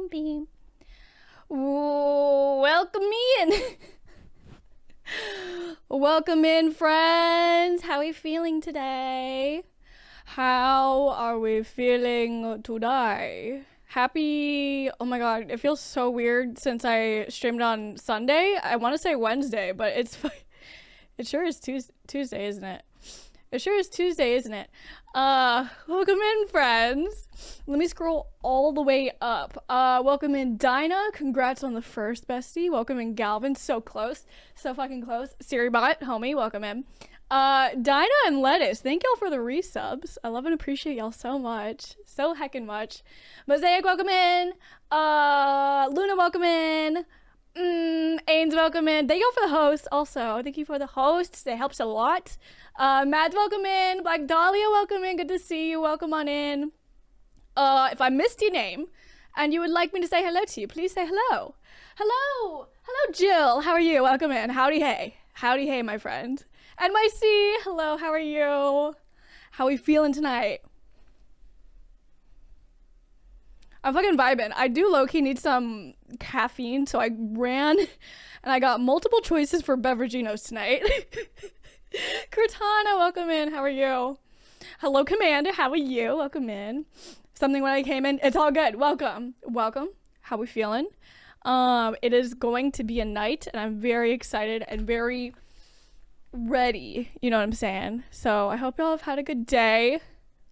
beam. Welcome in. Welcome in, friends. How are we feeling today? How are we feeling today? Happy, oh my god, it feels so weird since I streamed on Sunday. I want to say Wednesday, but it sure is Tuesday, isn't it? It sure is Tuesday, isn't it? Welcome in, friends. Let me scroll all the way up. Welcome in Dinah. Congrats on the first, bestie. Welcome in Galvin. So close. So fucking close. Siribot, homie, welcome in. Dinah and Lettuce, thank y'all for the resubs. I love and appreciate y'all so much. So heckin' much. Mosaic, welcome in. Luna, welcome in. Ains, welcome in. Thank you for the hosts also. Thank you for the hosts. It helps a lot. Mads, welcome in. Black Dahlia, welcome in. Good to see you. Welcome on in. If I missed your name and you would like me to say hello to you, please say hello. Hello. Hello, Jill. How are you? Welcome in. Howdy hey. Howdy hey, my friend. And my C. Hello, how are you? How are we feeling tonight? I'm fucking vibing. I do low-key need some caffeine, so I ran and I got multiple choices for beveraginos tonight. Cortana, welcome in. How are you? Hello, Commander. How are you? Welcome in. Something when I came in. It's all good. Welcome. Welcome. How we feeling? It is going to be a night, and I'm very excited and very ready. You know what I'm saying? So I hope y'all have had a good day.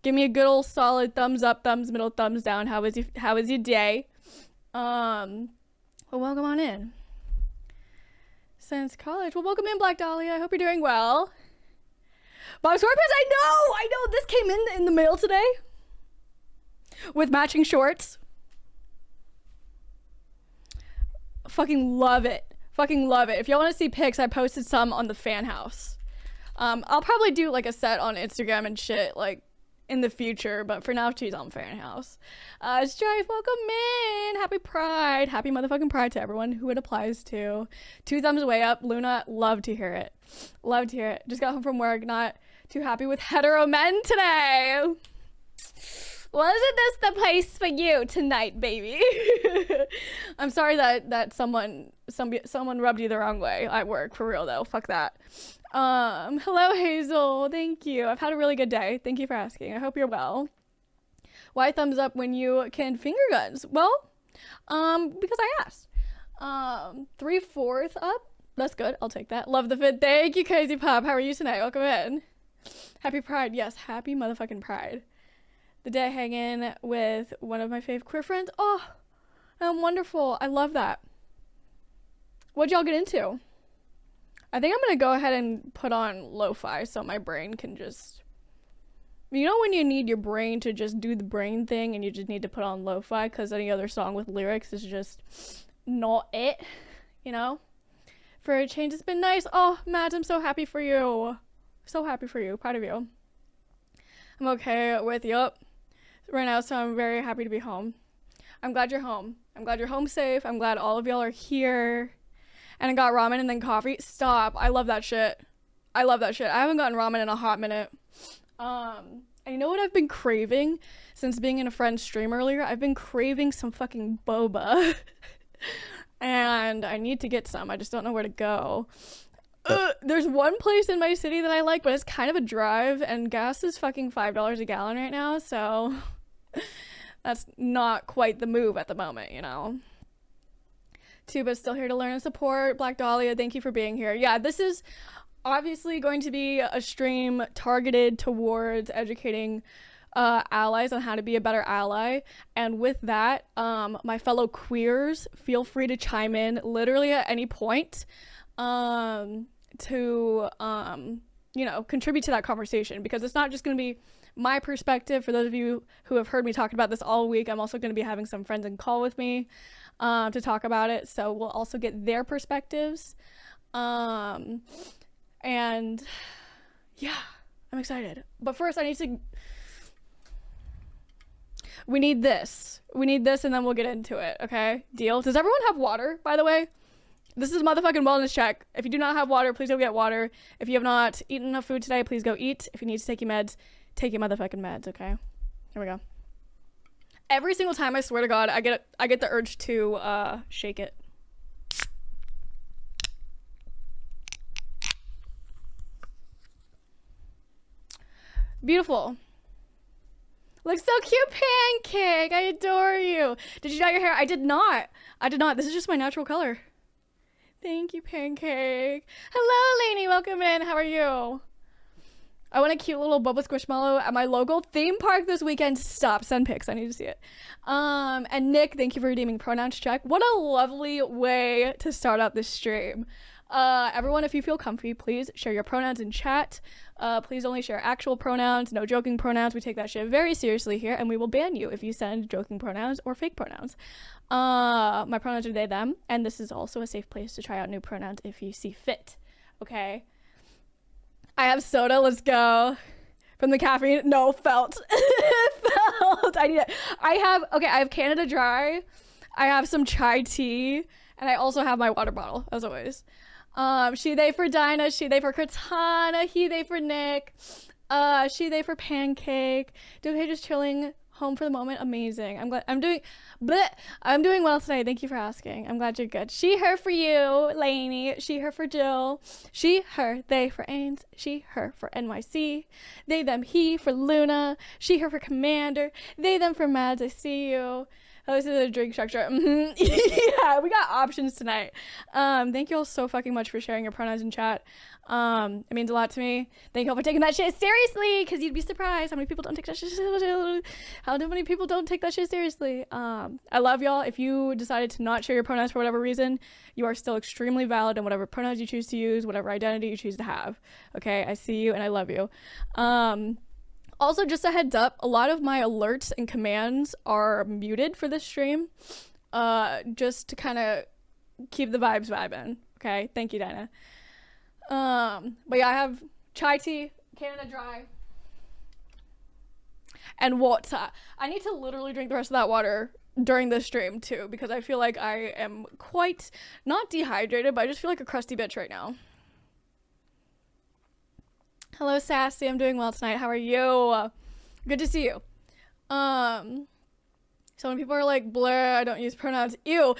Give me a good old solid thumbs up, thumbs middle, thumbs down. How was your day? Well, welcome on in. Since college. Well, welcome in, Black Dahlia. I hope you're doing well. Bob Scorpions, I know. This came in the mail today. With matching shorts. Fucking love it. Fucking love it. If y'all want to see pics, I posted some on the fan house. I'll probably do like a set on Instagram and shit, like, in the future, but for now she's on fan house. Strife, welcome in. Happy Pride. Happy motherfucking Pride to everyone who it applies to. 2 thumbs way up. Luna, love to hear it. Love to hear it. Just got home from work, not too happy with hetero men today. Wasn't this the place for you tonight, baby? I'm sorry that someone rubbed you the wrong way at work, for real though. Fuck that. Hello Hazel, thank you. I've had a really good day. Thank you for asking. I hope you're well. Why thumbs up when you can finger guns? Well, because I asked. 3/4 up. That's good. I'll take that. Love the fit. Thank you, Crazy Pop. How are you tonight? Welcome in. Happy Pride. Yes, happy motherfucking Pride. The day hanging with one of my fave queer friends. Oh, wonderful. I love that. What'd y'all get into? I think I'm gonna go ahead and put on lo-fi so my brain can just, you know, when you need your brain to just do the brain thing and you just need to put on lo-fi because any other song with lyrics is just not it, you know? For a change, it's been nice. Oh, Matt, I'm so happy for you. So happy for you. Proud of you. I'm okay with yup right now, so I'm very happy to be home. I'm glad you're home. I'm glad you're home safe. I'm glad all of y'all are here. And I got ramen and then coffee. Stop. I love that shit. I love that shit. I haven't gotten ramen in a hot minute. And you know what I've been craving since being in a friend's stream earlier? I've been craving some fucking boba. And I need to get some. I just don't know where to go. There's one place in my city that I like, but it's kind of a drive, and gas is fucking $5 a gallon right now, so that's not quite the move at the moment, you know? Tuba's still here to learn and support. Black Dahlia, thank you for being here. Yeah, this is obviously going to be a stream targeted towards educating allies on how to be a better ally. And with that, my fellow queers, feel free to chime in literally at any point to, you know, contribute to that conversation, because it's not just going to be my perspective. For those of you who have heard me talk about this all week, I'm also going to be having some friends in call with me to talk about it, so we'll also get their perspectives. And yeah, I'm excited. But first we need this, and then we'll get into it. Okay, deal? Does everyone have water, by the way? This is a motherfucking wellness check. If you do not have water, please go get water. If you have not eaten enough food today, please go eat. If you need to take your meds, take your motherfucking meds. Okay, here we go. Every single time, I swear to God, I get the urge to shake it. Beautiful. Looks so cute, Pancake. I adore you. Did you dye your hair? I did not. This is just my natural color. Thank you, Pancake. Hello, Lainey. Welcome in. How are you? I want a cute little Bubba Squishmallow at my local theme park this weekend. Stop. Send pics. I need to see it. And Nick, thank you for redeeming pronouns check. What a lovely way to start out this stream. Everyone, if you feel comfy, please share your pronouns in chat. Please only share actual pronouns, no joking pronouns. We take that shit very seriously here, and we will ban you if you send joking pronouns or fake pronouns. My pronouns are they, them, and this is also a safe place to try out new pronouns if you see fit. Okay? I have soda, let's go. From the caffeine, no, felt. Felt, I need it. I have Canada Dry, I have some chai tea, and I also have my water bottle, as always. She, they for Dinah, she, they for Cortana, he, they for Nick, she, they for Pancake. Doing okay, just chilling, home for the moment, amazing. I'm glad, I'm doing well tonight, thank you for asking. I'm glad you're good. She, her for you, Lainey, she, her for Jill, she, her, they for Ains, she, her for NYC, they, them, he for Luna, she, her for Commander, they, them for Mads, I see you. Oh, this is a drink structure. Yeah, we got options tonight. Thank you all so fucking much for sharing your pronouns in chat. It means a lot to me. Thank you all for taking that shit seriously, because you'd be surprised how many people don't take that shit seriously. How many people don't take that shit seriously. I love y'all. If you decided to not share your pronouns for whatever reason, you are still extremely valid in whatever pronouns you choose to use, whatever identity you choose to have. Okay, I see you and I love you. Also, just a heads up, a lot of my alerts and commands are muted for this stream, just to kind of keep the vibes vibing. Okay, thank you, Dinah. But yeah, I have chai tea, Canada Dry, and water. I need to literally drink the rest of that water during this stream too, because I feel like I am quite, not dehydrated, but I just feel like a crusty bitch right now. Hello, Sassy. I'm doing well tonight. How are you? Good to see you. So when people are like, blur, I don't use pronouns. Ew.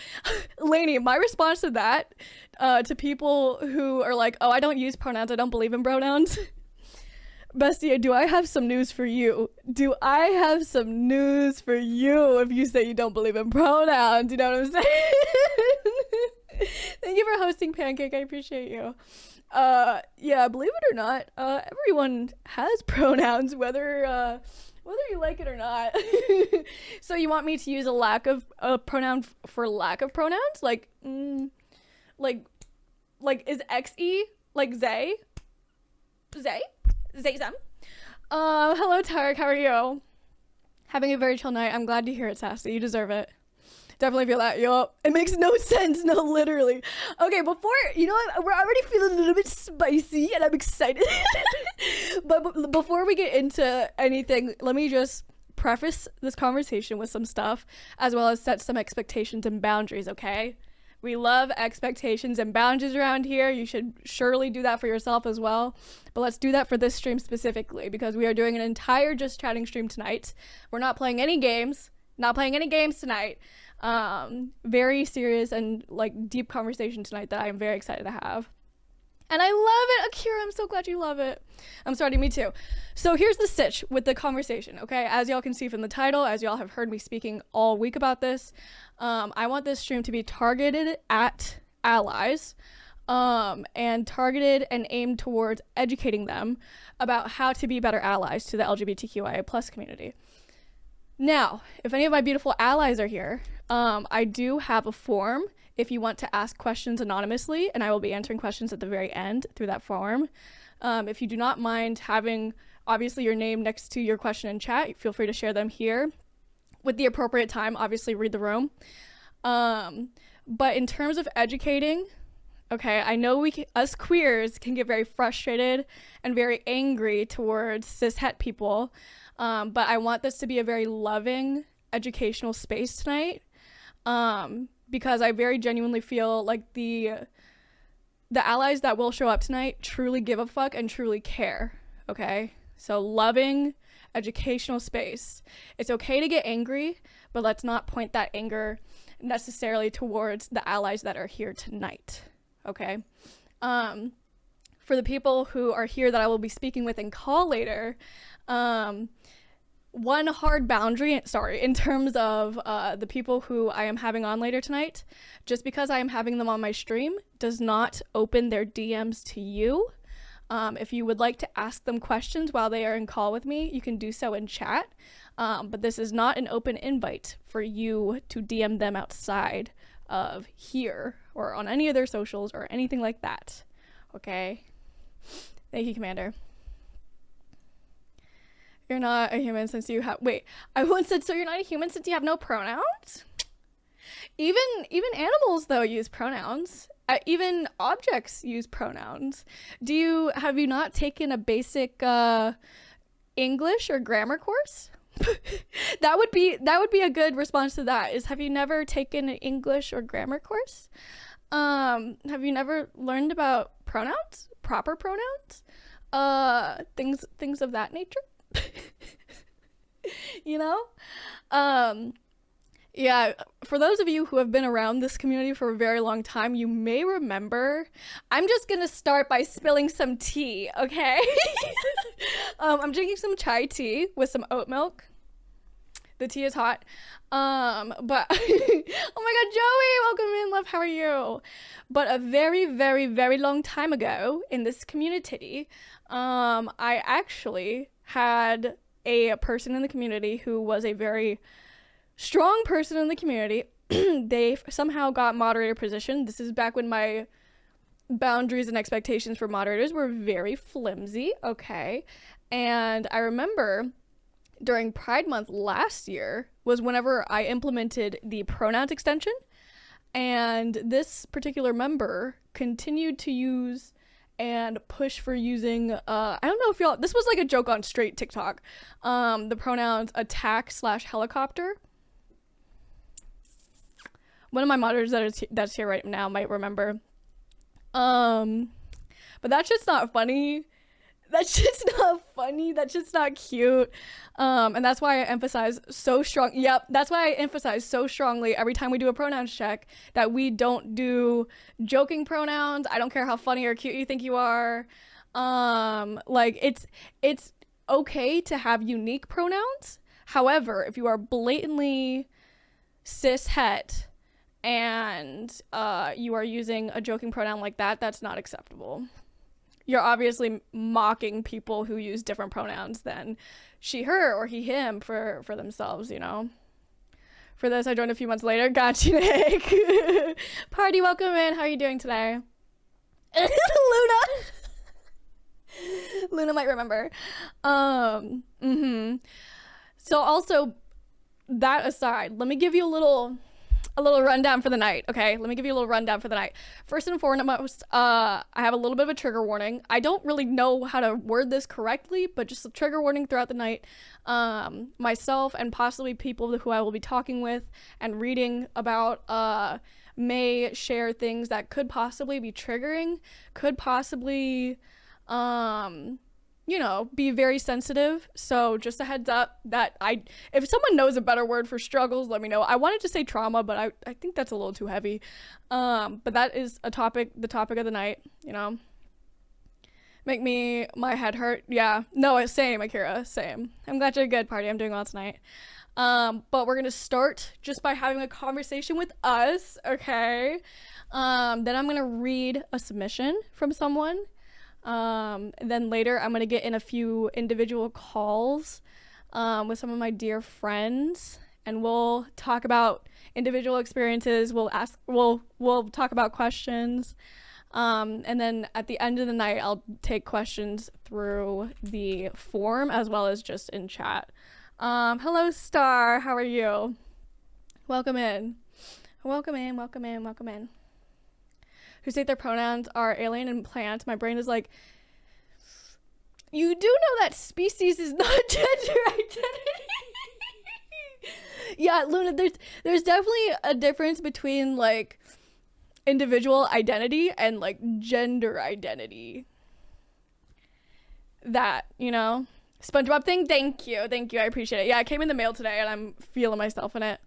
Lainey, my response to that, to people who are like, oh, I don't use pronouns, I don't believe in pronouns. Bestie, do I have some news for you? Do I have some news for you if you say you don't believe in pronouns? You know what I'm saying? Thank you for hosting, Pancake. I appreciate you. Yeah, believe it or not, everyone has pronouns, whether you like it or not. So you want me to use a pronoun for lack of pronouns? Like is XE like Zay? Zay-zam? Hello, Tarek, how are you? Having a very chill night. I'm glad to hear it, Sassy. You deserve it. Definitely feel that. Yup. It makes no sense. No, literally. Okay, before, you know what? We're already feeling a little bit spicy and I'm excited. But before we get into anything, let me just preface this conversation with some stuff, as well as set some expectations and boundaries, okay? We love expectations and boundaries around here. You should surely do that for yourself as well. But let's do that for this stream specifically, because we are doing an entire Just Chatting stream tonight. We're not playing any games. Not playing any games tonight. Very serious and like deep conversation tonight that I am very excited to have. And I love it, Akira. I'm so glad you love it. I'm sorry, me too. So here's the sitch with the conversation, okay? As y'all can see from the title, as y'all have heard me speaking all week about this, I want this stream to be targeted at allies, and targeted and aimed towards educating them about how to be better allies to the LGBTQIA+ community. Now, if any of my beautiful allies are here, I do have a form if you want to ask questions anonymously, and I will be answering questions at the very end through that form. If you do not mind having, obviously, your name next to your question in chat, feel free to share them here. With the appropriate time, obviously, read the room. But in terms of educating, okay, I know us queers can get very frustrated and very angry towards cis-het people, but I want this to be a very loving, educational space tonight, because I very genuinely feel like the allies that will show up tonight truly give a fuck and truly care, okay? So loving, educational space. It's okay to get angry, but let's not point that anger necessarily towards the allies that are here tonight. Okay. For the people who are here that I will be speaking with in call later, one hard boundary, in terms of the people who I am having on later tonight, just because I am having them on my stream does not open their DMs to you. If you would like to ask them questions while they are in call with me, you can do so in chat. But this is not an open invite for you to DM them outside of here or on any of their socials or anything like that. Okay? Thank you, Commander. You're not a human since you have... Wait, I once said, so you're not a human since you have no pronouns? Even animals, though, use pronouns. Even objects use pronouns. Have you not taken a basic English or grammar course? that would be a good response to that, is have you never taken an English or grammar course? Have you never learned about pronouns? Proper pronouns? Things of that nature? You know? Yeah, for those of you who have been around this community for a very long time, you may remember, I'm just gonna start by spilling some tea, okay? I'm drinking some chai tea with some oat milk. The tea is hot. But, oh my god, Joey, welcome in, love, how are you? But a very, very, very long time ago in this community, I actually had a person in the community who was a very strong person in the community. They somehow got moderator position. This is back when my boundaries and expectations for moderators were very flimsy, okay? And I remember during Pride Month last year was whenever I implemented the pronouns extension, and this particular member continued to use and push for using, I don't know if y'all, this was like a joke on straight TikTok, the pronouns attack/helicopter. One of my moderators that's here right now might remember. But that's just not funny. That's just not funny. That's just not cute. And that's why I emphasize so strong. Yep, that's why I emphasize so strongly every time we do a pronouns check that we don't do joking pronouns. I don't care how funny or cute you think you are. Like it's okay to have unique pronouns. However, if you are blatantly cis het and you are using a joking pronoun like that, that's not acceptable. You're obviously mocking people who use different pronouns than she, her, or he, him for themselves, you know? For this, I joined a few months later. Gotcha, Nick. Party, welcome in. How are you doing today? Luna. Luna might remember. So also, that aside, let me give you a little rundown for the night, okay? Let me give you a little rundown for the night. First and foremost, I have a little bit of a trigger warning. I don't really know how to word this correctly, but just a trigger warning throughout the night. Myself and possibly people who I will be talking with and reading about may share things that could possibly be triggering, could possibly, you know, be very sensitive. So just a heads up that if someone knows a better word for struggles, let me know. I wanted to say trauma, but I think that's a little too heavy. But that is the topic of the night, you know. Make my head hurt. Yeah, no, same, Akira, same. I'm glad you're good, Party. I'm doing well tonight. But we're gonna start just by having a conversation with us, okay? Then I'm gonna read a submission from someone. Then later I'm gonna get in a few individual calls with some of my dear friends, and we'll talk about individual experiences. We'll talk about questions, and then at the end of the night I'll take questions through the forum as well as just in chat. Hello Star, how are you? Welcome in. Welcome in. Who state their pronouns are alien and plant. My brain is like, you do know that species is not gender identity. Yeah, Luna, there's definitely a difference between like individual identity and like gender identity. That, you know, SpongeBob thing, thank you, I appreciate it. Yeah, it came in the mail today and I'm feeling myself in it.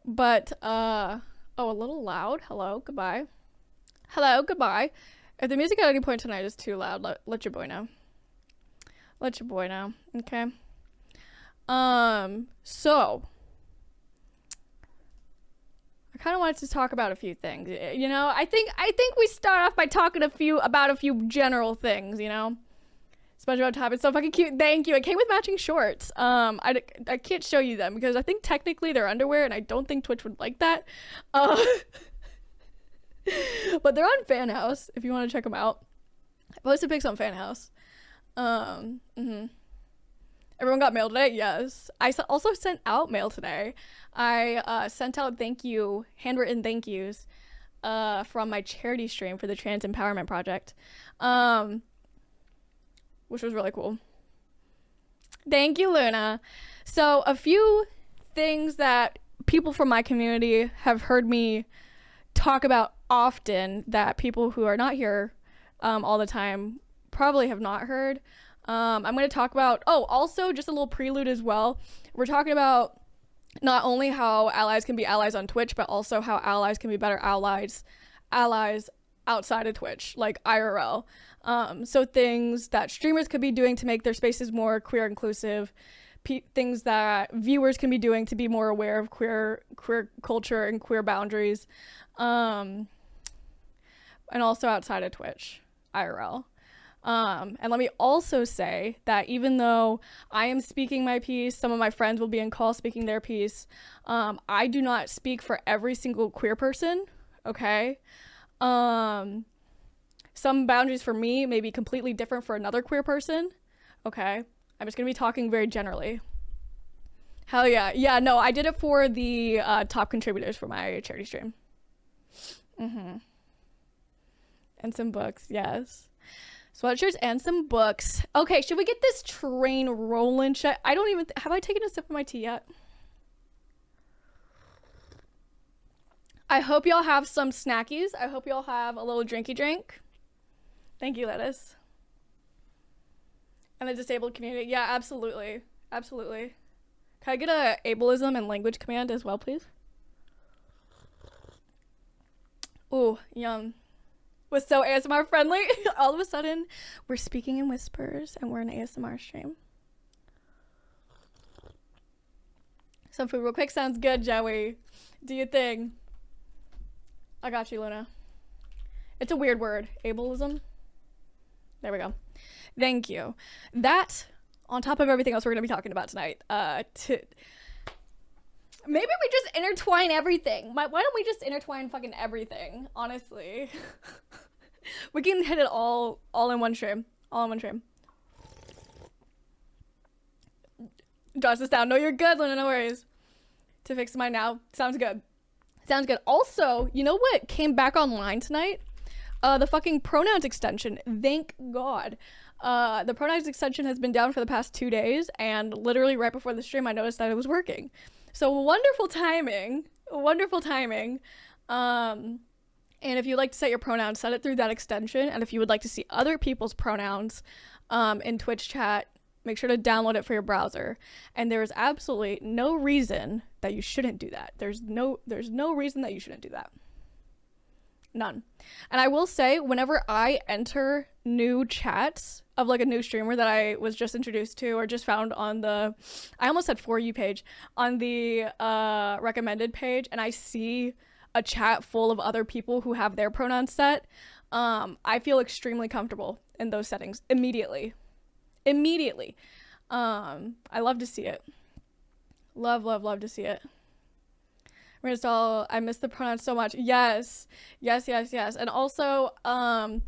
But oh, a little loud. Hello, goodbye. Hello, goodbye. If the music at any point tonight is too loud, let your boy know. Let your boy know. Okay. So I kind of wanted to talk about a few things. You know, I think we start off by talking about a few general things, you know. SpongeBob top, it's so fucking cute. Thank you. It came with matching shorts. I can't show you them because I think technically they're underwear and I don't think Twitch would like that. But they're on Fan House if you want to check them out. I posted pics on Fan House. Everyone got mail today? Yes. I also sent out mail today. I sent out handwritten thank yous from my charity stream for the Trans Empowerment Project, which was really cool. Thank you, Luna. So a few things that people from my community have heard me talk about often that people who are not here all the time probably have not heard. I'm going to talk about, also just a little prelude as well. We're talking about not only how allies can be allies on Twitch, but also how allies can be better allies outside of Twitch, like IRL. So things that streamers could be doing to make their spaces more queer inclusive, things that viewers can be doing to be more aware of queer culture and queer boundaries, and also outside of Twitch, IRL. And let me also say that even though I am speaking my piece, some of my friends will be in call speaking their piece. I do not speak for every single queer person, okay? Some boundaries for me may be completely different for another queer person, okay? I'm just gonna be talking very generally. Hell yeah. Yeah, no, I did it for the top contributors for my charity stream. And some books, yes. Sweatshirts and some books. Okay, should we get this train rolling? I don't even have I taken a sip of my tea yet? I hope y'all have some snackies. I hope y'all have a little drinky drink. Thank you, Lettuce. And the disabled community. Yeah, absolutely. Absolutely. Can I get a ableism and language command as well, please? Ooh, yum. Was so ASMR friendly. All of a sudden, we're speaking in whispers and we're in an ASMR stream. Some food real quick. Sounds good, Joey. Do your thing. I got you, Luna. It's a weird word. Ableism. There we go. Thank you. That, on top of everything else we're going to be talking about tonight, maybe we just intertwine everything. Why don't we just intertwine fucking everything, honestly? We can hit it all in one stream. All in one stream. Jot this down. No, you're good, Luna, no worries. To fix mine now. Sounds good. Sounds good. Also, you know what came back online tonight? The fucking pronouns extension. Thank God. The pronouns extension has been down for the past 2 days, and literally right before the stream I noticed that it was working. So wonderful timing. Wonderful timing. And if you'd like to set your pronouns, set it through that extension. And if you would like to see other people's pronouns in Twitch chat, make sure to download it for your browser. And there is absolutely no reason that you shouldn't do that. There's no reason that you shouldn't do that. None. And I will say, whenever I enter new chats of like a new streamer that I was just introduced to or just found on the, I almost said For You page, on the recommended page, and I see a chat full of other people who have their pronouns set, I feel extremely comfortable in those settings immediately. I love to see it. Love to see it. We're just all, I miss the pronouns so much. Yes. And also, I'm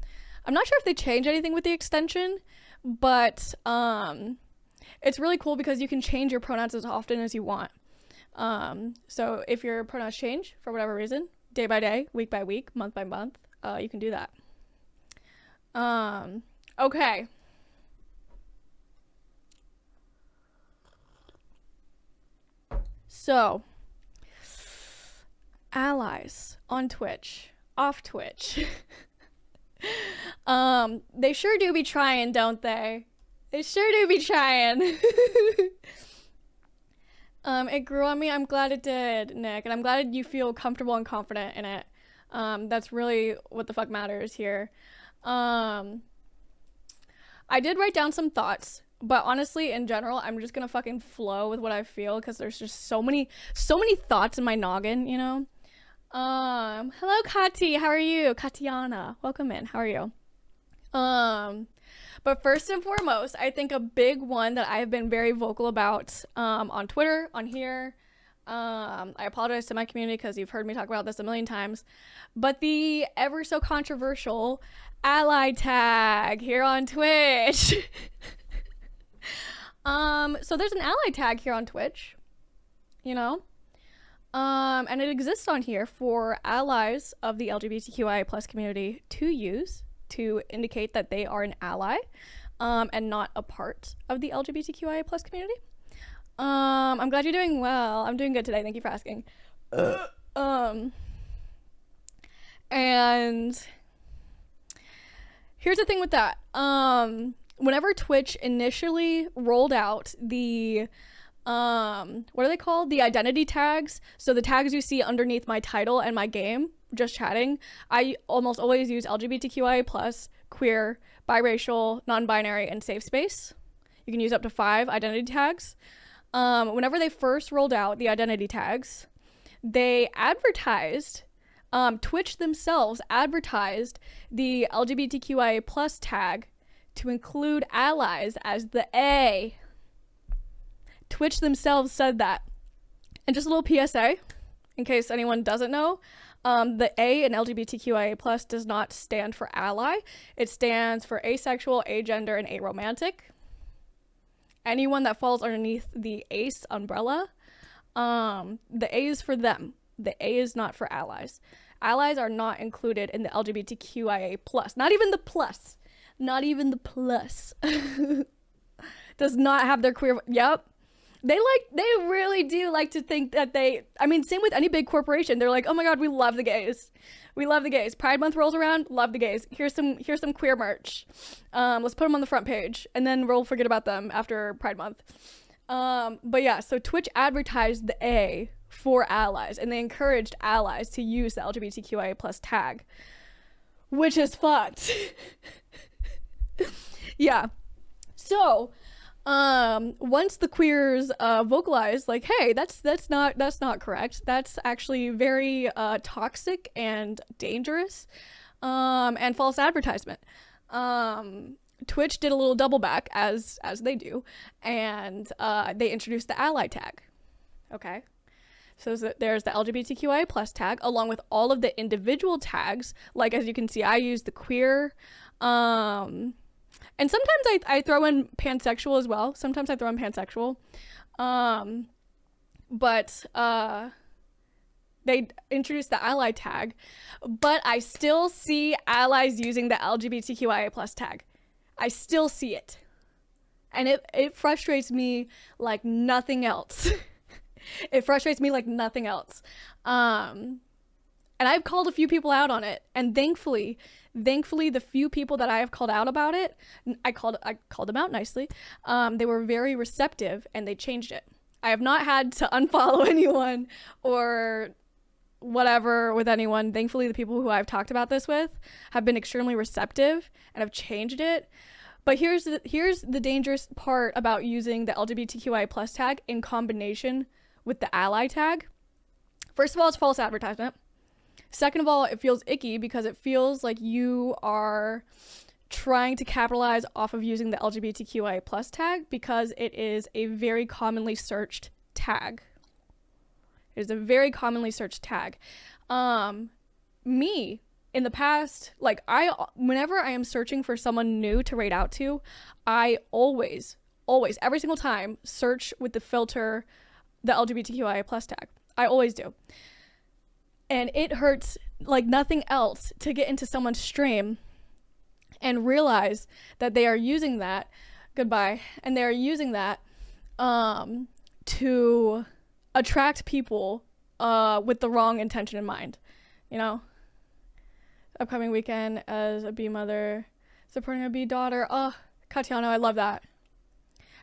not sure if they change anything with the extension, but it's really cool because you can change your pronouns as often as you want. So if your pronouns change for whatever reason, day by day, week by week, month by month, you can do that. Okay. So, allies on Twitch, off Twitch. They sure do be trying, don't they? They sure do be trying. It grew on me. I'm glad it did, Nick, and I'm glad you feel comfortable and confident in it. That's really what the fuck matters here. I did write down some thoughts, but honestly, in general, I'm just gonna fucking flow with what I feel because there's just so many thoughts in my noggin, you know? Hello, Kati. How are you? Katiana. Welcome in. How are you? But first and foremost, I think a big one that I've been very vocal about, on Twitter, on here, I apologize to my community because you've heard me talk about this a million times, but the ever so controversial ally tag here on Twitch. So there's an ally tag here on Twitch, you know, and it exists on here for allies of the LGBTQIA plus community to use to indicate that they are an ally, and not a part of the LGBTQIA plus community. I'm glad you're doing well. I'm doing good today. Thank you for asking. And here's the thing with that. Whenever Twitch initially rolled out the, what are they called? The identity tags. So the tags you see underneath my title and my game, just chatting, I almost always use LGBTQIA+, queer, biracial, non-binary, and safe space. You can use up to 5 identity tags. Whenever they first rolled out the identity tags, they advertised, Twitch themselves advertised the LGBTQIA+ tag to include allies as the A. Twitch themselves said that. And just a little PSA, in case anyone doesn't know, the A in LGBTQIA+ does not stand for ally. It stands for asexual, agender, and aromantic. Anyone that falls underneath the ACE umbrella, the A is for them. The A is not for allies. Allies are not included in the LGBTQIA+. Not even the plus. Not even the plus. Does not have their queer. Yep. They really do like to think that I mean, same with any big corporation. They're like, oh my God, we love the gays. We love the gays. Pride month rolls around, love the gays. Here's some queer merch. Let's put them on the front page and then we'll forget about them after Pride month. But yeah, so Twitch advertised the A for allies and they encouraged allies to use the LGBTQIA+ tag, which is fucked. Yeah. So, once the queers vocalized like, hey, that's not correct, that's actually very toxic and dangerous, and false advertisement, Twitch did a little double back as they do, and they introduced the ally tag. Okay, so there's the LGBTQIA+ tag along with all of the individual tags, like as you can see I use the queer, and sometimes I throw in pansexual as well. Sometimes I throw in pansexual. But they introduced the ally tag, but I still see allies using the LGBTQIA+ tag. I still see it. And it frustrates me like nothing else. It frustrates me like nothing else. And I've called a few people out on it, and thankfully the few people that I have called out about it, I called them out nicely. They were very receptive and they changed it. I have not had to unfollow anyone or whatever with anyone. Thankfully, the people who I've talked about this with have been extremely receptive and have changed it. But here's the dangerous part about using the LGBTQIA+ tag in combination with the ally tag. First of all, it's false advertisement. Second of all, it feels icky because it feels like you are trying to capitalize off of using the LGBTQIA+ tag because it is a very commonly searched tag. It is a very commonly searched tag. Me, in the past, like whenever I am searching for someone new to raid out to, I always, every single time, search with the filter, the LGBTQIA+ tag. I always do. And it hurts like nothing else to get into someone's stream and realize that they are using that, and they are using that to attract people with the wrong intention in mind, you know? Upcoming weekend as a bee mother, Supporting a B daughter. Oh, Katiano, I love that.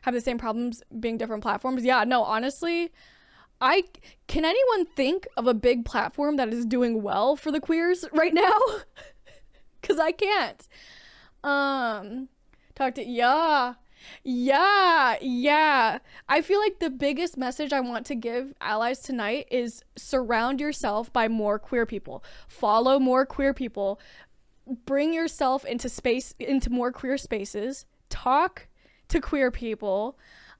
Have the same problems being different platforms. Yeah, no, honestly, can anyone think of a big platform that is doing well for the queers right now? Because I can't. Yeah. I feel like the biggest message I want to give allies tonight is surround yourself by more queer people. Follow more queer people. Bring yourself into more queer spaces. Talk to queer people.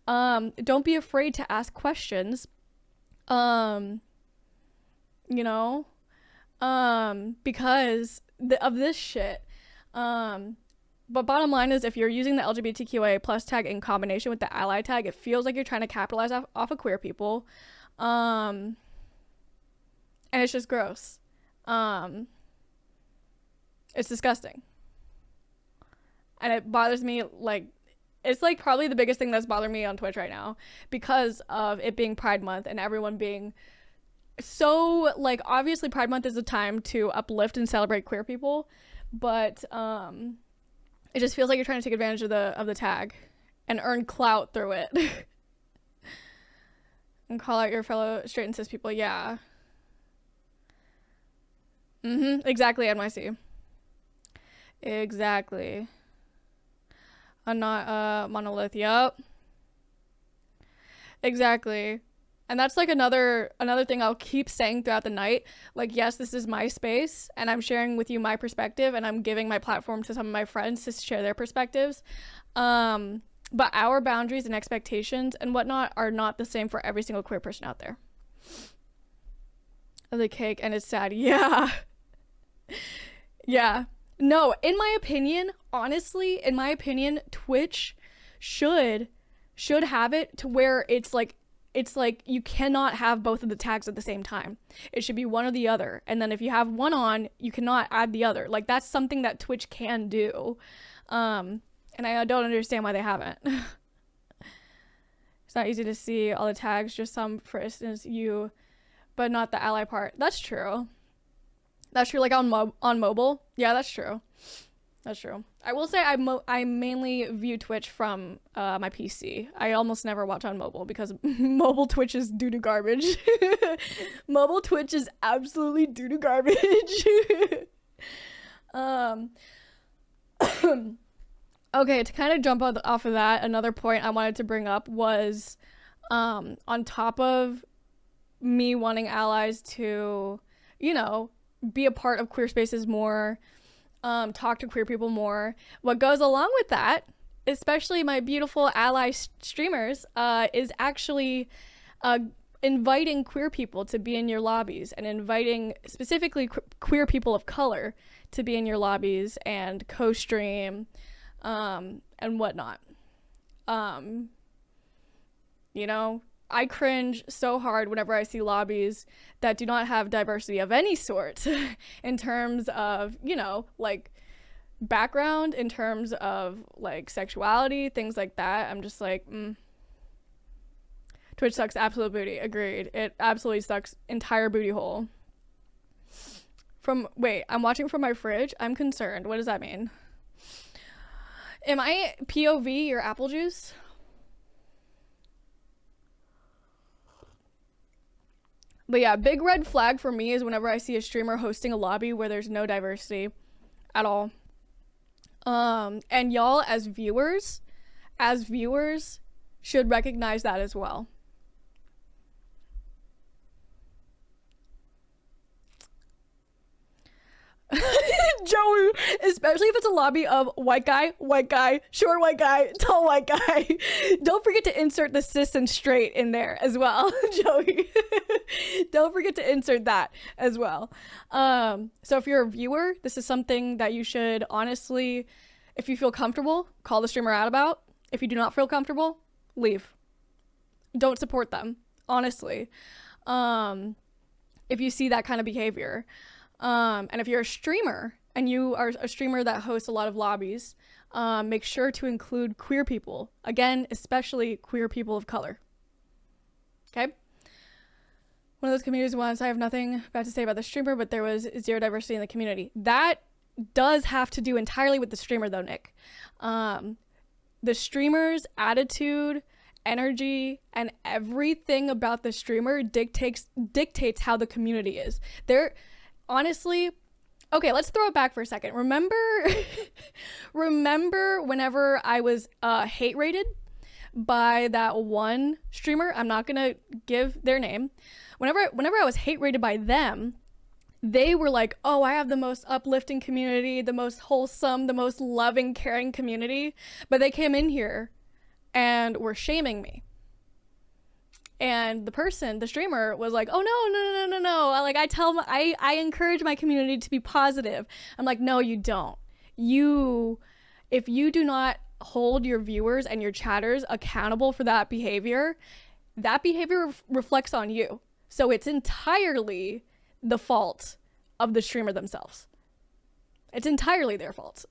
Don't be afraid to ask questions. You know, because of this shit. But bottom line is, if you're using the LGBTQIA plus tag in combination with the ally tag, it feels like you're trying to capitalize off of queer people. And it's just gross. It's disgusting. And it bothers me, like, it's like probably the biggest thing that's bothering me on Twitch right now, because of it being Pride Month and everyone being so, like, obviously Pride Month is a time to uplift and celebrate queer people, but it just feels like you're trying to take advantage of the tag and earn clout through it. And call out your fellow straight and cis people. Yeah. Exactly, NYC. Exactly. I'm not monolith. Yup. Exactly. And that's like another thing I'll keep saying throughout the night. Like, yes, this is my space and I'm sharing with you my perspective and I'm giving my platform to some of my friends to share their perspectives. But our boundaries and expectations and whatnot are not the same for every single queer person out there. The cake, and it's sad. Yeah. Yeah. No, in my opinion, honestly, Twitch should have it to where it's like you cannot have both of the tags at the same time. It should be one or the other. And then if you have one on, you cannot add the other. Like, that's something that Twitch can do. And I don't understand why they haven't. It's not easy to see all the tags, just some, for instance, you, but not the ally part. That's true. That's true, like on mobile. Yeah, that's true. That's true. I will say I mainly view Twitch from my PC. I almost never watch on mobile because mobile Twitch is doo-doo garbage. Mobile Twitch is absolutely doo-doo garbage. Okay, to kind of jump off of that, another point I wanted to bring up was on top of me wanting allies to, you know, be a part of queer spaces more, talk to queer people more. What goes along with that, especially my beautiful ally streamers, is actually inviting queer people to be in your lobbies and inviting specifically queer people of color to be in your lobbies and co-stream and whatnot. You know, I cringe so hard whenever I see lobbies that do not have diversity of any sort in terms of, you know, like background, in terms of like sexuality, things like that. I'm just like, Twitch sucks absolute booty. Agreed. It absolutely sucks entire booty hole. Wait, I'm watching from my fridge. I'm concerned. What does that mean? Am I POV your apple juice? But yeah, big red flag for me is whenever I see a streamer hosting a lobby where there's no diversity at all. And y'all as viewers should recognize that as well. Joey, especially if it's a lobby of white guy, short white guy, tall white guy. Don't forget to insert the cis and straight in there as well, Joey. Don't forget to insert that as well. So if you're a viewer, this is something that you should honestly, if you feel comfortable, call the streamer out about. If you do not feel comfortable, leave. Don't support them, honestly. If you see that kind of behavior. And if you're a streamer and you are a streamer that hosts a lot of lobbies, make sure to include queer people. Again, especially queer people of color. Okay? One of those communities once, I have nothing bad to say about the streamer, but there was zero diversity in the community. That does have to do entirely with the streamer though, Nick. The streamer's attitude, energy, and everything about the streamer dictates how the community is. They're honestly, okay, let's throw it back for a second. Remember whenever I was hate rated by that one streamer? I'm not gonna give their name. Whenever I was hate rated by them, they were like, oh, I have the most uplifting community, the most wholesome, the most loving, caring community. But they came in here and were shaming me. And the streamer was like, oh, no. Like, I encourage my community to be positive. I'm like, no, you don't. If you do not hold your viewers and your chatters accountable for that behavior reflects on you. So it's entirely the fault of the streamer themselves. It's entirely their fault.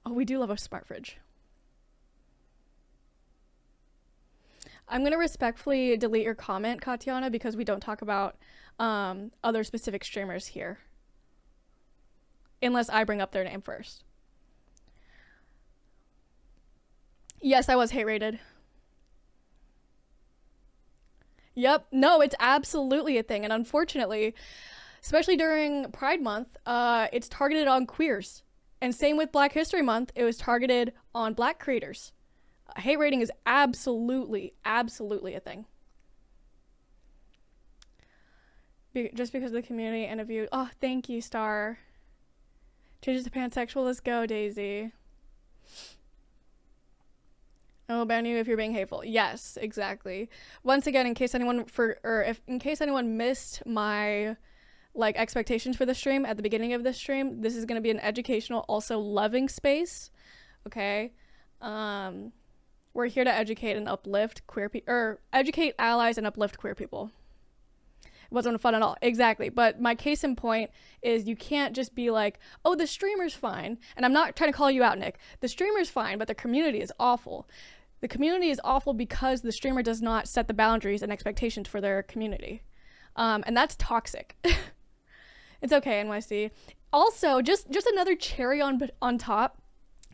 Oh, we do love a smart fridge. I'm going to respectfully delete your comment, Katiana, because we don't talk about other specific streamers here. Unless I bring up their name first. Yes, I was hate rated. Yep. No, it's absolutely a thing. And unfortunately, especially during Pride Month, it's targeted on queers. And same with Black History Month, it was targeted on Black creators. Hate rating is absolutely a thing. Just because of the community and a view. Oh, thank you, Star. Changes to pansexual. Let's go, Daisy. I will ban you if you're being hateful. Yes, exactly. Once again, in case anyone missed my expectations for the stream at the beginning of this stream, this is going to be an educational, also loving space. Okay. We're here to educate and uplift educate allies and uplift queer people. It wasn't fun at all. Exactly. But my case in point is you can't just be like, oh, the streamer's fine. And I'm not trying to call you out, Nick. The streamer's fine, but the community is awful. The community is awful because the streamer does not set the boundaries and expectations for their community. And that's toxic. It's okay, NYC. Also, just another cherry on top.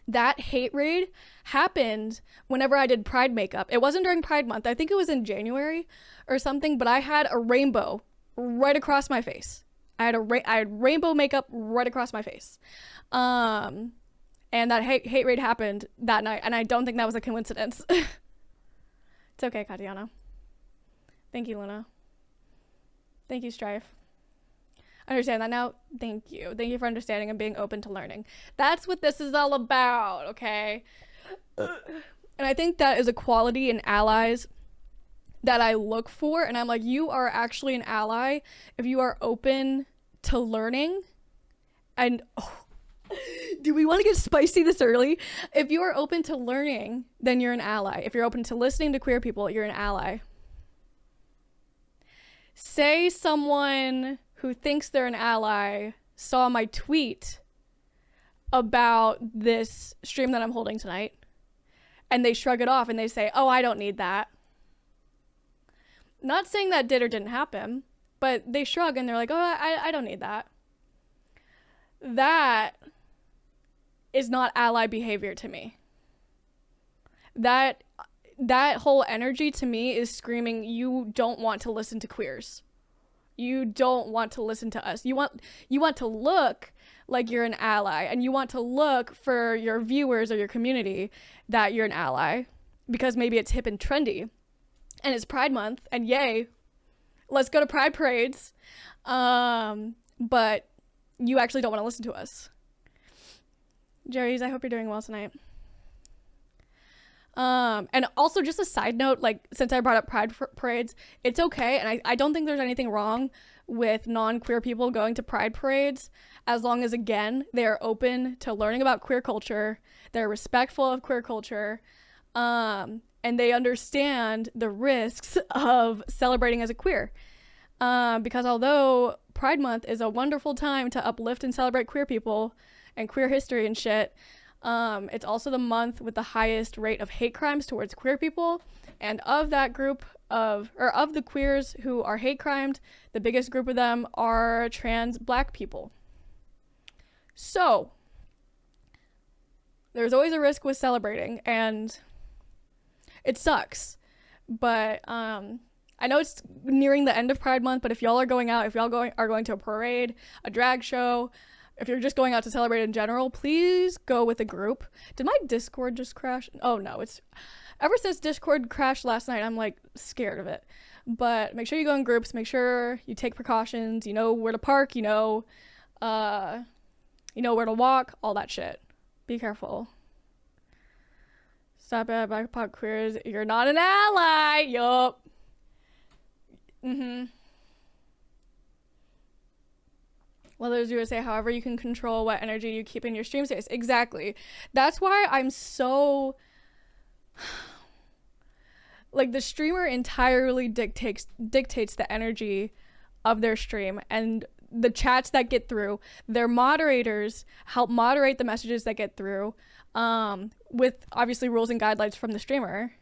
That hate raid happened whenever I did Pride makeup. It wasn't during Pride Month. I think it was in January or something, but I had a rainbow right across my face. I had rainbow makeup right across my face. And that hate raid happened that night, and I don't think that was a coincidence. It's okay, Katiana. Thank you, Luna. Thank you, Strife. Understand that now? Thank you. Thank you for understanding and being open to learning. That's what this is all about, okay? And I think that is a quality in allies that I look for, and I'm like, you are actually an ally if you are open to learning. And do we want to get spicy this early? If you are open to learning, then you're an ally. If you're open to listening to queer people, you're an ally. Say someone who thinks they're an ally saw my tweet about this stream that I'm holding tonight, and they shrug it off and they say, oh, I don't need that. Not saying that did or didn't happen, but they shrug and they're like, oh, I don't need that. That is not ally behavior to me. That whole energy to me is screaming, you don't want to listen to queers. You don't want to listen to us. You want to look like you're an ally, and you want to look for your viewers or your community that you're an ally because maybe it's hip and trendy and it's Pride Month and yay, let's go to Pride parades. But you actually don't want to listen to us. Jerry's, I hope you're doing well tonight. And also just a side note, since I brought up Pride parades, it's okay. And I don't think there's anything wrong with non-queer people going to Pride parades, as long as, again, they are open to learning about queer culture. They're respectful of queer culture. And they understand the risks of celebrating as a queer. Because although Pride Month is a wonderful time to uplift and celebrate queer people and queer history and shit, it's also the month with the highest rate of hate crimes towards queer people, and of that group of the queers who are hate crimed, the biggest group of them are trans Black people. So there's always a risk with celebrating, and it sucks. But I know it's nearing the end of Pride Month, but if y'all are going out, if y'all are going to a parade, a drag show, if you're just going out to celebrate in general, please go with a group. Did my Discord just crash? Oh no, it's ever since Discord crashed last night, I'm like scared of it. But make sure you go in groups, make sure you take precautions, you know where to park, you know where to walk, all that shit. Be careful. Stop at BIPOC queers. You're not an ally. Yup. Well, there's you say, however, you can control what energy you keep in your stream space. Exactly. That's why I'm so like, the streamer entirely dictates the energy of their stream, and the chats that get through, their moderators help moderate the messages that get through, with obviously rules and guidelines from the streamer.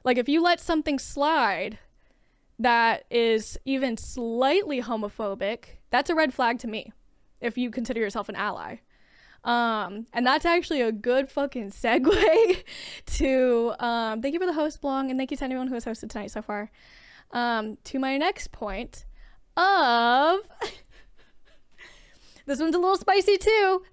Like, if you let something slide that is even slightly homophobic, that's a red flag to me, if you consider yourself an ally. And that's actually a good fucking segue to, thank you for the host blog, and thank you to anyone who has hosted tonight so far, to my next point of, this one's a little spicy too.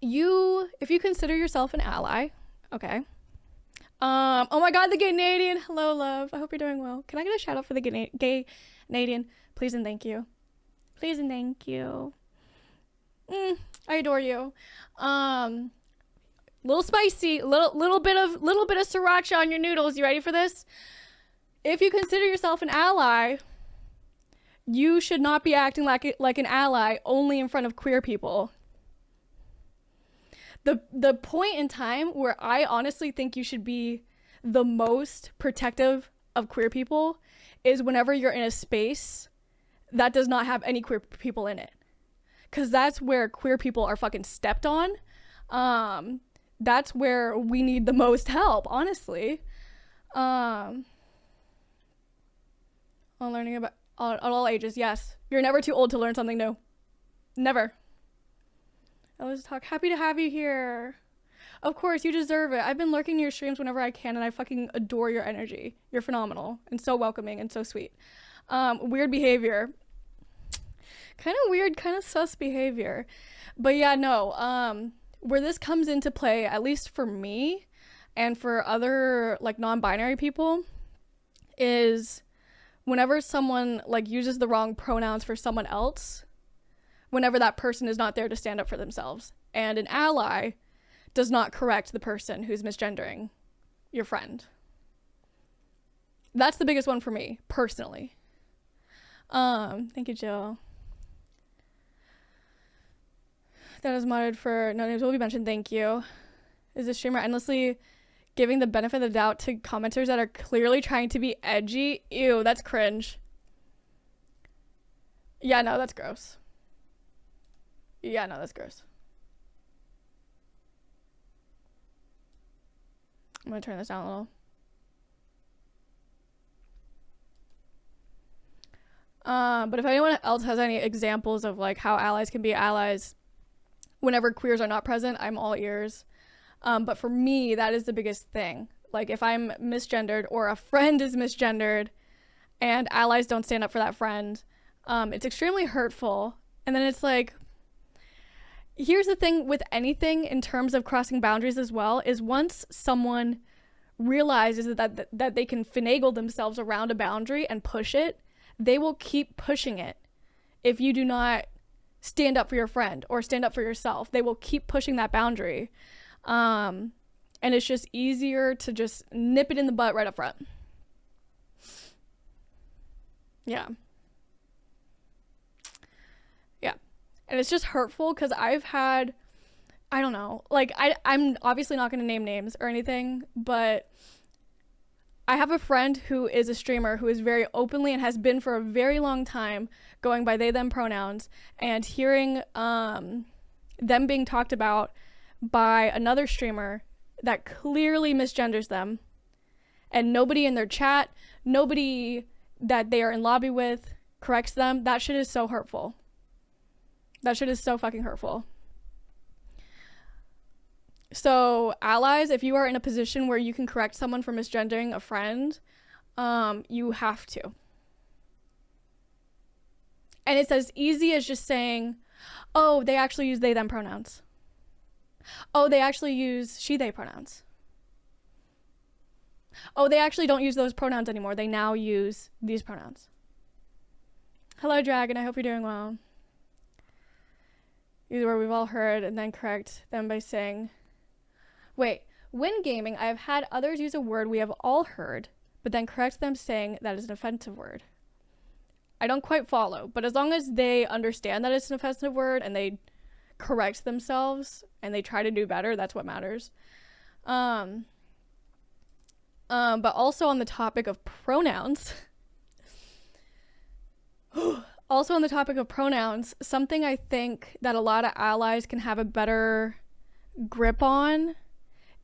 If you consider yourself an ally, okay. Oh my god, the gay Canadian. Hello, love. I hope you're doing well. Can I get a shout out for the gay Canadian? Please and thank you. Please and thank you. I adore you. Little spicy, little bit of sriracha on your noodles. You ready for this? If you consider yourself an ally, you should not be acting like an ally only in front of queer people. The point in time where I honestly think you should be the most protective of queer people is whenever you're in a space that does not have any queer people in it. Because that's where queer people are fucking stepped on. That's where we need the most help, honestly. On learning about on all ages, yes. You're never too old to learn something new. Never. Let's talk. Happy to have you here. Of course, you deserve it. I've been lurking your streams whenever I can, and I fucking adore your energy. You're phenomenal and so welcoming and so sweet. Weird behavior. Kind of weird, kind of sus behavior. But yeah, no. Where this comes into play, at least for me and for other like non-binary people, is whenever someone like uses the wrong pronouns for someone else, whenever that person is not there to stand up for themselves, and an ally does not correct the person who's misgendering your friend. That's the biggest one for me, personally. Thank you, Jill. That is modded for no names will be mentioned. Thank you. Is the streamer endlessly giving the benefit of the doubt to commenters that are clearly trying to be edgy? Ew, that's cringe. Yeah, no, that's gross. Yeah, no, that's gross. I'm gonna turn this down a little. But if anyone else has any examples of like how allies can be allies whenever queers are not present, I'm all ears. But for me, that is the biggest thing. Like if I'm misgendered or a friend is misgendered and allies don't stand up for that friend, it's extremely hurtful. And then it's like, here's the thing with anything in terms of crossing boundaries as well, is once someone realizes that they can finagle themselves around a boundary and push it, they will keep pushing it. If you do not stand up for your friend or stand up for yourself, they will keep pushing that boundary. And it's just easier to just nip it in the butt right up front. Yeah. Yeah. And it's just hurtful because I've had, I don't know, like I'm obviously not going to name names or anything, but I have a friend who is a streamer who is very openly and has been for a very long time going by they, them pronouns, and hearing them being talked about by another streamer that clearly misgenders them, and nobody in their chat, nobody that they are in lobby with corrects them. That shit is so hurtful. That shit is so fucking hurtful. So allies, if you are in a position where you can correct someone for misgendering a friend, you have to. And it's as easy as just saying, oh, they actually use they them pronouns. Oh, they actually use she they pronouns. Oh, they actually don't use those pronouns anymore. They now use these pronouns. Hello, Dragon. I hope you're doing well. Either word we've all heard, and then correct them by saying, wait, when gaming, I have had others use a word we have all heard, but then correct them saying that is an offensive word. I don't quite follow, but as long as they understand that it's an offensive word and they correct themselves and they try to do better, that's what matters. But also on the topic of pronouns, something I think that a lot of allies can have a better grip on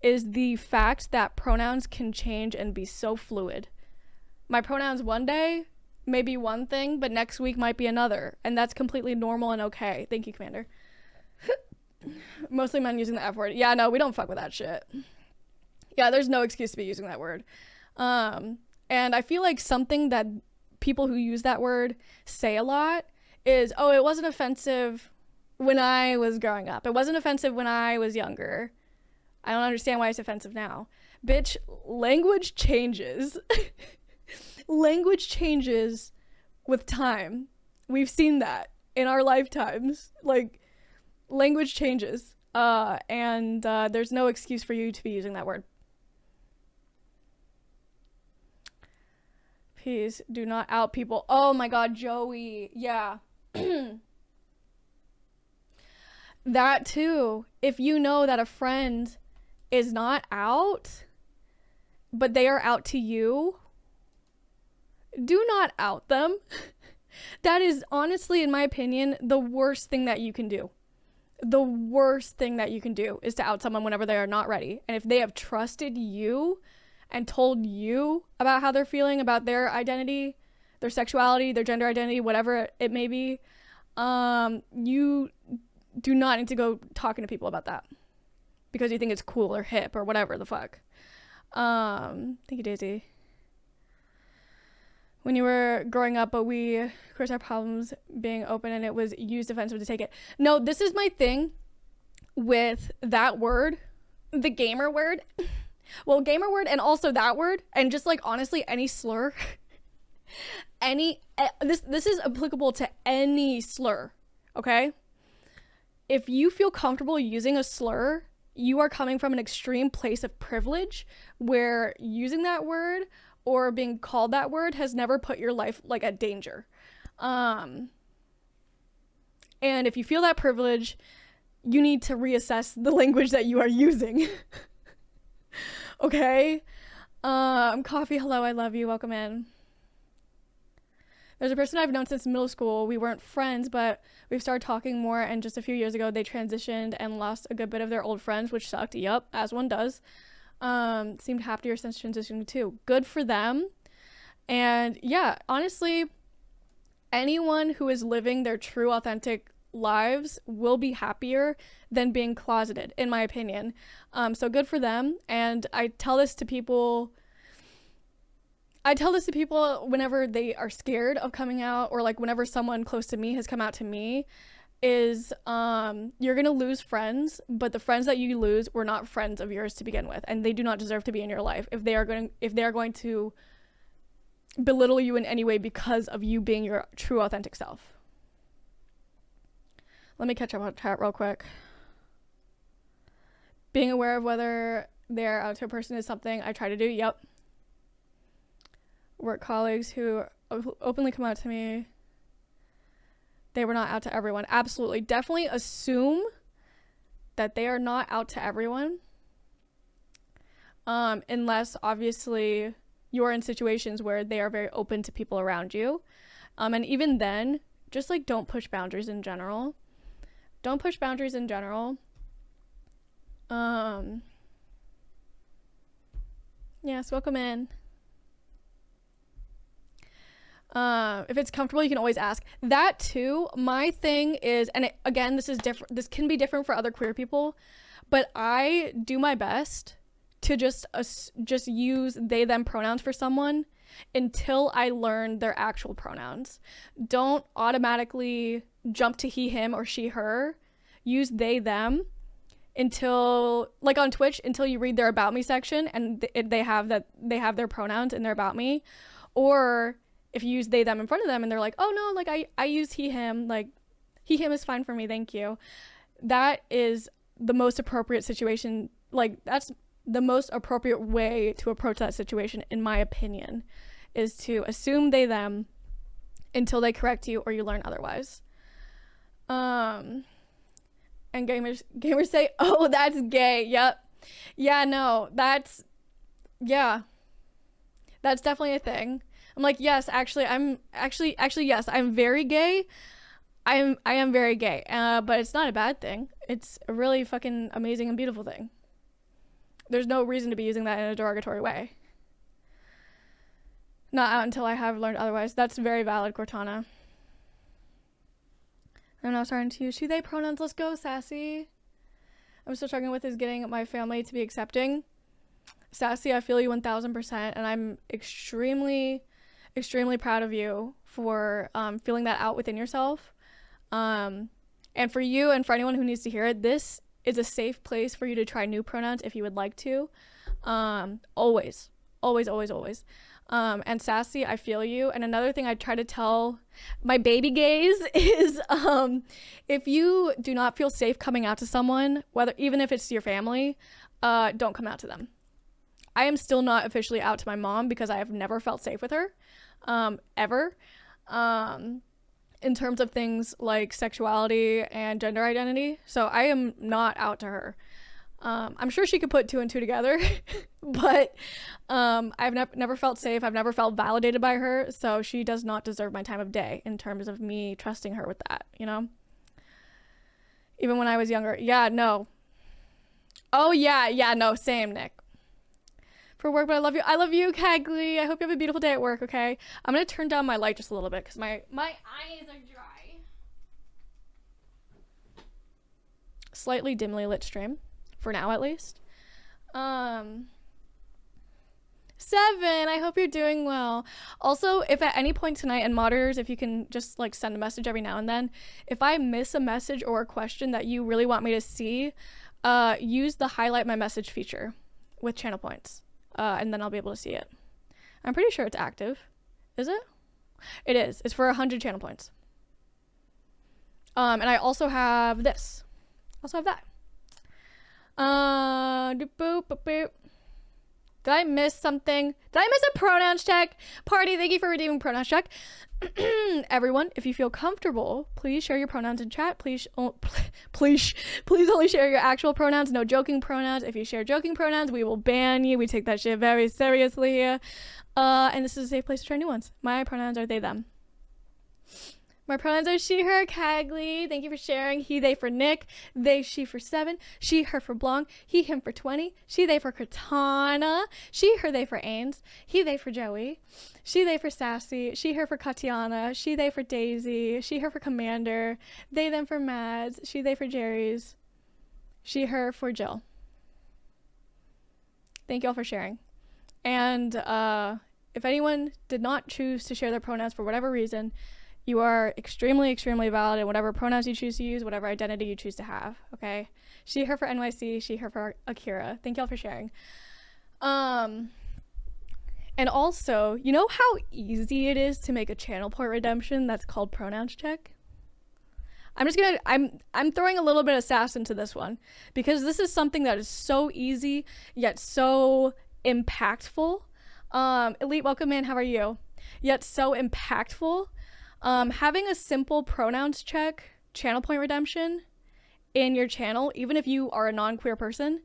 is the fact that pronouns can change and be so fluid. My pronouns one day may be one thing, but next week might be another, and that's completely normal and okay. Thank you, Commander. Mostly men using the F word. Yeah, no, we don't fuck with that shit. Yeah, there's no excuse to be using that word. And I feel like something that people who use that word say a lot is, oh, it wasn't offensive when I was growing up. It wasn't offensive when I was younger. I don't understand why it's offensive now. Bitch, language changes. Language changes with time. We've seen that in our lifetimes. Like, language changes. And there's no excuse for you to be using that word. Please do not out people. Oh my god, Joey. Yeah. That too. If you know that a friend is not out, but they are out to you, do not out them. That is honestly, in my opinion, the worst thing that you can do. The worst thing that you can do is to out someone whenever they are not ready. And if they have trusted you and told you about how they're feeling about their identity, their sexuality, their gender identity, whatever it may be, you do not need to go talking to people about that because you think it's cool or hip or whatever the fuck. Thank you, Daisy. When you were growing up, but we, of course, our problems being open and it was used offensive to take it. No, this is my thing with that word, the gamer word. Well, gamer word and also that word, and just like honestly any slur. This is applicable to any slur, okay? If you feel comfortable using a slur, you are coming from an extreme place of privilege where using that word or being called that word has never put your life like at danger. And if you feel that privilege, you need to reassess the language that you are using. Okay? Coffee, hello, I love you, welcome in. There's a person I've known since middle school. We weren't friends, but we've started talking more, and just a few years ago, they transitioned and lost a good bit of their old friends, which sucked. Yup, as one does. Seemed happier since transitioning too. Good for them. And yeah, honestly, anyone who is living their true, authentic lives will be happier than being closeted, in my opinion. So good for them. And I tell this to people whenever they are scared of coming out, or like whenever someone close to me has come out to me, is you're gonna lose friends, but the friends that you lose were not friends of yours to begin with, and they do not deserve to be in your life if they are going to belittle you in any way because of you being your true authentic self. Let me catch up on chat real quick. Being aware of whether they're out to a person is something I try to do. Yep. Work colleagues who openly come out to me, they were not out to everyone. Absolutely. Definitely assume that they are not out to everyone. Unless obviously you are in situations where they are very open to people around you. And even then, just like don't push boundaries in general. Don't push boundaries in general. Yes, welcome in. If it's comfortable, you can always ask. That too, my thing is, and again, this is different. This can be different for other queer people, but I do my best to just use they them pronouns for someone until I learn their actual pronouns. Don't automatically jump to he him or she her. Use they them until, like on Twitch, until you read their about me section and they have their pronouns in their about me. Or if you use they them in front of them and they're like, oh no, like I use he him, like he him is fine for me, thank you. That is the most appropriate situation. Like that's the most appropriate way to approach that situation, in my opinion, is to assume they them until they correct you or you learn otherwise. And gamers say, oh, that's gay. Yep. Yeah, no, that's definitely a thing. I'm like, yes, actually, yes, I'm very gay. I am very gay. But it's not a bad thing. It's a really fucking amazing and beautiful thing. There's no reason to be using that in a derogatory way. Not out until I have learned otherwise. That's very valid, Cortana. I'm now starting to use she, they pronouns. Let's go, Sassy. I'm still struggling with is getting my family to be accepting. Sassy, I feel you 1000%, and I'm extremely, extremely proud of you for feeling that out within yourself. And for you and for anyone who needs to hear it, this is a safe place for you to try new pronouns if you would like to. Always. And Sassy, I feel you. And another thing I try to tell my baby gays is if you do not feel safe coming out to someone, even if it's your family, don't come out to them. I am still not officially out to my mom because I have never felt safe with her, ever. In terms of things like sexuality and gender identity. So I am not out to her. I'm sure she could put 2 and 2 together, but I've never felt safe. I've never felt validated by her. So she does not deserve my time of day in terms of me trusting her with that, you know? Even when I was younger. Yeah, no. Oh, yeah, no, same, Nick. For work, but I love you. I love you, Cagley. I hope you have a beautiful day at work, okay? I'm going to turn down my light just a little bit because my eyes are dry. Slightly dimly lit stream. For now, at least. 7, I hope you're doing well. Also, if at any point tonight, and moderators, if you can just like send a message every now and then, if I miss a message or a question that you really want me to see, use the highlight my message feature with channel points. And then I'll be able to see it. I'm pretty sure it's active. Is it? It is. It's for 100 channel points. And I also have this. Also have that. Boop. Did I miss something? Did I miss a pronouns check? Party, thank you for redeeming pronouns check. Everyone, if you feel comfortable, please share your pronouns in chat. Please only share your actual pronouns, no joking pronouns. If you share joking pronouns, we will ban you. We take that shit very seriously here. And this is a safe place to try new ones. My pronouns are they, them. My pronouns are she, her, Cagley. Thank you for sharing. He, they for Nick. They, she for 7. She, her for Blanc. He, him for 20. She, they for Katana. She, her, they for Ains. He, they for Joey. She, they for Sassy. She, her for Katiana. She, they for Daisy. She, her for Commander. They, them for Mads. She, they for Jerry's. She, her for Jill. Thank you all for sharing. And if anyone did not choose to share their pronouns for whatever reason, you are extremely, extremely valid in whatever pronouns you choose to use, whatever identity you choose to have, okay? She, her for NYC, she, her for Akira. Thank y'all for sharing. And also, you know how easy it is to make a channel point redemption that's called pronouns check? I'm throwing a little bit of sass into this one because this is something that is so easy yet so impactful. Elite, welcome in, how are you? Yet so impactful. Having a simple pronouns check, channel point redemption in your channel, even if you are a non-queer person,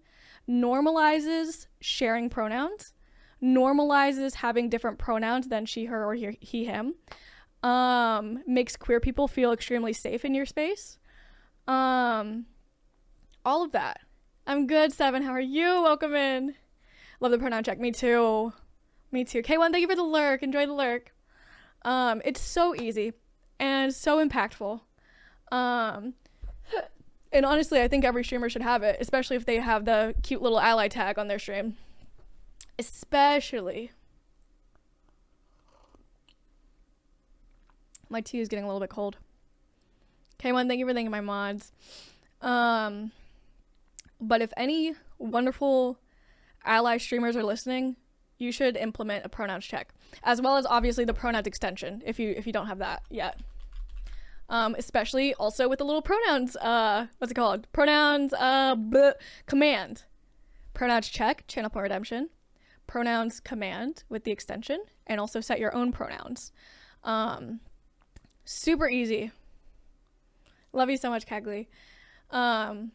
normalizes sharing pronouns, normalizes having different pronouns than she, her, or he, him, makes queer people feel extremely safe in your space. All of that. I'm good, 7. How are you? Welcome in. Love the pronoun check. Me too. K1, thank you for the lurk. Enjoy the lurk. It's so easy and so impactful. And honestly, I think every streamer should have it, especially if they have the cute little ally tag on their stream. Especially. My tea is getting a little bit cold. K1, thank you for thanking my mods. But if any wonderful ally streamers are listening, you should implement a pronouns check, as well as obviously the pronouns extension if you don't have that yet. Especially also with the little pronouns, what's it called? Pronouns, command. Pronouns check, channel point redemption. Pronouns command with the extension, and also set your own pronouns. Super easy. Love you so much, Kagli. Thank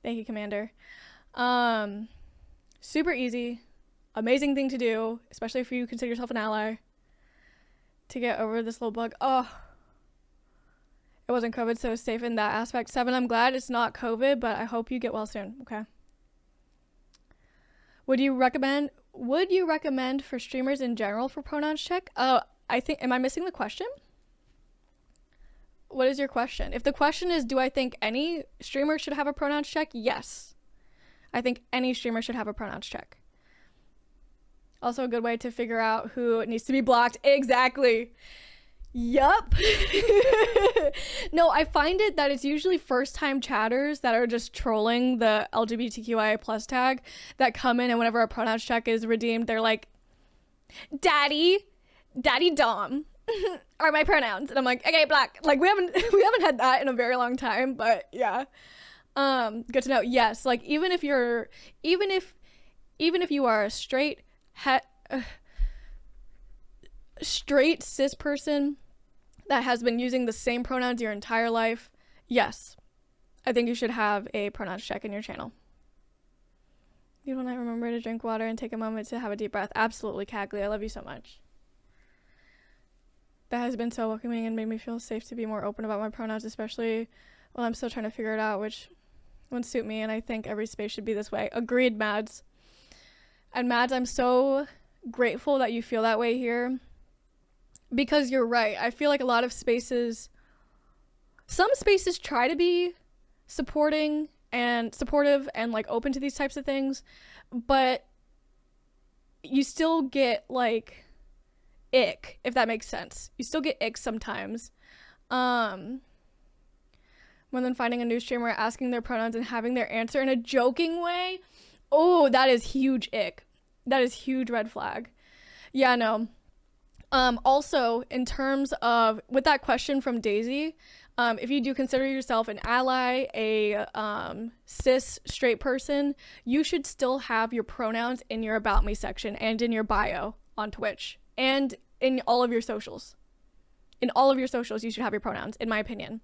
you, Commander. Super easy. Amazing thing to do, especially if you consider yourself an ally. To get over this little bug. Oh, it wasn't COVID, so safe in that aspect. 7, I'm glad it's not COVID, but I hope you get well soon. Okay. Would you recommend for streamers in general for pronouns check? I think, am I missing the question? What is your question? If the question is, do I think any streamer should have a pronouns check? Yes. I think any streamer should have a pronouns check. Also a good way to figure out who needs to be blocked. Exactly. Yup. No, I find it that it's usually first-time chatters that are just trolling the LGBTQIA plus tag that come in, and whenever a pronouns check is redeemed, they're like, Daddy Dom are my pronouns. And I'm like, okay, black. Like we haven't had that in a very long time, but yeah. Good to know. Yes, like even if you are a straight cis person that has been using the same pronouns your entire life, yes, I think you should have a pronouns check in your channel. You don't remember to drink water and take a moment to have a deep breath. Absolutely, Kagli. I love you so much. That has been so welcoming and made me feel safe to be more open about my pronouns, especially while I'm still trying to figure it out, which wouldn't suit me, and I think every space should be this way. Agreed, Mads. And Mads, I'm so grateful that you feel that way here, because you're right. I feel like a lot of spaces, some spaces try to be supportive and like open to these types of things, but you still get like ick, if that makes sense. You still get ick sometimes. More than finding a new streamer, asking their pronouns and having their answer in a joking way. Oh, that is huge ick. That is huge red flag. Yeah, no. Also, in terms of, with that question from Daisy, if you do consider yourself an ally, a cis straight person, you should still have your pronouns in your About Me section and in your bio on Twitch and in all of your socials. In all of your socials, you should have your pronouns, in my opinion.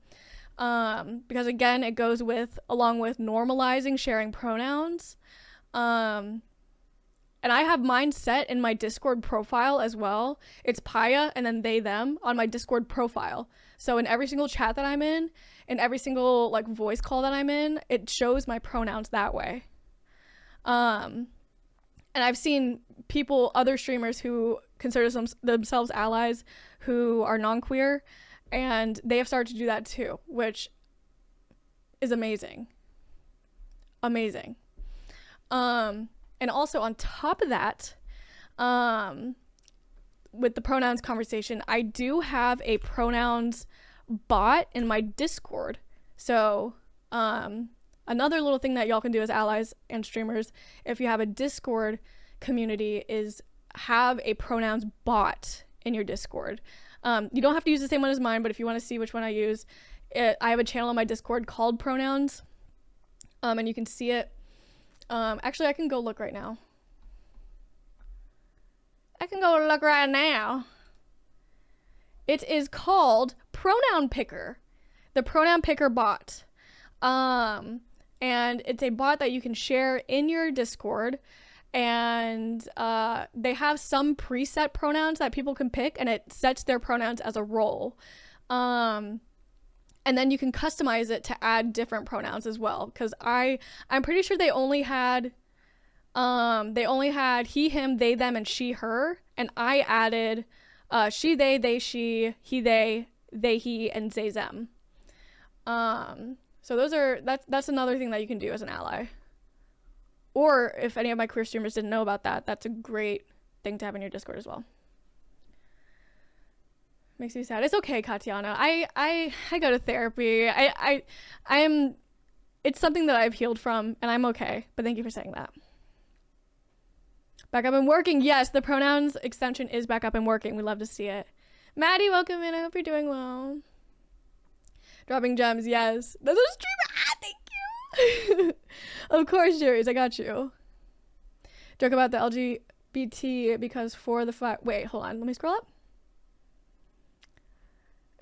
Because again, it goes along with normalizing sharing pronouns. And I have mine set in my Discord profile as well. It's Paya and then they, them on my Discord profile. So in every single chat that I'm in every single like voice call that I'm in, it shows my pronouns that way. And I've seen other streamers who consider themselves allies who are non-queer, and they have started to do that too, which is amazing. Amazing. And also on top of that, with the pronouns conversation, I do have a pronouns bot in my Discord. So another little thing that y'all can do as allies and streamers, if you have a Discord community, is have a pronouns bot in your Discord. You don't have to use the same one as mine, but if you want to see which one I use, I have a channel on my Discord called Pronouns, and you can see it. Actually, I can go look right now. It is called Pronoun Picker, the Pronoun Picker bot. And it's a bot that you can share in your Discord, and they have some preset pronouns that people can pick, and it sets their pronouns as a role. And then you can customize it to add different pronouns as well, because I'm pretty sure they only had They only had he, him, they, them, and she, her, and I added she, they, she, he, they, he, and they, them. So that's another thing that you can do as an ally. Or if any of my queer streamers didn't know about that, that's a great thing to have in your Discord as well. Makes me sad. It's okay, Katiana. I go to therapy. I am. It's something that I've healed from, and I'm okay. But thank you for saying that. Back up and working. Yes, the pronouns extension is back up and working. We love to see it. Maddie, welcome in. I hope you're doing well. Dropping gems. Yes. That's a streamer. Thank you. Of course, Jerry's. I got you. Joke about the LGBT because for the fact. Wait, hold on. Let me scroll up.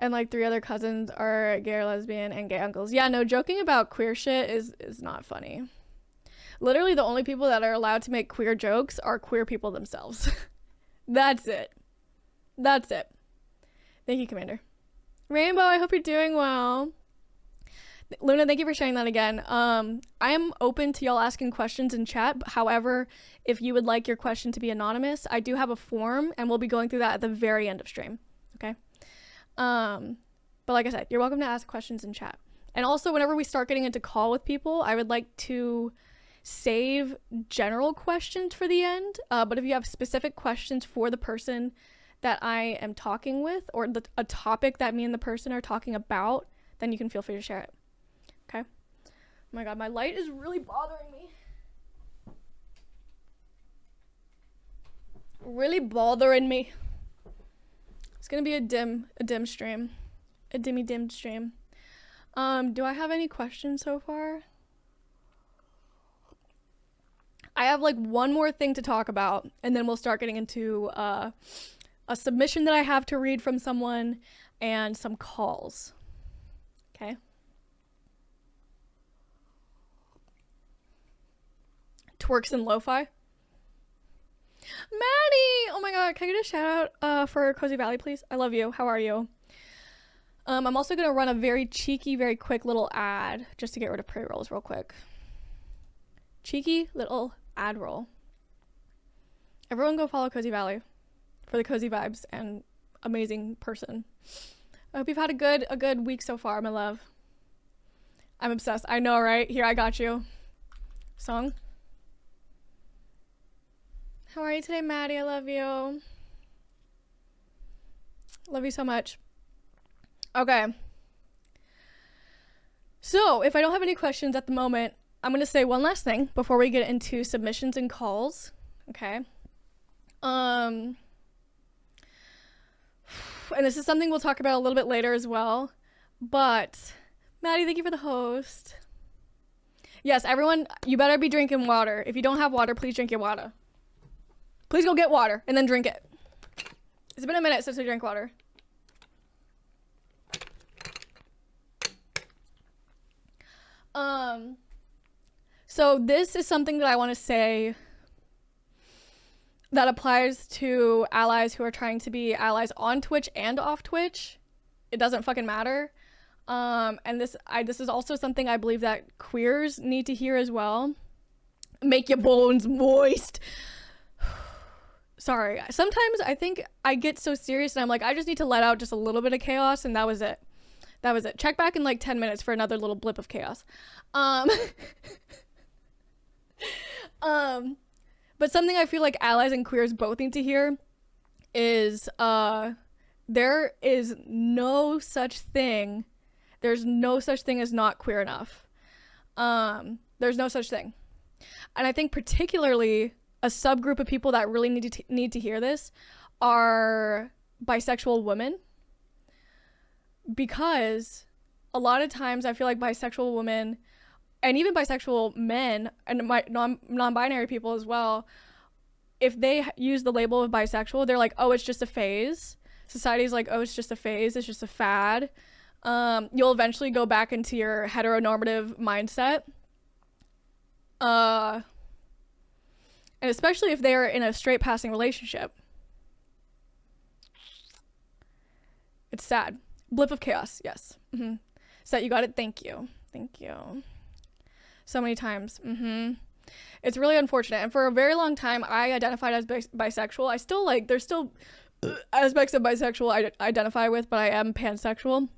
And like 3 other cousins are gay or lesbian and gay uncles. Yeah, no, joking about queer shit is not funny. Literally the only people that are allowed to make queer jokes are queer people themselves. That's it. That's it. Thank you, Commander. Rainbow, I hope you're doing well. Luna, thank you for sharing that again. I am open to y'all asking questions in chat. However, if you would like your question to be anonymous, I do have a form and we'll be going through that at the very end of stream. Okay? But like I said, you're welcome to ask questions in chat. And also, whenever we start getting into call with people, I would like to save general questions for the end. But if you have specific questions for the person that I am talking with, or a topic that me and the person are talking about, then you can feel free to share it. Okay? Oh my god, my light is really bothering me. Really bothering me. It's gonna be a dim stream. A dimmed stream. Do I have any questions so far? I have like one more thing to talk about, and then we'll start getting into a submission that I have to read from someone and some calls. Okay. Twerks and lo-fi. Maddie! Oh my god, can I get a shout out for Cozy Valley, please? I love you. How are you? I'm also gonna run a very cheeky, very quick little ad just to get rid of pre-rolls real quick. Cheeky little ad roll. Everyone go follow Cozy Valley for the cozy vibes and amazing person. I hope you've had a good week so far, my love. I'm obsessed. I know, right? Here, I got you. Song. How are you today, Maddie? I love you. Love you so much. Okay. So, if I don't have any questions at the moment, I'm going to say one last thing before we get into submissions and calls. Okay. And this is something we'll talk about a little bit later as well. But, Maddie, thank you for the host. Yes, everyone, you better be drinking water. If you don't have water, please drink your water. Please go get water and then drink it. It's been a minute since we drank water. So this is something that I want to say that applies to allies who are trying to be allies on Twitch and off Twitch. It doesn't fucking matter. And this is also something I believe that queers need to hear as well. Make your bones moist. Sorry. Sometimes I think I get so serious and I'm like, I just need to let out just a little bit of chaos, and that was it. That was it. Check back in like 10 minutes for another little blip of chaos. But something I feel like allies and queers both need to hear is there is no such thing. There's no such thing as not queer enough. There's no such thing. And I think particularly a subgroup of people that really need to hear this are bisexual women. Because a lot of times I feel like bisexual women and even bisexual men and non-binary people as well, if they use the label of bisexual, they're like, oh, it's just a phase. Society's like, oh, it's just a phase. It's just a fad. You'll eventually go back into your heteronormative mindset. And especially if they're in a straight passing relationship. It's sad. Blip of chaos, yes. Set, you got it. Thank you. Thank you. So many times. It's really unfortunate. And for a very long time, I identified as bisexual. I still like, there's still aspects of bisexual I identify with, but I am pansexual.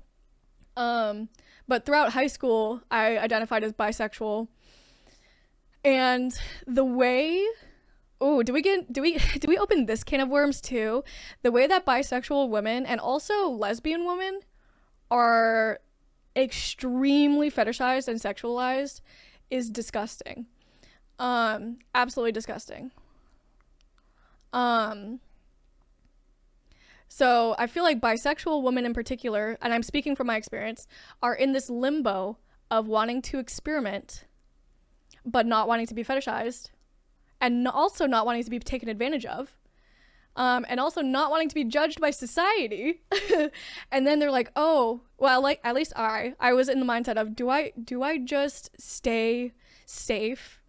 But throughout high school, I identified as bisexual. And the way, oh, do we open this can of worms too? The way that bisexual women and also lesbian women are extremely fetishized and sexualized is disgusting. Absolutely disgusting. So I feel like bisexual women in particular, and I'm speaking from my experience, are in this limbo of wanting to experiment, but not wanting to be fetishized, and also not wanting to be taken advantage of, and also not wanting to be judged by society. And then they're like, oh, well, like, at least I was in the mindset of, do I just stay safe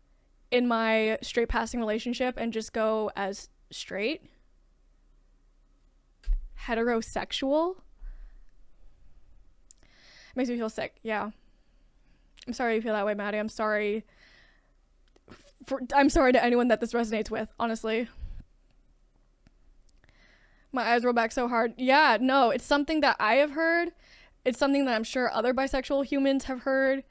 in my straight passing relationship and just go as straight? Heterosexual? Makes me feel sick. Yeah. I'm sorry you feel that way, Maddie. I'm sorry to anyone that this resonates with, honestly. My eyes roll back so hard. Yeah, no, it's something that I have heard. It's something that I'm sure other bisexual humans have heard.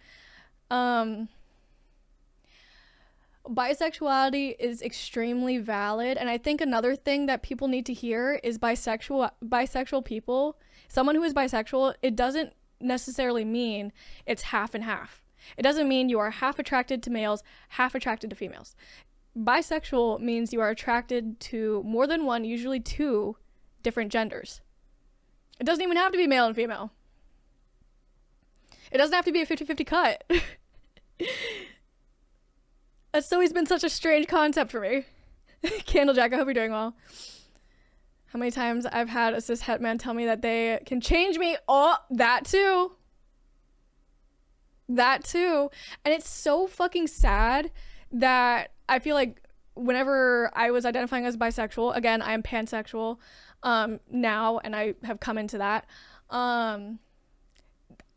Bisexuality is extremely valid, and I think another thing that people need to hear is bisexual people, someone who is bisexual, it doesn't necessarily mean it's half and half. It doesn't mean you are half attracted to males, half attracted to females. Bisexual means you are attracted to more than one, usually two, different genders. It doesn't even have to be male and female. It doesn't have to be a 50-50 cut. That's always been such a strange concept for me. Candlejack, I hope you're doing well. How many times I've had a cis het man tell me that they can change me. Oh, that too. That too. And it's so fucking sad that I feel like whenever I was identifying as bisexual, again, I am pansexual now, and I have come into that.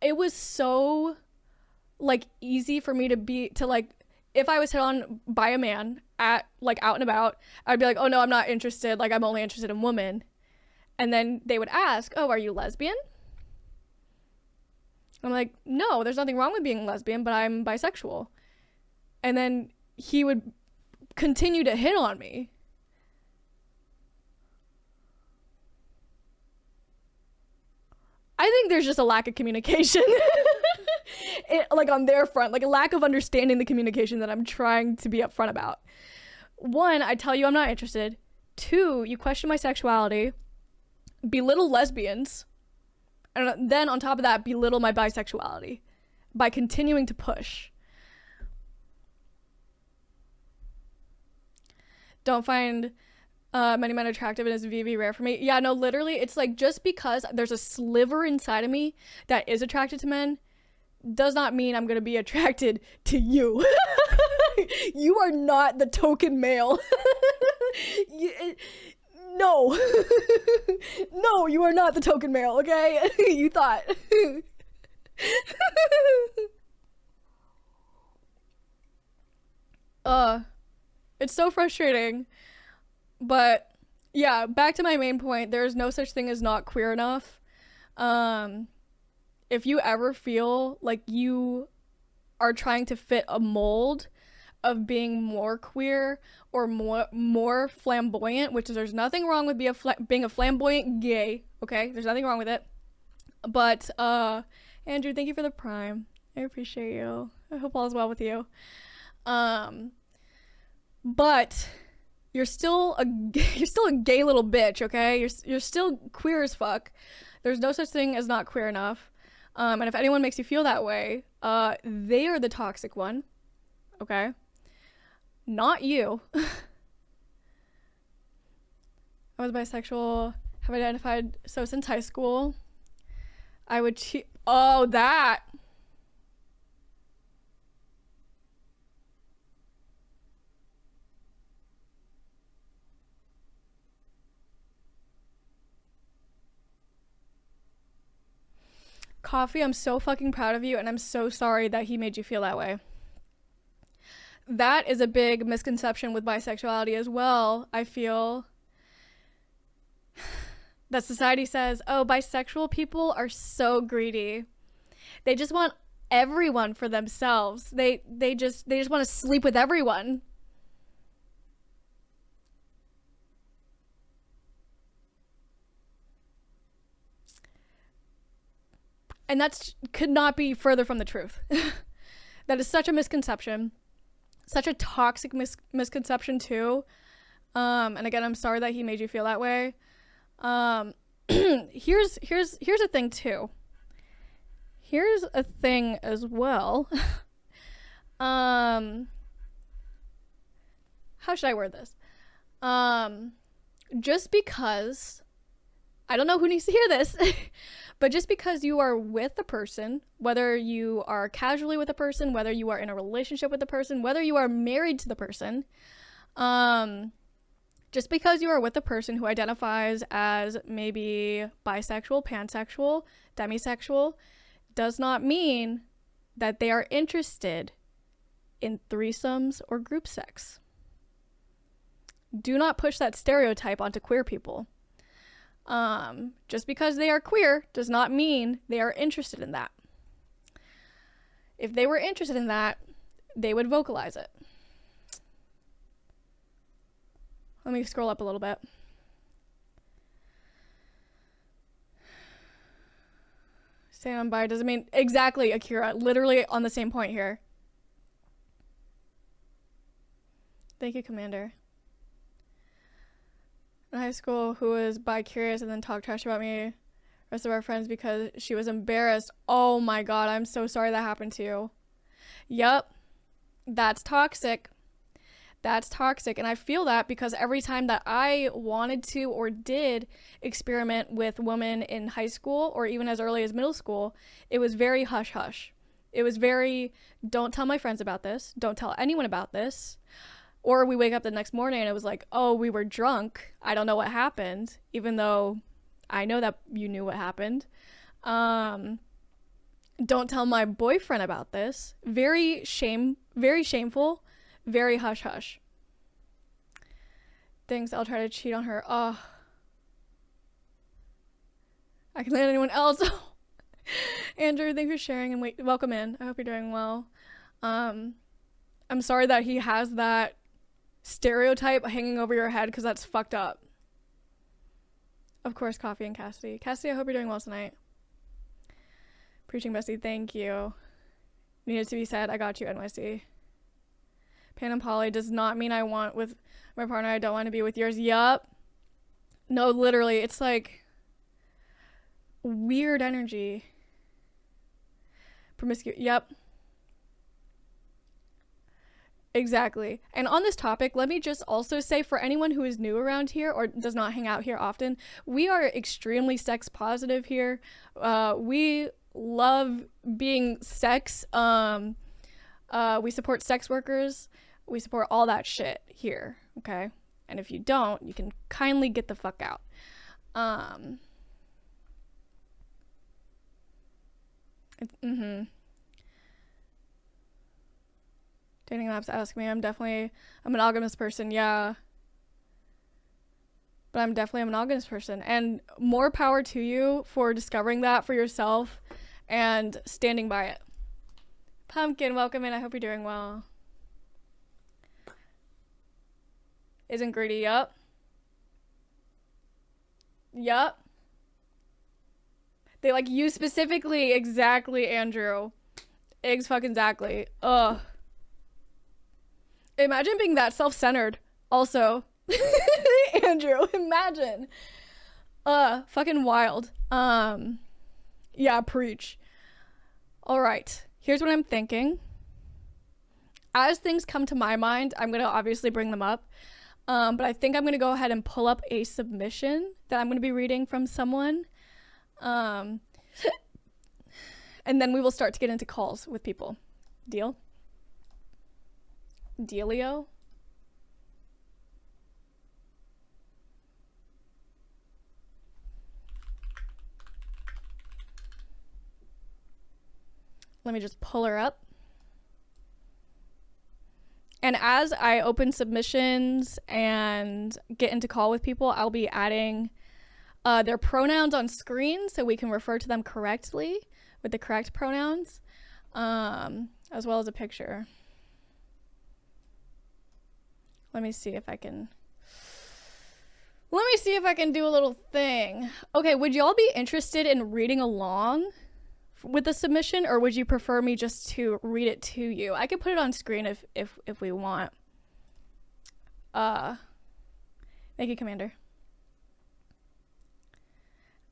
It was so like easy for me to like, if I was hit on by a man at like out and about, I'd be like, oh no, I'm not interested. Like, I'm only interested in women. And then they would ask, oh, are you lesbian? I'm like, no, there's nothing wrong with being lesbian, but I'm bisexual. And then he would continue to hit on me. I think there's just a lack of communication. Like on their front, like a lack of understanding the communication that I'm trying to be upfront about. One, I tell you I'm not interested. Two, you question my sexuality, belittle lesbians, and then on top of that, belittle my bisexuality by continuing to push. Don't find many men attractive, and it's VV rare for me. Yeah, no, literally, it's like just because there's a sliver inside of me that is attracted to men does not mean I'm gonna be attracted to you. You are not the token male. No. No, you are not the token male, okay? You thought. It's so frustrating. But yeah, back to my main point, there's no such thing as not queer enough. If you ever feel like you are trying to fit a mold of being more queer or more flamboyant, which is, there's nothing wrong with being a flamboyant gay, okay? There's nothing wrong with it. But Andrew, thank you for the prime. I appreciate you. I hope all is well with you. But you're still a gay little bitch, okay? You're still queer as fuck. There's no such thing as not queer enough. And if anyone makes you feel that way, they are the toxic one, okay? Not you. I was bisexual, have identified so since high school. I would cheat. Oh, that. Coffee, I'm so fucking proud of you, and I'm so sorry that he made you feel that way. that is a big misconception with bisexuality as well. I feel that society says, oh, bisexual people are so greedy. They just want everyone for themselves. They just want to sleep with everyone. And that could not be further from the truth. That is such a misconception. Such a toxic misconception too. And again, I'm sorry that he made you feel that way. Here's a thing too. Here's a thing as well. How should I word this? Just because, I don't know who needs to hear this, but just because you are with a person, whether you are casually with a person, whether you are in a relationship with a person, whether you are married to the person, just because you are with a person who identifies as maybe bisexual, pansexual, demisexual, does not mean that they are interested in threesomes or group sex. Do not push that stereotype onto queer people. Just because they are queer does not mean they are interested in that. If they were interested in that, they would vocalize it. Let me scroll up a little bit. Saying I'm bi doesn't mean exactly, Akira. Literally on the same point here. Thank you, Commander. In high school, who was bi-curious and then talked trash about me, rest of our friends, because she was embarrassed. Oh my god, I'm so sorry that happened to you. Yep, that's toxic. That's toxic. And I feel that because every time that I wanted to or did experiment with women in high school or even as early as middle school, it was very hush hush. It was very, don't tell my friends about this. Don't tell anyone about this. Or we wake up the next morning and it was like, oh, we were drunk. I don't know what happened, even though I know that you knew what happened. Don't tell my boyfriend about this. Very shameful, very hush hush. Thinks I'll try to cheat on her. Oh, I can land anyone else. Andrew, thanks for sharing and welcome in. I hope you're doing well. I'm sorry that he has that stereotype hanging over your head because that's fucked up. Of course, Coffee and Cassidy. Cassidy, I hope you're doing well tonight. Preaching bestie, thank you. Needed to be said. I got you, NYC. Pan and poly does not mean I want with my partner. I don't want to be with yours. Yup. No, literally, it's like weird energy. Promiscuous. Yep. Exactly. And on this topic, let me just also say, for anyone who is new around here or does not hang out here often, we are extremely sex positive here. We love being sex. We support sex workers. We support all that shit here, okay? And if you don't, you can kindly get the fuck out. Dating apps ask me, I'm definitely a monogamous person, yeah. But I'm definitely a monogamous person. And more power to you for discovering that for yourself and standing by it. Pumpkin, welcome in. I hope you're doing well. Isn't greedy, yup. Yup. They like you specifically, exactly, Andrew. Eggs fucking exactly. Ugh. Imagine being that self-centered also. Andrew, imagine. Fucking wild. Yeah, preach. All right. Here's what I'm thinking. As things come to my mind, I'm going to obviously bring them up. But I think I'm going to go ahead and pull up a submission that I'm going to be reading from someone. And then we will start to get into calls with people. Deal? Dealio? Let me just pull her up. And as I open submissions and get into call with people, I'll be adding their pronouns on screen so we can refer to them correctly with the correct pronouns, as well as a picture. Let me see if I can do a little thing. Okay, would y'all be interested in reading along with the submission, or would you prefer me just to read it to you? I can put it on screen if we want. Thank you, Commander.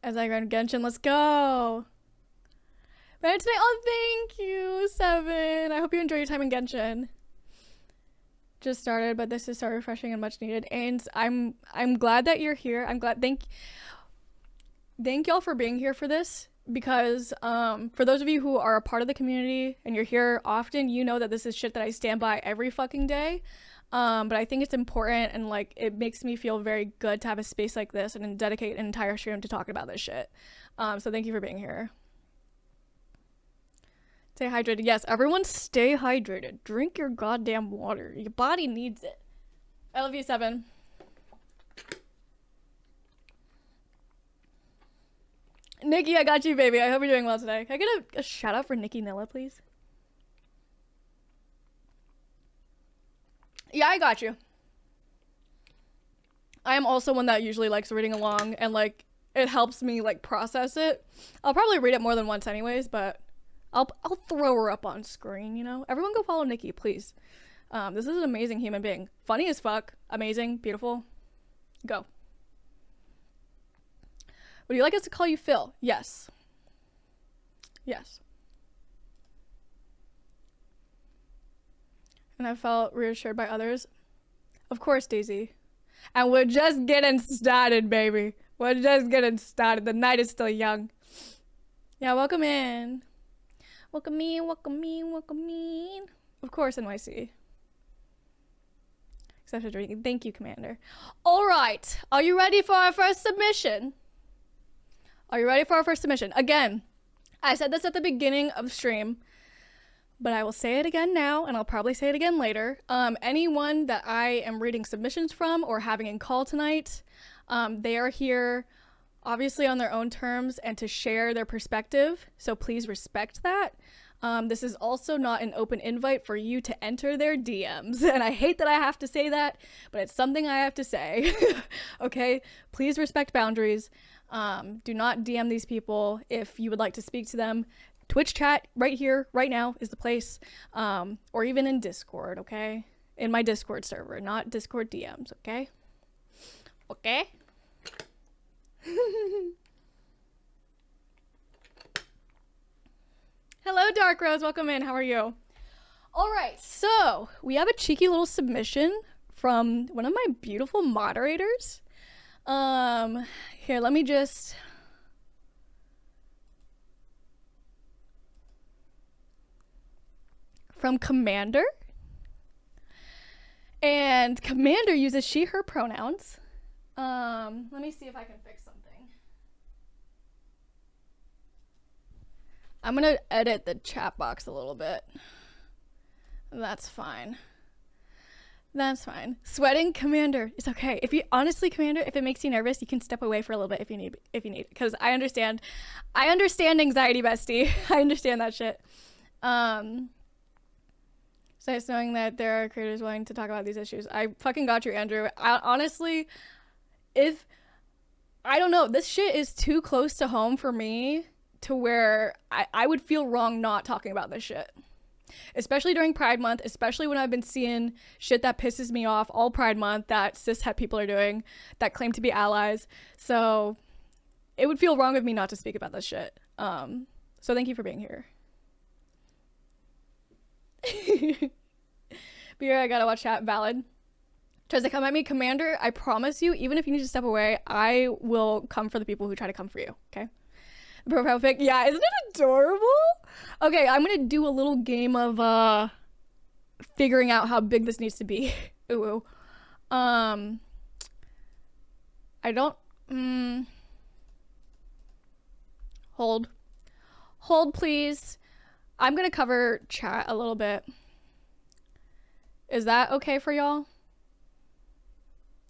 As I run Genshin, let's go. But today, oh, thank you, Seven. I hope you enjoy your time in Genshin. Just started, but this is so refreshing and much needed. And I'm glad that you're here. I'm glad. Thank y'all for being here for this, because for those of you who are a part of the community and you're here often, you know that this is shit that I stand by every fucking day. But I think it's important, and like it makes me feel very good to have a space like this and dedicate an entire stream to talking about this shit. So thank you for being here. Stay hydrated. Yes, everyone stay hydrated. Drink your goddamn water. Your body needs it. I love you, Seven. Nikki, I got you, baby. I hope you're doing well today. Can I get a shout out for Nikki Nilla, please? Yeah, I got you. I am also one that usually likes reading along, and like it helps me like process it. I'll probably read it more than once anyways, but I'll throw her up on screen, you know? Everyone go follow Nikki, please. This is an amazing human being. Funny as fuck. Amazing. Beautiful. Go. Would you like us to call you Phil? Yes. Yes. And I felt reassured by others. Of course, Daisy. And we're just getting started, baby. We're just getting started. The night is still young. Yeah, welcome in. Welcome in, welcome in, welcome in. Of course, NYC. Except for drinking. Thank you, Commander. All right. Are you ready for our first submission? Are you ready for our first submission? Again, I said this at the beginning of stream, but I will say it again now, and I'll probably say it again later. Anyone that I am reading submissions from or having in call tonight, they are here obviously on their own terms and to share their perspective, so please respect that. This is also not an open invite for you to enter their DMs, and I hate that I have to say that, but it's something I have to say. Okay, please respect boundaries. Do not DM these people if you would like to speak to them. Twitch chat right here, right now is the place, or even in Discord, okay? In my Discord server, not Discord DMs, okay? Okay? Hello, Dark Rose. Welcome in. How are you? All right, so we have a cheeky little submission from one of my beautiful moderators. Here, let me just... From Commander. And Commander uses she, her pronouns. Let me see if I can fix something. I'm gonna edit the chat box a little bit. That's fine. That's fine. Sweating, Commander, it's okay. If you honestly, Commander, if it makes you nervous, you can step away for a little bit if you need, because I understand anxiety, bestie. I understand that shit. So it's knowing that there are creators willing to talk about these issues. I fucking got you, Andrew. Honestly, if I don't know, this shit is too close to home for me to where I would feel wrong not talking about this shit. Especially during Pride Month, especially when I've been seeing shit that pisses me off all Pride Month that cishet people are doing that claim to be allies. So it would feel wrong of me not to speak about this shit. So thank you for being here. But yeah, I gotta watch chat. Valid. Tries to come at me, Commander. I promise you, even if you need to step away, I will come for the people who try to come for you. Okay. The profile pic. Yeah, isn't it adorable? Okay, I'm gonna do a little game of figuring out how big this needs to be. Ooh. I don't. Hold, please. I'm gonna cover chat a little bit. Is that okay for y'all?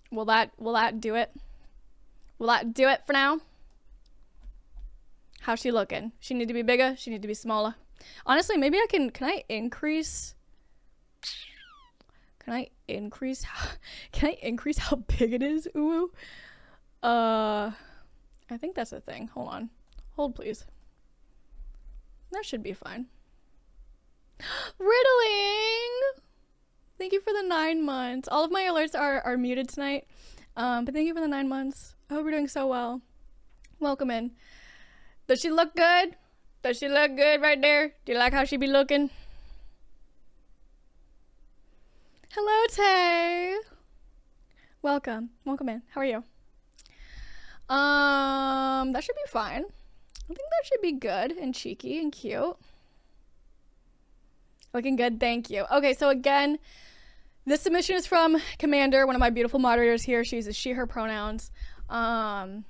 Will that do it? Will that do it for now? How's she looking? She need to be bigger? She need to be smaller? Honestly, maybe I can I increase? Can I increase how big it is? Ooh. I think that's a thing. Hold on. Hold, please. That should be fine. Riddling! Thank you for the 9 months. All of my alerts are muted tonight. But thank you for the 9 months. I hope you're doing so well. Welcome in. Does she look good? Does she look good right there? Do you like how she be looking? Hello, Tay. Welcome. Welcome in. How are you? That should be fine. I think that should be good and cheeky and cute. Looking good, thank you. Okay, so again, this submission is from Commander, one of my beautiful moderators here. She uses she, her pronouns. We're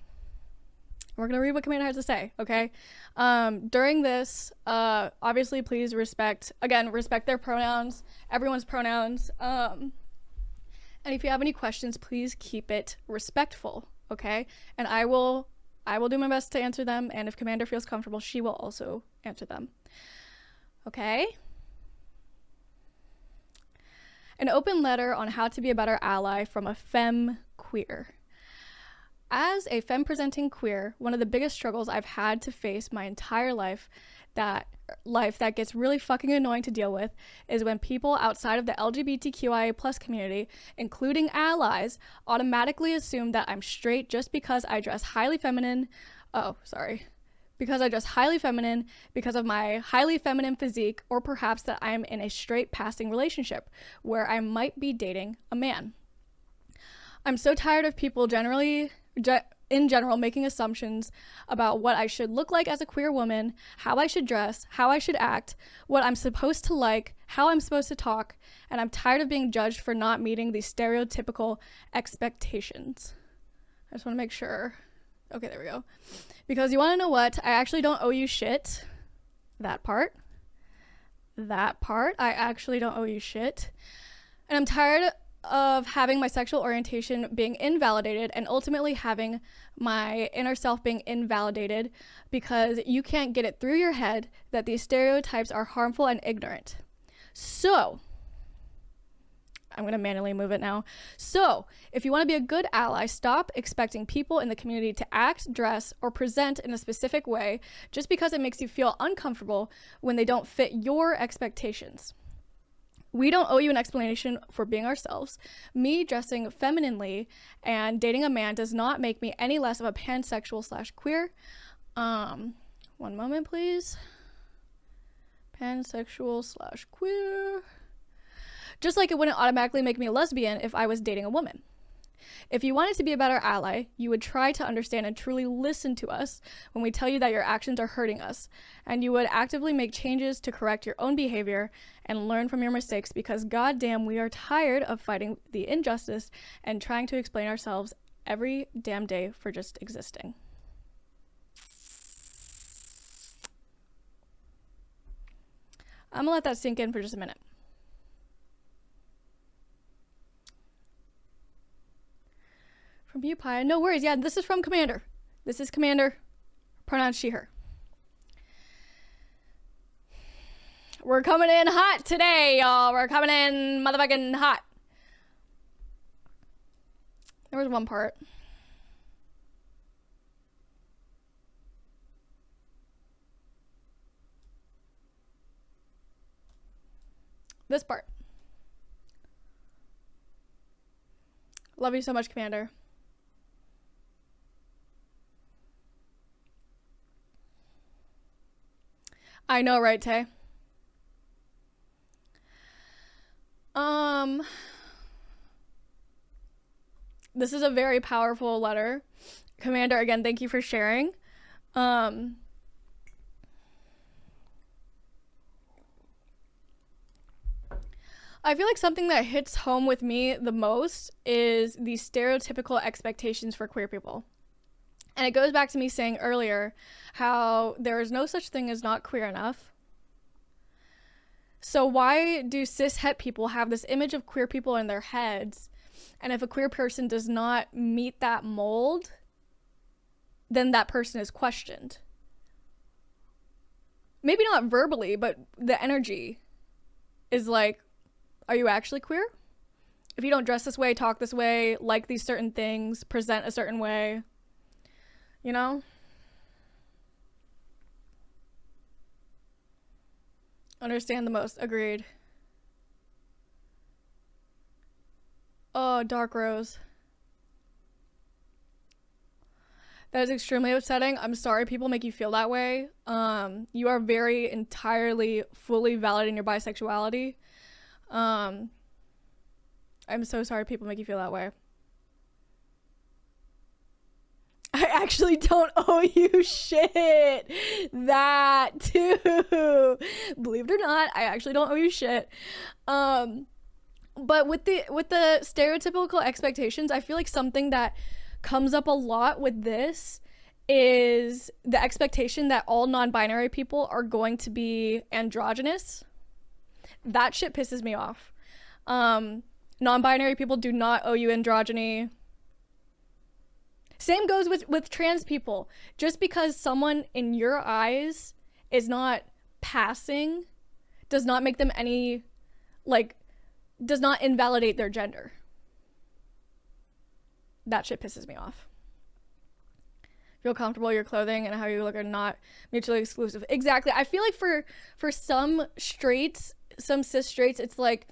gonna read what Commander has to say, okay? During this, obviously please respect their pronouns, everyone's pronouns. And if you have any questions, please keep it respectful, okay? And I will do my best to answer them, and if Commander feels comfortable, she will also answer them. Okay? An open letter on how to be a better ally from a femme queer. As a femme-presenting queer, one of the biggest struggles I've had to face my entire life that gets really fucking annoying to deal with is when people outside of the LGBTQIA+ community, including allies, automatically assume that I'm straight just because I dress highly feminine. Because I dress highly feminine, because of my highly feminine physique, or perhaps that I'm in a straight passing relationship where I might be dating a man. I'm so tired of people in general making assumptions about what I should look like as a queer woman, how I should dress, how I should act, what I'm supposed to like, how I'm supposed to talk, and I'm tired of being judged for not meeting these stereotypical expectations. I just want to make sure. Okay, there we go. Because you want to know what? I actually don't owe you shit. That part, I actually don't owe you shit. And I'm tired of having my sexual orientation being invalidated and ultimately having my inner self being invalidated because you can't get it through your head that these stereotypes are harmful and ignorant. So, I'm going to manually move it now. So, if you want to be a good ally, stop expecting people in the community to act, dress, or present in a specific way just because it makes you feel uncomfortable when they don't fit your expectations. We don't owe you an explanation for being ourselves. Me dressing femininely and dating a man does not make me any less of a pansexual/queer. One moment, please. Pansexual/queer. Just like it wouldn't automatically make me a lesbian if I was dating a woman. If you wanted to be a better ally, you would try to understand and truly listen to us when we tell you that your actions are hurting us, and you would actively make changes to correct your own behavior and learn from your mistakes because goddamn we are tired of fighting the injustice and trying to explain ourselves every damn day for just existing. I'm gonna let that sink in for just a minute. From you, Pia. No worries. Yeah, this is from Commander. This is Commander. Pronoun she, her. We're coming in hot today, y'all. We're coming in motherfucking hot. There was one part. This part. Love you so much, Commander. I know, right, Tay? This is a very powerful letter. Commander, again, thank you for sharing. I feel like something that hits home with me the most is the stereotypical expectations for queer people. And it goes back to me saying earlier how there is no such thing as not queer enough. So why do cis het people have this image of queer people in their heads? And if a queer person does not meet that mold, then that person is questioned. Maybe not verbally, but the energy is like, are you actually queer? If you don't dress this way, talk this way, like these certain things, present a certain way, you know? Understand the most. Agreed. Oh, Dark Rose. That is extremely upsetting. I'm sorry people make you feel that way. You are very entirely, fully valid in your bisexuality. I'm so sorry people make you feel that way. I actually don't owe you shit. That too. Believe it or not, I actually don't owe you shit. But with the stereotypical expectations, I feel like something that comes up a lot with this is the expectation that all non-binary people are going to be androgynous. That shit pisses me off. Non-binary people do not owe you androgyny. Same goes with trans people. Just because someone in your eyes is not passing does not make them any, like, does not invalidate their gender. That shit pisses me off. Feel comfortable in your clothing and how you look are not mutually exclusive. Exactly. I feel like for some straights, some cis straights, it's like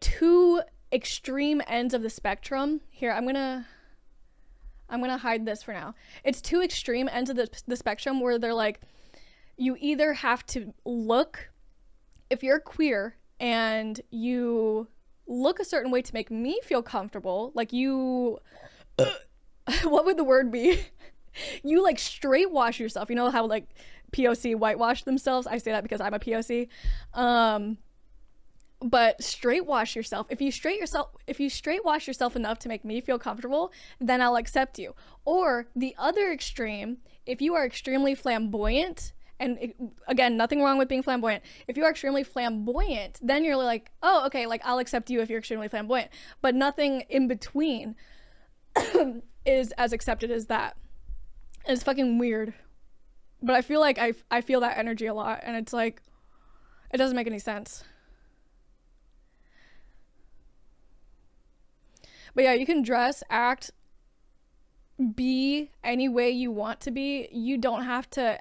two extreme ends of the spectrum. Here, I'm gonna hide this for now. It's two extreme ends of the spectrum where they're like, you either have to look, if you're queer and you look a certain way to make me feel comfortable, like you, what would the word be? You like straight wash yourself. You know how like POC whitewash themselves? I say that because I'm a POC. But straight wash yourself. If you straight wash yourself enough to make me feel comfortable, then I'll accept you. Or the other extreme, if you are extremely flamboyant, and again, nothing wrong with being flamboyant. If you are extremely flamboyant, then you're like, oh, okay, like I'll accept you if you're extremely flamboyant. But nothing in between is as accepted as that. And it's fucking weird. But I feel like I feel that energy a lot, and it's like, it doesn't make any sense. But yeah, you can dress, act, be any way you want to be. You don't have to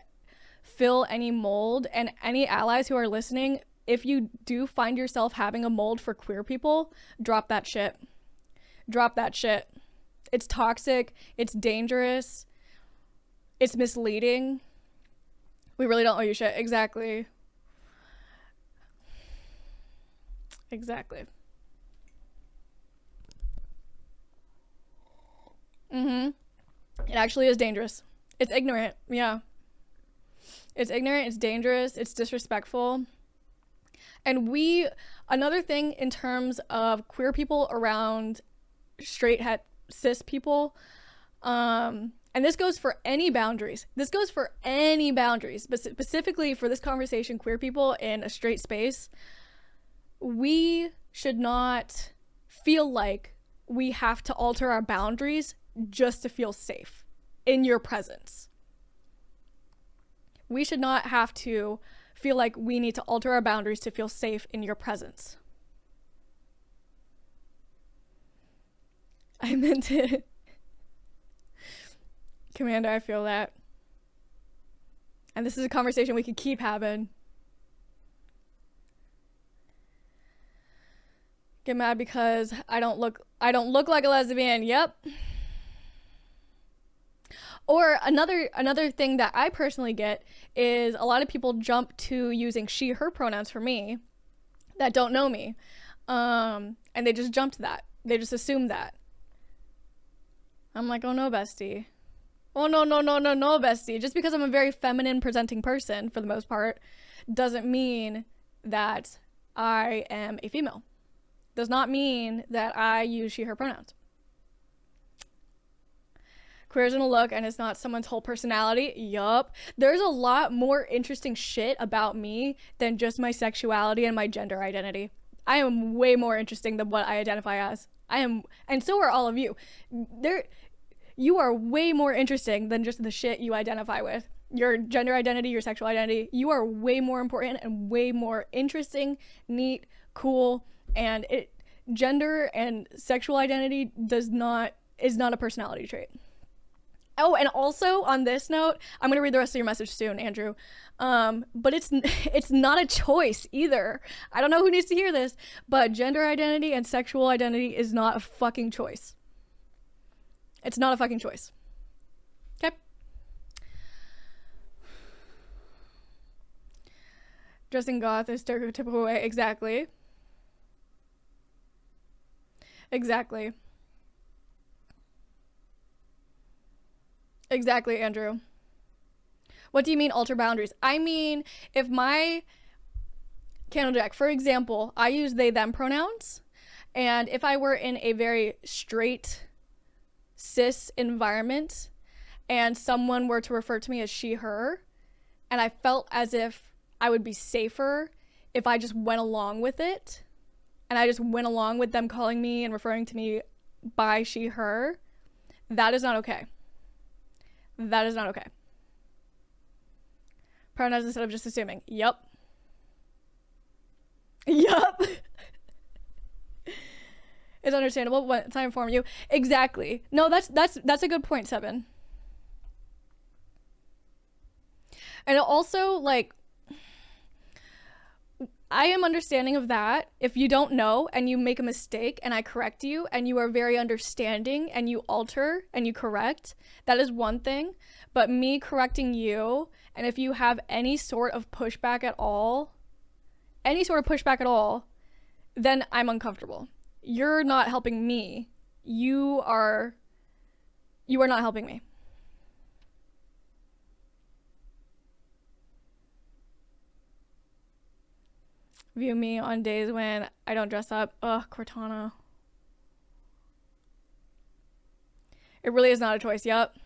fill any mold. And any allies who are listening, if you do find yourself having a mold for queer people, drop that shit. Drop that shit. It's toxic. It's dangerous. It's misleading. We really don't owe you shit. Exactly. Exactly. It actually is dangerous. It's ignorant. Yeah. It's ignorant. It's dangerous. It's disrespectful. And another thing in terms of queer people around straight cis people, and this goes for any boundaries. This goes for any boundaries, but specifically for this conversation, queer people in a straight space, we should not feel like we have to alter our boundaries just to feel safe in your presence. We should not have to feel like we need to alter our boundaries to feel safe in your presence. I meant it. Commander, I feel that. And this is a conversation we could keep having. Get mad because I don't look like a lesbian. Yep. Or another thing that I personally get is a lot of people jump to using she, her pronouns for me that don't know me. And they just jump to that. They just assume that. I'm like, oh no, bestie. Oh no, bestie. Just because I'm a very feminine presenting person for the most part doesn't mean that I am a female. Does not mean that I use she, her pronouns. Queer isn't a look and it's not someone's whole personality. Yup. There's a lot more interesting shit about me than just my sexuality and my gender identity. I am way more interesting than what I identify as. I am, and so are all of you. You are way more interesting than just the shit you identify with. Your gender identity, your sexual identity, you are way more important and way more interesting, neat, cool, and gender and sexual identity is not a personality trait. Oh, and also on this note, I'm gonna read the rest of your message soon, Andrew. But it's not a choice either. I don't know who needs to hear this, but gender identity and sexual identity is not a fucking choice. It's not a fucking choice. Okay? Dressing goth is stereotypical way. Exactly. Exactly. Exactly, Andrew. What do you mean alter boundaries? I mean, if my candle jack, for example, I use they them pronouns, and if I were in a very straight cis environment and someone were to refer to me as she her, and I felt as if I would be safer if I just went along with it, and I just went along with them calling me and referring to me by she her, that is not okay. That is not okay. Pronouns instead of just assuming. Yup. Yup. It's understandable once I inform you. Exactly. No, that's a good point, Seven. And also, like, I am understanding of that. If you don't know and you make a mistake and I correct you and you are very understanding and you alter and you correct, that is one thing. But me correcting you, and if you have any sort of pushback at all, then I'm uncomfortable. You're not helping me. You are not helping me. View me on days when I don't dress up. Ugh, Cortana. It really is not a choice. Yup.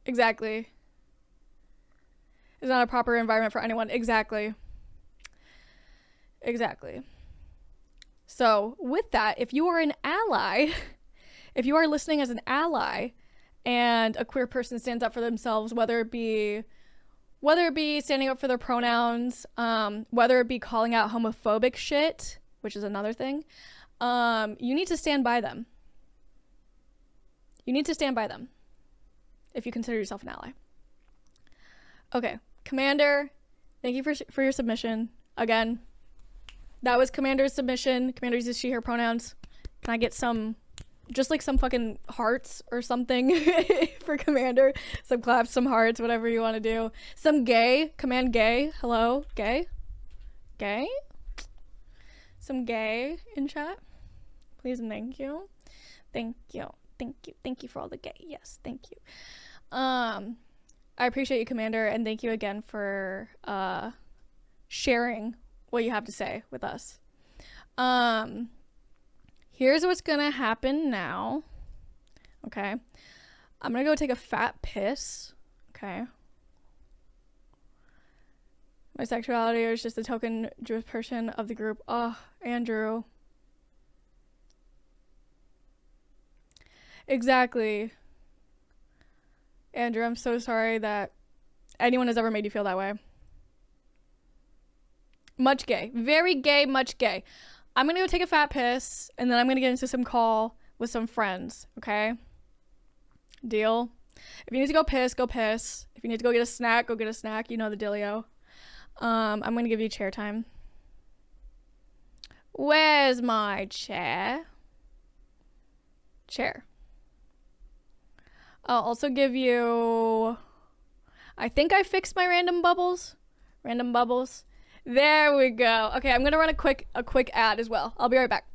Exactly. It's not a proper environment for anyone. Exactly. Exactly. So with that, if you are an ally, if you are listening as an ally and a queer person stands up for themselves, whether it be standing up for their pronouns, whether it be calling out homophobic shit, which is another thing, you need to stand by them. You need to stand by them if you consider yourself an ally. Okay, Commander, thank you for your submission. Again, that was Commander's submission. Commander uses she, her pronouns. Can I get some, just like some fucking hearts or something for Commander? Some claps, some hearts, whatever you want to do. Some gay, command gay. Hello, gay? Gay? Some gay in chat. Please and thank you. Thank you. Thank you. Thank you for all the gay. Yes, thank you. I appreciate you, Commander, and thank you again for sharing what you have to say with us. Here's what's gonna happen now. Okay. I'm gonna go take a fat piss. Okay. My sexuality is just a token Jewish person of the group. Oh, Andrew. Exactly. Andrew, I'm so sorry that anyone has ever made you feel that way. Much gay. Very gay, much gay. I'm gonna go take a fat piss, and then I'm gonna get into some call with some friends, okay? Deal? If you need to go piss, go piss. If you need to go get a snack, go get a snack. You know the dealio. I'm gonna give you chair time. Where's my chair? Chair. I'll also give you... I think I fixed my random bubbles. Random bubbles. There we go. Okay, I'm gonna run a quick ad as well. I'll be right back.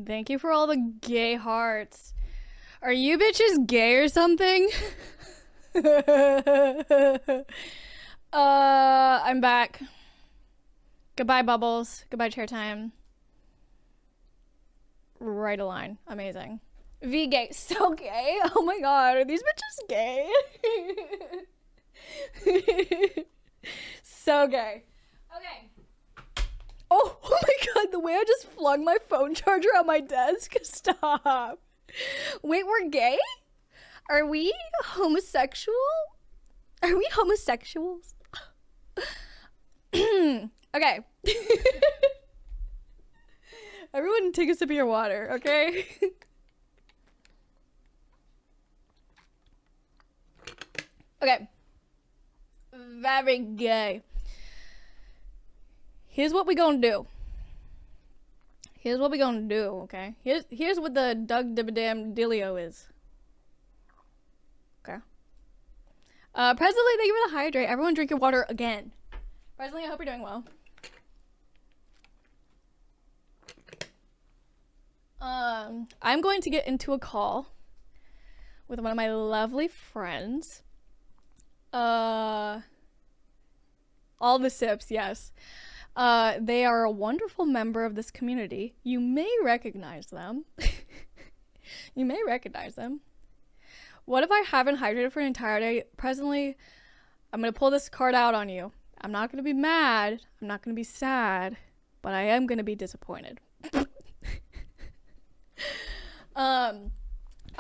Thank you for all the gay hearts. Are you bitches gay or something? I'm back. Goodbye, Bubbles. Goodbye, chair time. Right a line. Amazing. V gay. So gay. Oh my god. Are these bitches gay? So gay. Okay. Oh my god. The way I just flung my phone charger on my desk. Stop. Wait, we're gay? Are we homosexual? Are we homosexuals? Okay. Everyone take a sip of your water, okay? Okay. Very gay. Here's what we gonna do. Here's what we gonna do, okay? Here's what the Doug Dibadam Dealio is. Okay. Presently, thank you for the hydrate. Everyone drink your water again. Presently, I hope you're doing well. I'm going to get into a call with one of my lovely friends. All the sips, yes. They are a wonderful member of this community. You may recognize them. You may recognize them. What if I haven't hydrated for an entire day? Presently, I'm gonna pull this card out on you. I'm not gonna be mad. I'm not gonna be sad. But I am gonna be disappointed.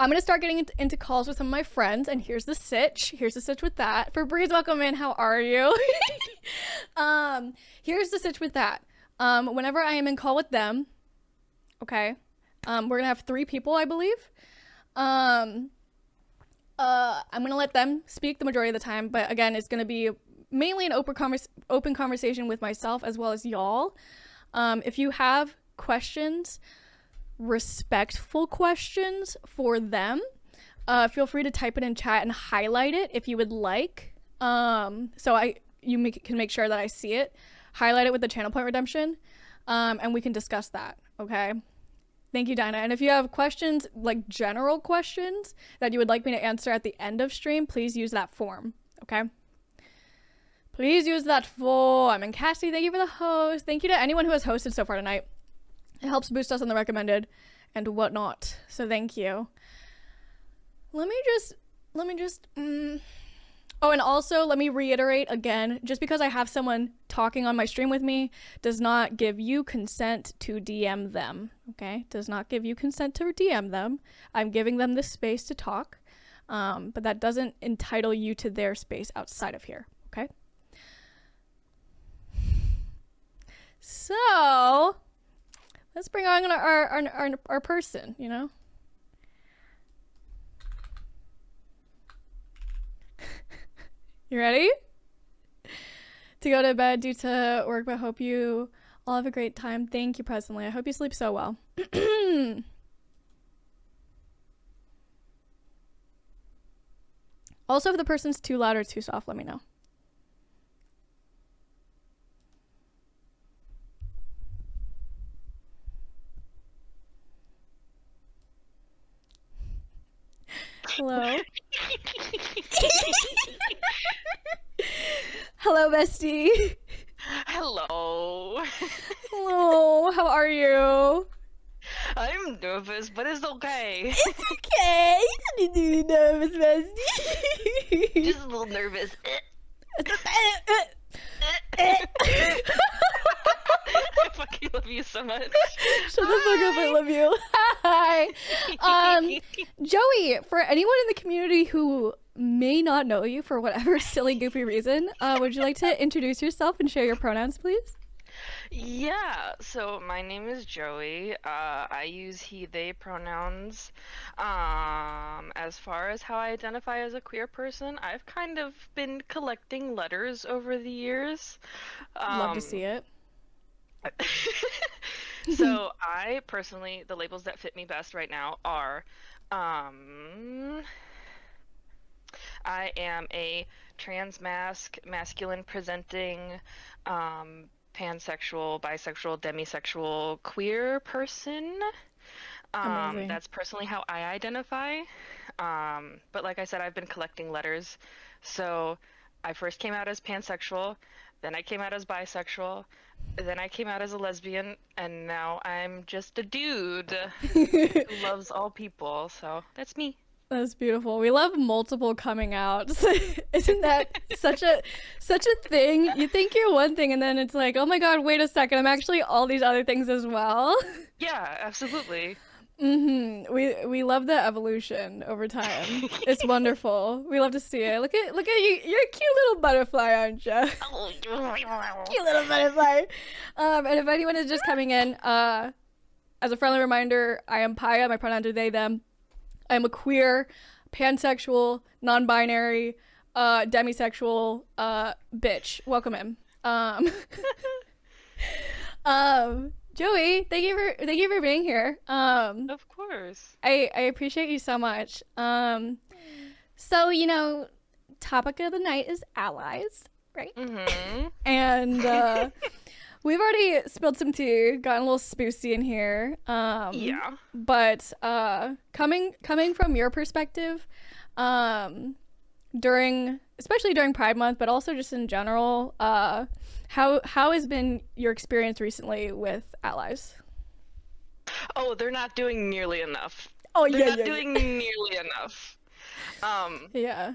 I'm gonna start getting into calls with some of my friends, and here's the sitch. Here's the sitch with that. Febreze, welcome in. How are you? Here's the sitch with that. Whenever I am in call with them, okay, we're gonna have 3 people, I believe. I'm gonna let them speak the majority of the time, but again, it's gonna be mainly an open conversation with myself as well as y'all. If you have questions, respectful questions for them, feel free to type it in chat and highlight it if you would like, so you can make sure that I see it. Highlight it with the channel point redemption, and we can discuss that. Okay, thank you, Dinah. And if you have questions, like general questions that you would like me to answer at the end of stream, please use that form. Okay, please use that form. And Cassie, thank you for the host. Thank you to anyone who has hosted so far tonight. It helps boost us on the recommended and whatnot. So thank you. Let me just, oh, and also let me reiterate again, just because I have someone talking on my stream with me does not give you consent to DM them, okay? Does not give you consent to DM them. I'm giving them the space to talk, but that doesn't entitle you to their space outside of here, okay? So let's bring on our person, you know? You ready? To go to bed due to work, but hope you all have a great time. Thank you, presently. I hope you sleep so well. Also, if the person's too loud or too soft, let me know. Hello. Hello, bestie. Hello. Hello. How are you? I'm nervous, but it's okay. It's okay. You don't need to be nervous, bestie. Just a little nervous. I fucking love you so much. Shut the fuck up, I love you. Hi. Joey, for anyone in the community who may not know you for whatever silly, goofy reason, would you like to introduce yourself and share your pronouns, please? Yeah, so my name is Joey. I use he, they pronouns. As far as how I identify as a queer person, I've kind of been collecting letters over the years. Love to see it. So I personally, the labels that fit me best right now are, I am a masculine presenting, pansexual, bisexual, demisexual, queer person. Amazing. That's personally how I identify. But like I said, I've been collecting letters. So I first came out as pansexual, then I came out as bisexual, then I came out as a lesbian, and now I'm just a dude who loves all people. So that's me. That's beautiful. We love multiple coming outs. Isn't that such a thing? You think you're one thing and then it's like, oh my god, wait a second, I'm actually all these other things as well. Yeah, absolutely. We love the evolution over time. It's wonderful. We love to see it. Look at you. You're a cute little butterfly, aren't you? Cute little butterfly. And if anyone is just coming in, as a friendly reminder, I am Paya. My pronouns are they, them. I am a queer, pansexual, non-binary, demisexual bitch. Welcome in. Joey, thank you for being here. Of course. I appreciate you so much. So topic of the night is allies, right? And we've already spilled some tea, gotten a little spoosy in here. Yeah. But coming from your perspective, especially during Pride Month, but also just in general, how has been your experience recently with allies? Oh, they're not doing nearly enough. Oh, they're not doing nearly enough. Yeah.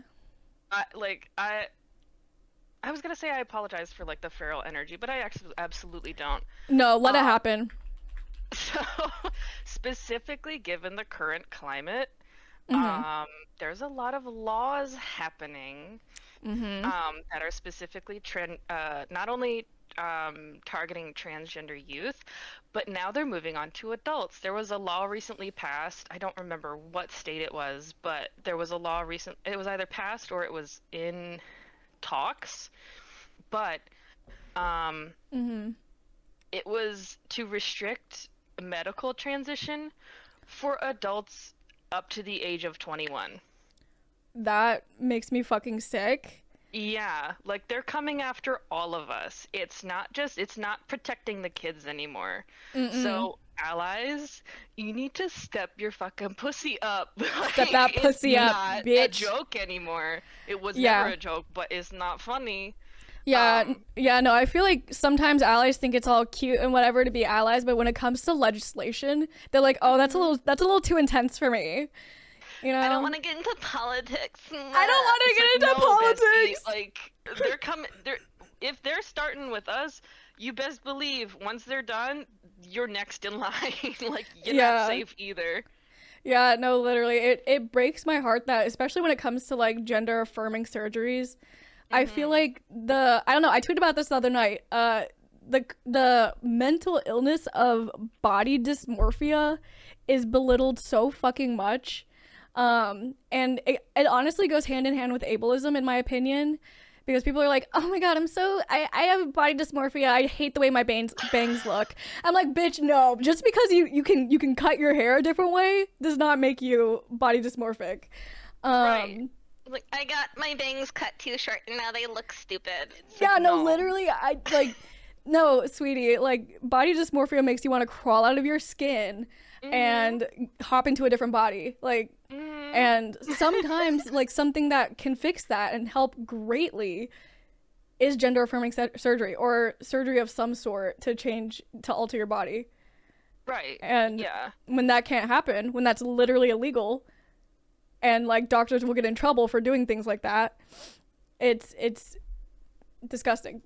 I was gonna say I apologize for like the feral energy, but I actually absolutely don't. No, let it happen. So, specifically given the current climate, there's a lot of laws happening that are specifically not only targeting transgender youth, but now they're moving on to adults. There was a law recently passed. I don't remember what state it was, but there was a law it was either passed or it was in talks, but it was to restrict medical transition for adults up to the age of 21. That makes me fucking sick. Yeah, like they're coming after all of us. It's not protecting the kids anymore. So allies, you need to step your fucking pussy up. Step that pussy up, bitch. It's not a joke anymore. It was never a joke, but it's not funny. Yeah, no, I feel like sometimes allies think it's all cute and whatever to be allies, but when it comes to legislation, they're like, oh, that's a little too intense for me. I don't want to get into politics. I don't want to get into politics. Bestie, like if they're starting with us, you best believe once they're done, you're next in line. Like you're not safe either. Yeah, no, literally, it breaks my heart that, especially when it comes to like gender affirming surgeries, I feel like I don't know, I tweeted about this the other night. The mental illness of body dysmorphia is belittled so fucking much. And it honestly goes hand in hand with ableism, in my opinion, because people are like, oh my god, I have body dysmorphia, I hate the way my bangs look. I'm like, bitch, no, just because you can cut your hair a different way does not make you body dysmorphic. Right. Like, I got my bangs cut too short and now they look stupid. Yeah, no, literally, I like, no, sweetie, like, body dysmorphia makes you want to crawl out of your skin and hop into a different body, like, and sometimes, like, something that can fix that and help greatly is gender affirming surgery or surgery of some sort to alter your body. Right. And when that can't happen, when that's literally illegal, and like doctors will get in trouble for doing things like that, it's disgusting.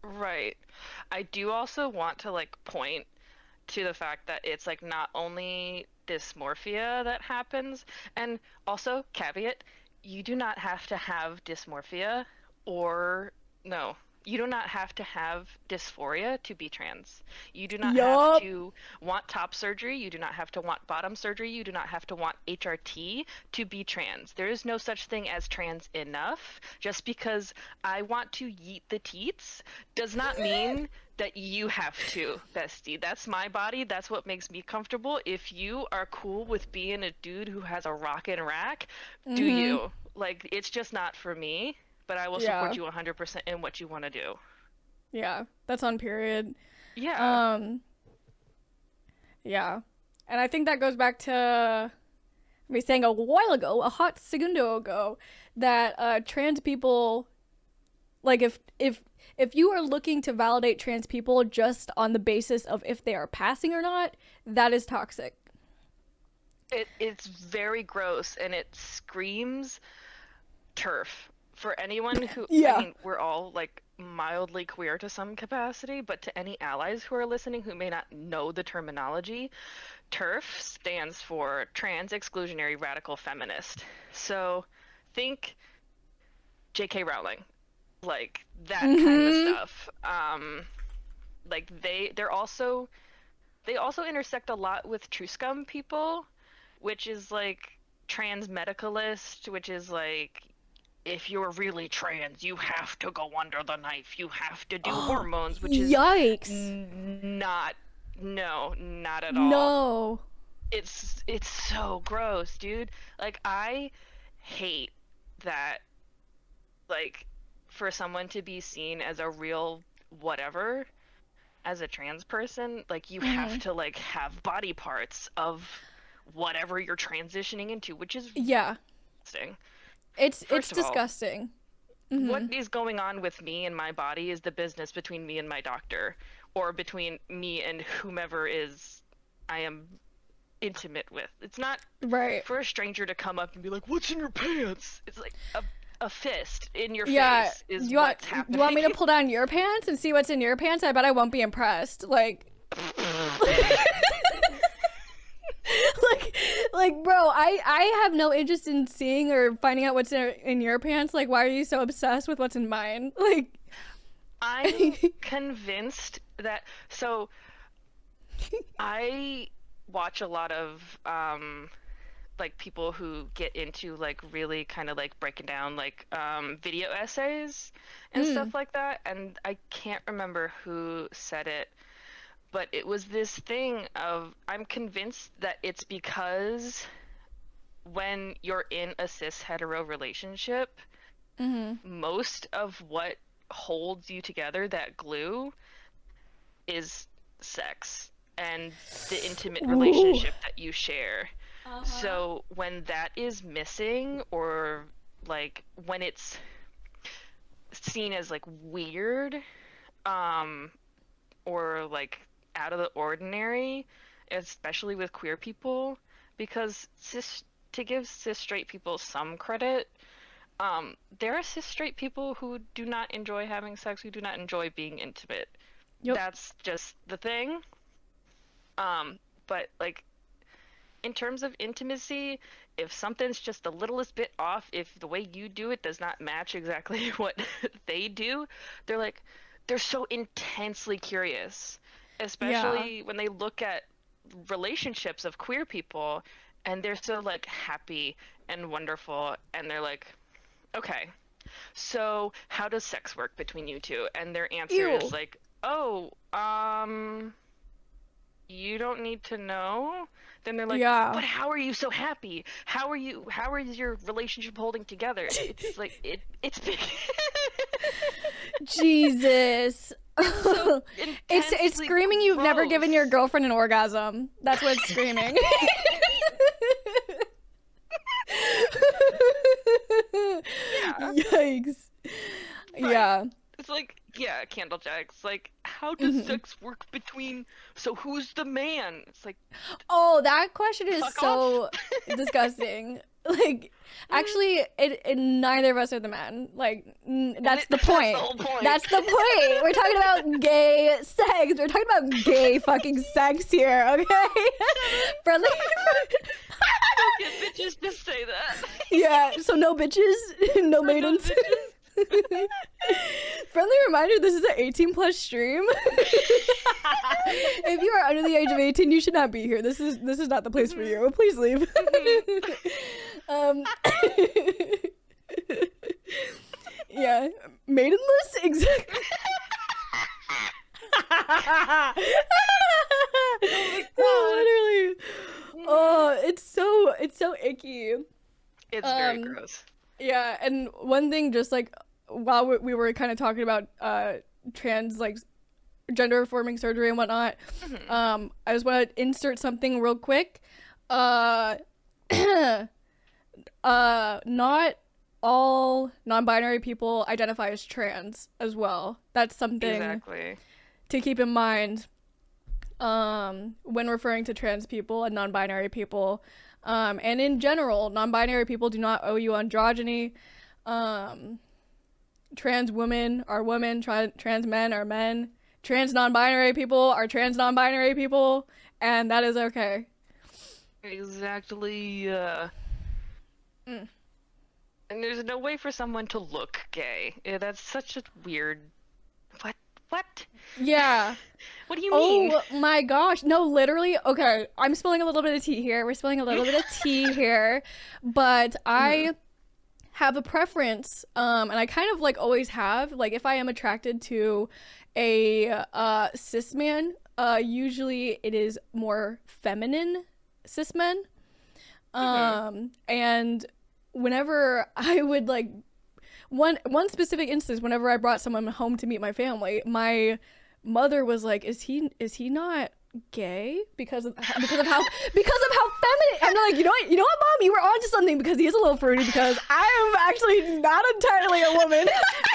Right. I do also want to like point to the fact that it's like not only dysmorphia that happens, and also caveat, you do not have to have dysmorphia you do not have to have dysphoria to be trans. You do not have to want top surgery. You do not have to want bottom surgery. You do not have to want HRT to be trans. There is no such thing as trans enough. Just because I want to yeet the teats does not mean that you have to, bestie. That's my body. That's what makes me comfortable. If you are cool with being a dude who has a rockin' rack, do you. Like, it's just not for me. But I will support you 100% in what you want to do. Yeah, that's on period. Yeah. Yeah. And I think that goes back to me saying a while ago, a hot segundo ago, that trans people, like if you are looking to validate trans people just on the basis of if they are passing or not, that is toxic. It's very gross, and it screams turf for anyone who. Yeah. I mean, we're all like mildly queer to some capacity, but to any allies who are listening who may not know the terminology, TERF stands for Trans Exclusionary Radical Feminist. So think J.K. Rowling, like that kind of stuff. Like they also intersect a lot with True Scum people, which is like trans medicalist, which is like, if you're really trans, you have to go under the knife. You have to do hormones, which is yikes. Not at all. No. It's so gross, dude. Like, I hate that, like, for someone to be seen as a real whatever as a trans person, like, you have to, like, have body parts of whatever you're transitioning into, which is disgusting. It's disgusting. What is going on with me and my body is the business between me and my doctor, or between me and whomever I am intimate with. It's not right for a stranger to come up and be like, "What's in your pants?" It's like a fist in your yeah. face is Do what's happening. Do you want me to pull down your pants and see what's in your pants? I bet I won't be impressed. Like like bro, I have no interest in seeing or finding out what's in your pants. Like, why are you so obsessed with what's in mine? Like, I'm convinced that, so I watch a lot of like people who get into like really kind of like breaking down like video essays and stuff like that, and I can't remember who said it, but it was this thing of, I'm convinced that it's because when you're in a cis hetero relationship, most of what holds you together, that glue, is sex and the intimate relationship that you share. So when that is missing, or like when it's seen as like weird, or like out of the ordinary, especially with queer people, because to give cis straight people some credit, there are cis straight people who do not enjoy having sex, who do not enjoy being intimate. Yep. That's just the thing. But like, in terms of intimacy, if something's just the littlest bit off, if the way you do it does not match exactly what they do, they're so intensely curious, especially when they look at relationships of queer people and they're so like happy and wonderful, and they're like, okay, so how does sex work between you two? And their answer is like, oh, you don't need to know. Then they're like, but how are you so happy? How is your relationship holding together? It's like it's big. Jesus. So it's screaming you've never given your girlfriend an orgasm. That's what it's screaming. Yikes. Right. Yeah. It's like, Candlejacks. Like, how does sex work between? So who's the man? It's like, oh, that question is so off. disgusting. Like, actually, neither of us are the man. Like, that's the point. That's the whole point. That's the point. We're talking about gay sex. We're talking about gay fucking sex here, okay? Friendly. Get bitches to say that. Yeah. So no bitches, no maidens. Friendly reminder, this is an 18+ stream. If you are under the age of 18, you should not be here. This is not the place for you. Please leave. Yeah, maidenless, exactly. Literally. Oh, it's so icky. It's very gross. Yeah, and one thing, just like while we were kind of talking about trans like gender affirming surgery and whatnot. Mhm. I just want to insert something real quick. Not all non-binary people identify as trans as well. That's something Exactly. to keep in mind when referring to trans people and non-binary people. And in general, non-binary people do not owe you androgyny. Trans women are women, trans men are men. Trans non-binary people are trans non-binary people, and that is okay. Exactly. Mm. And there's no way for someone to look gay. Yeah, that's such a weird. What? Yeah. What do you mean? Oh my gosh. No, literally. Okay, I'm spilling a little bit of tea here. We're spilling a little bit of tea here. But I have a preference, and I kind of like always have. Like if I am attracted to a cis man, usually it is more feminine cis men. And whenever I would like one specific instance, whenever I brought someone home to meet my family, my mother was like, "Is he not gay because of how feminine?" I'm like, you know what, Mom, you were onto something because he is a little fruity because I am actually not entirely a woman.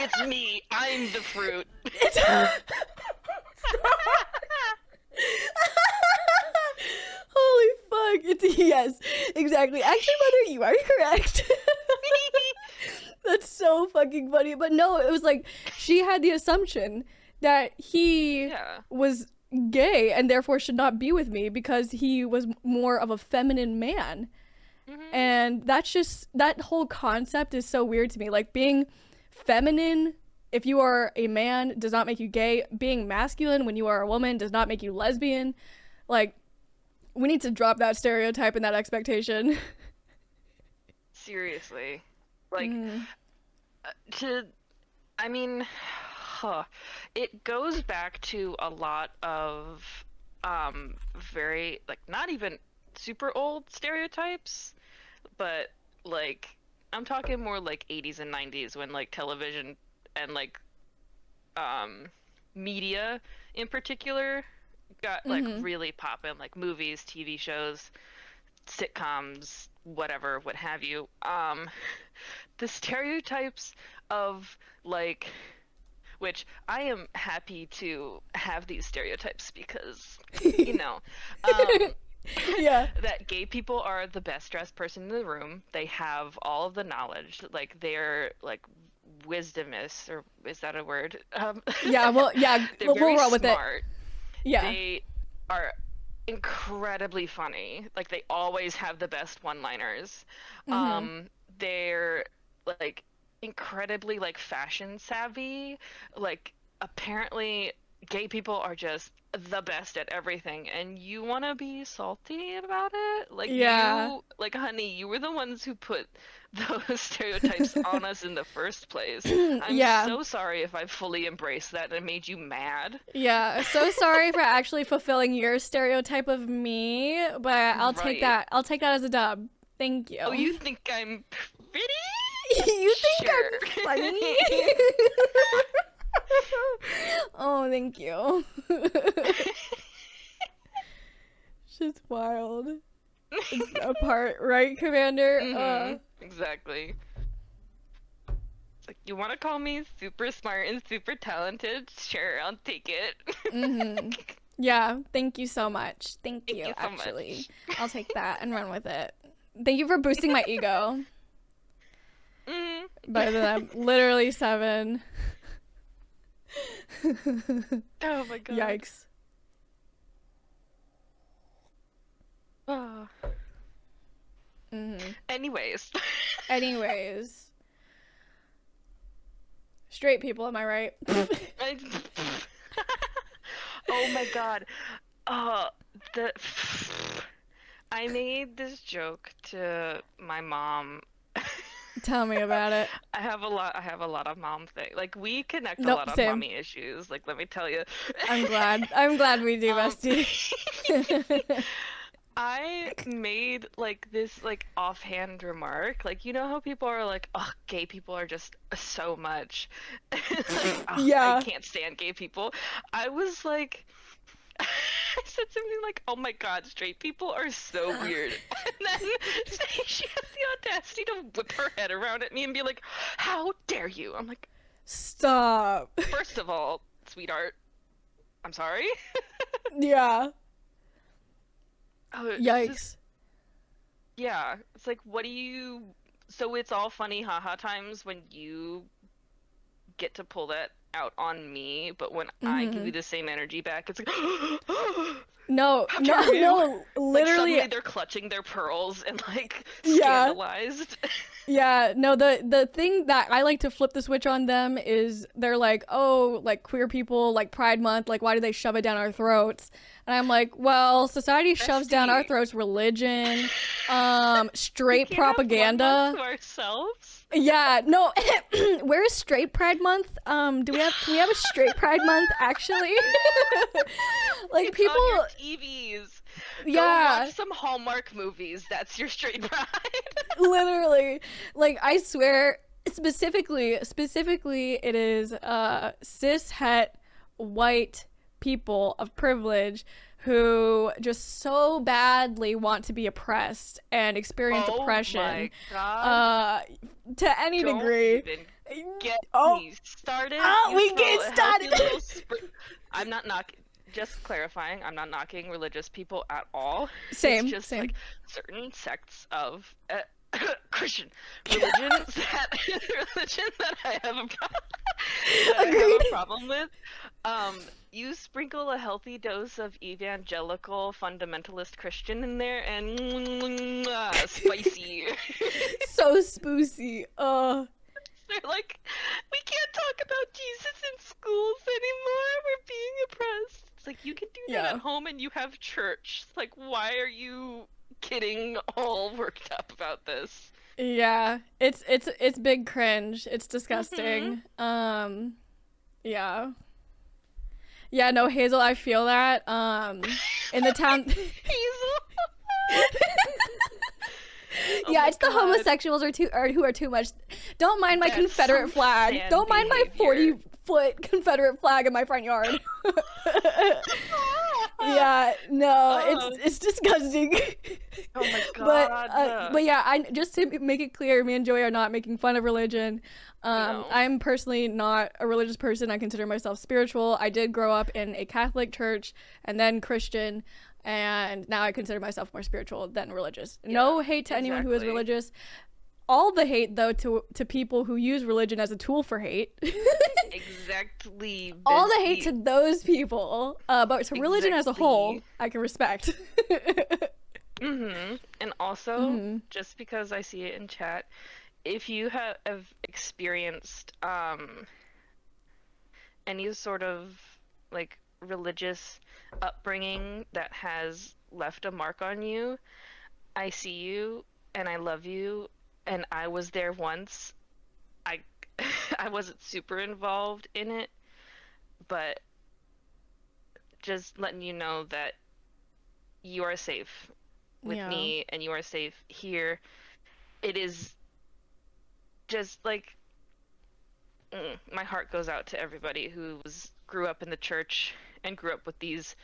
It's me. I'm the fruit. Holy fuck! Yes, exactly. Actually, Mother, you are correct. That's so fucking funny. But no, it was like she had the assumption that he was gay and therefore should not be with me because he was more of a feminine man. And that's just, that whole concept is so weird to me. Like being feminine, if you are a man, does not make you gay. Being masculine when you are a woman does not make you lesbian. Like, we need to drop that stereotype and that expectation. Seriously. Like, it goes back to a lot of very, like, not even super old stereotypes, but like I'm talking more like 80s and 90s when like television and like media in particular got like really poppin', like movies, TV shows, sitcoms, whatever, what have you. The stereotypes of like, which I am happy to have these stereotypes because, you know, Yeah. that gay people are the best dressed person in the room. They have all of the knowledge. Like they're like wisdomous, or is that a word? Yeah. Well, yeah. They're very we'll roll with smart. it. Yeah. They are incredibly funny. Like they always have the best one-liners. They're like incredibly like fashion savvy. Like apparently gay people are just the best at everything, and you want to be salty about it? Like you, like honey, you were the ones who put those stereotypes on us in the first place. I'm so sorry if I fully embraced that and it made you mad. Yeah, so sorry for actually fulfilling your stereotype of me, but I'll take that. I'll take that as a dub. Thank you. Oh, you think I'm pretty? You think Sure. I'm funny? Oh, thank you. Shit's wild. It's apart, right, Commander? Exactly. It's like, you want to call me super smart and super talented? Sure, I'll take it. Yeah, thank you so much. Thank you, so actually. much. I'll take that and run with it. Thank you for boosting my ego. Better than I'm literally 7. Oh my god. Yikes. Oh. Anyways. Straight people, am I right? Oh my god. I made this joke to my mom. Tell me about it. I have a lot of mom things. Like we connect a lot of same. mommy issues. Like let me tell you. I'm glad we do, bestie. I made like this like offhand remark, like you know how people are like, oh, gay people are just so much, like, oh, I Yeah. can't stand gay people. I was like, I said something like, oh my god, straight people are so weird, and then she has the audacity to whip her head around at me and be like, how dare you? I'm like, Stop. first of all, sweetheart, I'm sorry. Yeah. Oh, it's Yikes. just- yeah, it's like, what do you? So it's all funny, haha times when you get to pull that out on me, but when I give you the same energy back, it's like, No, how no, dare you? no, Like literally. suddenly they're clutching their pearls and like Yeah. scandalized. Yeah, no, the thing that I like to flip the switch on them is they're like, oh, like queer people, like Pride Month, like why do they shove it down our throats? And I'm like, well, society shoves down our Bestie. throats religion, straight We can't have 1 propaganda. month to ourselves. Yeah, no, where is straight Pride Month? Can we have a straight Pride Month actually? Like It's people, on your TVs. Go yeah. watch some Hallmark movies. That's your straight pride. Literally, like I swear, specifically it is cis het white people of privilege who just so badly want to be oppressed and experience oppression my god. to any Don't degree. even get Oh. me started. Oh, You we throw get a healthy started. little I'm not knocking. Just clarifying, I'm not knocking religious people at all. Same, It's just same. like certain sects of Christian religions that I have Agreed. a problem with. You sprinkle a healthy dose of evangelical fundamentalist Christian in there, and spicy. So spoosy. They're like, we can't talk about Jesus in schools anymore. We're being oppressed. It's like, you can do that Yeah. at home and you have church. It's like, why are you getting all worked up about this? Yeah, it's big cringe. It's disgusting. Yeah. Yeah, no, Hazel, I feel that. In the town. Hazel. Oh Yeah, my it's the God. homosexuals who are too much. Don't mind my That's Confederate some flag. sad Don't mind my behavior. 40-foot Confederate flag in my front yard. Yeah, no, Oh. it's disgusting. Oh my god. But yeah, I just to make it clear, me and Joey are not making fun of religion. No. I'm personally not a religious person. I consider myself spiritual. I did grow up in a Catholic church and then Christian, and now I consider myself more spiritual than religious. No hate to anyone who is exactly. religious. All the hate though to people who use religion as a tool for hate. Exactly. All the hate bestie. to those people. But to religion as a whole, Exactly. I can respect. And also, just because I see it in chat, if you have experienced any sort of like religious upbringing that has left a mark on you, I see you and I love you, and I was there once. I wasn't super involved in it, but just letting you know that you are safe with Yeah. me and you are safe here. It is just like my heart goes out to everybody who grew up in the church and grew up with these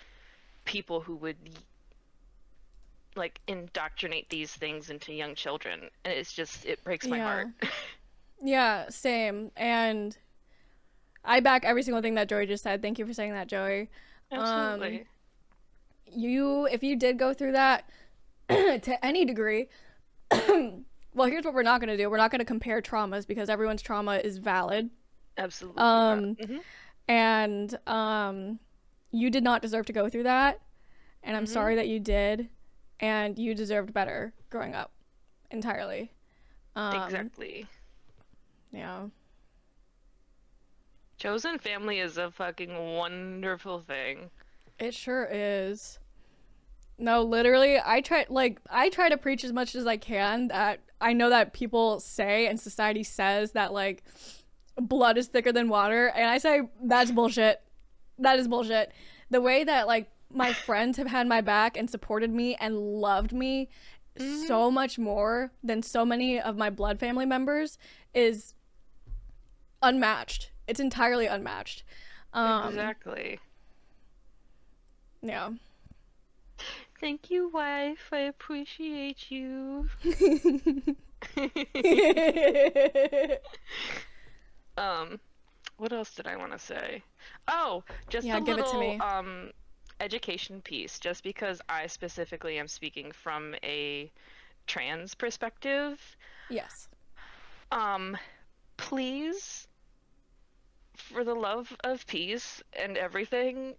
people who would like indoctrinate these things into young children, and it breaks my heart. Yeah, same. And I back every single thing that Joey just said. Thank you for saying that, Joey. Absolutely. If you did go through that to any degree, well, here's what we're not going to do. We're not going to compare traumas because everyone's trauma is valid. Absolutely. And you did not deserve to go through that, and I'm sorry that you did, and you deserved better growing up entirely. Exactly. Yeah. Chosen family is a fucking wonderful thing. It sure is. No, literally, I try to preach as much as I can that I know that people say and society says that like blood is thicker than water, and I say that's bullshit. That is bullshit. The way that like my friends have had my back and supported me and loved me so much more than so many of my blood family members is unmatched. It's entirely unmatched. Exactly. Yeah. Thank you, wife. I appreciate you. What else did I want to say? Oh, just a give it to little me. education piece, just because I specifically am speaking from a trans perspective. Yes. Please, for the love of peace and everything,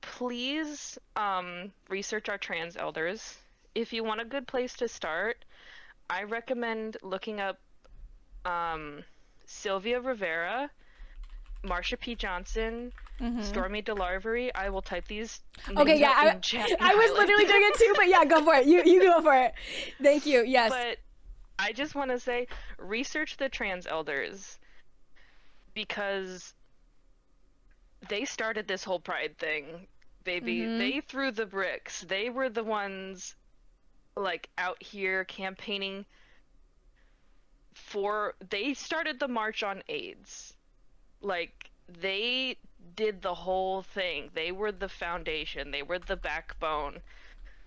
please research our trans elders. If you want a good place to start, I recommend looking up Sylvia Rivera, Marsha P. Johnson, Stormy DeLarvery. I will type these names Okay, yeah, out in chat and I was highlight literally them. doing it too, but yeah, go for it. You go for it. Thank you. Yes. But I just want to say, research the trans elders, because they started this whole pride thing, baby. They threw the bricks. They were the ones, like, out here campaigning for. They started the March on AIDS. Like, they did the whole thing. They were the foundation. They were the backbone.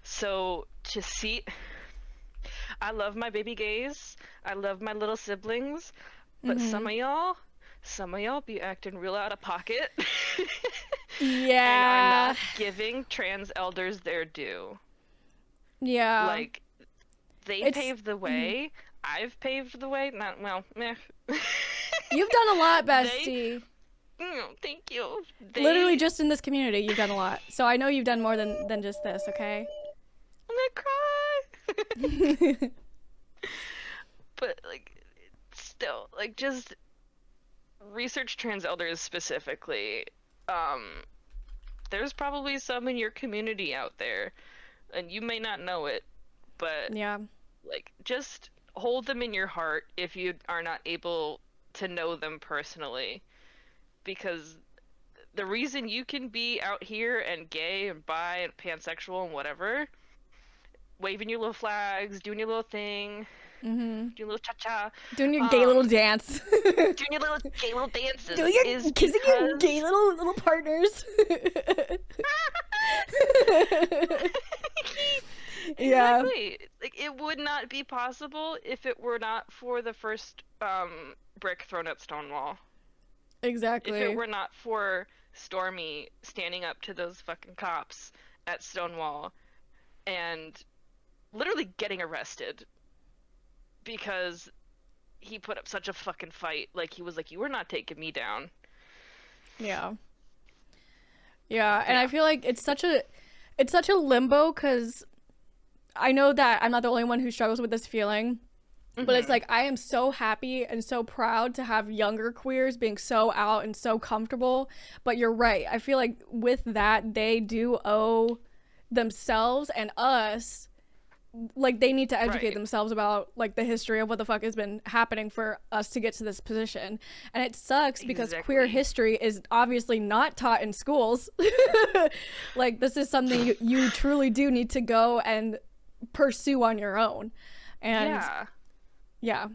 So to see, I love my baby gays. I love my little siblings, but some of y'all be acting real out of pocket. Yeah. And are not giving trans elders their due. Yeah. Like, they paved the way. I've paved the way. Not well, meh. You've done a lot, bestie. Thank you. Literally just in this community, you've done a lot. So I know you've done more than just this, okay? I'm gonna cry. But, like, still, like, just research trans elders specifically. There's probably some in your community out there, and you may not know it, but yeah, like, just hold them in your heart if you are not able to know them personally, because the reason you can be out here and gay and bi and pansexual and whatever, waving your little flags, doing your little thing, doing your little cha-cha, doing your gay little dance, doing your little gay little dances, doing your is kissing because... your gay little partners. Yeah. Exactly. Like, it would not be possible if it were not for the first brick thrown at Stonewall. Exactly. If it were not for Stormy standing up to those fucking cops at Stonewall and literally getting arrested because he put up such a fucking fight. Like, he was like, you were not taking me down. Yeah. Yeah, and I feel like it's such a limbo, because I know that I'm not the only one who struggles with this feeling, but it's like, I am so happy and so proud to have younger queers being so out and so comfortable. But you're right. I feel like with that, they do owe themselves and us, like, they need to educate themselves about, like, the history of what the fuck has been happening for us to get to this position. And it sucks because queer history is obviously not taught in schools. Like, this is something you truly do need to go and pursue on your own. And yeah.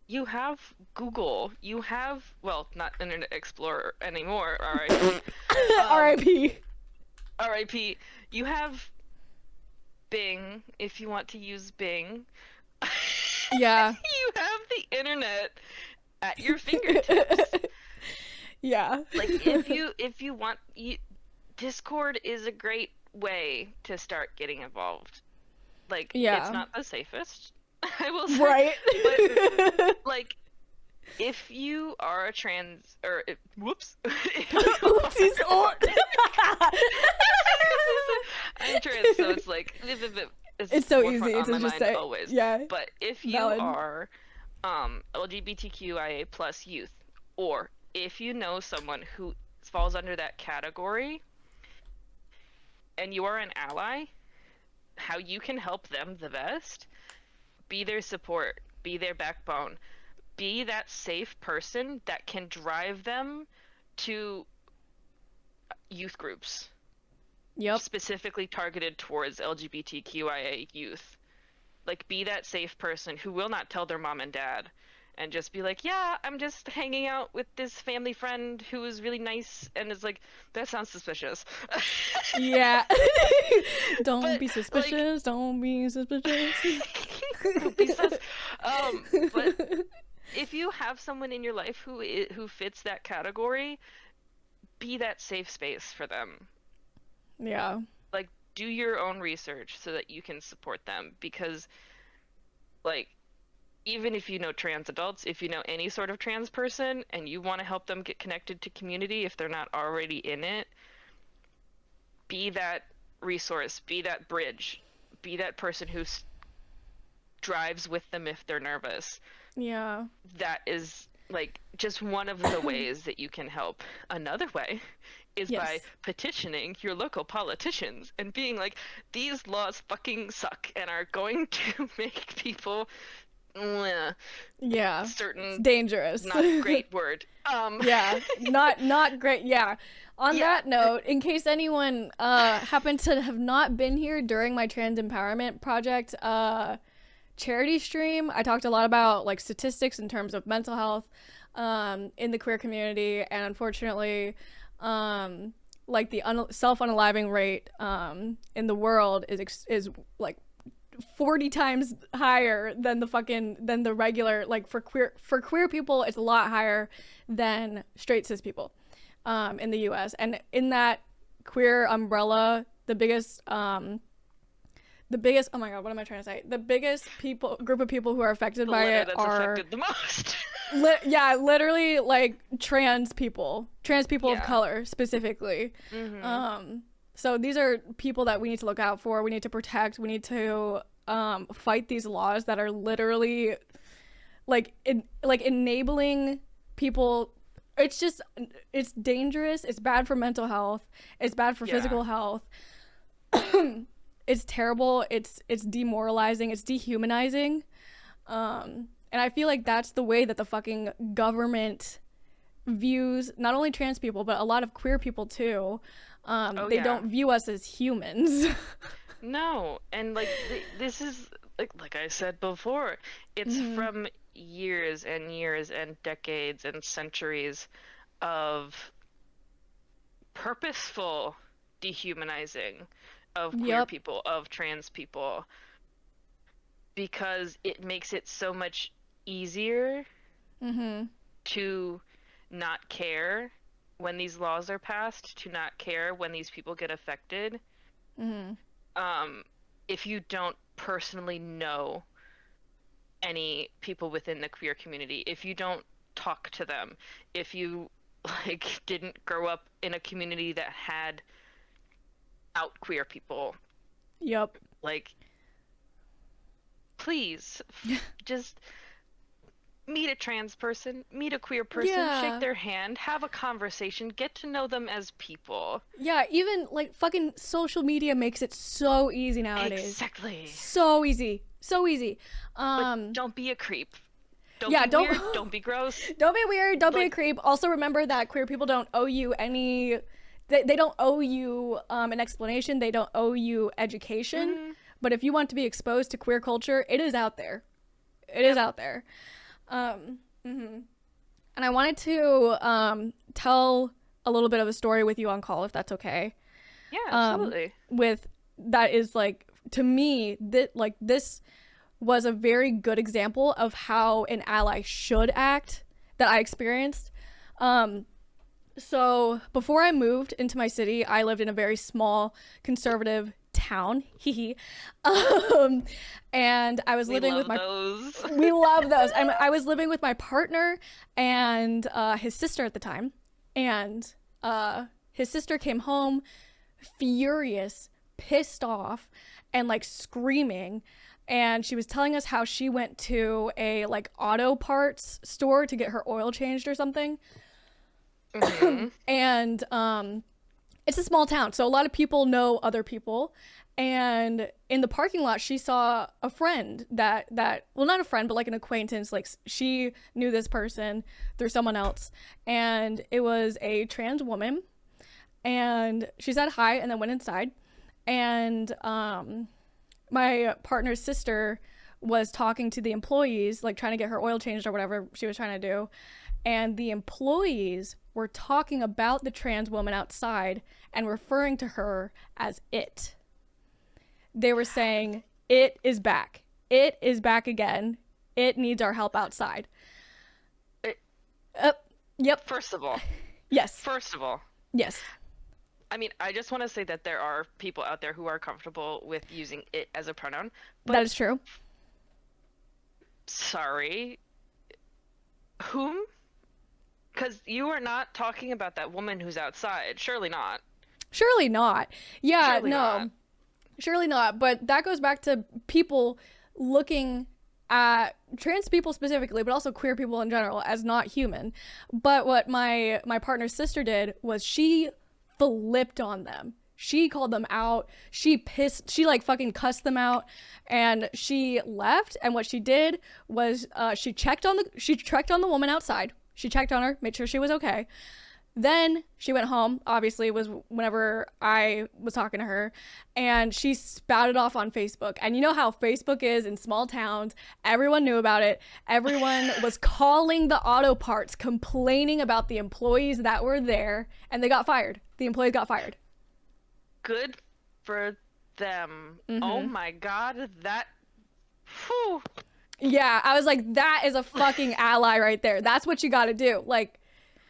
You have Google. You have, well, not Internet Explorer anymore, RIP. RIP. RIP. You have Bing, if you want to use Bing. Yeah. You have the internet at your fingertips. Yeah. Like, if you want, Discord is a great way to start getting involved. Like, it's not the safest, I will say. Right. But, like, if you are a trans, or, whoops. Oopsies. Oh. I'm trans, so it's like, it's so easy to to just say. Always. Yeah. But if you are LGBTQIA plus youth, or if you know someone who falls under that category, and you are an ally, how you can help them the best, be their support, be their backbone, be that safe person that can drive them to youth groups. Yep. specifically targeted towards LGBTQIA youth. Like, be that safe person who will not tell their mom and dad and just be like, yeah, I'm just hanging out with this family friend who is really nice, and it's like, that sounds suspicious. Yeah. Don't But, be suspicious. Don't be suspicious. Don't be sus- but if you have someone in your life who fits that category, be that safe space for them. Yeah. Like, do your own research so that you can support them, because, like, even if you know trans adults, if you know any sort of trans person and you want to help them get connected to community if they're not already in it, be that resource, be that bridge, be that person who drives with them if they're nervous. Yeah. That is, like, just one of the ways that you can help. Another way is by Yes. petitioning your local politicians and being like, these laws fucking suck and are going to make people Yeah. certain It's dangerous. not great word. Yeah. Not great. Yeah. On Yeah. that note, in case anyone happened to have not been here during my Trans Empowerment Project charity stream, I talked a lot about like statistics in terms of mental health in the queer community, and unfortunately like the self-unaliving rate in the world is like 40 times higher than the regular, like for queer people it's a lot higher than straight cis people in the US. And in that queer umbrella, the biggest oh my god, what am I trying to say? The biggest group of people who are affected by it that's are affected the most. literally like trans people of Yeah. color specifically. So these are people that we need to look out for, we need to protect, we need to fight these laws that are literally like enabling people. It's dangerous, it's bad for mental health, it's bad for physical health. It's terrible, it's demoralizing, it's dehumanizing. And I feel like that's the way that the fucking government views not only trans people but a lot of queer people too. They don't view us as humans. No, and like this is like I said before, it's from years and years and decades and centuries of purposeful dehumanizing of queer people, of trans people, because it makes it so much easier to not care when these laws are passed, to not care when these people get affected. If you don't personally know any people within the queer community, if you don't talk to them, if you like didn't grow up in a community that had out queer people, like, please just meet a trans person, meet a queer person, shake their hand, have a conversation, get to know them as people. Yeah, even like fucking social media makes it so easy nowadays. Exactly. So easy. But don't be a creep. Don't be weird, don't be gross. Don't be weird, don't be a creep. Also remember that queer people don't owe you any they don't owe you an explanation, they don't owe you education. But if you want to be exposed to queer culture, it is out there. It is out there. And I wanted to tell a little bit of a story with you on call, if that's okay. Yeah, absolutely. That is like, to me, this was a very good example of how an ally should act that I experienced. So before I moved into my city, I lived in a very small conservative town. And I was living with we love those. I was living with my partner and his sister at the time, and his sister came home furious, pissed off, and like screaming, and she was telling us how she went to a like auto parts store to get her oil changed or something. And it's a small town, so a lot of people know other people. And in the parking lot, she saw a friend that well, not a friend, but like an acquaintance. Like, she knew this person through someone else, and it was a trans woman. and she said hi and then went inside. And my partner's sister was talking to the employees, like trying to get her oil changed or whatever she was trying to do. And the employees were talking about the trans woman outside and referring to her as it. They were saying, it is back. It is back again. It needs our help outside. Yep. First of all. Yes. First of all. Yes. I mean, I just want to say that there are people out there who are comfortable with using it as a pronoun. But That is true. sorry. Whom? Because you are not talking about that woman who's outside. Surely not. Surely not. Yeah, Surely no. not. Surely not. But that goes back to people looking at trans people specifically, but also queer people in general, as not human. But what my partner's sister did was she flipped on them. She called them out. She like fucking cussed them out, and she left. And what she did was she checked on the woman outside. She checked on her, made sure she was okay. Then she went home, obviously, was whenever I was talking to her, and she spouted off on Facebook. And you know how Facebook is in small towns. Everyone knew about it. Everyone was calling the auto parts, complaining about the employees that were there, and they got fired. The employees got fired. Good for them. Mm-hmm. Oh my god, that... Whew. Yeah, I was like, that is a fucking ally right there. That's what you gotta do. Like,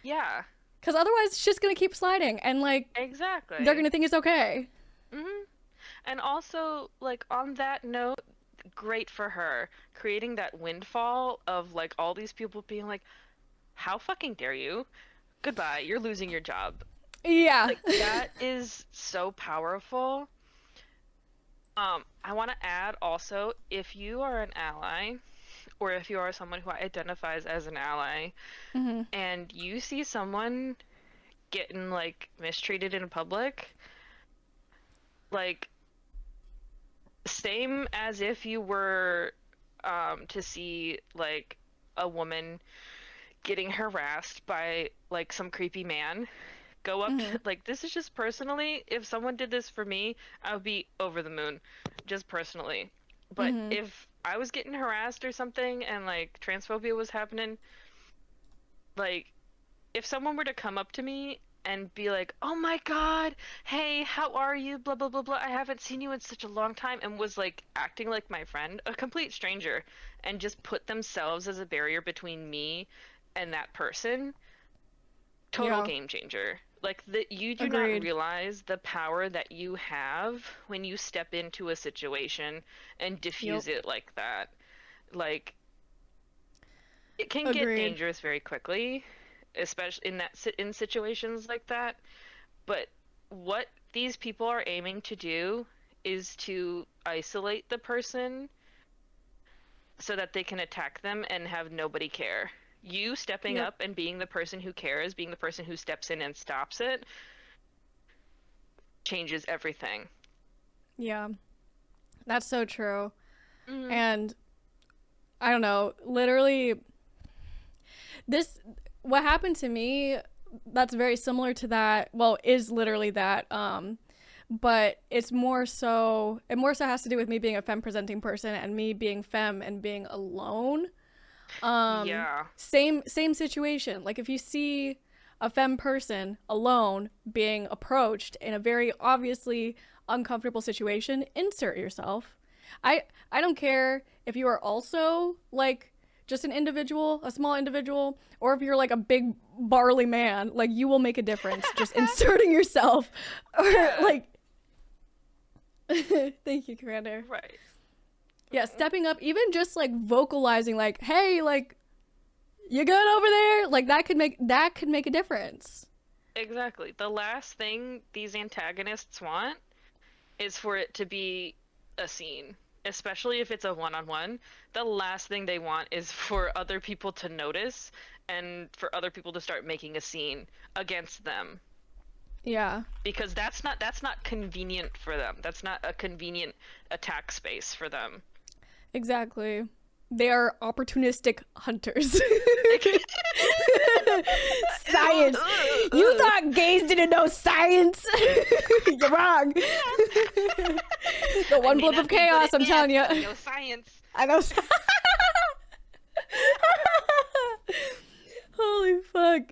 Yeah. because otherwise it's just gonna keep sliding, and like, Exactly. they're gonna think it's okay. Mm-hmm. And also, like, on that note, great for her. Creating that windfall of, like, all these people being like, how fucking dare you? Goodbye, you're losing your job. Yeah. Like, that is so powerful. I want to add also, if you are an ally, or if you are someone who identifies as an ally, Mm-hmm. and you see someone getting, like, mistreated in public, like, same as if you were to see, like, a woman getting harassed by, like, some creepy man, go up to, like, this is just personally, if someone did this for me, I would be over the moon, just personally. But if I was getting harassed or something and, like, transphobia was happening, like, if someone were to come up to me and be like, oh my god, hey, how are you, blah blah blah blah, I haven't seen you in such a long time, and was, like, acting like my friend, a complete stranger, and just put themselves as a barrier between me and that person, total Yeah. game changer. Like, you do Agreed. not realize the power that you have when you step into a situation and diffuse it like that. Like, it can get Agreed. dangerous very quickly, especially in situations like that. But what these people are aiming to do is to isolate the person so that they can attack them and have nobody care. You stepping Yep. up and being the person who cares, being the person who steps in and stops it, changes everything. Yeah. That's so true. Mhm. And I don't know, literally what happened to me, that's very similar to that. Well, is literally that. But it more so has to do with me being a femme presenting person and me being femme and being alone. Yeah. Same situation. Like, if you see a femme person alone being approached in a very obviously uncomfortable situation, insert yourself. I don't care if you are also, like, just an individual, a small individual, or if you're, like, a big barley man, like, you will make a difference just inserting yourself. Or, like, thank you, Commander. Right. Yeah, stepping up, even just, like, vocalizing, like, hey, like, you good over there? Like, that could make a difference. Exactly. The last thing these antagonists want is for it to be a scene, especially if it's a one-on-one. The last thing they want is for other people to notice and for other people to start making a scene against them, Yeah. because that's not convenient for them. That's not a convenient attack space for them. Exactly. They are opportunistic hunters. Science. You thought gays didn't know science? You're wrong. The one blip of chaos, I'm telling you. No science. I know. Holy fuck.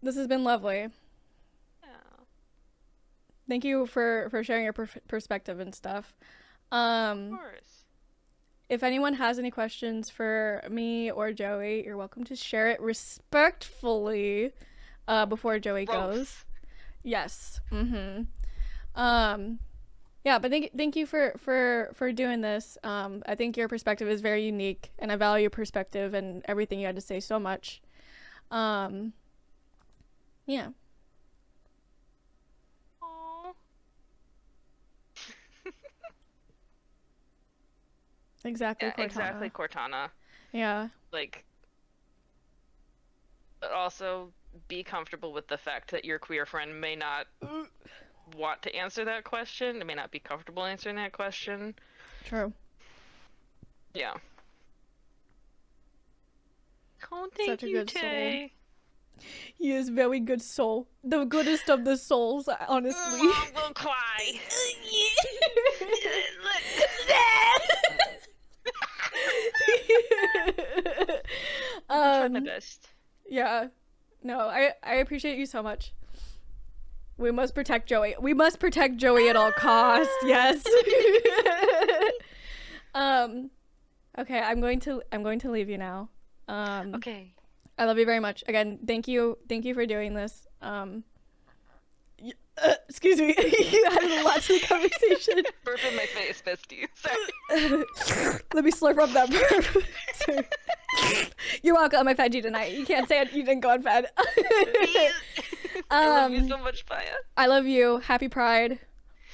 This has been lovely. Oh. Thank you for sharing your perspective and stuff. Of course. If anyone has any questions for me or Joey, you're welcome to share it respectfully before Joey goes. Yes. Mm-hmm. Yeah, but thank you for doing this. I think your perspective is very unique, and I value your perspective and everything you had to say so much. Yeah. Aww. Exactly. Yeah, Cortana. exactly, Cortana. Yeah. Like, but also be comfortable with the fact that your queer friend may not want to answer that question. They may not be comfortable answering that question. True. Yeah. Oh, thank Such a you, good soul. Tay. He is very good soul. The goodest of the souls, honestly. Mom will cry. Try my best. Yeah. No, I appreciate you so much. We must protect Joey. We must protect Joey at all costs. Yes. Okay, I'm going to leave you now. Okay. I love you very much. Again, thank you for doing this. Excuse me. You added a lot to the conversation. Burp in my face, bestie. Sorry. Let me slurp up that burp. Sorry. You're welcome. I fed you tonight. You can't say you didn't go unfed. I love you so much, Paya. I love you. Happy Pride.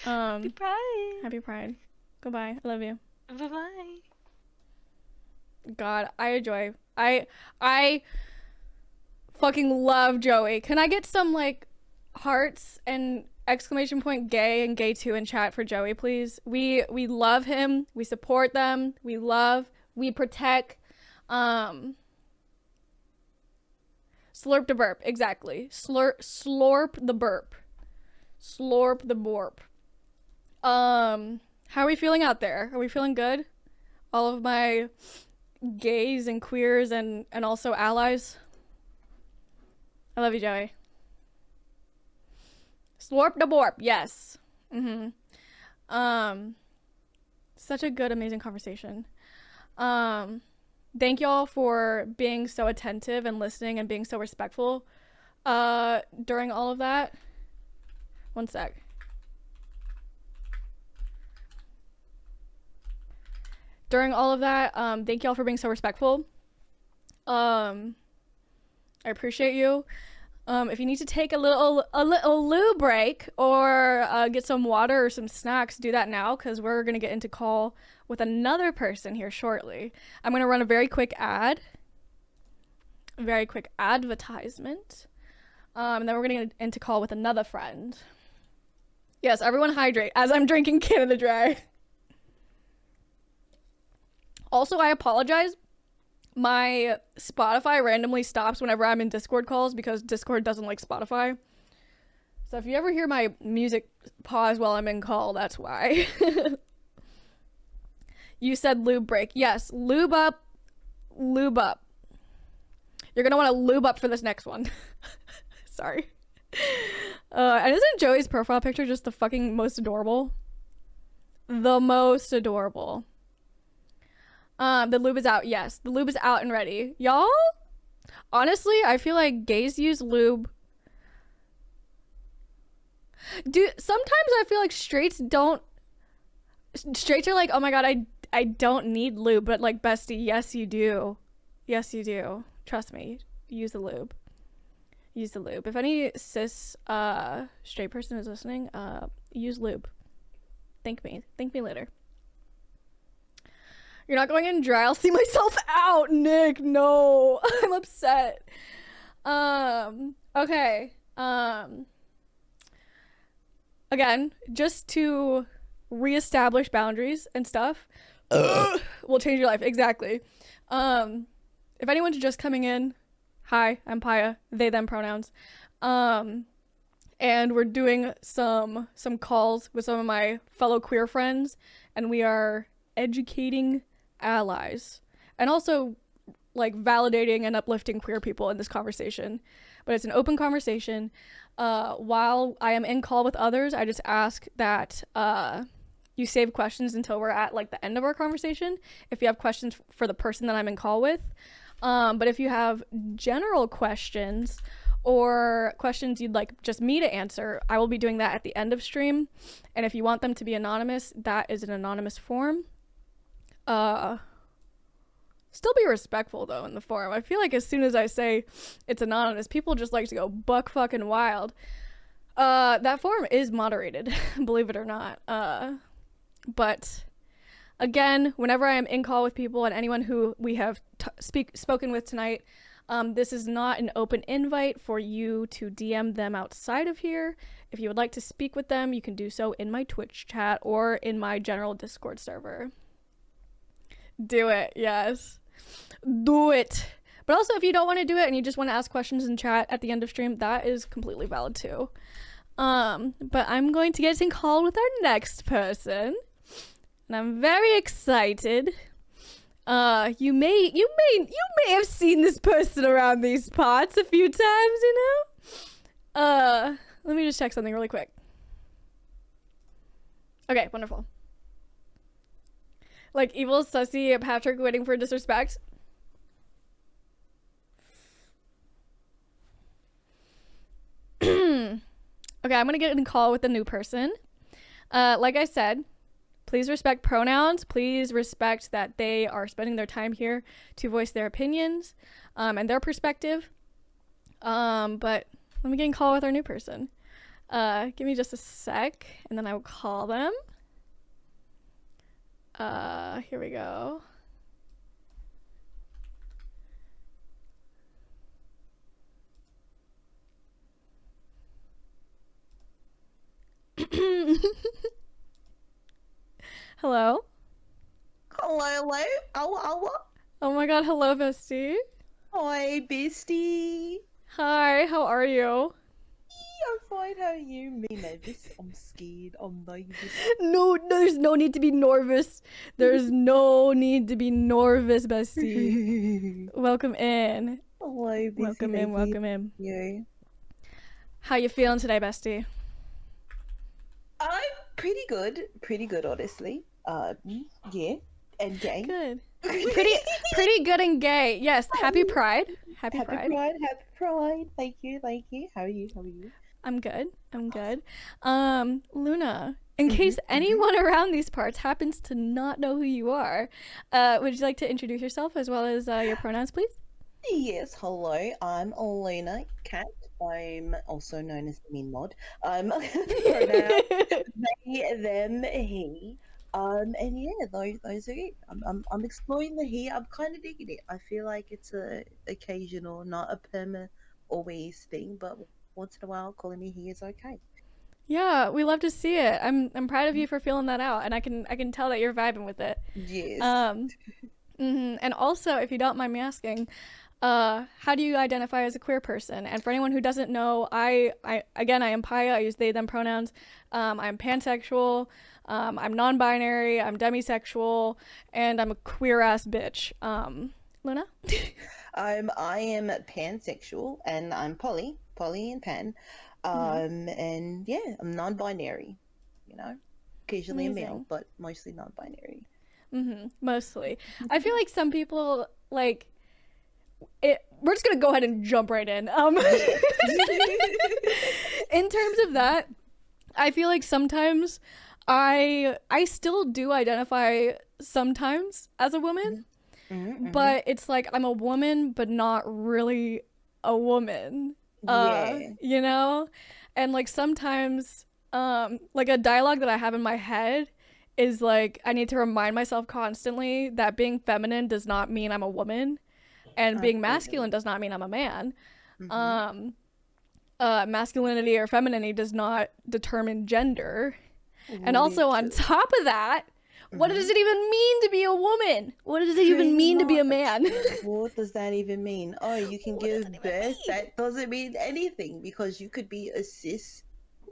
Goodbye. Happy Pride. Goodbye. I love you. Bye-bye. God, I enjoy. I fucking love Joey. Can I get some like hearts and exclamation point gay and gay 2 in chat for Joey, please? We love him. We support them. We love. We protect. Slurp the burp. Exactly. Slurp the burp. Slurp the borp. How are we feeling out there? Are we feeling good? All of my gays and queers and also allies. I love you, Joey. Slurp the borp. Yes. Such a good, amazing conversation. Thank y'all for being so attentive and listening and being so respectful during all of that. One sec. During all of that, thank y'all for being so respectful. I appreciate you. If you need to take a little loo break or get some water or some snacks, do that now, because we're gonna get into call with another person here shortly. I'm gonna run a very quick ad, a very quick advertisement, and then we're gonna get into call with another friend. Yes, everyone hydrate as I'm drinking Canada Dry. Also, I apologize. My Spotify randomly stops whenever I'm in Discord calls because Discord doesn't like Spotify. So if you ever hear my music pause while I'm in call, that's why. You said lube break. Yes, lube up. Lube up. You're gonna want to lube up for this next one. Sorry. And isn't Joey's profile picture just the fucking most adorable? The most adorable. The lube is out. Yes, the lube is out and ready. Y'all, honestly, I feel like gays use lube. Sometimes I feel like straights don't. Straights are like, oh my god, I don't need lube, but like, bestie, yes you do. Yes you do. Trust me. Use the lube. Use the lube. If any cis straight person is listening, use lube. Thank me. Thank me later. You're not going in dry. I'll see myself out, Nick. No. I'm upset. Okay. Again, just to reestablish boundaries and stuff will change your life. Exactly. if anyone's just coming in, hi, I'm Paya, they, them pronouns. And we're doing some calls with some of my fellow queer friends, and we are educating allies and also like validating and uplifting queer people in this conversation. But it's an open conversation. While I am in call with others, I just ask that you save questions until we're at like the end of our conversation if you have questions for the person that I'm in call with. But if you have general questions or questions you'd like just me to answer, I will be doing that at the end of stream. And if you want them to be anonymous, that is an anonymous form. Still be respectful though in the forum. I feel like as soon as I say it's anonymous, people just like to go buck fucking wild. That forum is moderated, believe it or not. But again, whenever I am in call with people and anyone who we have spoken with tonight, this is not an open invite for you to DM them outside of here. If you would like to speak with them, you can do so in my Twitch chat or in my general Discord server. Do it, yes. Do it. But also, if you don't want to do it and you just want to ask questions in chat at the end of stream, that is completely valid too. But I'm going to get in call with our next person, and I'm very excited. You may have seen this person around these parts a few times, you know? Let me just check something really quick. Okay, wonderful. Like evil sussy Patrick waiting for disrespect. Okay, I'm gonna get in call with a new person. Like I said, please respect pronouns. Please respect that they are spending their time here to voice their opinions and their perspective. But let me get in call with our new person. Give me just a sec, and then I will call them. Here we go. Hello? Hello. Oh my god, hello, bestie. Hi, bestie. Hi, how are you? I'm fine. How are you? Me nervous. I'm scared. I'm nervous. No, there's no need to be nervous. There's no need to be nervous, bestie. Welcome in. Hello, bestie. Welcome in, welcome in. Yeah. How you feeling today, bestie? I'm pretty good, honestly. Yeah, and gay. Good. Pretty good and gay. Yes, happy Pride. Happy Pride. Happy Pride. Thank you. How are you? I'm good. Luna, in case anyone around these parts happens to not know who you are, would you like to introduce yourself as well as your pronouns, please? Yes, hello. I'm Luna Cat. I'm also known as the Mean Mod. Pronoun they, them, he. And yeah, those are it. I'm exploring the he. I'm kind of digging it. I feel like it's a occasional, not a perma always thing, but once in a while, calling me he is okay. Yeah, we love to see it. I'm proud of you for feeling that out, and I can tell that you're vibing with it. Yes. And also, if you don't mind me asking, how do you identify as a queer person? And for anyone who doesn't know, I am Paya. I use they, them pronouns. I'm pansexual. I'm non-binary. I'm demisexual, and I'm a queer ass bitch. Luna? I am pansexual, and I'm poly and pan. And yeah, I'm non-binary. You know, occasionally Amazing. a male, but mostly non-binary. Mostly. I feel like some people like it. We're just gonna go ahead and jump right in. In terms of that, I feel like sometimes I still do identify sometimes as a woman, but it's like I'm a woman, but not really a woman. You know, and like sometimes, like a dialogue that I have in my head is like I need to remind myself constantly that being feminine does not mean I'm a woman, and being masculine does not mean I'm a man. Masculinity or femininity does not determine gender. And also on top of that, What does it even mean to be a woman? What does it even Pretty mean to be a man? What does that even mean? Oh, you can What does give that even birth. mean? That doesn't mean anything because you could be a cis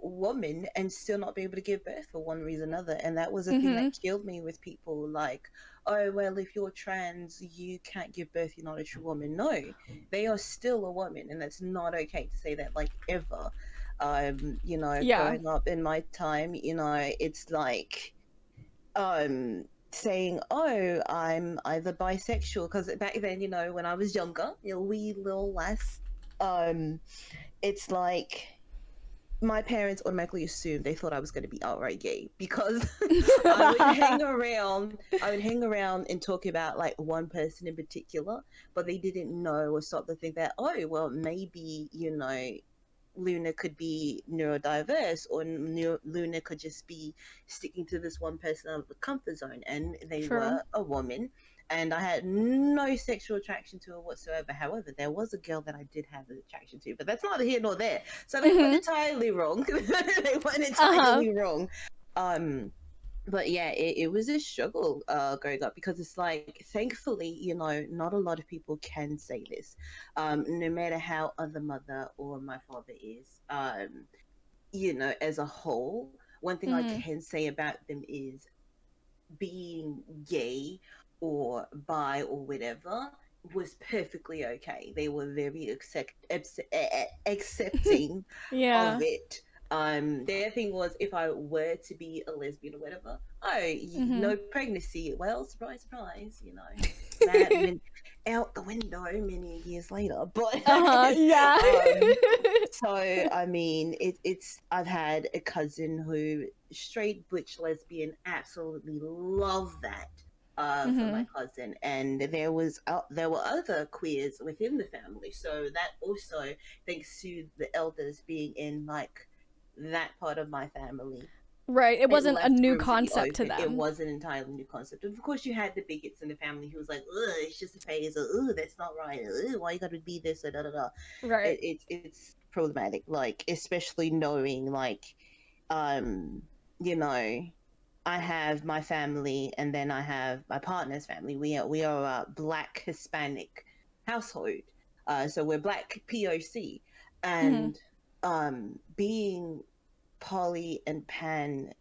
woman and still not be able to give birth for one reason or another. And that was the thing that killed me with people like, oh, well, if you're trans, you can't give birth, you're not a true woman. No, they are still a woman, and that's not okay to say that, like, ever. You know, Yeah. growing up in my time, you know, it's like, saying, oh, I'm either bisexual, because back then, you know, when I was younger, you know, wee little lass, it's like my parents automatically assumed they thought I was going to be outright gay because I would hang around and talk about like one person in particular, but they didn't know or stop to think that, oh, well, maybe, you know, Luna could be neurodiverse, or Luna could just be sticking to this one person out of the comfort zone, and they True. were a woman, and I had no sexual attraction to her whatsoever. However, there was a girl that I did have an attraction to, but that's neither here nor there. So they weren't entirely wrong. They weren't entirely wrong. But yeah, it was a struggle growing up, because it's like, thankfully, you know, not a lot of people can say this, no matter how other mother or my father is, you know, as a whole. One thing I can say about them is being gay or bi or whatever was perfectly okay. They were very accepting Yeah. of it. Their thing was, if I were to be a lesbian or whatever, oh, no pregnancy. Well, surprise, surprise, you know, that went out the window many years later. But Yeah. so I mean, it's I've had a cousin who straight butch lesbian, absolutely love that. For my cousin, and there were other queers within the family, so that also, thanks to the elders being in like that part of my family, Right. It wasn't a left new room to be concept to open. It them. was an entirely new concept. And of course, you had the bigots in the family who was like, "Ugh, it's just a phase," or "Ugh, that's not right," "Ugh, why you gotta be this," or da da da. Right. It's problematic, like, especially knowing, like, you know, I have my family, and then I have my partner's family. We are a Black Hispanic household, so we're Black POC, and being poly and pan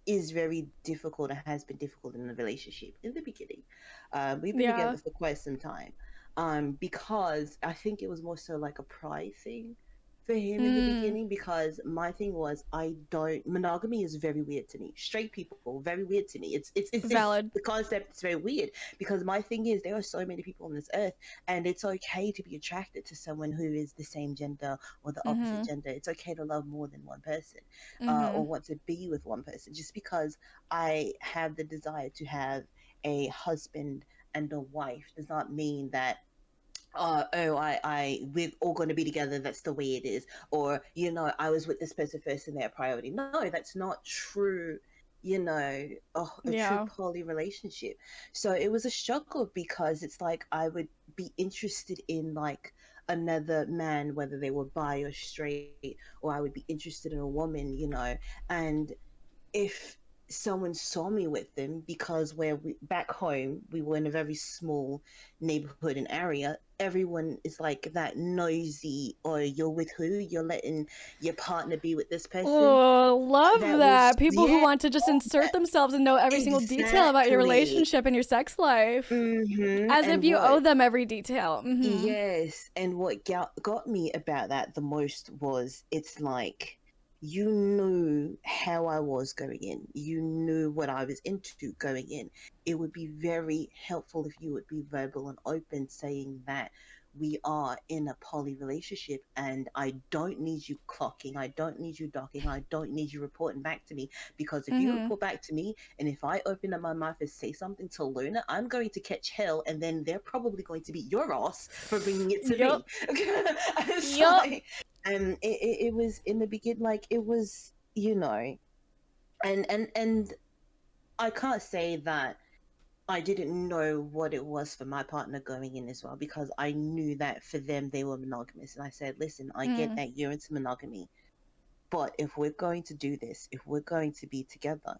is very difficult and has been difficult in the relationship in the beginning. We've been together for quite some time, because I think it was more so like a pride thing for him in the beginning, because my thing was, monogamy is very weird to me. Straight people, very weird to me. It's valid. The concept is very weird, because my thing is, there are so many people on this earth, and it's okay to be attracted to someone who is the same gender or the opposite gender. It's okay to love more than one person, or want to be with one person. Just because I have the desire to have a husband and a wife does not mean that we're all going to be together, that's the way it is, or, you know, I was with this person first and they're priority. No, that's not true, you know, true poly relationship. So it was a struggle, because it's like I would be interested in like another man, whether they were bi or straight, or I would be interested in a woman, you know, and if someone saw me with them, because back home, we were in a very small neighborhood and area, everyone is like that nosy, or you're with who, you're letting your partner be with this person. Oh, love that. People who want to just insert themselves and know every single detail about your relationship and your sex life. As if you owe them every detail. Yes, and what got me about that the most was, it's like, you knew how I was going in. You knew what I was into going in. It would be very helpful if you would be verbal and open, saying that we are in a poly relationship, and I don't need you clocking, I don't need you docking, I don't need you reporting back to me, because if you report back to me, and if I open up my mouth and say something to Luna, I'm going to catch hell, and then they're probably going to beat your ass for bringing it to me. It was in the beginning, like, it was, you know, and I can't say that I didn't know what it was for my partner going in as well, because I knew that for them, they were monogamous. And I said, listen, I get that you're into monogamy, but if we're going to do this, if we're going to be together,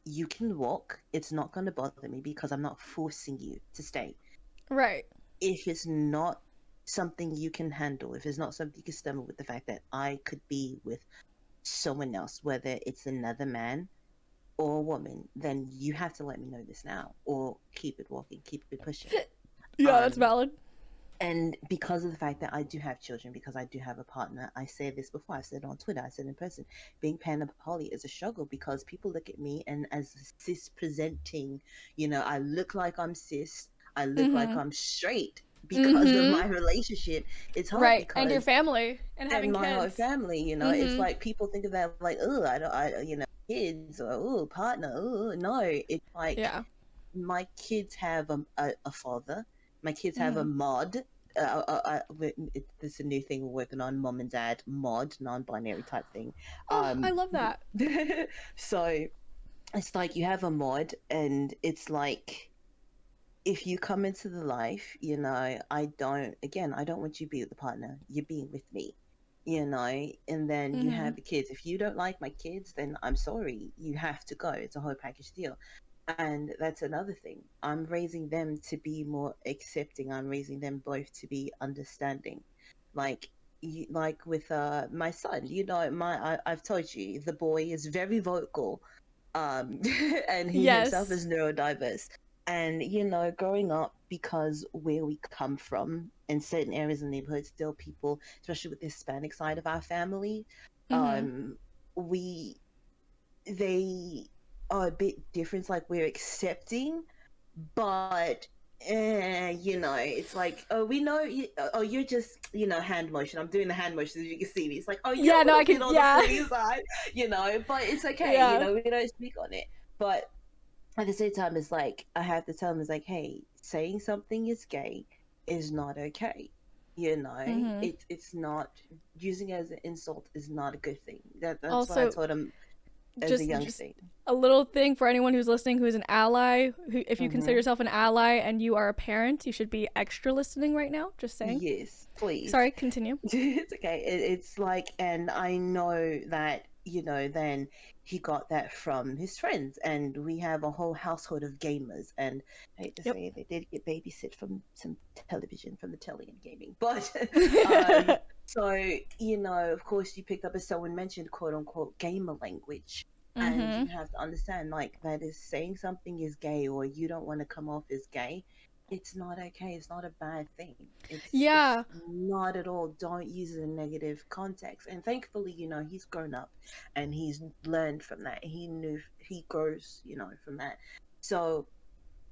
you can walk. It's not going to bother me because I'm not forcing you to stay. Right. If it's not something you can handle, if it's not something you can stomach with the fact that I could be with someone else, whether it's another man or a woman, then you have to let me know this now, or keep it walking, keep it pushing. Yeah, that's valid. And because of the fact that I do have children, because I do have a partner, I said this before, I said it on Twitter, I said in person, being pan and poly is a struggle because people look at me and as cis presenting, you know, I look like I'm cis, I look like I'm straight because of my relationship. It's hard Right, because and your family and having my whole kids. family, you know, it's like people think of that like, oh, you know, kids or oh, partner. Oh, no, it's like my kids have a father. My kids have a mod. It's a new thing we're working on, mom and dad mod, non-binary type thing. I love that. So it's like you have a mod, and it's like if you come into the life, you know, I don't want you to be with the partner. You're being with me, you know, and then you have the kids. If you don't like my kids, then I'm sorry. You have to go. It's a whole package deal. And that's another thing. I'm raising them to be more accepting. I'm raising them both to be understanding. Like with my son, you know, I've told you the boy is very vocal, and he himself is neurodiverse. And you know, growing up, because where we come from in certain areas and neighborhoods, still people, especially with the Hispanic side of our family, they are a bit different. Like we're accepting, but you know, it's like, oh, we know you. Oh, you're just, you know, hand motion. I'm doing the hand motion, as you can see me. It's like, oh, you're on the free side, you know. But it's okay, you know. We don't speak on it. But at the same time, it's like I have to tell them, it's like, hey, saying something is gay is not okay. You know, it's not, using it as an insult is not a good thing. That's also, what I told them as a young thing. A little thing for anyone who's listening who's an ally, who, if you consider yourself an ally and you are a parent, you should be extra listening right now. Just saying. Yes, please. Sorry, continue. It's okay. It's like, and I know that, you know, then he got that from his friends, and we have a whole household of gamers, and I hate to say they did get babysit from some television, from the telly and gaming, but so, you know, of course you picked up, as someone mentioned, quote unquote gamer language, and you have to understand, like, that is saying something is gay, or you don't want to come off as gay. It's not okay. It's not a bad thing. It's not at all. Don't use it in negative context. And thankfully, you know, he's grown up and he's learned from that. He grows, you know, from that. So,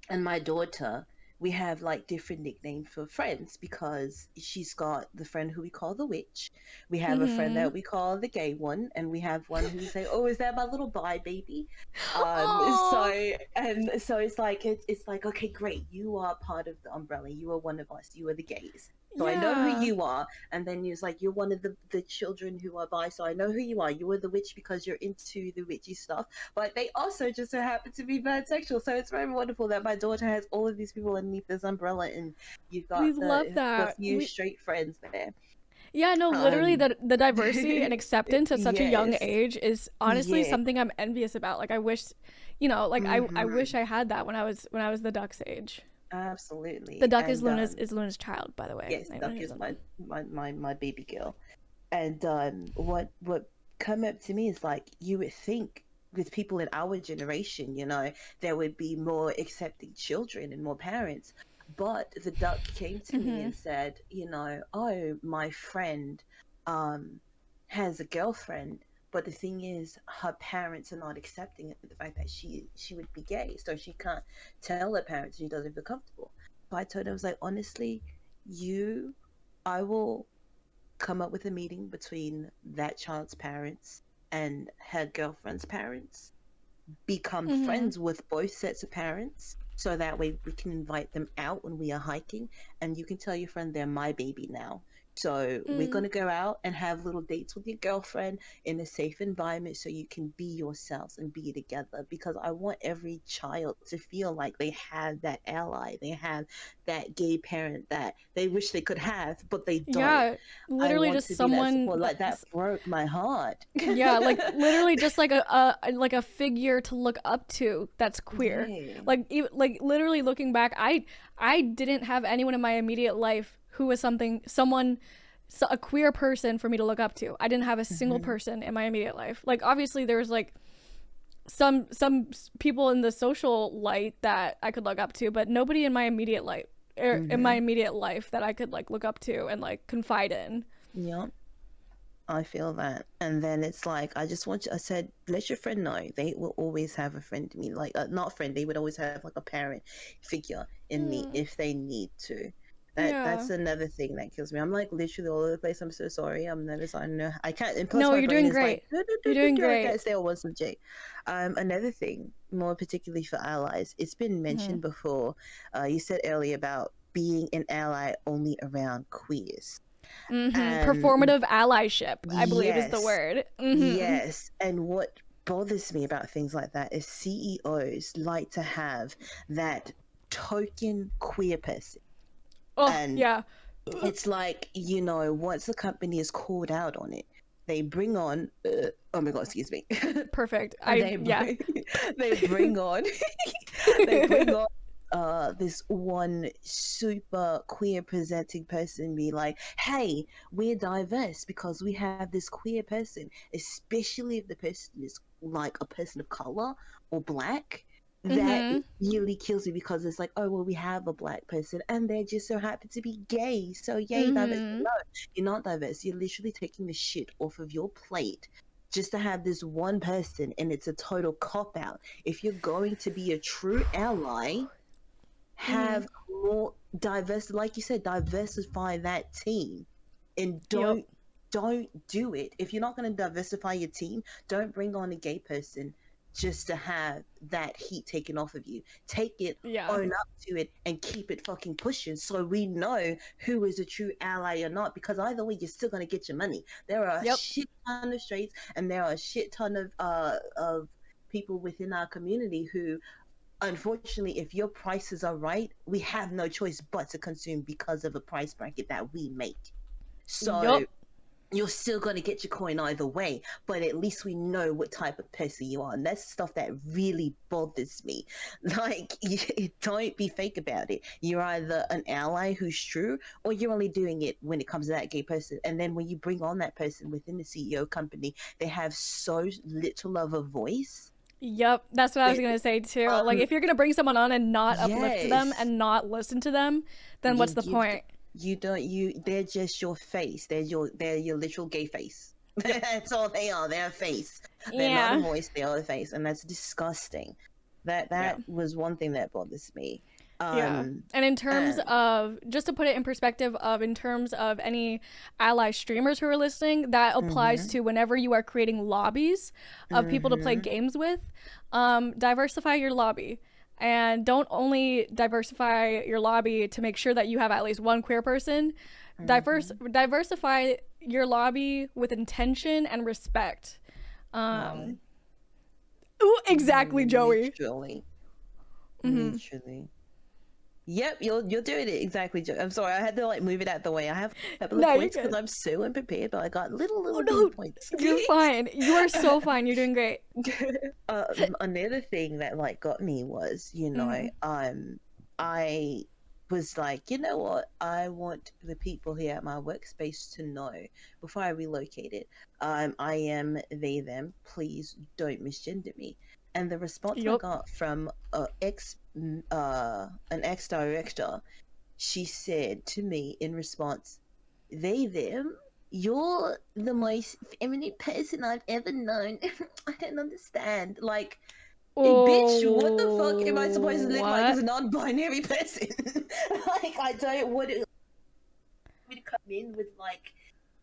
and my daughter, we have like different nicknames for friends because she's got the friend who we call the witch. We have a friend that we call the gay one, and we have one who we say, "Oh, is that my little bi baby?" So it's like, okay, great, you are part of the umbrella. You are one of us. You are the gays. So I know who you are. And then it's like, you're one of the children who are bi, so I know who you are. You are the witch because you're into the witchy stuff. But they also just so happen to be pansexual. So it's very wonderful that my daughter has all of these people underneath this umbrella, and you've got the few straight friends there. Yeah, no, literally the diversity and acceptance at such a young age is honestly something I'm envious about. Like I wish, you know, like I wish I had that when I was the duck's age. Absolutely. The duck is Luna's child, by the way. Yes, duck is my baby girl. And what come up to me is like, you would think with people in our generation, you know, there would be more accepting children and more parents. But the duck came to me and said, you know, oh, my friend has a girlfriend, but the thing is, her parents are not accepting of the fact that she would be gay, so she can't tell her parents she doesn't feel comfortable. So I told her, I was like, honestly, I will come up with a meeting between that child's parents and her girlfriend's parents, become friends with both sets of parents, so that way we can invite them out when we are hiking, and you can tell your friend they're my baby now. So we're going to go out and have little dates with your girlfriend in a safe environment so you can be yourselves and be together, because I want every child to feel like they have that ally, they have that gay parent that they wish they could have, but they don't. Yeah, literally I want just to someone be that support. Like, that broke my heart. Yeah, like literally just like a figure to look up to that's queer. Yeah. Like literally looking back, I didn't have anyone in my immediate life who was a queer person for me to look up to. I didn't have a single person in my immediate life. Like, obviously there was like some people in the social light that I could look up to, but nobody in my immediate life in my immediate life that I could like look up to and like confide in. Yep. I feel that. And then it's like, I said, let your friend know. They will always have a friend in me. Like, not friend, they would always have like a parent figure in me if they need to. That's another thing that kills me. I'm like literally all over the place. I'm so sorry. I'm nervous. I know I can't. And plus No, my you're brain doing is great. Like, You're doing I great. can't stay on one subject. Another thing, more particularly for allies, it's been mentioned before. You said earlier about being an ally only around queers. Performative allyship, I believe, is the word. Yes. And what bothers me about things like that is CEOs like to have that token queer person. Oh, and yeah. It's like, once the company is called out on it, they bring on oh my god, excuse me. Perfect. They bring on this one super queer presenting person, be like, hey, we're diverse because we have this queer person, especially if the person is like a person of color or black. That really kills me, because it's like, oh well, we have a black person and they just so happen to be gay, so yay, diverse. No, you're not diverse. You're literally taking the shit off of your plate just to have this one person, and it's a total cop out. If you're going to be a true ally, have more diverse, like you said, diversify that team, and don't do it. If you're not going to diversify your team, don't bring on a gay person just to have that heat taken off of you. Take it, own up to it, and keep it fucking pushing, so we know who is a true ally or not, because either way, you're still going to get your money. There are a shit ton of straights, and there are a shit ton of people within our community who, unfortunately, if your prices are right, we have no choice but to consume because of a price bracket that we make. So you're still going to get your coin either way, but at least we know what type of person you are. And that's stuff that really bothers me. Like, don't be fake about it. You're either an ally who's true, or you're only doing it when it comes to that gay person. And then when you bring on that person within the CEO company, they have so little of a voice. Yep, that's what I was gonna say too. Like, if you're gonna bring someone on and not uplift them and not listen to them, then what's the point? They're just your face. They're your literal gay face. That's all they are. They're a face. They're not a voice. They are a face, and that's disgusting. That was one thing that bothers me. And in terms of, just to put it in perspective, in terms of any ally streamers who are listening, that applies to whenever you are creating lobbies of people to play games with. Diversify your lobby. And don't only diversify your lobby to make sure that you have at least one queer person. Diversify your lobby with intention and respect. Ooh, exactly, Joey. Literally. Yep, you're doing it exactly, Joe. I'm sorry, I had to move it out the way. I have a couple of points because I'm so unprepared, but I got little points. You're fine. You are so fine. You're doing great. Another thing that got me was, I was like, you know what? I want the people here at my workspace to know before I relocate it. I am they, them. Please don't misgender me. And the response I got from an ex-director, she said to me in response, they, them, you're the most feminine person I've ever known. I don't understand. Like, bitch, what the fuck am I supposed to look like as a non-binary person? I don't want to come in with,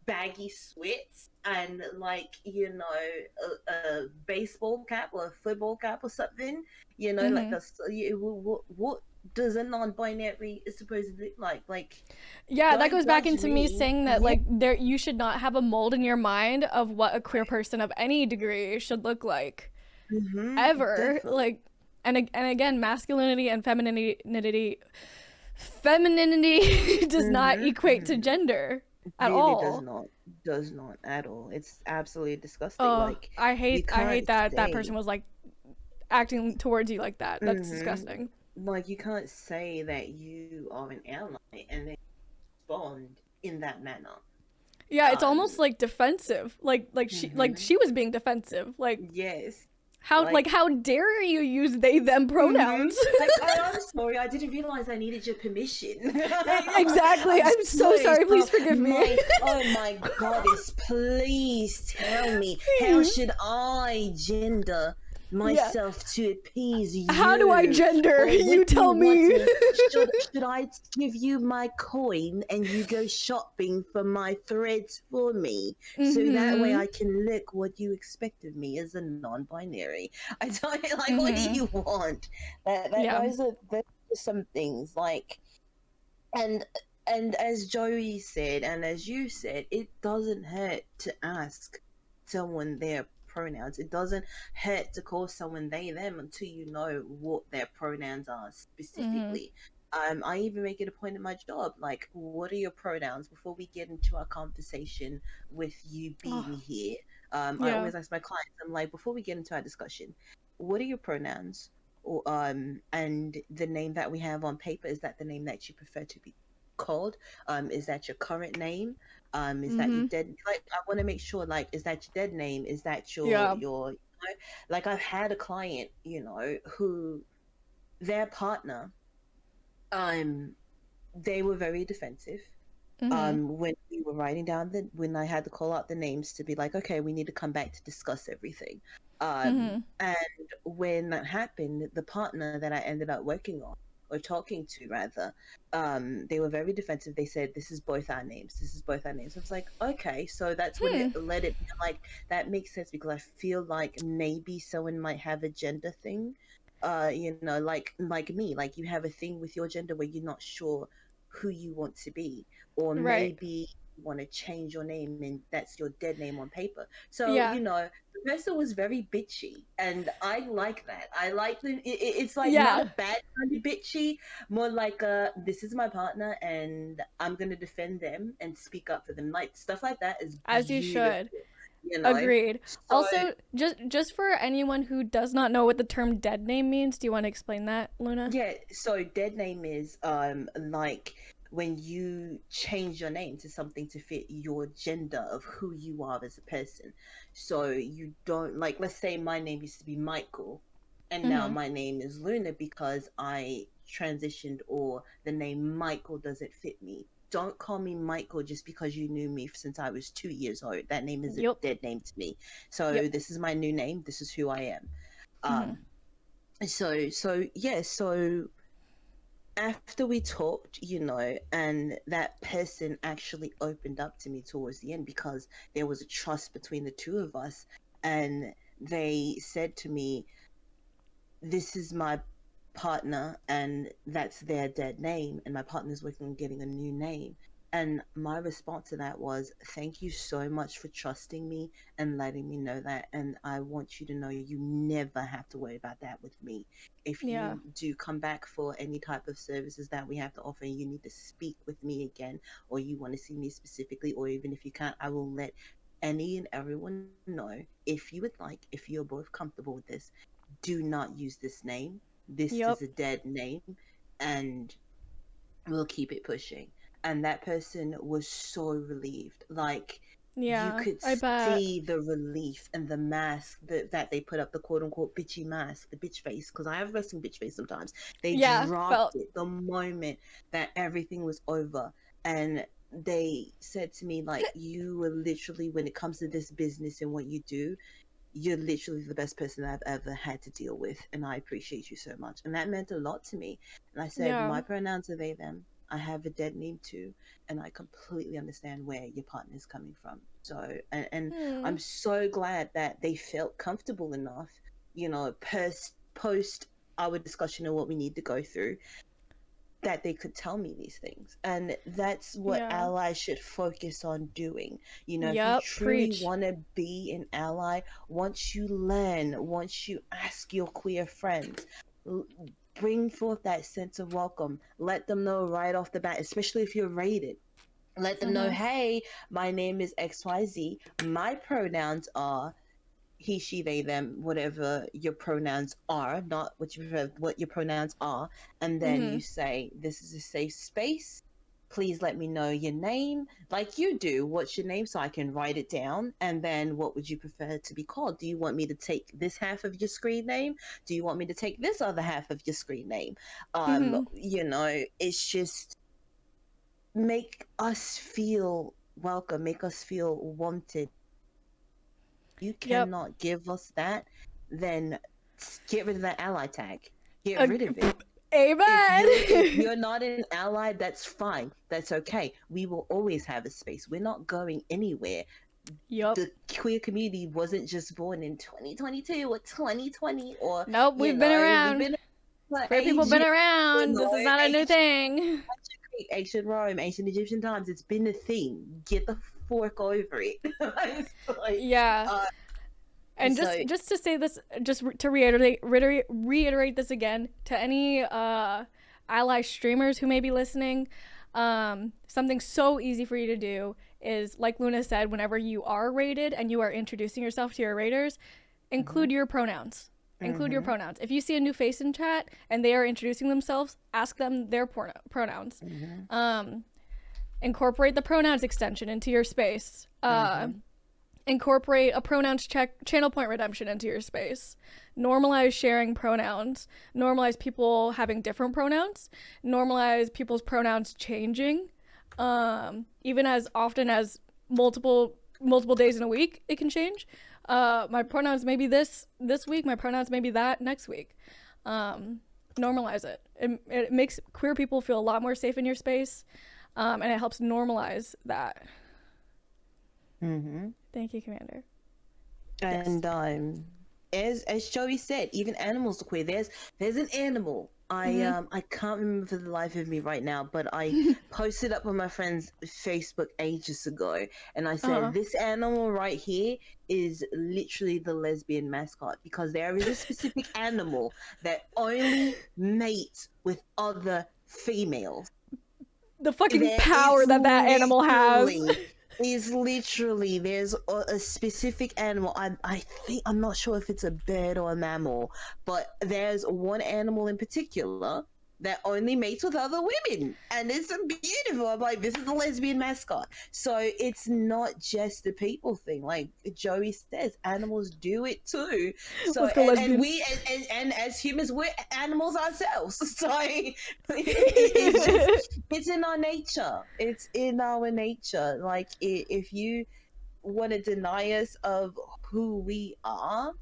baggy sweats and a baseball cap or a football cap or something, what does a non-binary supposedly like Yeah, that don't goes back judge into me saying that yeah. like there you should not have a mold in your mind of what a queer person of any degree should look like ever. Definitely. Like and again, masculinity and femininity does not equate to gender at Really all. does not at all. It's absolutely disgusting. Oh, Like I you hate can't that that say person was like acting towards you like that. That's hmm disgusting. like you can't say that you are an ally and then respond in that manner. Yeah, it's Um almost like defensive. Like mhm. she was being defensive. Like Yes. how dare you use they them pronouns? Like, oh, I'm sorry, I didn't realize I needed your permission. Exactly. I'm so sorry. Please forgive me. Oh my goddess, please tell me, how should I gender myself to appease you? How do I gender? Or would You tell me. should I give you my coin and you go shopping for my threads for me? So that way I can look what you expect of me as a non-binary. I don't like what do you want? Those are some things like and as Joey said and as you said, it doesn't hurt to ask someone their pronouns. It doesn't hurt to call someone they them until you know what their pronouns are specifically. I even make it a point in my job, like, what are your pronouns before we get into our conversation with you being here? I always ask my clients, I'm like, before we get into our discussion, what are your pronouns? Or and the name that we have on paper, is that the name that you prefer to be called? Is that your current name? Is that your dead, like, I want to make sure, like, is that your dead name? Is that your your like, I've had a client, who their partner, they were very defensive when we were writing down when I had to call out the names to be like, okay, we need to come back to discuss everything. And when that happened, the partner that I ended up working on, or talking to rather, they were very defensive. They said, this is both our names, this is both our names. I was like, okay. So that's when it let it, like, that makes sense, because I feel like maybe someone might have a gender thing, like me, like you have a thing with your gender where you're not sure who you want to be, or maybe you want to change your name and that's your dead name on paper. So the person was very bitchy, and I like that. I like it's like not a bad kind of bitchy, more like this is my partner and I'm gonna defend them and speak up for them. Like, stuff like that is as beautiful. you should. Agreed. So, also, just for anyone who does not know what the term dead name means, do you want to explain that, Luna? Yeah, so dead name is like when you change your name to something to fit your gender of who you are as a person. So you don't, like, let's say my name used to be Michael and now my name is Luna because I transitioned, or the name Michael doesn't fit me. Don't call me Michael just because you knew me since I was 2 years old. That name is a dead name to me. So this is my new name. This is who I am. So after we talked, and that person actually opened up to me towards the end, because there was a trust between the two of us, and they said to me, this is my partner and that's their dead name, and my partner's working on getting a new name. And my response to that was, thank you so much for trusting me and letting me know that, and I want you to know you never have to worry about that with me. If you do come back for any type of services that we have to offer and you need to speak with me again, or you want to see me specifically, or even if you can't, I will let any and everyone know, if you would like, if you're both comfortable with this, do not use this name. This is a dead name, and we'll keep it pushing. And that person was so relieved. Like, you could see the relief and the mask that they put up, the quote-unquote bitchy mask, the bitch face, because I have resting bitch face sometimes. They dropped it the moment that everything was over. And they said to me, like, you were literally, when it comes to this business and what you do, you're literally the best person I've ever had to deal with, and I appreciate you so much. And that meant a lot to me. And I said, my pronouns are they, them. I have a dead name too, and I completely understand where your partner is coming from. So, and I'm so glad that they felt comfortable enough, post our discussion of what we need to go through, that they could tell me these things. And that's what Yeah. allies should focus on doing. You know, if you Yep, truly preach. want to be an ally, once you learn, once you ask your queer friends, bring forth that sense of welcome. Let them know right off the bat, especially if you're rated. Let them know, hey, my name is XYZ. My pronouns are he, she, they, them, whatever your pronouns are, not what you prefer, what your pronouns are. And then you say, this is a safe space. Please let me know your name, like you do. What's your name so I can write it down? And then what would you prefer to be called? Do you want me to take this half of your screen name? Do you want me to take this other half of your screen name? You know, it's just make us feel welcome, make us feel wanted. You cannot give us that, then get rid of that ally tag. Get rid of it. Amen. If you're not an ally, that's fine. That's okay. We will always have a space. We're not going anywhere. Yup. The queer community wasn't just born in 2022 or 2020 or nope, we've been around. Queer people been around. This is not a new thing. Ancient Rome, ancient Egyptian times, it's been a thing. Get the fork over it. Like, yeah. And just to say this, just to reiterate this again to any ally streamers who may be listening, something so easy for you to do is, like Luna said, whenever you are rated and you are introducing yourself to your raiders, include your pronouns. Include your pronouns. If you see a new face in chat and they are introducing themselves, ask them their pronouns. Incorporate the pronouns extension into your space. Incorporate a pronouns channel point redemption into your space. Normalize sharing pronouns. Normalize people having different pronouns. Normalize people's pronouns changing. Even as often as multiple days in a week, it can change. My pronouns may be this week, my pronouns may be that next week. Normalize it. It makes queer people feel a lot more safe in your space, and it helps normalize that. Thank you, Commander. And as Joey said, even animals are queer. There's an animal. I can't remember for the life of me right now, but I posted up on my friend's Facebook ages ago, and I said this animal right here is literally the lesbian mascot, because there is a specific animal that only mates with other females. The fucking power that animal has. Is literally, there's a specific animal. I think, I'm not sure if it's a bird or a mammal, but there's one animal in particular that only mates with other women, and it's beautiful. I'm like, this is the lesbian mascot. So it's not just the people thing. Like Joey says, animals do it too. So and we and as humans, we're animals ourselves. So it's in our nature. It's in our nature. Like if you want to deny us of who we are,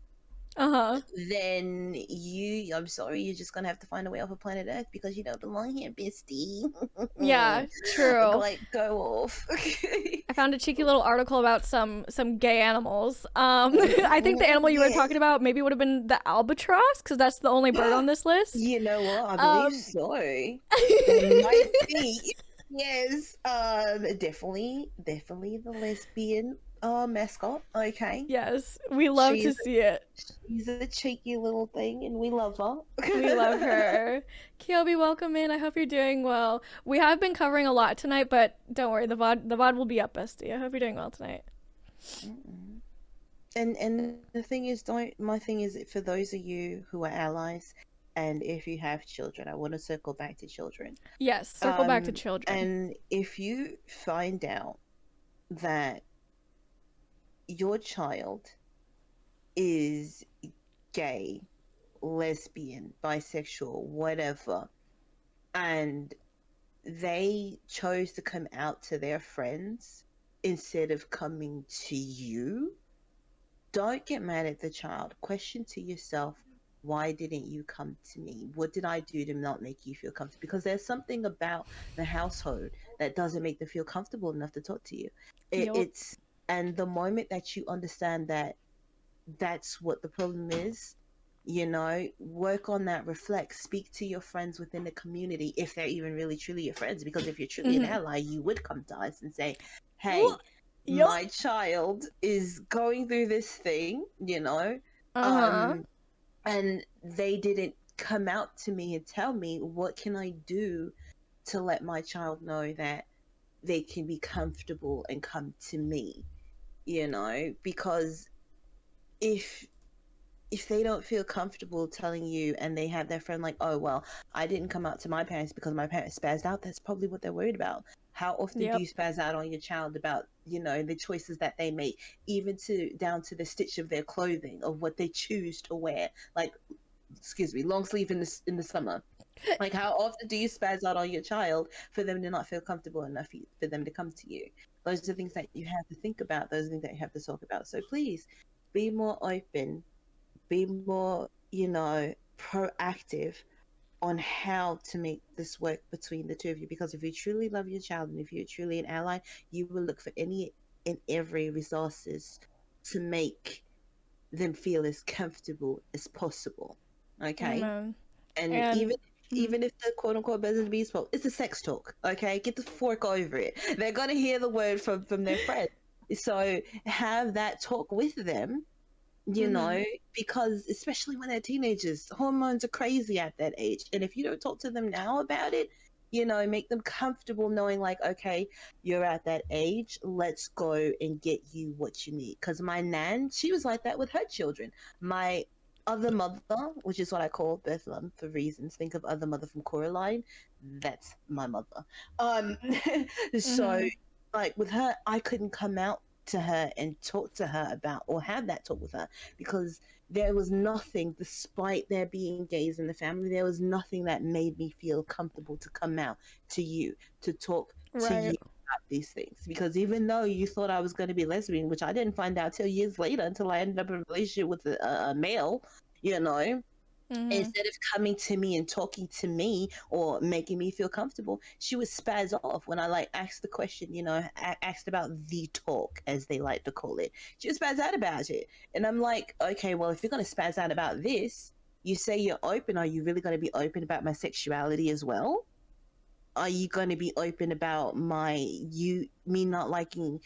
then I'm sorry, you're just gonna have to find a way off of planet Earth, because you don't belong here, bestie. Yeah, true. Like, go off. I found a cheeky little article about some gay animals. I think the animal you were talking about maybe would have been the albatross, because that's the only bird on this list. You know what? I believe so. It might be. Yes. Definitely the lesbian mascot. Okay. Yes, we love to see it. She's a cheeky little thing, and we love her. We love her. Kyobi, welcome in. I hope you're doing well. We have been covering a lot tonight, but don't worry, the VOD will be up, bestie. I hope you're doing well tonight. And the thing is, my thing is, for those of you who are allies, and if you have children, I want to circle back to children. Yes, circle back to children. And if you find out that your child is gay, lesbian, bisexual, whatever, and they chose to come out to their friends instead of coming to you, don't get mad at the child. Question to yourself, why didn't you come to me? What did I do to not make you feel comfortable? Because there's something about the household that doesn't make them feel comfortable enough to talk to you. And the moment that you understand that that's what the problem is, You know, work on that, reflect, speak to your friends within the community if they're even really truly your friends. Because if you're truly an ally, you would come to us and say, hey, Yup. my child is going through this thing, you know, Uh-huh. and they didn't come out to me and tell me, what can I do to let my child know that they can be comfortable and come to me, you know? Because if they don't feel comfortable telling you and they have their friend like, oh, well, I didn't come out to my parents because my parents spazzed out, that's probably what they're worried about. How often do Yep. you spaz out on your child about, you know, the choices that they make, even to down to the stitch of their clothing, of what they choose to wear? Like, excuse me, long sleeve in the summer. Like, how often do you spaz out on your child for them to not feel comfortable enough for them to come to you? Those are things that you have to think about. Those are things that you have to talk about. So please be more open, be more, you know, proactive on how to make this work between the two of you. Because if you truly love your child and if you're truly an ally, you will look for any and every resources to make them feel as comfortable as possible. Okay? Amen. And And even if the quote unquote business be spoke, it's a sex talk. Okay, get the fork over it. They're gonna hear the word from their friend. So have that talk with them, you know, because especially when they're teenagers, hormones are crazy at that age. And if you don't talk to them now about it, you know, make them comfortable knowing like, okay, you're at that age, let's go and get you what you need. Because my nan, she was like that with her children. My other mother, which is what I call birth mom for reasons, think of other mother from Coraline, that's my mother. So like with her, I couldn't come out to her and talk to her about or have that talk with her because there was nothing, despite there being gays in the family, there was nothing that made me feel comfortable to come out to you, to talk to you about these things. Because even though you thought I was going to be lesbian, which I didn't find out till years later, until I ended up in a relationship with a male, you know, instead of coming to me and talking to me or making me feel comfortable, she would spaz off when I like asked the question, you know, asked about the talk, as they like to call it. She would spaz out about it. And I'm like, okay, well, if you're going to spaz out about this, you say you're open. Are you really going to be open about my sexuality as well? Are you going to be open about me not liking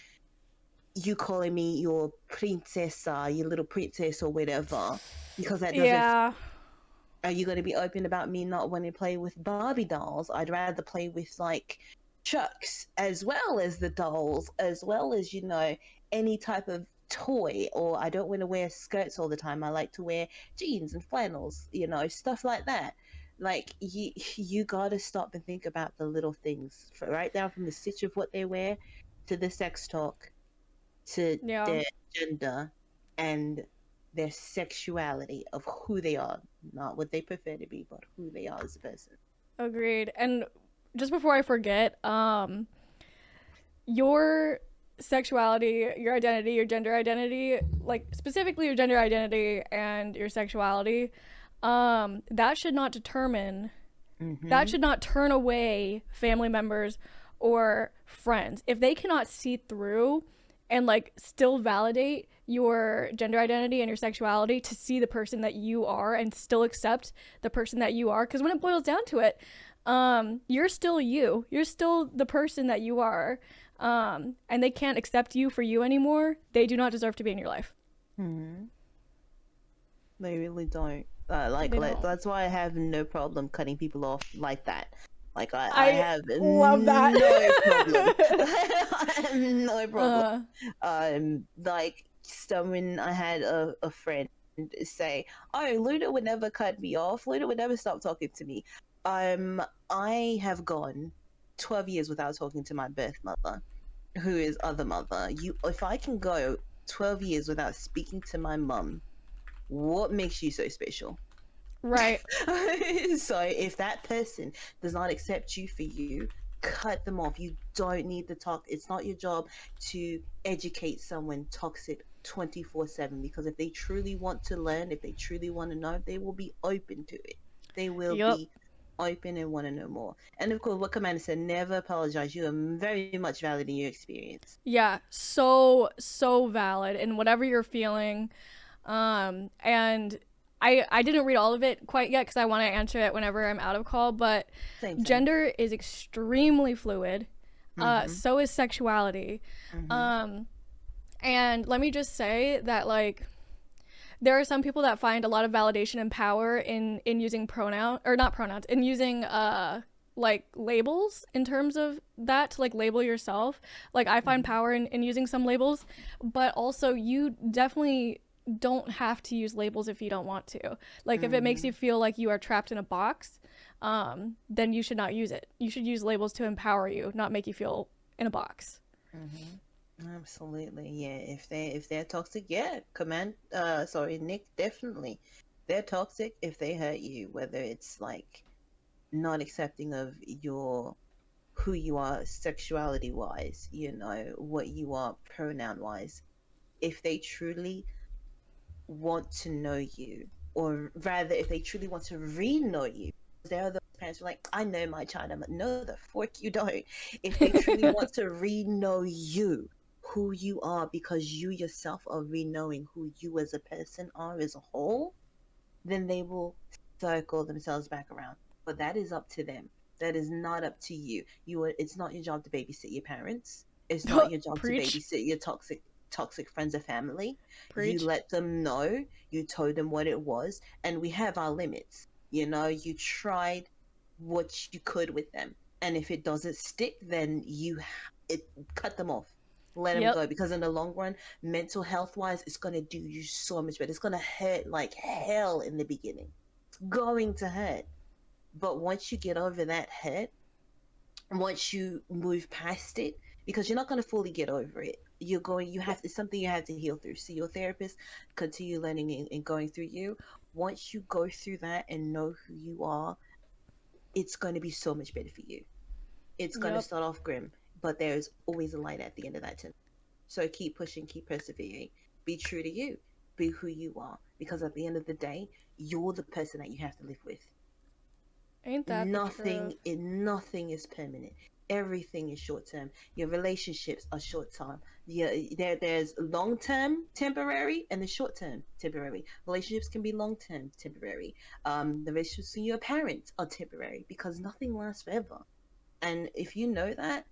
you calling me your princessa, your little princess or whatever? Because that doesn't are you going to be open about me not wanting to play with Barbie dolls? I'd rather play with like Chucks as well as the dolls, as well as, you know, any type of toy. Or I don't want to wear skirts all the time. I like to wear jeans and flannels, you know, stuff like that. Like you gotta stop and think about the little things, right down from the stitch of what they wear to the sex talk to their gender and their sexuality of who they are, not what they prefer to be, but who they are as a person. Agreed. And just before I forget, your sexuality, your identity, your gender identity, like specifically your gender identity and your sexuality, that should not determine, that should not turn away family members or friends. If they cannot see through and like still validate your gender identity and your sexuality to see the person that you are and still accept the person that you are, because when it boils down to it, you're still you. You're still the person that you are. And they can't accept you for you anymore. They do not deserve to be in your life. They really don't. That's why I have no problem cutting people off like that. Like I have love that. no problem. I have no problem. Like someone, I had a friend say, "Oh, Luna would never cut me off. Luna would never stop talking to me." I have gone 12 years without talking to my birth mother, who is other mother. If I can go 12 years without speaking to my mum, what makes you so special? Right. So if that person does not accept you for you, cut them off. You don't need to talk. It's not your job to educate someone toxic 24/7, because if they truly want to learn, if they truly want to know, they will be open to it. They will be open and want to know more. And of course, what Commander said, never apologize. You are very much valid in your experience. Yeah, so valid in whatever you're feeling. And I didn't read all of it quite yet because I want to answer it whenever I'm out of call, but Same. gender is extremely fluid. So is sexuality. And let me just say that, like, there are some people that find a lot of validation and power in using in using like labels in terms of that, to like label yourself. Like, I find power in using some labels, but also you definitely don't have to use labels if you don't want to. Like, if it makes you feel like you are trapped in a box, then you should not use it. You should use labels to empower you, not make you feel in a box. Absolutely, yeah. If they're toxic, yeah, Nick, definitely. They're toxic if they hurt you, whether it's like not accepting of who you are sexuality wise, you know, what you are pronoun wise. If they truly want to know you, or rather if they truly want to re-know you, there are those parents who are like, I know my child. I'm like, no, the fork you don't. If they truly want to re-know you, who you are, because you yourself are re-knowing who you as a person are as a whole, then they will circle themselves back around. But that is up to them. That is not up to you. It's not your job to babysit your parents. It's not your job to babysit your toxic friends or family. You let them know, you told them what it was, and we have our limits. You know, you tried what you could with them, and if it doesn't stick, then cut them off. Let them go, because in the long run, mental health wise, it's going to do you so much better. It's going to hurt like hell in the beginning. It's going to hurt. But once you get over that hurt, once you move past it, because you're not going to fully get over it, it's something you have to heal through. See your therapist, continue learning and going through you. Once you go through that and know who you are, it's going to be so much better for you. It's going to start off grim, but there's always a light at the end of that tunnel. So keep pushing, keep persevering. Be true to you. Be who you are. Because at the end of the day, you're the person that you have to live with. Ain't that nothing is permanent. Everything is short term. Your relationships are short term. There's long term temporary and the short term temporary. Relationships can be long term temporary. The relationships with your parents are temporary, because nothing lasts forever. And if you know that,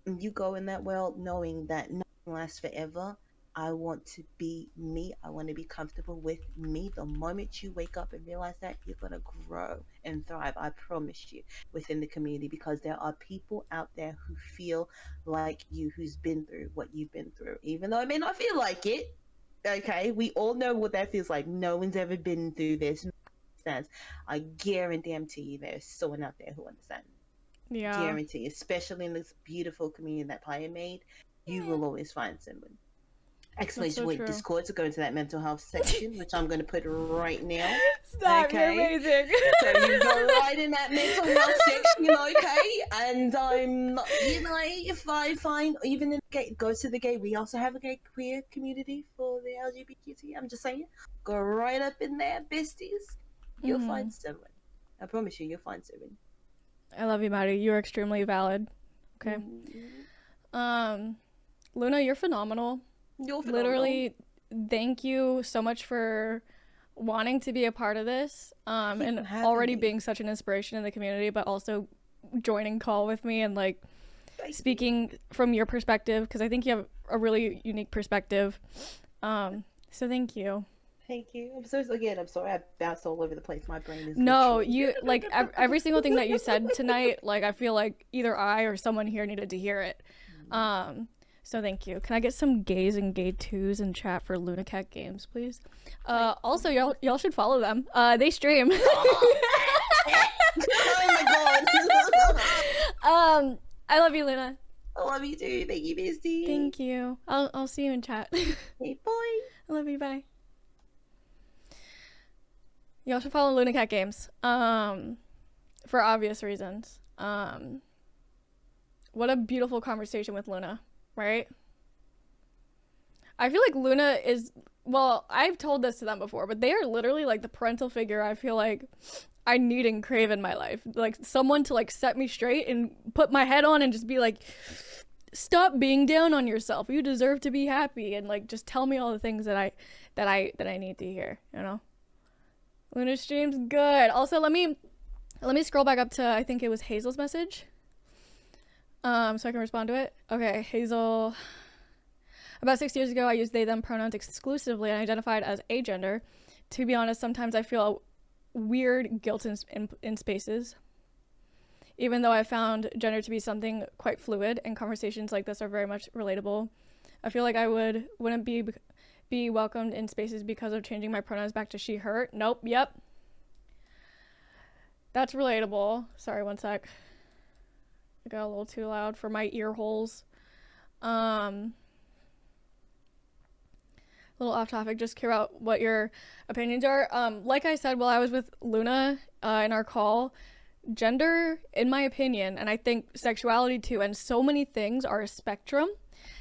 and you go in that world knowing that nothing lasts forever, I want to be me. I want to be comfortable with me. The moment you wake up and realize that, you're going to grow and thrive, I promise you, within the community, because there are people out there who feel like you, who's been through what you've been through, even though it may not feel like it. Okay, we all know what that feels like. No one's ever been through this. No one understands. I guarantee you there's someone out there who understands. Yeah. Guarantee, especially in this beautiful community that Paya made, you will always find someone. Excellent. So Discord to go into that mental health section, which I'm going to put right now. Stop, you're amazing. So you go right in that mental health section, okay? And if I find, even in the gay, go to the gay, we also have a gay queer community for the LGBTQIA. I'm just saying, go right up in there, besties. You'll find someone. I promise you, you'll find someone. I love you, Maddie. You're extremely valid. Okay. Luna, you're phenomenal. You're phenomenal. Literally, thank you so much for wanting to be a part of this, and already being such an inspiration in the community, but also joining call with me and like speaking from your perspective, because I think you have a really unique perspective. So thank you. Thank you. I'm sorry I bounced all over the place. My brain is you like every single thing that you said tonight, like I feel like either I or someone here needed to hear it. So thank you. Can I get some gays and gay twos in chat for Lunacat Games, please? Also, y'all should follow them. They stream. Oh my god. I love you, Luna. I love you too. Thank you, bestie. Thank you. I'll see you in chat. Hey, boy. I love you. Bye. Y'all should follow Lunacat Games. For obvious reasons. What a beautiful conversation with Luna. Right? I feel like Luna is, well, I've told this to them before, but they are literally like the parental figure I feel like I need and crave in my life. Like someone to like set me straight and put my head on and just be like, stop being down on yourself. You deserve to be happy, and like just tell me all the things that I need to hear, you know? Luna stream's good. Also, let me scroll back up to, I think it was Hazel's message. So I can respond to it. Okay, Hazel. About 6 years ago, I used they, them pronouns exclusively and identified as agender. To be honest, sometimes I feel weird guilt in spaces. Even though I found gender to be something quite fluid, and conversations like this are very much relatable. I feel like I wouldn't be welcomed in spaces because of changing my pronouns back to she, her. Nope, yep. That's relatable. Sorry, one sec. I got a little too loud for my ear holes. A little off topic, just care about what your opinions are. Like I said while I was with Luna in our call, gender, in my opinion, and I think sexuality too, and so many things are a spectrum,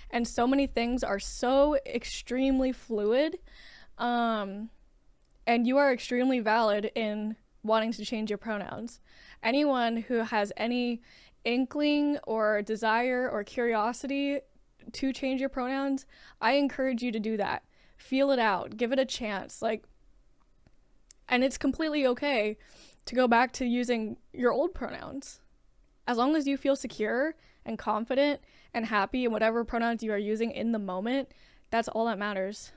and so many things are so extremely fluid, and you are extremely valid in wanting to change your pronouns. Anyone who has any inkling or desire or curiosity to change your pronouns, I encourage you to do that. Feel it out, give it a chance, and it's completely okay to go back to using your old pronouns. As long as you feel secure and confident and happy in whatever pronouns you are using in the moment, that's all that matters.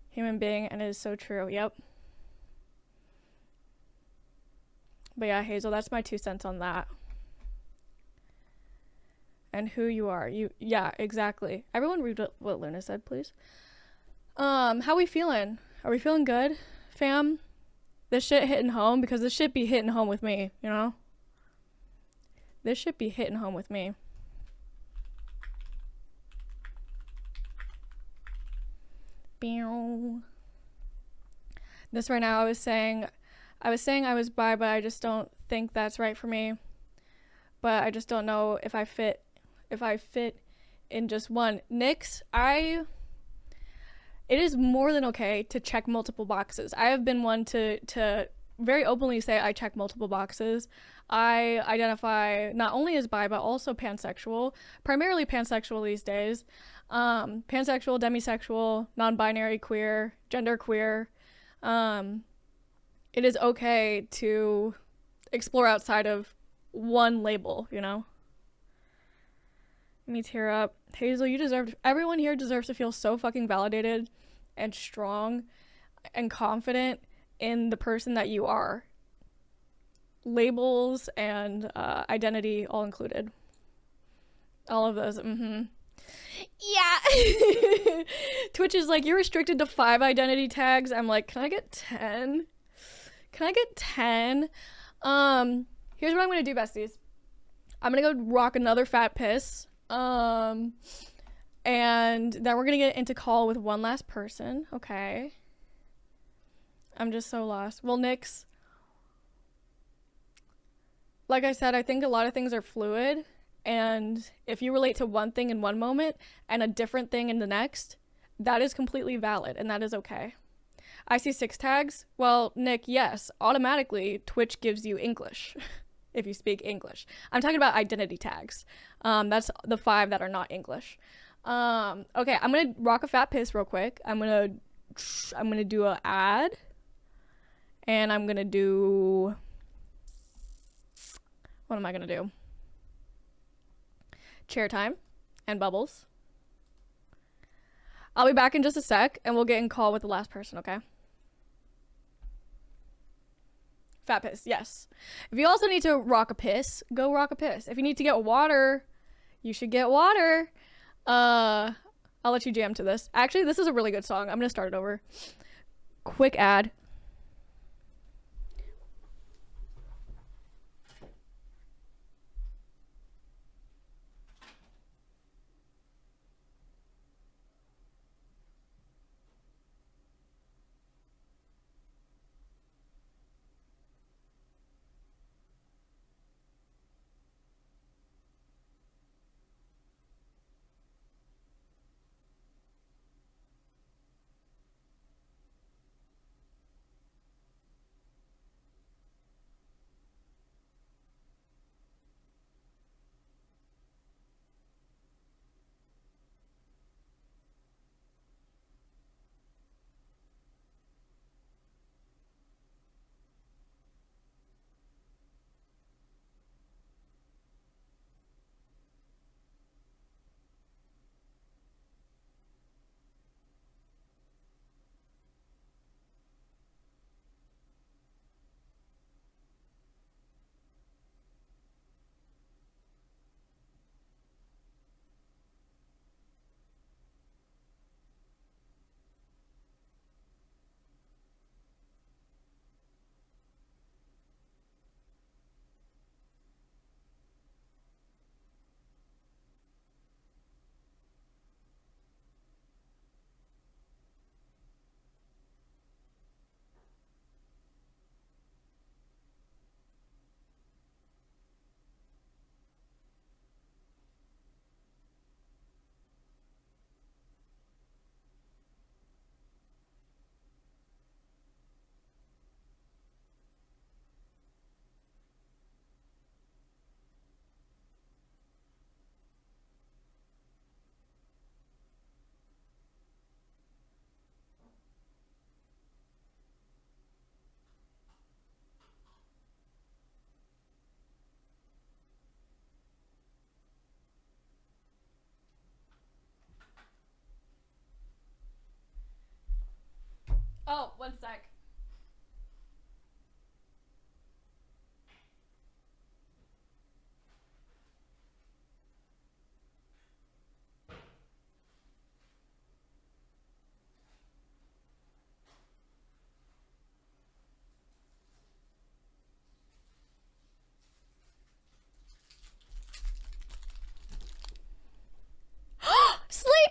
Human being, and it is so true, yep. But yeah, Hazel, that's my 2 cents on that. And who you are. Yeah, exactly. Everyone read what Luna said, please. How we feeling? Are we feeling good, fam? This shit hitting home? Because this shit be hitting home with me, you know? This shit be hitting home with me. This right now, I was saying I was bi, but I just don't think that's right for me. But I just don't know if I fit in just one. Nyx, it is more than okay to check multiple boxes. I have been one to very openly say I check multiple boxes. I identify not only as bi, but also pansexual, primarily pansexual these days. Pansexual, demisexual, non-binary, queer, genderqueer. It is okay to explore outside of one label, you know? Let me tear up. Hazel, everyone here deserves to feel so fucking validated and strong and confident in the person that you are. Labels and identity all included. All of those, Yeah. Twitch is like, you're restricted to 5 identity tags. I'm like, can I get 10? Can I get 10? Here's what I'm gonna do, besties. I'm gonna go rock another fat piss. And then we're gonna get into call with one last person. Okay. I'm just so lost. Well, Nyx, like I said, I think a lot of things are fluid, and if you relate to one thing in one moment and a different thing in the next, that is completely valid, and that is okay. I see 6 tags. Well, Nick, yes, automatically Twitch gives you English if you speak English. I'm talking about identity tags. That's the 5 that are not English. Okay, I'm gonna rock a fat piss real quick. I'm gonna do an ad, and I'm gonna do, what am I gonna do? Chair time and bubbles. I'll be back in just a sec, and we'll get in call with the last person, okay? Fat piss, yes. If you also need to rock a piss, go rock a piss. If you need to get water, you should get water. I'll let you jam to this. Actually, this is a really good song. I'm gonna start it over. Quick ad.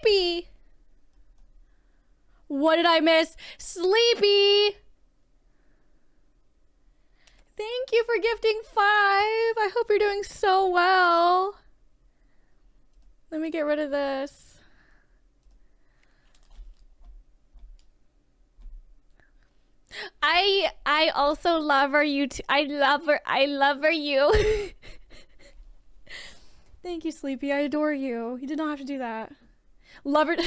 Sleepy. What did I miss? Sleepy. Thank you for gifting 5. I hope you're doing so well. Let me get rid of this. I also love her. I love her. You. Thank you, Sleepy. I adore you. You did not have to do that. Love her.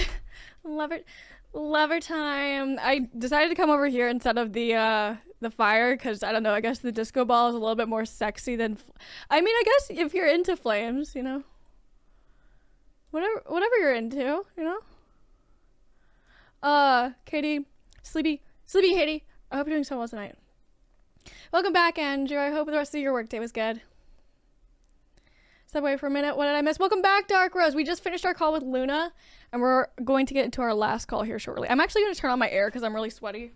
Love her time. I decided to come over here instead of the fire because I don't know. I guess the disco ball is a little bit more sexy than. I mean, I guess if you're into flames, you know. Whatever you're into, you know. Katie, Sleepy, Katie. I hope you're doing so well tonight. Welcome back, Andrew. I hope the rest of your workday was good. Step away for a minute. What did I miss? Welcome back, Dark Rose. We just finished our call with Luna, and we're going to get into our last call here shortly. I'm actually going to turn on my air because I'm really sweaty.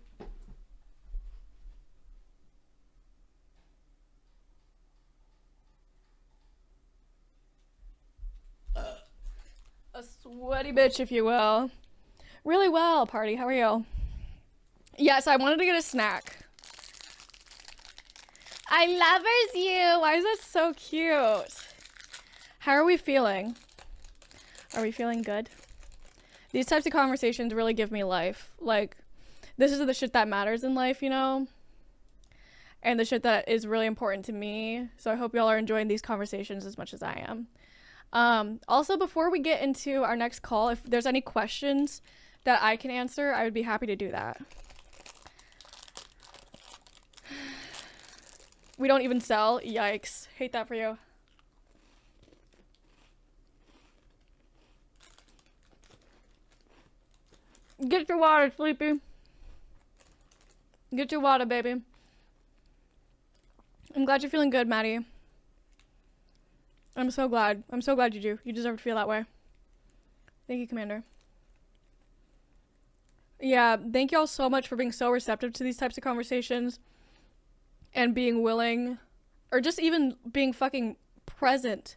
A sweaty bitch, if you will. Really well, party. How are you? Yes, I wanted to get a snack. I lovers you. Why is that so cute? How are we feeling? Are we feeling good? These types of conversations really give me life. Like, this is the shit that matters in life, you know? And the shit that is really important to me. So I hope y'all are enjoying these conversations as much as I am. Also, before we get into our next call, if there's any questions that I can answer, I would be happy to do that. We don't even sell? Yikes. Hate that for you. Get your water, Sleepy. Get your water, baby. I'm glad you're feeling good, Maddie. I'm so glad. I'm so glad you do. You deserve to feel that way. Thank you, Commander. Yeah, thank y'all so much for being so receptive to these types of conversations. And being willing, or just even being fucking present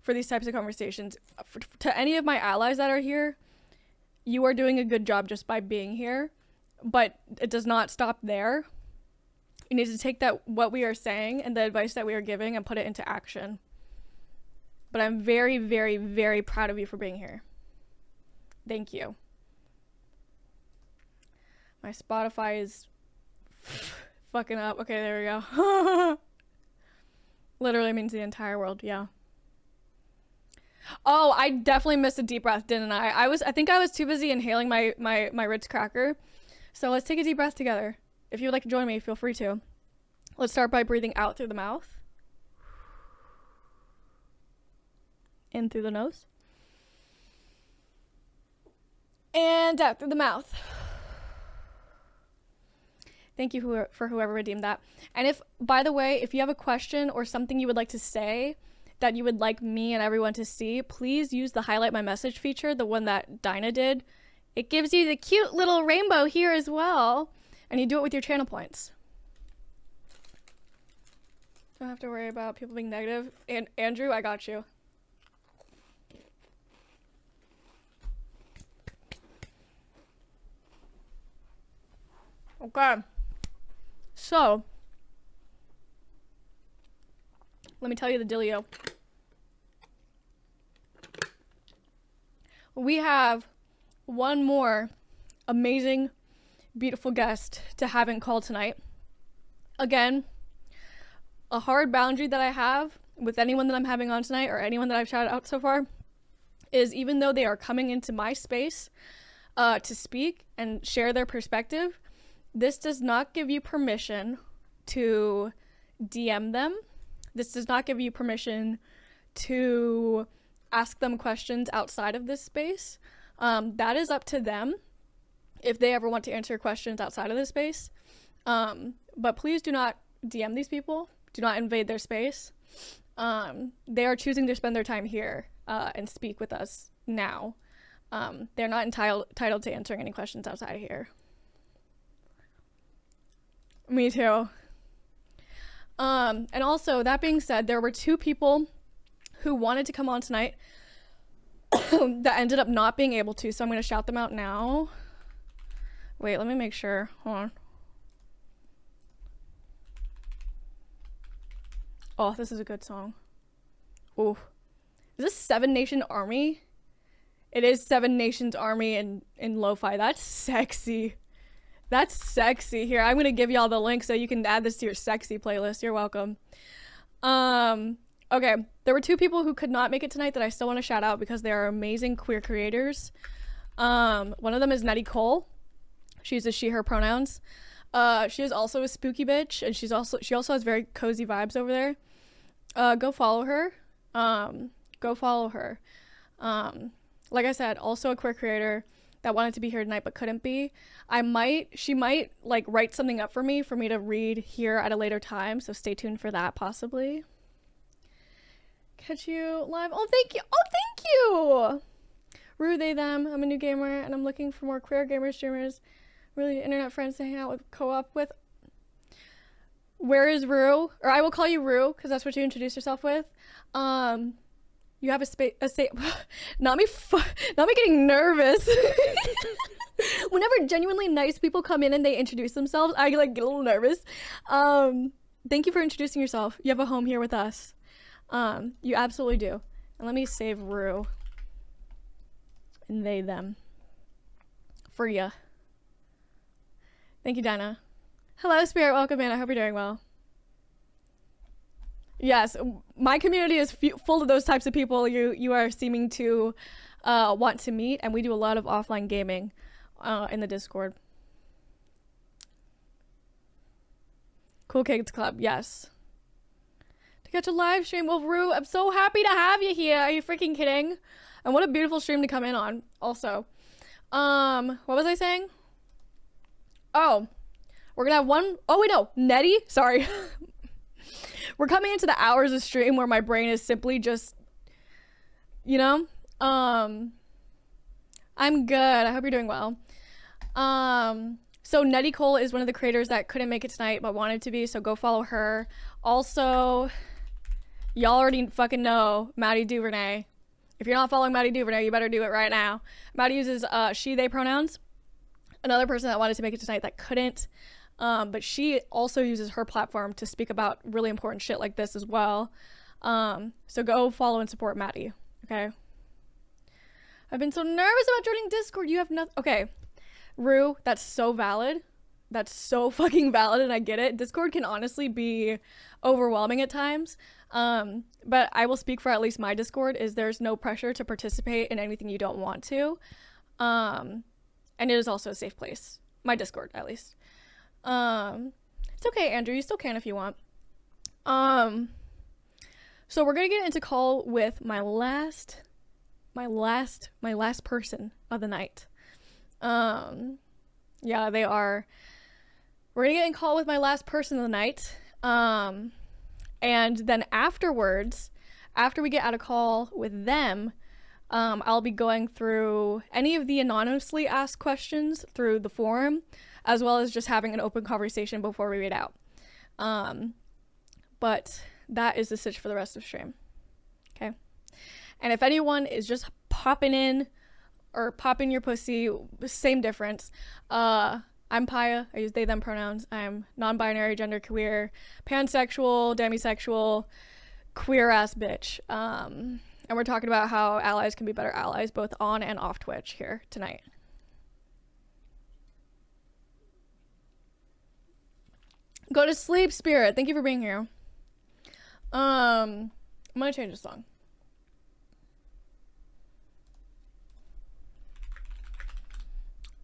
for these types of conversations. To any of my allies that are here, you are doing a good job just by being here. But it does not stop there. You need to take that, what we are saying and the advice that we are giving, and put it into action. But I'm very, very, very proud of you for being here. Thank you. My Spotify is fucking up. Okay, there we go. Literally means the entire world, yeah. Oh, I definitely missed a deep breath, didn't I? I think I was too busy inhaling my Ritz cracker. So let's take a deep breath together. If you would like to join me, feel free to. Let's start by breathing out through the mouth. In through the nose. And out through the mouth. Thank you for whoever redeemed that. And if, by the way, if you have a question or something you would like to say that you would like me and everyone to see, please use the highlight my message feature, the one that Dinah did. It gives you the cute little rainbow here as well. And you do it with your channel points. Don't have to worry about people being negative. And Andrew, I got you. Okay. So, let me tell you the dealio. We have one more amazing, beautiful guest to have in call tonight. Again, a hard boundary that I have with anyone that I'm having on tonight, or anyone that I've shouted out so far, is even though they are coming into my space to speak and share their perspective, this does not give you permission to DM them. This does not give you permission to ask them questions outside of this space. That is up to them if they ever want to answer questions outside of this space. But please do not DM these people. Do not invade their space. They are choosing to spend their time here and speak with us now. They're not entitled to answering any questions outside of here. Me too. And also, that being said, there were 2 people who wanted to come on tonight. that ended up not being able to, so I'm gonna shout them out now. Wait, let me make sure. Hold on. Oh, this is a good song. Ooh. Is this Seven Nation Army? It is Seven Nations Army in lo-fi. That's sexy. That's sexy. Here, I'm gonna give y'all the link so you can add this to your sexy playlist. You're welcome. Okay, there were two people who could not make it tonight that I still want to shout out because they are amazing queer creators. One of them is Nettie Cole. She uses she, her pronouns. She is also a spooky bitch, and she also has very cozy vibes over there. Go follow her. Go follow her. Like I said, also a queer creator that wanted to be here tonight but couldn't be. She might like write something up for me to read here at a later time, so stay tuned for that possibly. Catch you live. Oh, thank you. Oh, thank you. Rue, they, them. I'm a new gamer and I'm looking for more queer gamer streamers. Really internet friends to hang out with, co-op with. Where is Rue? Or I will call you Rue because that's what you introduced yourself with. You have a not me getting nervous. Whenever genuinely nice people come in and they introduce themselves, I like get a little nervous. Thank you for introducing yourself. You have a home here with us. You absolutely do. And let me save Rue and they, them for ya. Thank you, Dinah. Hello, Spirit. Welcome in. I hope you're doing well. Yes, my community is full of those types of people you are seeming to want to meet, and we do a lot of offline gaming in the Discord. Cool Kids Club, yes. To catch a live stream, well, Rue, I'm so happy to have you here. Are you freaking kidding? And what a beautiful stream to come in on, also. What was I saying? Oh, we're gonna have one. Oh, wait, no, Nettie? Sorry. We're coming into the hours of stream where my brain is simply just, you know, I'm good. I hope you're doing well. So Nettie Cole is one of the creators that couldn't make it tonight but wanted to be, so go follow her. Also, y'all already fucking know Maddie Duvernay. If you're not following Maddie Duvernay, you better do it right now. Maddie uses she, they pronouns. Another person that wanted to make it tonight that couldn't. But she also uses her platform to speak about really important shit like this as well. So go follow and support Maddie, okay? I've been so nervous about joining Discord. You have nothing. Okay, Rue, that's so valid. That's so fucking valid, and I get it. Discord can honestly be overwhelming at times. But I will speak for at least my Discord, is there's no pressure to participate in anything you don't want to. And it is also a safe place. My Discord, at least. It's okay, Andrew, you still can if you want. So we're gonna get into call with my last person of the night. Yeah, they are. We're gonna get in call with my last person of the night. And then afterwards, after we get out of call with them, I'll be going through any of the anonymously asked questions through the forum, as well as just having an open conversation before we read out. But that is the sitch for the rest of stream. Okay. And if anyone is just popping in or popping your pussy, same difference. I'm Paya. I use they, them pronouns. I'm non-binary, genderqueer, pansexual, demisexual, queer-ass bitch. And we're talking about how allies can be better allies, both on and off Twitch here tonight. Go to sleep, Spirit. Thank you for being here. I'm gonna change the song.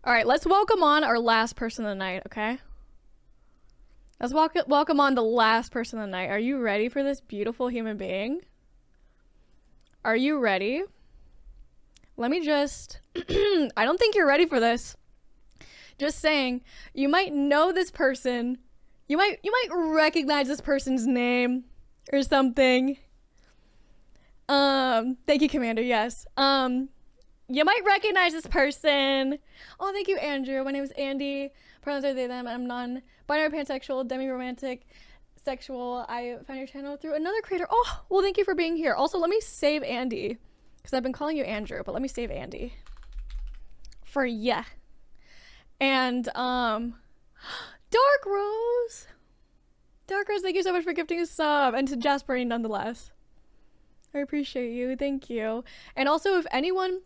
All right, let's welcome on our last person of the night, okay? Let's welcome on the last person of the night. Are you ready for this beautiful human being? Are you ready? Let me just... I don't think you're ready for this. Just saying, you might know this person. You might recognize this person's name or something. Thank you, Commander, yes. You might recognize this person. Oh, thank you, Andrew. My name is Andy. Pronouns are they, them. I'm non-binary, pansexual, demi-romantic, sexual. I found your channel through another creator. Oh, well, thank you for being here. Also, let me save Andy, Because I've been calling you Andrew, but let me save Andy. For yeah. And, Dark Rose! Dark Rose, thank you so much for gifting a sub. And to Jasperine, nonetheless. I appreciate you. Thank you. And also, if anyone,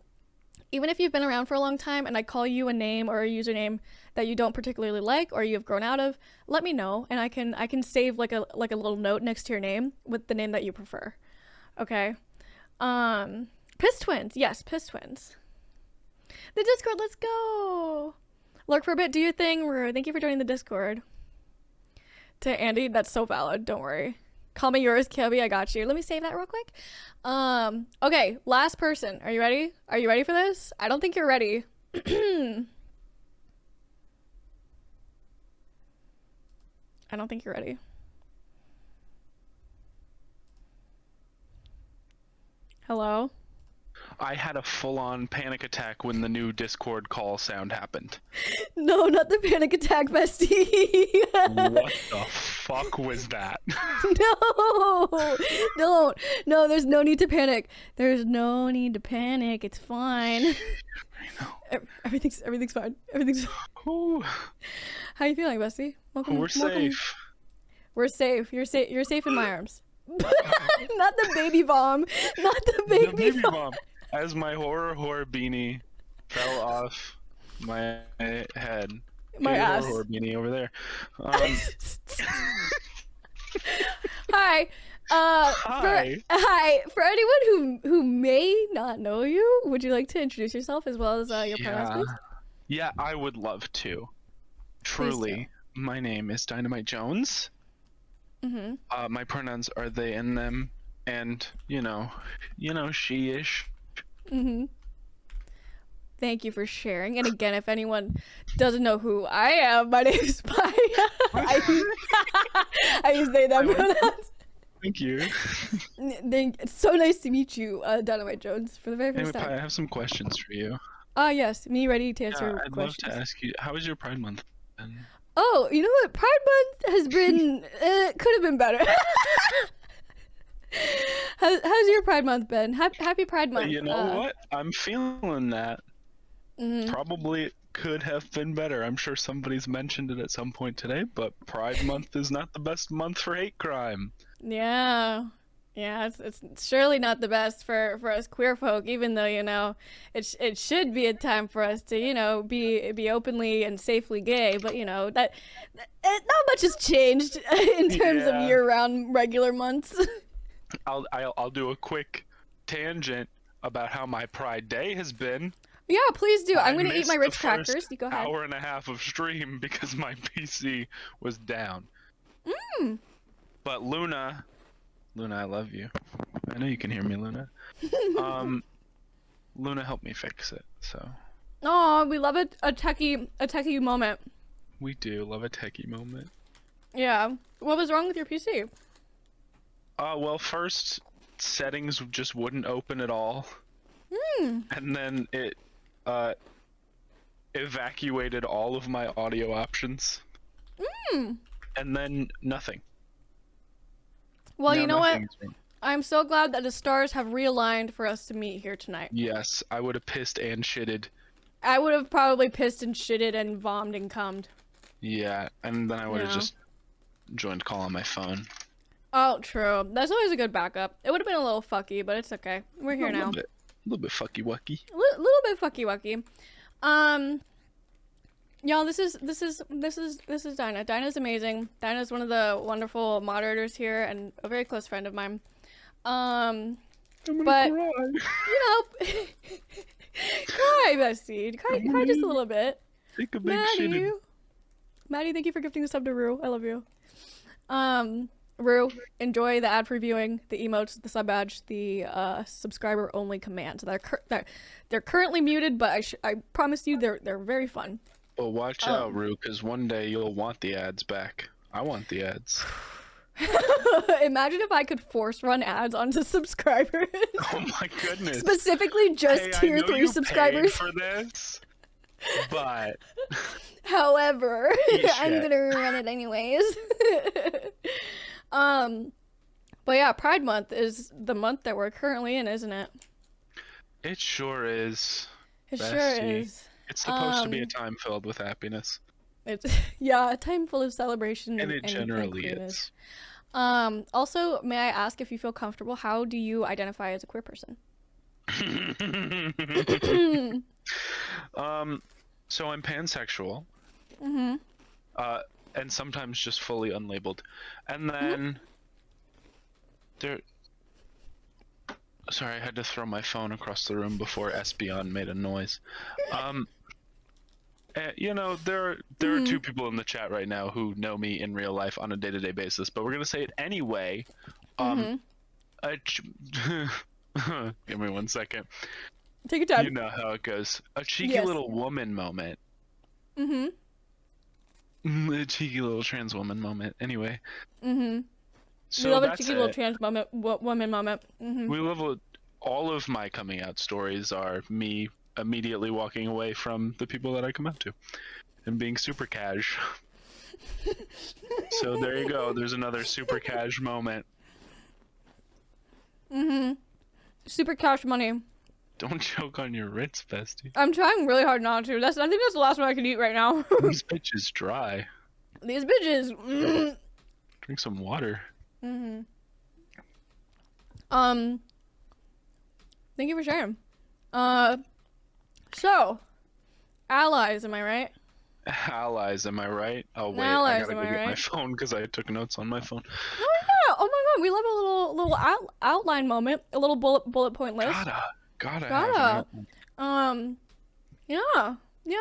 even if you've been around for a long time and I call you a name or a username that you don't particularly like or you have grown out of, let me know and I can save like a little note next to your name with the name that you prefer. Okay. Piss Twins. Yes, Piss Twins. The Discord, let's go. Lurk for a bit, do your thing. Thank you for joining the Discord. To Andy, that's so valid. Don't worry. Call me yours, Kelby. I got you. Let me save that real quick. Okay, last person. Are you ready? Are you ready for this? I don't think you're ready. I don't think you're ready. Hello? I had a full-on panic attack when the new Discord call sound happened. No, not the panic attack, bestie. What the fuck was that? No, there's no need to panic. There's no need to panic. It's fine. I know. Everything's fine. Everything's fine. Ooh. How you feeling, bestie? Welcome. We're safe. We're safe. You're safe. You're safe in my arms. Not the baby bomb. Not the baby bomb. As my horror beanie fell off my head. My ass. Horror beanie over there. Hi. Hi. For anyone who may not know you, would you like to introduce yourself as well as your pronouns, please? Yeah, I would love to. Truly, my name is Dynamite Jones. Mm-hmm. My pronouns are they and them, and you know, she-ish. Mm-hmm. Thank you for sharing. And again, if anyone doesn't know who I am, my name is Maya. I use they them pronouns. Thank you. It's so nice to meet you, Dynamite Jones, for the very first time. I have some questions for you. Yes, me ready to answer I'd questions. love to ask you, how was your Pride Month been? Oh, you know what? Pride Month has been, could have been better. How's your Pride Month been? Happy Pride Month. You know what? I'm feeling that. Probably could have been better. I'm sure somebody's mentioned it at some point today, but Pride Month is not the best month for hate crime. Yeah, it's surely not the best for us queer folk, even though, it should be a time for us to, be openly and safely gay, but, that not much has changed in terms of year-round regular months. I'll do a quick tangent about how my Pride Day has been. Yeah, please do. I'm gonna eat my Ritz crackers. You go ahead. Hour and a half of stream because my PC was down. But Luna, I love you. I know you can hear me, Luna. Luna helped me fix it. So. Oh, we love a techie moment. We do love a techie moment. Yeah. What was wrong with your PC? Well, first, settings just wouldn't open at all. And then it evacuated all of my audio options. And then nothing. Well, you know what? I'm so glad that the stars have realigned for us to meet here tonight. Yes, I would have pissed and shitted. I would have probably pissed and shitted and vomed and cummed. Yeah, and then I would have just joined call on my phone. Oh, true. That's always a good backup. It would have been a little fucky, but it's okay. We're here now. A little bit fucky wucky. Little bit fucky wucky. Y'all, this is Dinah. Dinah's amazing. Dinah's one of the wonderful moderators here and a very close friend of mine. I'm gonna but cry. Cry, bestie. Cry just a little bit. Take a big shit. Maddie, thank you for gifting a sub to Rue. I love you. Rue, enjoy the ad previewing, the emotes, the sub badge, the subscriber only commands. They're currently muted, but I promise you they're very fun. Well, watch out, Rue, because one day you'll want the ads back. I want the ads. Imagine if I could force run ads onto subscribers. Oh my goodness. Specifically just tier 3 subscribers. For this, but however, I'm gonna run it anyways. But yeah, Pride Month is the month that we're currently in, isn't it? It sure is. It sure Bestie. is. It's supposed to be a time filled with happiness. It's yeah, a time full of celebration And it generally queerness. is. Also, may I ask if you feel comfortable? How do you identify as a queer person? So I'm pansexual. Mm-hmm. And sometimes just fully unlabeled. And then sorry, I had to throw my phone across the room before Espeon made a noise. You know, there are two people in the chat right now who know me in real life on a day-to-day basis, but we're gonna say it anyway. Give me 1 second. Take your time. You know how it goes. A cheeky Yes. little woman moment. A cheeky little trans woman moment. Anyway. So we love a that's cheeky little it. trans woman moment. We love all of my coming out stories are me immediately walking away from the people that I come out to and being super cash. So there you go. There's another super cash moment. Super cash money. Don't choke on your Ritz, bestie. I'm trying really hard not to. I think that's the last one I can eat right now. This bitch is dry. These bitches. Drink some water. Thank you for sharing. So, allies, am I right? Allies, am I right? Oh wait, Allies, I gotta am go I get my right? phone because I took notes on my phone. Oh yeah! Oh my god, we love a little outline moment, a little bullet point list. Gotta have an Yeah,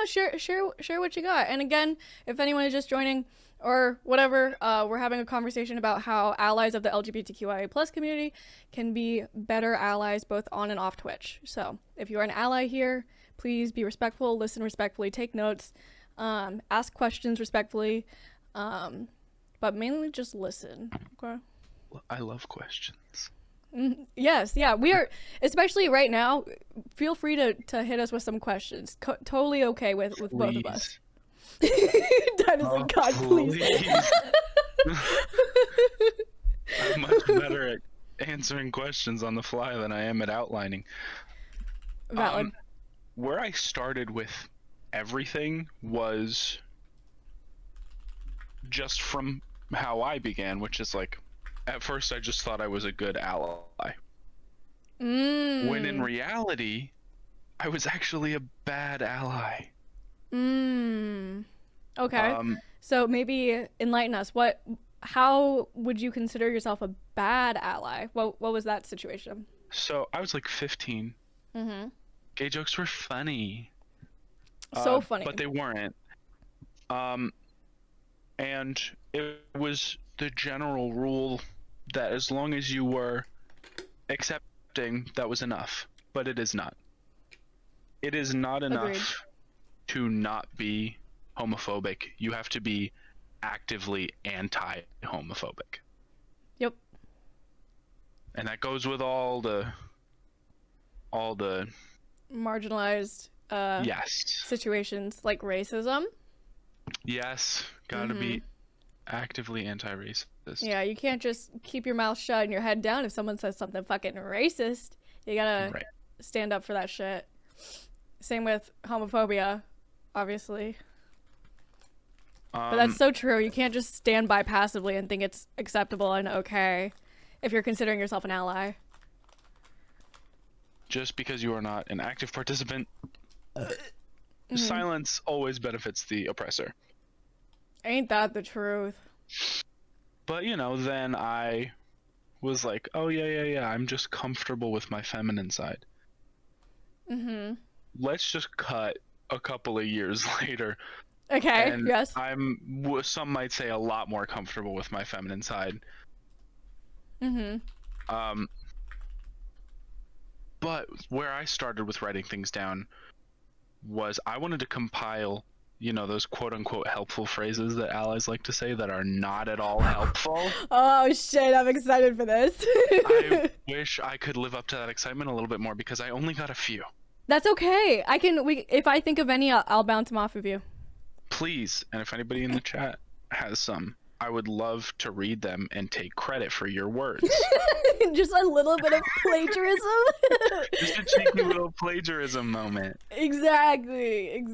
share what you got. And again, if anyone is just joining or whatever, we're having a conversation about how allies of the LGBTQIA plus community can be better allies both on and off Twitch. So if you are an ally here, please be respectful, listen respectfully, take notes, ask questions respectfully, but mainly just listen. Okay. I love questions. Yes, yeah, we are, especially right now. Feel free to hit us with some questions. Totally okay with both of us. Dinosaur God, please. I'm much better at answering questions on the fly than I am at outlining. Valid. Where I started with everything was just from how I began, which is like, at first I just thought I was a good ally. When in reality, I was actually a bad ally. Okay. So maybe enlighten us. How would you consider yourself a bad ally? What was that situation? So I was like 15. Gay jokes were funny. So funny. But they weren't. And it was the general rule that as long as you were accepting, that was enough. But it is not. It is not enough Agreed. to not be homophobic. You have to be actively anti-homophobic. Yep. And that goes with all the Marginalized yes. situations like racism. Yes, gotta be actively anti-racist. Yeah, you can't just keep your mouth shut and your head down if someone says something fucking racist. You gotta stand up for that shit. Same with homophobia, obviously. But that's so true. You can't just stand by passively and think it's acceptable and okay if you're considering yourself an ally. Just because you are not an active participant, silence always benefits the oppressor. Ain't that the truth? But, you know, then I was like, oh, yeah, I'm just comfortable with my feminine side. Let's just cut a couple of years later. Okay, And yes. I'm, some might say, a lot more comfortable with my feminine side. But where I started with writing things down was I wanted to compile, you know, those quote-unquote helpful phrases that allies like to say that are not at all helpful. Oh shit, I'm excited for this. I wish I could live up to that excitement a little bit more because I only got a few. That's okay. If I think of any, I'll bounce them off of you. Please, and if anybody in the chat has some, I would love to read them and take credit for your words. Just a little bit of plagiarism. Just a cheeky little plagiarism moment. Exactly.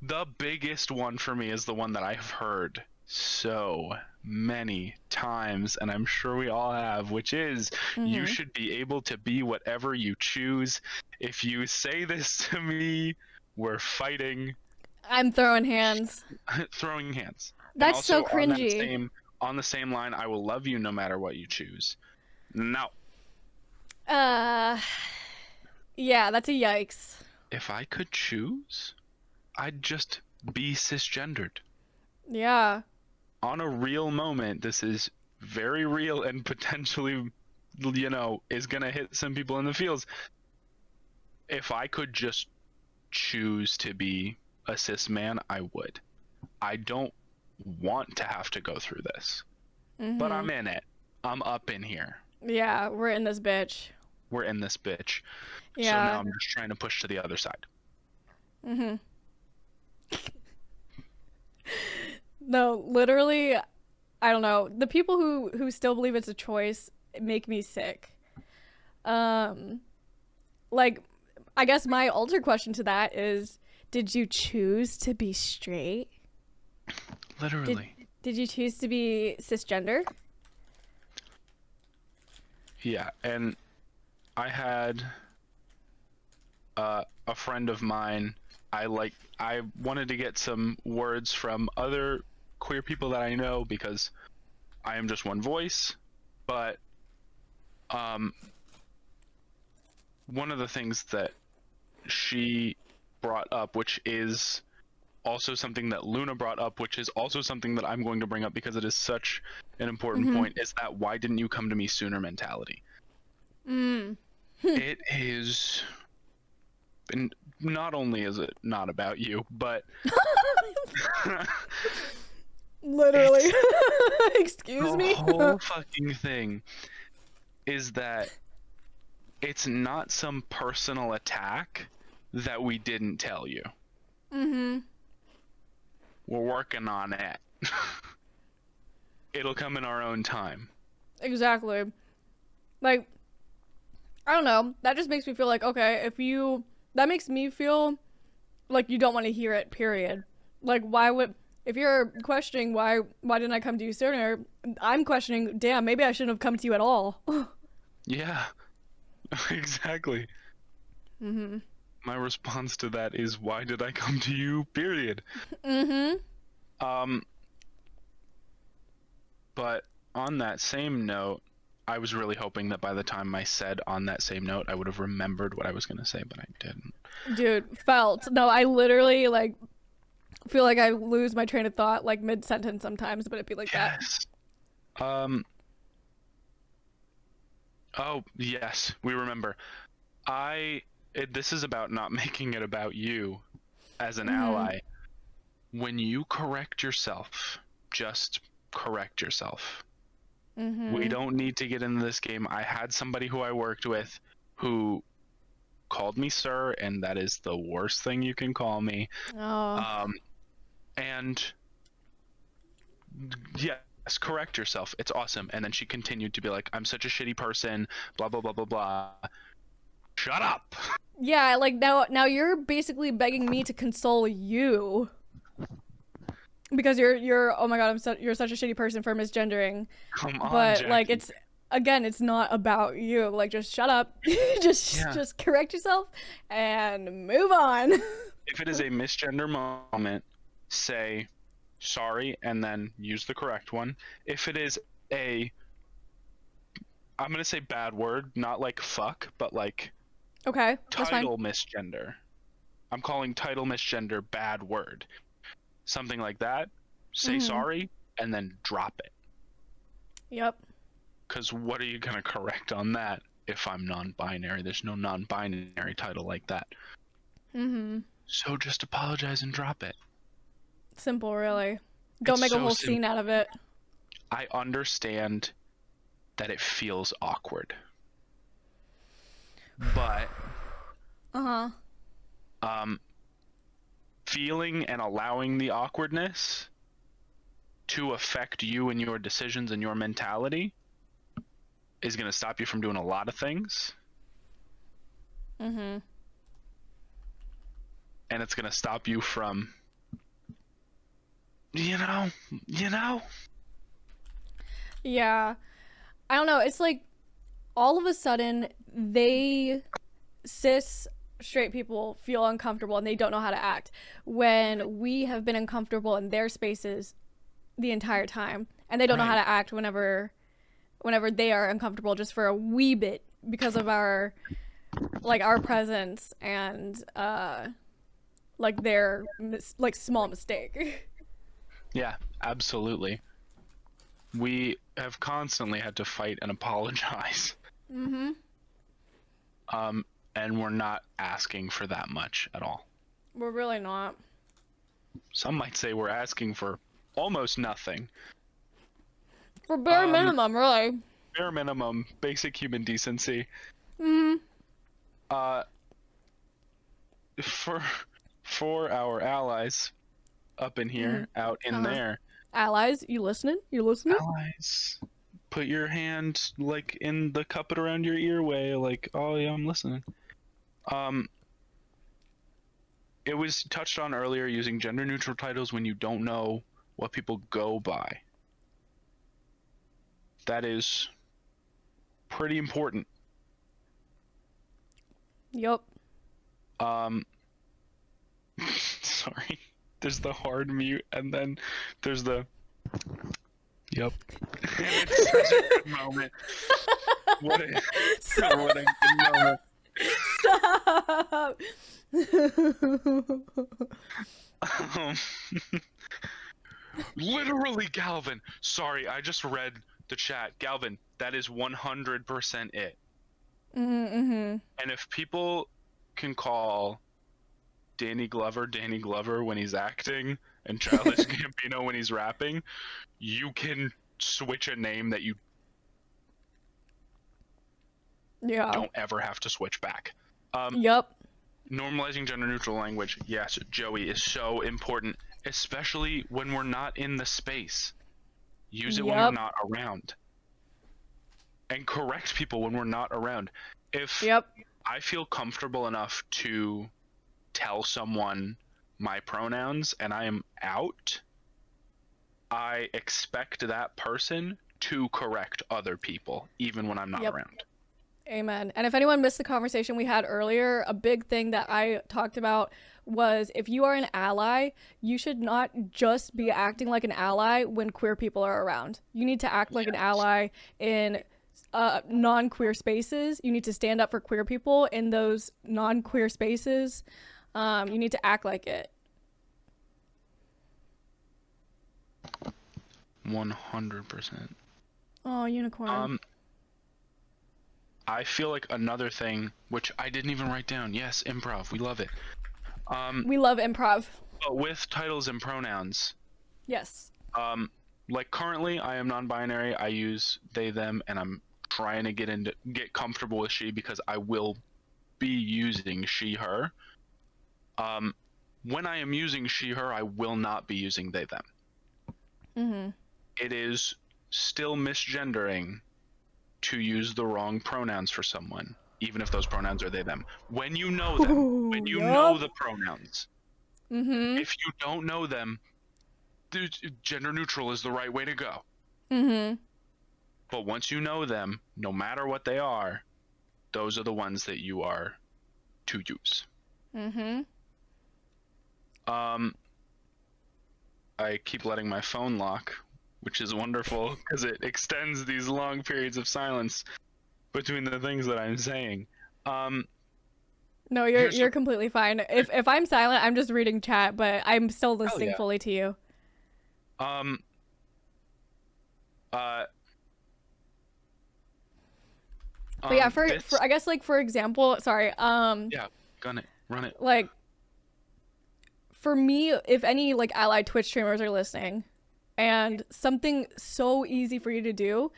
The biggest one for me is the one that I've heard so many times, and I'm sure we all have, which is you should be able to be whatever you choose. If you say this to me, we're fighting. I'm throwing hands. Throwing hands. That's so cringy. On the same line, I will love you no matter what you choose. No. Yeah, that's a yikes. If I could choose, I'd just be cisgendered. Yeah. On a real moment, this is very real and potentially, is gonna hit some people in the feels. If I could just choose to be a cis man, I would. I don't want to have to go through this, but I'm in it. I'm up in here. Yeah, we're in this bitch. We're in this bitch. Yeah. So now I'm just trying to push to the other side. No, literally, I don't know. The people who still believe it's a choice make me sick. Like, I guess my alter question to that is, did you choose to be straight? Literally. Did you choose to be cisgender? Yeah, and I had a friend of mine. I wanted to get some words from other queer people that I know because I am just one voice, but one of the things that she brought up, which is also something that Luna brought up, which is also something that I'm going to bring up because it is such an important point, is that why didn't you come to me sooner mentality. It is, and not only is it not about you, but literally. Excuse me. The whole fucking thing is that it's not some personal attack that we didn't tell you. We're working on it. It'll come in our own time. Exactly. Like, I don't know. That just makes me feel like, okay, that makes me feel like you don't want to hear it, period. Like, if you're questioning why didn't I come to you sooner, I'm questioning, damn, maybe I shouldn't have come to you at all. Yeah, exactly. My response to that is, why did I come to you, period. But on that same note, I was really hoping that by the time I said on that same note, I would have remembered what I was going to say, but I didn't. Dude, felt. No, I literally, like, feel like I lose my train of thought, like, mid-sentence sometimes, but it'd be like that. Oh, yes, we remember. This is about not making it about you as an ally. When you correct yourself, just correct yourself. We don't need to get into this game. I had somebody who I worked with who called me sir, and that is the worst thing you can call me. And yes, correct yourself. It's awesome. And then she continued to be like, I'm such a shitty person, blah, blah, blah, blah, blah. Shut up. Yeah, like now you're basically begging me to console you. Because you're oh my god, you're such a shitty person for misgendering. Come on, but Jackie. like it's not about you. Like just shut up. just correct yourself and move on. If it is a misgender moment, say sorry and then use the correct one. If it is I'm gonna say bad word, not like fuck, but like okay, that's fine. title misgender. I'm calling title misgender bad word. Something like that. Say sorry and then drop it. Yep. Because what are you gonna correct on that if I'm non-binary? There's no non-binary title like that. So just apologize and drop it. Simple, really. Don't make a whole scene out of it. I understand that it feels awkward. But feeling and allowing the awkwardness to affect you and your decisions and your mentality is going to stop you from doing a lot of things. Mm-hmm. And it's going to stop you from, you know. Yeah. I don't know. It's like all of a sudden cis straight people feel uncomfortable and they don't know how to act when we have been uncomfortable in their spaces the entire time, and they don't know how to act whenever they are uncomfortable just for a wee bit because of our presence and like their small mistake. Yeah, absolutely. We have constantly had to fight and apologize. Mm-hmm. And we're not asking for that much at all. We're really not. Some might say we're asking for almost nothing. For bare minimum, really. Bare minimum, basic human decency. Mm-hmm. For our allies up in here, out in there. Allies, you listening? You listening? Allies, put your hand like in the cup it around your ear way, like, oh yeah, I'm listening. It was touched on earlier, using gender neutral titles when you don't know what people go by. That is pretty important. Yup. Sorry. There's the hard mute, and then there's the yup. And it's such a good moment. What a good moment. Stop. Literally, Galvin. Sorry, I just read the chat. Galvin, that is 100% it. Mm-hmm. And if people can call Danny Glover when he's acting, and Childish Gambino when he's rapping, you can switch a name that you don't ever have to switch back. Yup. Normalizing gender neutral language, yes, Joey, is so important, especially when we're not in the space. Use it when we're not around. And correct people when we're not around. If I feel comfortable enough to tell someone my pronouns and I am out, I expect that person to correct other people, even when I'm not around. Amen. And if anyone missed the conversation we had earlier, a big thing that I talked about was if you are an ally, you should not just be acting like an ally when queer people are around. You need to act like an ally in non-queer spaces. You need to stand up for queer people in those non-queer spaces. You need to act like it. 100%. Oh, unicorn. I feel like another thing, which I didn't even write down. Yes, improv. We love it. We love improv. But with titles and pronouns. Yes. Like currently, I am non-binary. I use they, them, and I'm trying to get comfortable with she because I will be using she, her. When I am using she, her, I will not be using they, them. Mm-hmm. It is still misgendering to use the wrong pronouns for someone, even if those pronouns are they, them. When you know them, when you know the pronouns. Mm-hmm. If you don't know them, gender neutral is the right way to go. Mm-hmm. But once you know them, no matter what they are, those are the ones that you are to use. Mm-hmm. I keep letting my phone lock, which is wonderful because it extends these long periods of silence between the things that I'm saying. No, you're completely fine. If I'm silent, I'm just reading chat, but I'm still listening fully to you. But yeah, for I guess like for example, sorry. Yeah, run it. Like, for me, if any like allied Twitch streamers are listening, and something so easy for you to do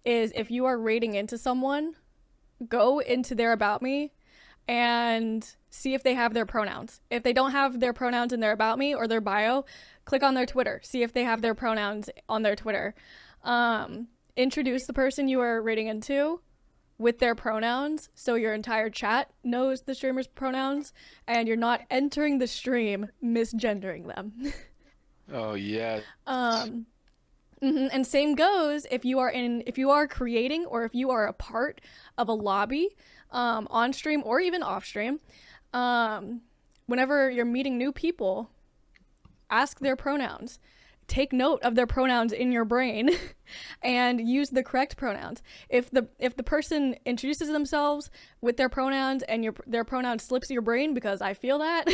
is if you are raiding into someone, go into their about me and see if they have their pronouns. If they don't have their pronouns in their About Me or their bio, click on their Twitter. See if they have their pronouns on their Twitter. Introduce the person you are rating into with their pronouns, so your entire chat knows the streamer's pronouns, and you're not entering the stream misgendering them. Oh yeah. And same goes if you are creating or if you are a part of a lobby, on stream or even off stream. Whenever you're meeting new people, ask their pronouns. Take note of their pronouns in your brain and use the correct pronouns. If the person introduces themselves with their pronouns and their pronoun slips your brain, because I feel that,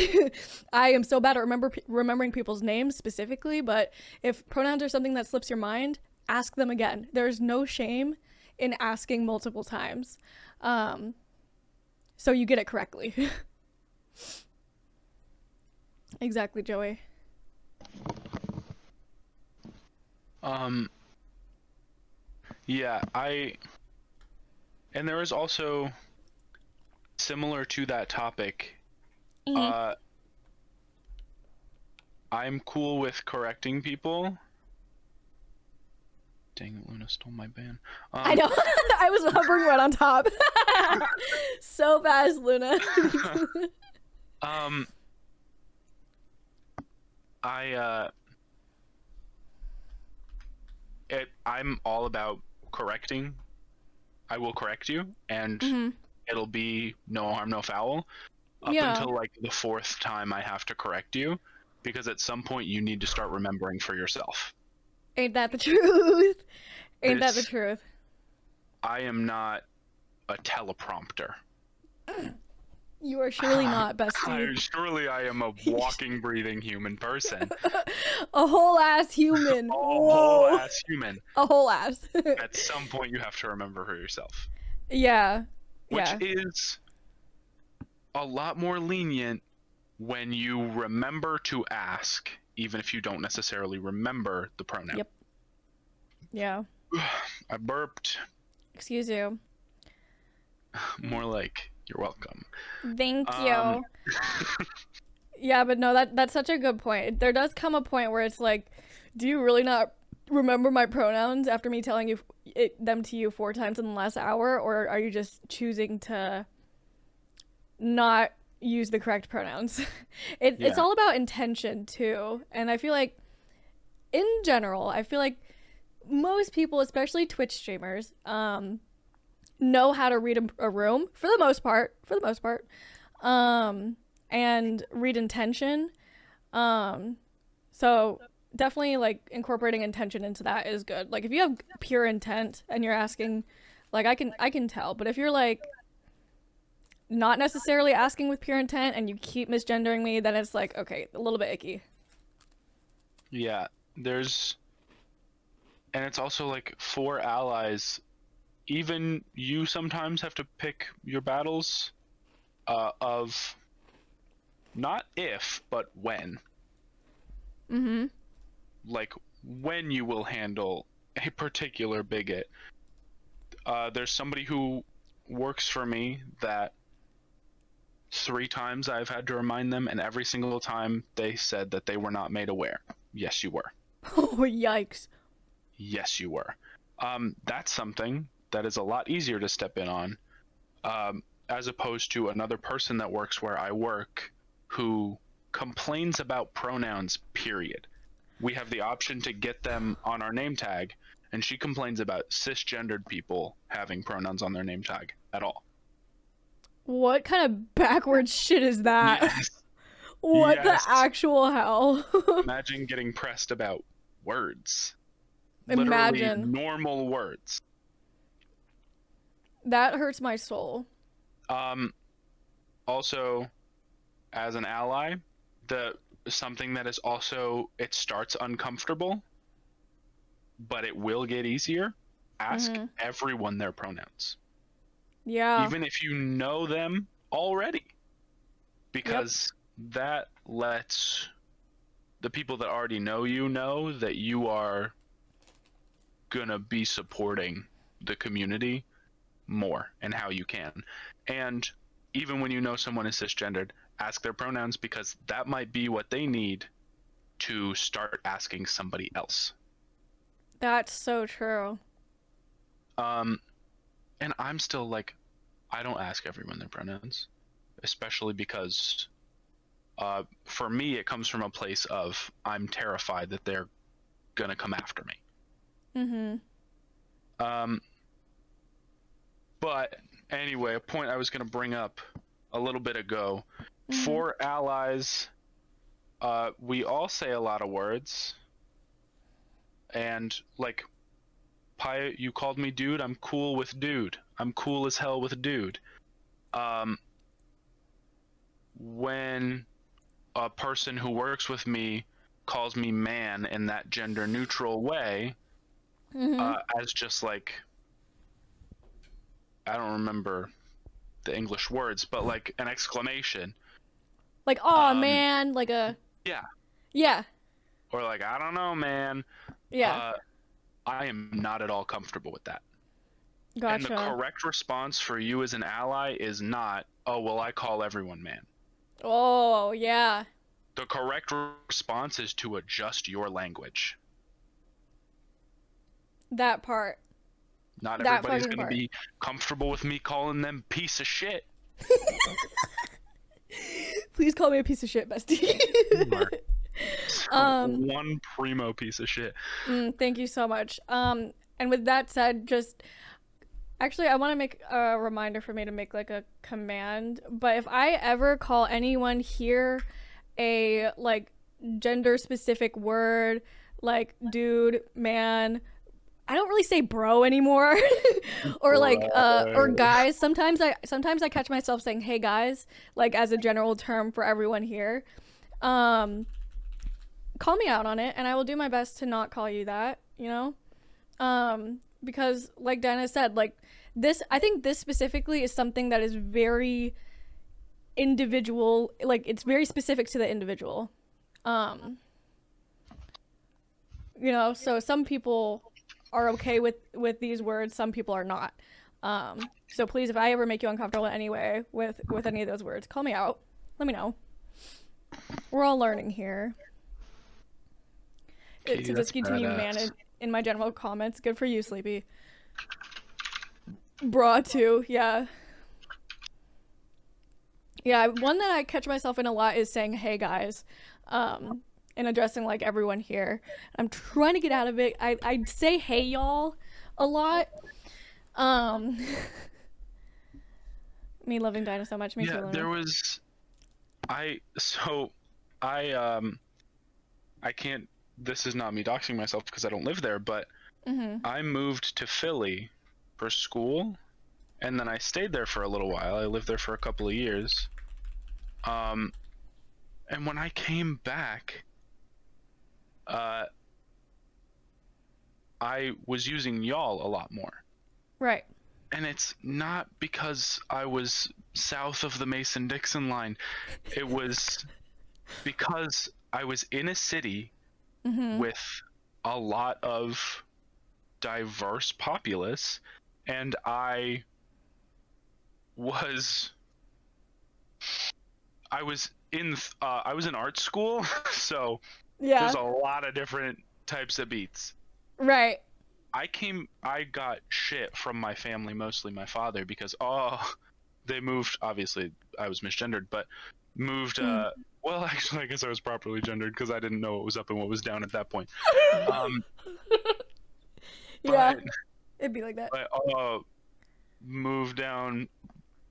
I am so bad at remembering people's names specifically, but if pronouns are something that slips your mind, ask them again. There's no shame in asking multiple times, so you get it correctly. Exactly, Joey. Yeah, and there is also, similar to that topic, I'm cool with correcting people. Dang it, Luna stole my ban. I know. I was hovering right on top. So fast, Luna. I'm all about correcting. I will correct you, and it'll be no harm, no foul. Up until like the 4th time I have to correct you, because at some point you need to start remembering for yourself. Ain't that the truth? Ain't that the truth? I am not a teleprompter. You are surely not, bestie. Surely I am a walking, breathing human person. A whole ass human. Whole ass human. A whole ass. At some point you have to remember for yourself. Yeah. Which is a lot more lenient when you remember to ask, even if you don't necessarily remember the pronoun. Yep. Yeah. I burped. Excuse you. More like, you're welcome. Thank you. Yeah, but no, that's such a good point. There does come a point where it's like, do you really not remember my pronouns after me telling you them to you 4 times in the last hour, or are you just choosing to not use the correct pronouns? It's all about intention too, and I feel like, in general, most people, especially Twitch streamers, know how to read a room for the most part, and read intention. So definitely like incorporating intention into that is good. Like if you have pure intent and you're asking, like I can tell, but if you're like not necessarily asking with pure intent and you keep misgendering me, then it's like, okay, a little bit icky. Yeah, and it's also like for allies, even you sometimes have to pick your battles of not if, but when. Like when you will handle a particular bigot. There's somebody who works for me that 3 times I've had to remind them, and every single time they said that they were not made aware. Yes, you were. Oh, yikes. Yes, you were. That's something that is a lot easier to step in on, as opposed to another person that works where I work who complains about pronouns, period. We have the option to get them on our name tag, and she complains about cisgendered people having pronouns on their name tag at all. What kind of backwards shit is that? Yes. What the actual hell? Imagine getting pressed about words. Imagine. Literally normal words. That hurts my soul. Also, as an ally, something that is also, it starts uncomfortable, but it will get easier. Ask everyone their pronouns. Yeah. Even if you know them already. Because that lets the people that already know you know that you are gonna be supporting the community more and how you can. And even when you know someone is cisgendered, ask their pronouns, because that might be what they need to start asking somebody else. That's so true. And I'm still like, I don't ask everyone their pronouns, especially because for me it comes from a place of I'm terrified that they're gonna come after me. But anyway, a point I was gonna bring up a little bit ago, for allies, we all say a lot of words, and like, Pi, you called me dude. I'm cool with dude. I'm cool as hell with dude. When a person who works with me calls me man in that gender neutral way, as just like, I don't remember the English words, but like an exclamation. Like, oh man, like a... Yeah. Or like, I don't know, man. Yeah. I am not at all comfortable with that. Gotcha. And the correct response for you as an ally is not, oh, well, I call everyone man. Oh, yeah. The correct response is to adjust your language. That part. Not That everybody's fucking going to part. be comfortable with me calling them piece of shit. Please call me a piece of shit, bestie. One primo piece of shit. Thank you so much. And with that said, just actually, I want to make a reminder for me to make like a command. But if I ever call anyone here a like gender specific word, like dude, man, I don't really say bro anymore. Or like or guys. Sometimes I catch myself saying hey guys, like as a general term for everyone here. Call me out on it, and I will do my best to not call you that, you know? Because like Dinah said, like this, I think this specifically is something that is very individual, like it's very specific to the individual. You know, so some people are okay with these words, some people are not. So please, if I ever make you uncomfortable in any way with any of those words, call me out. Let me know. We're all learning here. Okay, To just continue manage in my general comments. Good for you, Sleepy. Bra too, yeah. Yeah, one that I catch myself in a lot is saying hey guys. And addressing like everyone here. I'm trying to get out of it. I say hey y'all a lot. Me loving Dinah so much. Me too. There was I can't, this is not me doxing myself because I don't live there, but I moved to Philly for school, and then I stayed there for a little while. I lived there for a couple of years. And when I came back, I was using y'all a lot more. Right. And it's not because I was south of the Mason-Dixon line. It was because I was in a city with a lot of diverse populace, and I was in art school, so there's a lot of different types of beats. Right. I got shit from my family, mostly my father, because they moved, obviously I was misgendered, but moved well, actually I guess I was properly gendered because I didn't know what was up and what was down at that point. Yeah, it'd be like that. But moved down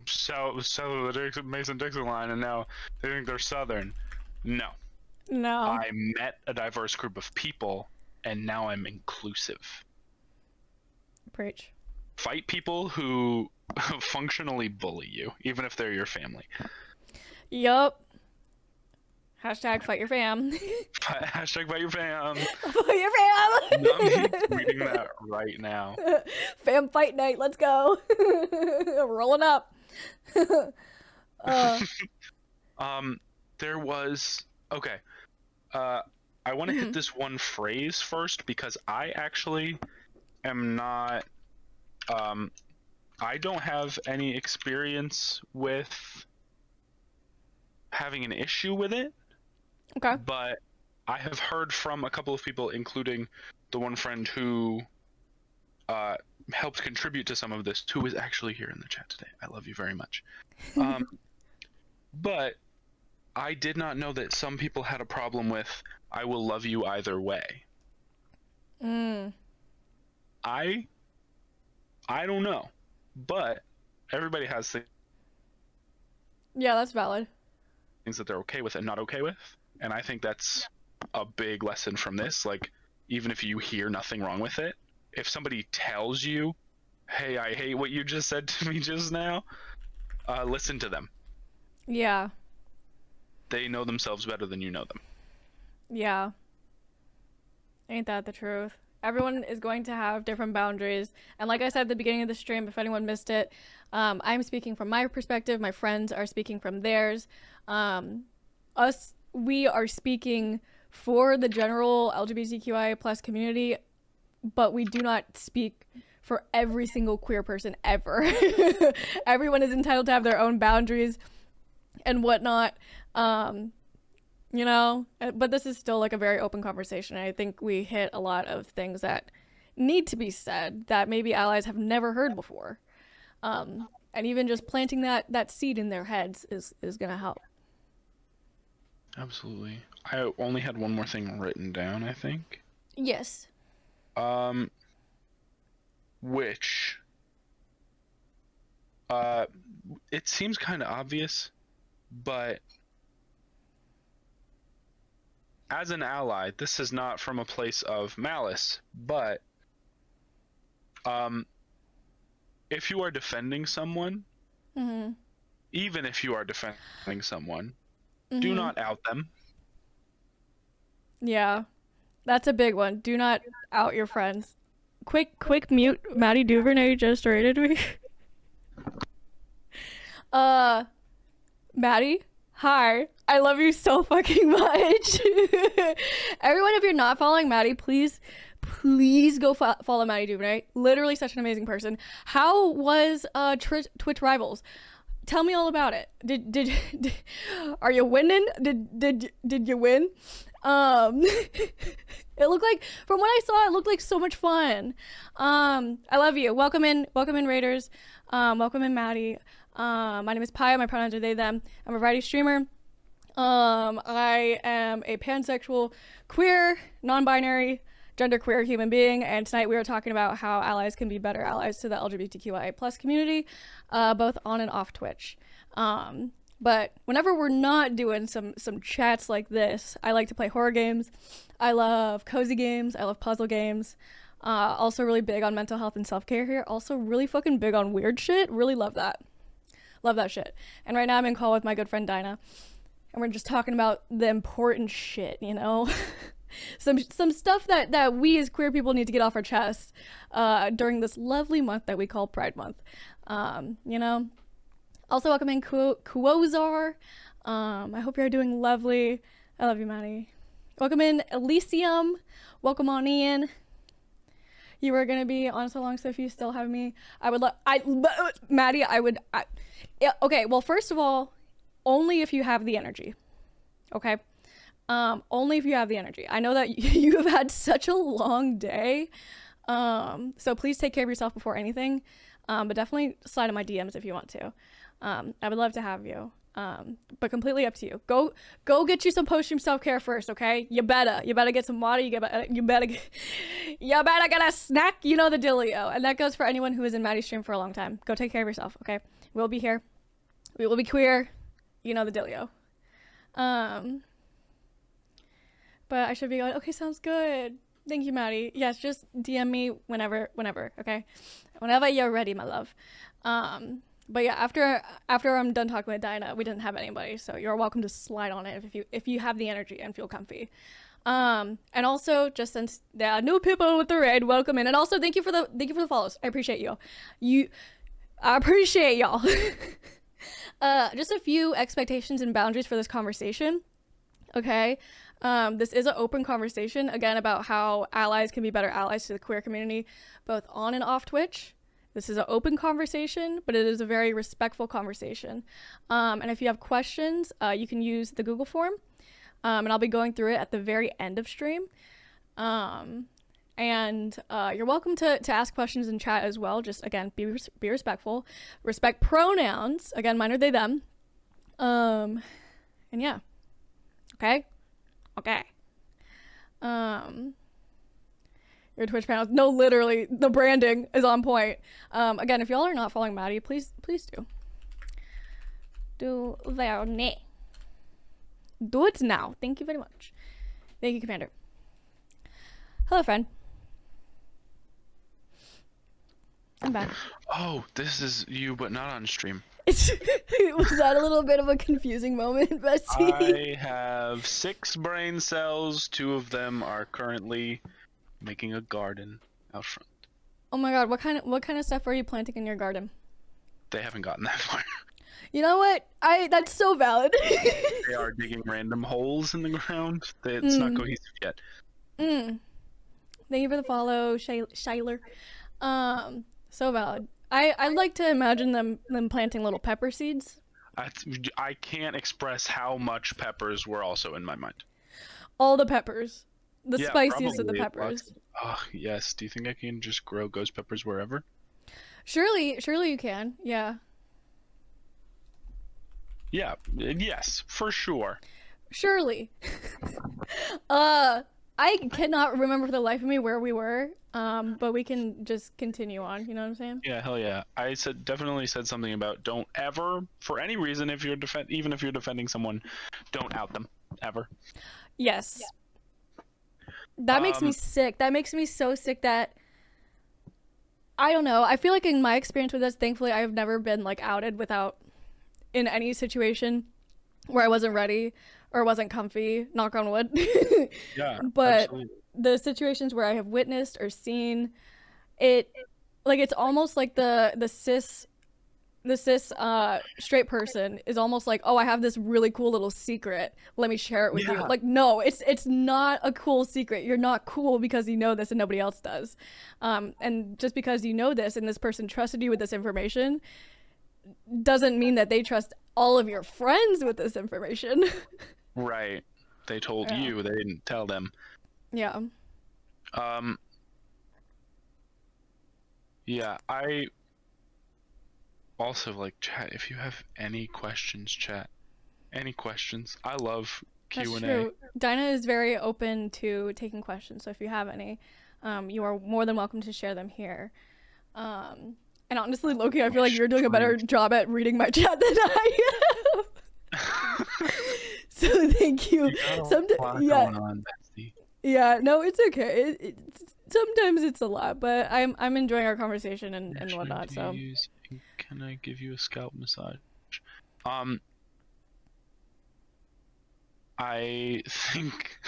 south of the Mason-Dixon line, and now they think they're Southern. No. I met a diverse group of people, and now I'm inclusive. Preach. Fight people who functionally bully you, even if they're your family. Yup. Hashtag fight your fam. Hashtag fight your fam. Fight your fam. I'm tweeting that right now. Fam fight night. Let's go. Rolling up. There was okay. I want to hit this one phrase first because I actually am not I don't have any experience with having an issue with it. Okay. But I have heard from a couple of people, including the one friend who helped contribute to some of this, who is actually here in the chat today. I love you very much. But I did not know that some people had a problem with "I will love you either way." I don't know, but everybody has things Yeah, that's valid. that they're okay with and not okay with, and I think that's a big lesson from this. Like, even if you hear nothing wrong with it, if somebody tells you, "Hey, I hate what you just said to me just now," listen to them. Yeah. They know themselves better than you know them. Yeah. Ain't that the truth? Everyone is going to have different boundaries. And like I said at the beginning of the stream, if anyone missed it, I'm speaking from my perspective. My friends are speaking from theirs. We are speaking for the general LGBTQIA plus community, but we do not speak for every single queer person ever. Everyone is entitled to have their own boundaries and whatnot. You know, but this is still like a very open conversation. I think we hit a lot of things that need to be said that maybe allies have never heard before. And even just planting that seed in their heads is going to help. Absolutely. I only had one more thing written down, I think. Yes. Which it seems kind of obvious, but as an ally, this is not from a place of malice, but if you are defending someone, even if you are defending someone, do not out them. Yeah, that's a big one. Do not out your friends. Quick mute. Maddie Duvernay just rated me. Maddie, hi. I love you so fucking much. Everyone, if you're not following Maddie, please go follow Maddie Duvernay. Literally such an amazing person. How was Twitch Rivals? Tell me all about it. Did are you winning? Did you win? It looked like, from what I saw, it looked like so much fun. I love you. Welcome in Raiders. Welcome in Maddie. My name is Paya. My pronouns are they, them. I'm a variety streamer. I am a pansexual, queer, non-binary, genderqueer human being, and tonight we are talking about how allies can be better allies to the LGBTQIA plus community, both on and off Twitch. But whenever we're not doing some chats like this, I like to play horror games. I love cozy games. I love puzzle games. Also really big on mental health and self-care here. Also really fucking big on weird shit. Really love that. Love that shit. And right now I'm in call with my good friend Dinah. And we're just talking about the important shit, you know? some stuff that we as queer people need to get off our chests during this lovely month that we call Pride Month. You know? Also welcome in Kuozar. I hope you're doing lovely. I love you, Maddie. Welcome in Elysium. Welcome on in. You were gonna be on so long, so if you still have me, I would Maddie, yeah, okay, well, first of all, only if you have the energy, okay? Only if you have the energy. I know that you have had such a long day, so please take care of yourself before anything, but definitely slide in my DMs if you want to. I would love to have you, but completely up to you. Go get you some post-stream self-care first, okay? You better get some water. You better get a snack. You know the dealio. And that goes for anyone who is in Maddie's stream for a long time. Go take care of yourself, okay? We'll be here. We will be queer. You know the dealio. But I should be going, okay, sounds good. Thank you, Maddie. Yes, just DM me whenever, okay? Whenever you're ready, my love. But yeah, after I'm done talking with Dinah, we didn't have anybody, so you're welcome to slide on it if you have the energy and feel comfy. And also, just since there are new people with the raid, welcome in, and also thank you for the follows. I appreciate you. I appreciate y'all. Just a few expectations and boundaries for this conversation. Okay, this is an open conversation again about how allies can be better allies to the queer community, both on and off Twitch. This is an open conversation, but it is a very respectful conversation. And if you have questions, you can use the Google form, and I'll be going through it at the very end of stream. And you're welcome to ask questions in chat as well. Just, again, be respectful. Respect pronouns. Again, mine are they, them. And yeah. Okay? Okay. Your Twitch panel. No, literally, the branding is on point. Again, if y'all are not following Maddie, please do. Do that now. Do it now. Thank you very much. Thank you, Commander. Hello, friend. I'm back. Oh, this is you, but not on stream. Was that a little bit of a confusing moment, Bessie? I have 6 brain cells. 2 of them are currently making a garden out front. Oh my god, what kind of stuff are you planting in your garden? They haven't gotten that far. You know what? That's so valid. They are digging random holes in the ground. It's not cohesive yet. Thank you for the follow, Shyler. So valid. I like to imagine them planting little pepper seeds. I can't express how much peppers were also in my mind. All the peppers. The Yeah, spiciest of the probably peppers. Oh, yes. Do you think I can just grow ghost peppers wherever? Surely you can. Yeah. Yeah. Yes, for sure. Surely. I cannot remember for the life of me where we were. But we can just continue on. You know what I'm saying? Yeah, hell yeah. I definitely said something about don't ever, for any reason, even if you're defending someone, don't out them ever. Yes. Yeah. That makes me sick. That makes me so sick that I don't know. I feel like in my experience with this, thankfully, I've never been like outed in any situation where I wasn't ready or wasn't comfy. Knock on wood. Yeah. But absolutely. The situations where I have witnessed or seen it, like it's almost like the cis straight person is almost like, oh, I have this really cool little secret, let me share it with you. Like, no, it's not a cool secret. You're not cool because you know this and nobody else does. And just because you know this and this person trusted you with this information doesn't mean that they trust all of your friends with this information. Right. They told you, they didn't tell them. Yeah. Yeah, I also like chat. If you have any questions, chat. Any questions? I love Q&A. That's true. Dinah is very open to taking questions, so if you have any, you are more than welcome to share them here. And honestly, Loki, I feel like you're doing a better job at reading my chat than I am. So thank you. Yeah, no, it's okay. Sometimes it's a lot, but I'm enjoying our conversation and whatnot. So can I give you a scalp massage? I think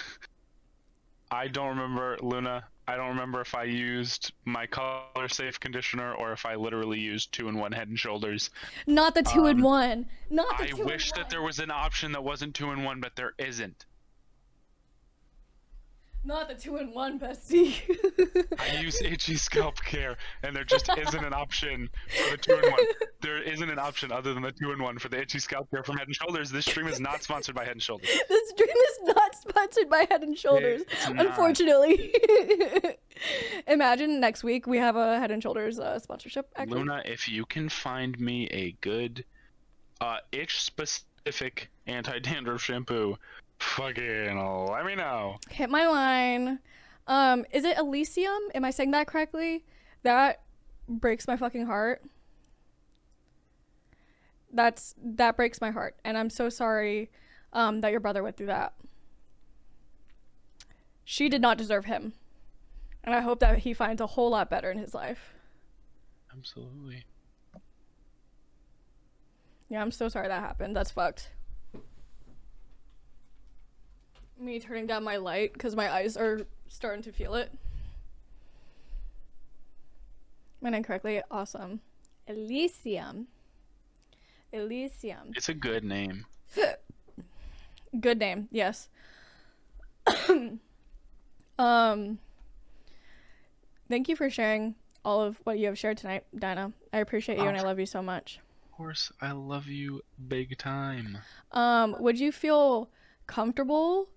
I don't remember, Luna. I don't remember if I used my color safe conditioner or if I literally used 2-in-1 Head and Shoulders. Not the 2-in-1. Not the 2-in-1. I wish that there was an option that wasn't 2-in-1, but there isn't. Not the 2-in-1, bestie. I use HE Scalp Care, and there just isn't an option for the 2-in-1. There isn't an option other than the 2-in-1 for the HE Scalp Care from Head and Shoulders. This stream is not sponsored by Head and Shoulders. This stream is not sponsored by Head and Shoulders, unfortunately. Imagine next week we have a Head and Shoulders sponsorship. Actually. Luna, if you can find me a good itch-specific anti-dandruff shampoo, fucking let me know. Hit my line. Is it Elysium? Am I saying that correctly? That breaks my fucking heart. That breaks my heart, and I'm so sorry that your brother went through that. She did not deserve him, and I hope that he finds a whole lot better in his life. Absolutely. Yeah, I'm so sorry that happened. That's fucked. Me turning down my light because my eyes are starting to feel it. My name correctly? Awesome. Elysium. Elysium. It's a good name. Good name, yes. Thank you for sharing all of what you have shared tonight, Dinah. I appreciate you and I love you so much. Of course, I love you big time. Would you feel comfortable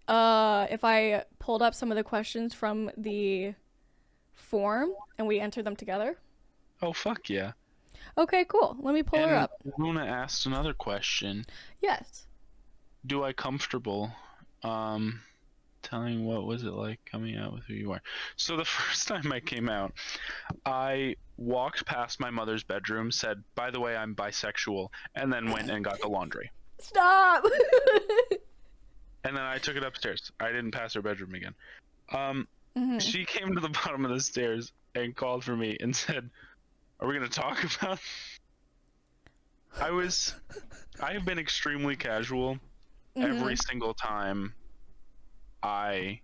if I pulled up some of the questions from the form and we answered them together? Oh, fuck yeah. Okay, cool. Let me pull her up. Luna asked another question. Yes. Do I comfortable telling what was it like coming out with who you are? So the first time I came out, I walked past my mother's bedroom, said, by the way, I'm bisexual, and then went and got the laundry. Stop! And then I took it upstairs. I didn't pass her bedroom again. She came to the bottom of the stairs and called for me and said, are we going to talk about... I have been extremely casual every single time I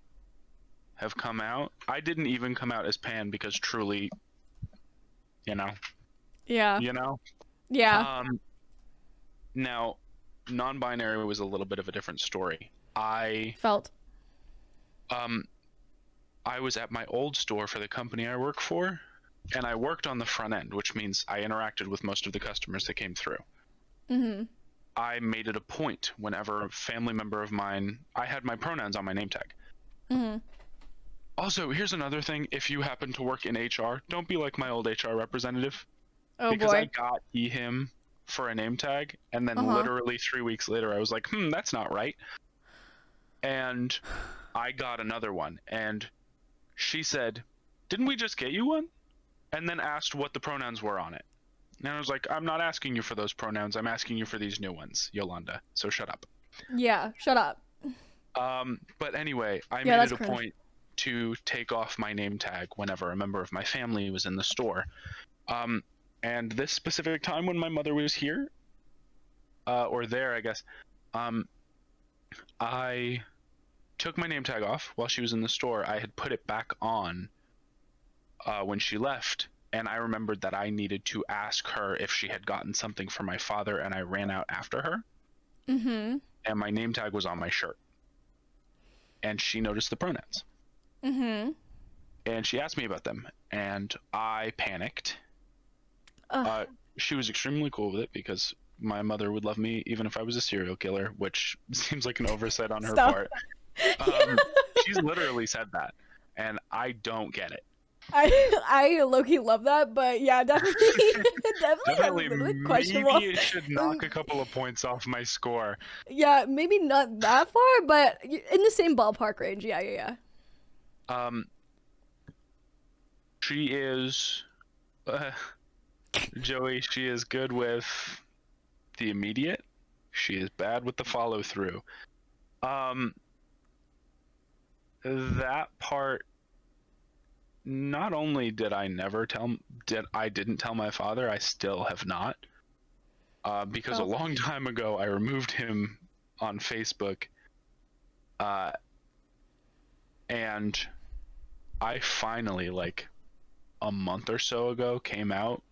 have come out. I didn't even come out as pan because truly, Yeah. You know? Yeah. Now, non-binary was a little bit of a different story. I was at my old store for the company I work for, and I worked on the front end, which means I interacted with most of the customers that came through. I made it a point whenever a family member of mine, I had my pronouns on my name tag. Also, here's another thing. If you happen to work in HR, don't be like my old HR representative. Oh because boy. I got him for a name tag, and then literally 3 weeks later, I was like, that's not right. And I got another one, and she said, didn't we just get you one? And then asked what the pronouns were on it. And I was like, I'm not asking you for those pronouns. I'm asking you for these new ones, Yolanda. So shut up. Yeah, shut up. But anyway, I made it a point to take off my name tag whenever a member of my family was in the store. And this specific time when my mother was here, or there, I guess, I took my name tag off while she was in the store. I had put it back on when she left, and I remembered that I needed to ask her if she had gotten something for my father, and I ran out after her. And my name tag was on my shirt. And she noticed the pronouns. And she asked me about them, and I panicked. She was extremely cool with it because my mother would love me even if I was a serial killer, which seems like an oversight on her part. She's literally said that, and I don't get it. I low-key love that, but yeah, definitely Definitely questionable. Maybe it should knock a couple of points off my score. Yeah, maybe not that far, but in the same ballpark range. Yeah. She is Joey, she is good with the immediate. She is bad with the follow-through. That part, not only did I didn't tell my father, I still have not. Because a long time ago I removed him on Facebook. And I finally, like a month or so ago, came out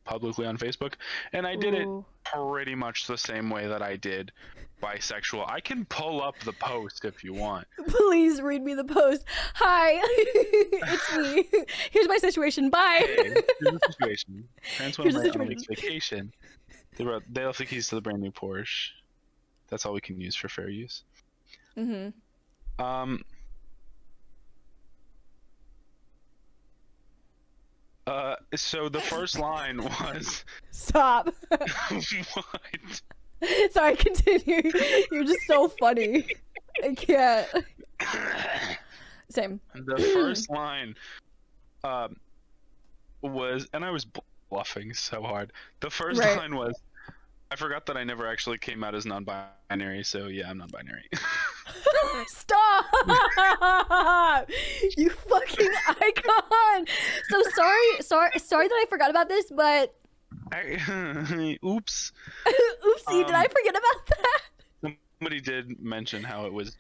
publicly on Facebook, and I did it pretty much the same way that I did bisexual. I can pull up the post if you want. Please read me the post. Hi, it's me. Here's my situation. Bye. Hey, here's the situation. Parents went away on a week's vacation. They left the keys to the brand new Porsche. That's all we can use for fair use. So the first line was... Stop. What? Sorry, continue. You're just so funny. I can't. Same. The first line was, and I was bluffing so hard. The first line was, I forgot that I never actually came out as non-binary, so yeah, I'm non-binary. Stop! You fucking icon! So sorry that I forgot about this, but... Oops. Oopsie, did I forget about that? Somebody did mention how it was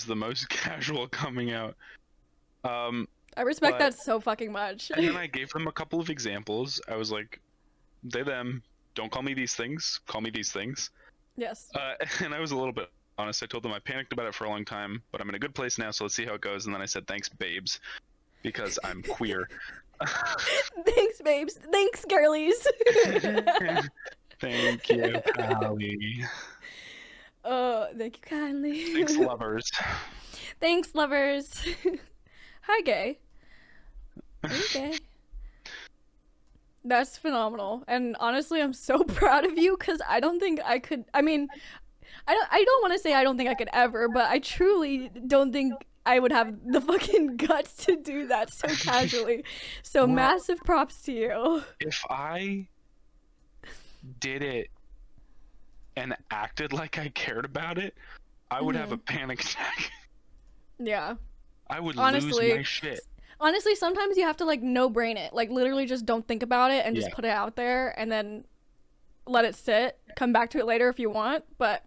the most casual coming out. I respect that so fucking much. And then I gave them a couple of examples. I was like, they, them, don't call me these things, call me these things. Yes. And I was a little bit honest. I told them I panicked about it for a long time, but I'm in a good place now, so let's see how it goes. And then I said, thanks, babes, because I'm queer. Thanks, babes. Thanks, girlies. Thank you, Callie. Thank you kindly. Thanks, lovers. Thanks, lovers. Hi, gay. Are you gay? That's phenomenal. And honestly, I'm so proud of you because I don't think I could. I mean, I don't want to say I don't think I could ever, but I truly don't think I would have the fucking guts to do that so casually. So Well, massive props to you. If I did it and acted like I cared about it, I would have a panic attack. Yeah. I would Honestly, lose my shit. Honestly, sometimes you have to like no brain it. Like literally just don't think about it and just Yeah. put it out there and then let it sit. Come back to it later if you want, but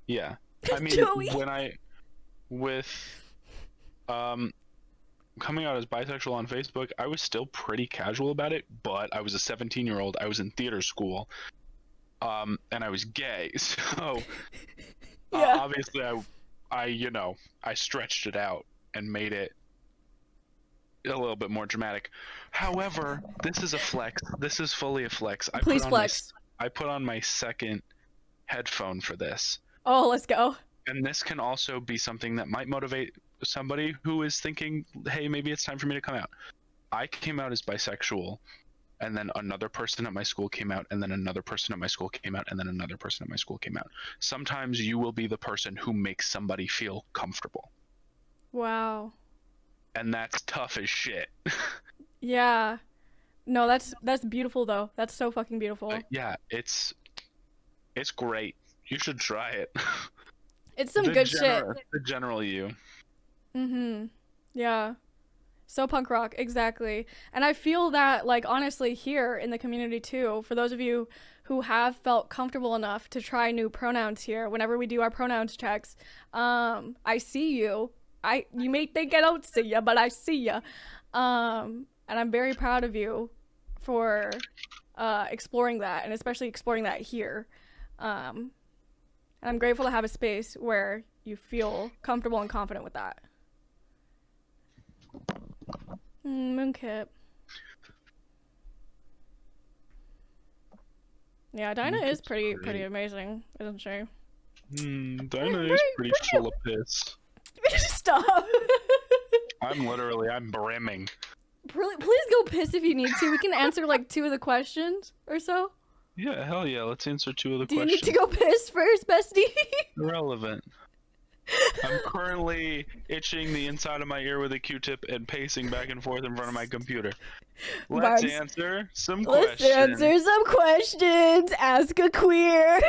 Yeah. I mean, Joey. coming out as bisexual on Facebook, I was still pretty casual about it, but I was a 17-year-old. I was in theater school. And I was gay. So Yeah. obviously I stretched it out and made it a little bit more dramatic. However, this is a flex. This is fully a flex. Please flex. I put on my second headphone for this. Oh, let's go. And this can also be something that might motivate somebody who is thinking, hey, maybe it's time for me to come out. I came out as bisexual, and then another person at my school came out, and then another person at my school came out, and then another person at my school came out. Sometimes you will be the person who makes somebody feel comfortable. Wow. And that's tough as shit. Yeah. No, that's beautiful though. That's so fucking beautiful. Yeah, it's great. You should try it. It's some good shit. The general you. Yeah. So punk rock, exactly. And I feel that, like, honestly, here in the community too, for those of you who have felt comfortable enough to try new pronouns here, whenever we do our pronouns checks, I see you. You may think I don't see you, but I see you. And I'm very proud of you for exploring that, and especially exploring that here. And I'm grateful to have a space where you feel comfortable and confident with that. Moonkip. Yeah, Dinah is pretty amazing, isn't she? Dinah is pretty full of piss. Stop. I'm brimming. Please go piss if you need to. We can answer like 2 of the questions or so. Yeah, hell yeah. Let's answer 2 of the Do you questions. need to go piss first, bestie? Irrelevant. I'm currently itching the inside of my ear with a Q-tip and pacing back and forth in front of my computer. Let's Vibes. answer some Let's questions. answer some questions. Ask a queer.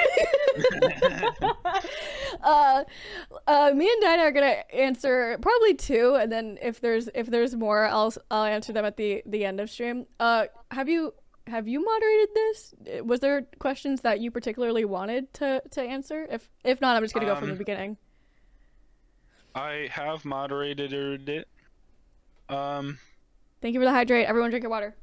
Me and Dinah are gonna answer probably 2, and then if there's more, I'll answer them at the end of stream. Have you moderated this? Was there questions that you particularly wanted to answer? If not, I'm just gonna go from the beginning. I have moderated it. Thank you for the hydrate. Everyone drink your water.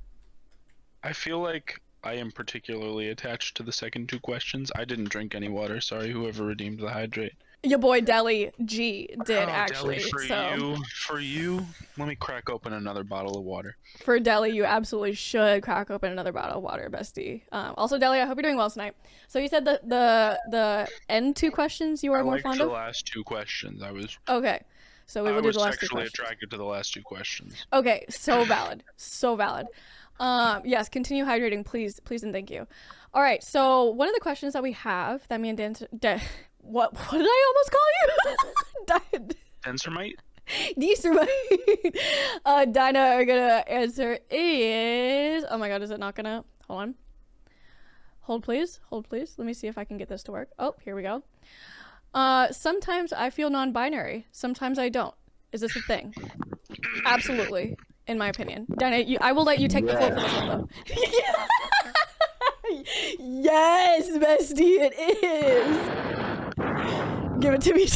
I feel like I am particularly attached to the second 2 questions. I didn't drink any water. Sorry, whoever redeemed the hydrate. Your boy Deli G did actually. Deli, for you, let me crack open another bottle of water. For Deli, you absolutely should crack open another bottle of water, bestie. Also, Deli, I hope you're doing well tonight. So you said the end 2 questions you are more fond of? the last 2 questions. Okay. So we will do the last 2 questions. I was sexually attracted to the last 2 questions. Okay, so valid. So valid. Yes, continue hydrating, please, and thank you. All right, so one of the questions that we have that me and Dan what did I almost call you? Densermite? Desermite. Dinah are gonna answer is, oh my god, is it not gonna, hold on. Hold please. Let me see if I can get this to work. Oh, here we go. Sometimes I feel non-binary. Sometimes I don't. Is this a thing? Absolutely, in my opinion. Dinah, I will let you take the floor for this one, though. Yes, bestie, it is. Give it to me.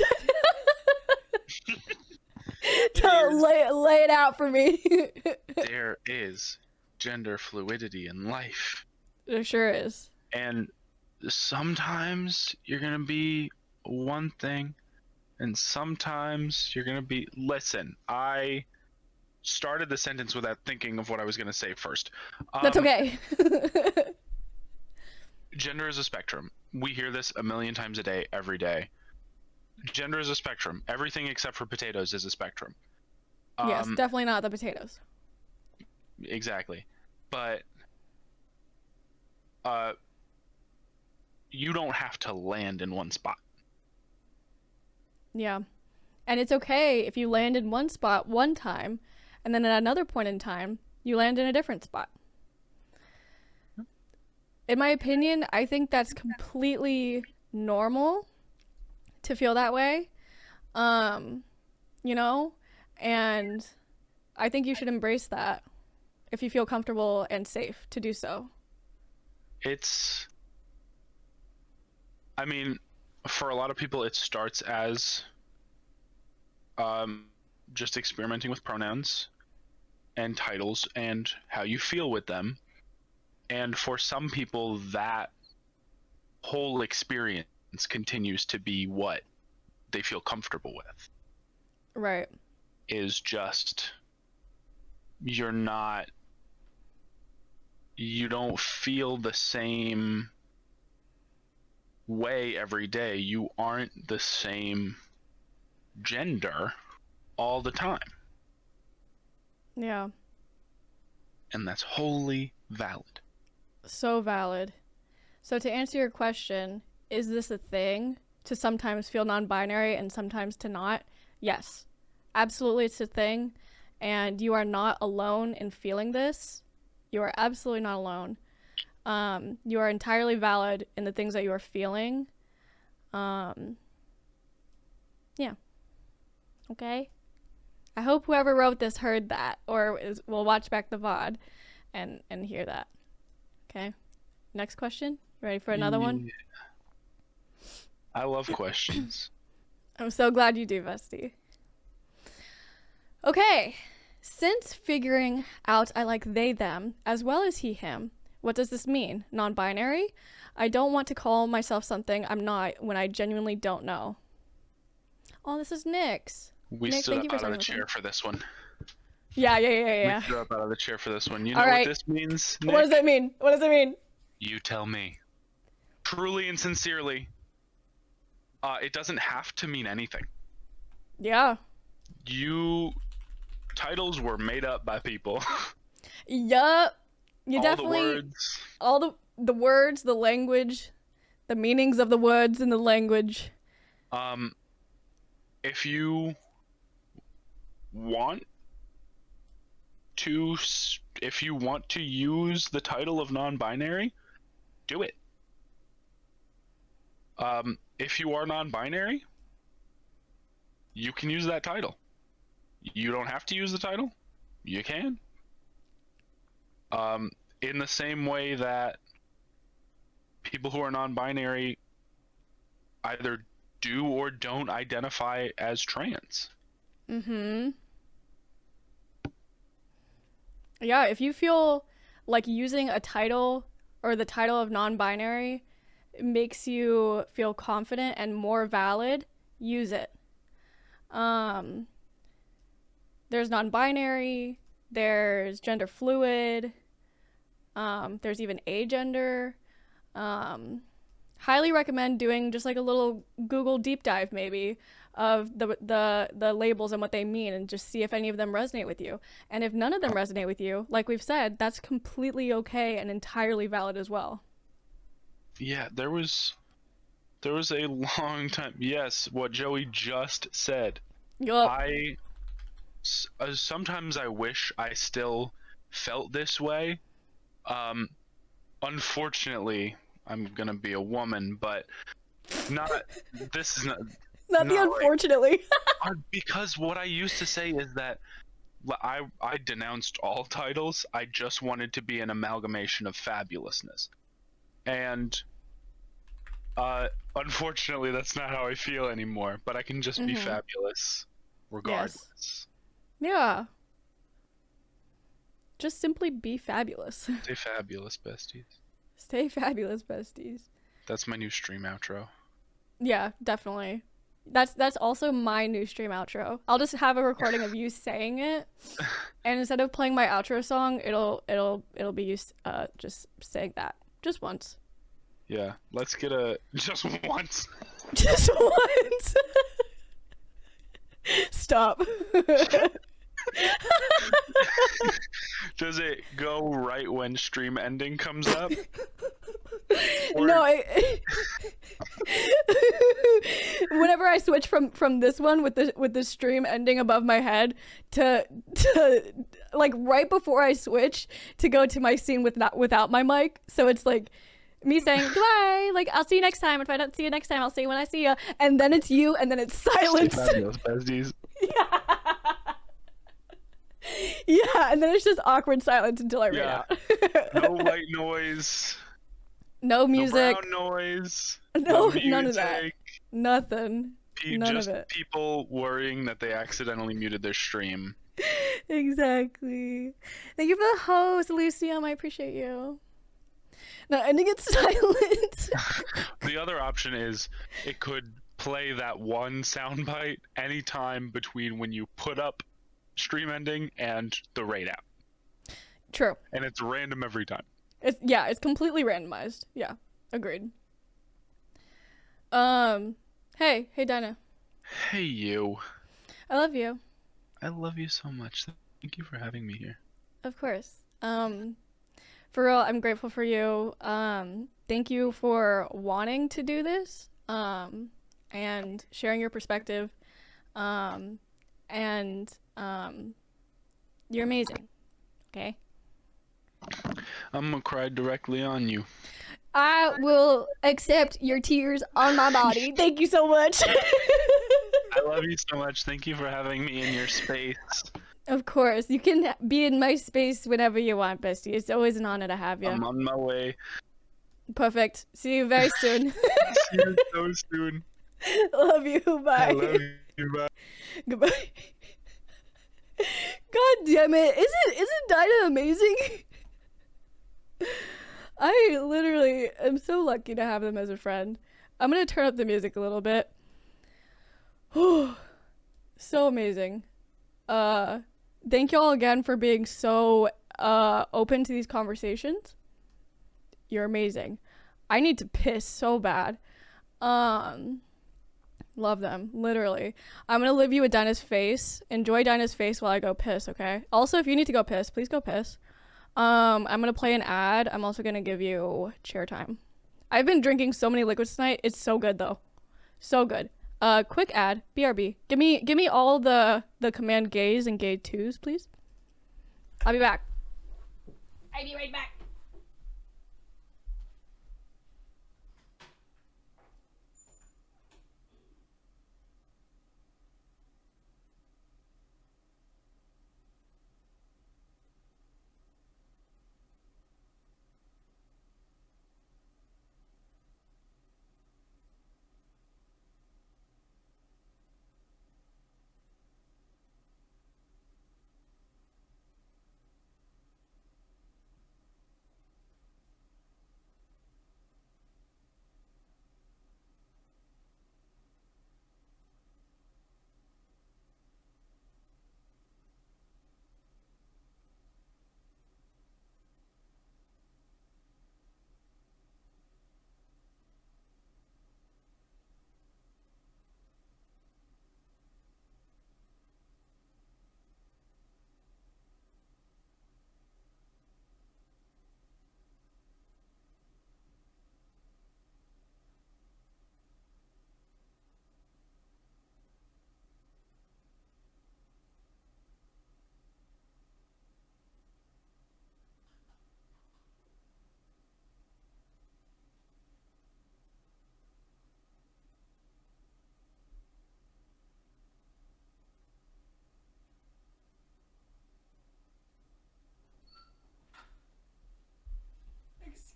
Lay it out for me. There is gender fluidity in life. There sure is. And sometimes you're gonna be one thing, and sometimes you're gonna be. Listen, I started the sentence without thinking of what I was going to say first. That's okay. Gender is a spectrum. We hear this a million times a day, every day. Gender is a spectrum. Everything except for potatoes is a spectrum. Yes, definitely not the potatoes. Exactly. But you don't have to land in one spot. Yeah. And it's okay if you land in one spot one time, and then at another point in time, you land in a different spot. In my opinion, I think that's completely normal to feel that way. You know? And I think you should embrace that if you feel comfortable and safe to do so. I mean, for a lot of people, it starts as just experimenting with pronouns and titles and how you feel with them. And for some people, that whole experience continues to be what they feel comfortable with. Right. Is just, you don't feel the same way every day. You aren't the same gender all the time. Yeah. And that's wholly valid. So valid. So to answer your question, is this a thing to sometimes feel non-binary and sometimes to not? Yes. Absolutely, it's a thing. And you are not alone in feeling this. You are absolutely not alone. You are entirely valid in the things that you are feeling. Yeah. Okay? I hope whoever wrote this heard that, or will watch back the VOD and hear that. Okay? Next question? Ready for another one? I love questions. I'm so glad you do, Bestie. Okay. Since figuring out I like they, them, as well as he, him, what does this mean? Non-binary? I don't want to call myself something I'm not when I genuinely don't know. Oh, this is Nyx. We Nick, stood thank you up for out of the something. chair for this one. Yeah. We stood up out of the chair for this one. You know All right. what this means, Nick? What does it mean? What does it mean? You tell me. Truly and sincerely. It doesn't have to mean anything. Yeah. Titles were made up by people. Yup. You all definitely. The words. All the words, the language, the meanings of the words and the language. If you want to use the title of non-binary, do it. If you are non-binary, you can use that title. You don't have to use the title. You can. In the same way that people who are non-binary either do or don't identify as trans. Mm-hmm. Yeah, if you feel like using a title or the title of non-binary makes you feel confident and more valid, use it. There's non-binary, there's gender fluid, there's even agender. Highly recommend doing just like a little Google deep dive maybe of the labels and what they mean, and just see if any of them resonate with you. And if none of them resonate with you, like we've said, that's completely okay and entirely valid as well. Yeah, there was a long time. Yes, what Joey just said. Yup. Sometimes I wish I still felt this way. Unfortunately, I'm gonna be a woman, but this is not the unfortunately. because what I used to say is that I denounced all titles. I just wanted to be an amalgamation of fabulousness. And unfortunately, that's not how I feel anymore, but I can just be fabulous regardless. Yes. Yeah. Just simply be fabulous. Stay fabulous, besties. Stay fabulous, besties. That's my new stream outro. Yeah, definitely. That's also my new stream outro. I'll just have a recording of you saying it, and instead of playing my outro song, it'll be you just saying that just once. Yeah, let's get a just once. Just once. Stop. Does it go right when stream ending comes up? Or... No, whenever I switch from this one with the stream ending above my head to like right before I switch to go to my scene without my mic, so it's like me saying goodbye, like I'll see you next time. If I don't see you next time, I'll see you when I see you, and then it's you, and then it's silence. Yeah. Yeah, and then it's just awkward silence until I read out. No white noise. No music. No brown noise. No, music, none of that. Nothing. None just of it. People worrying that they accidentally muted their stream. Exactly. Thank you for the host, Lucium. I appreciate you. Now ending it silent. The other option is it could play that one soundbite anytime between when you put up stream ending and the raid out. True. And it's random every time. It's completely randomized. Yeah, agreed. Hey Dinah. Hey you. I love you. I love you so much. Thank you for having me here. Of course. For real, I'm grateful for you. Thank you for wanting to do this. And sharing your perspective. You're amazing. Okay? I'm gonna cry directly on you. I will accept your tears on my body. Thank you so much. I love you so much. Thank you for having me in your space. Of course. You can be in my space whenever you want, bestie. It's always an honor to have you. I'm on my way. Perfect. See you very soon. See you so soon. Love you. Bye. I love you. Bye. Goodbye. God damn it. Isn't Dinah amazing? I literally am so lucky to have them as a friend. I'm gonna turn up the music a little bit. So amazing. Thank y'all again for being so open to these conversations. You're amazing. I need to piss so bad. Love them, literally. I'm gonna leave you with Dinah's face. Enjoy Dinah's face while I go piss, okay? Also, if you need to go piss, please go piss. I'm gonna play an ad. I'm also gonna give you chair time. I've been drinking so many liquids tonight. It's so good though. So good. Quick ad. BRB. Give me all the command gays and gay twos, please. I'll be back. I'll be right back.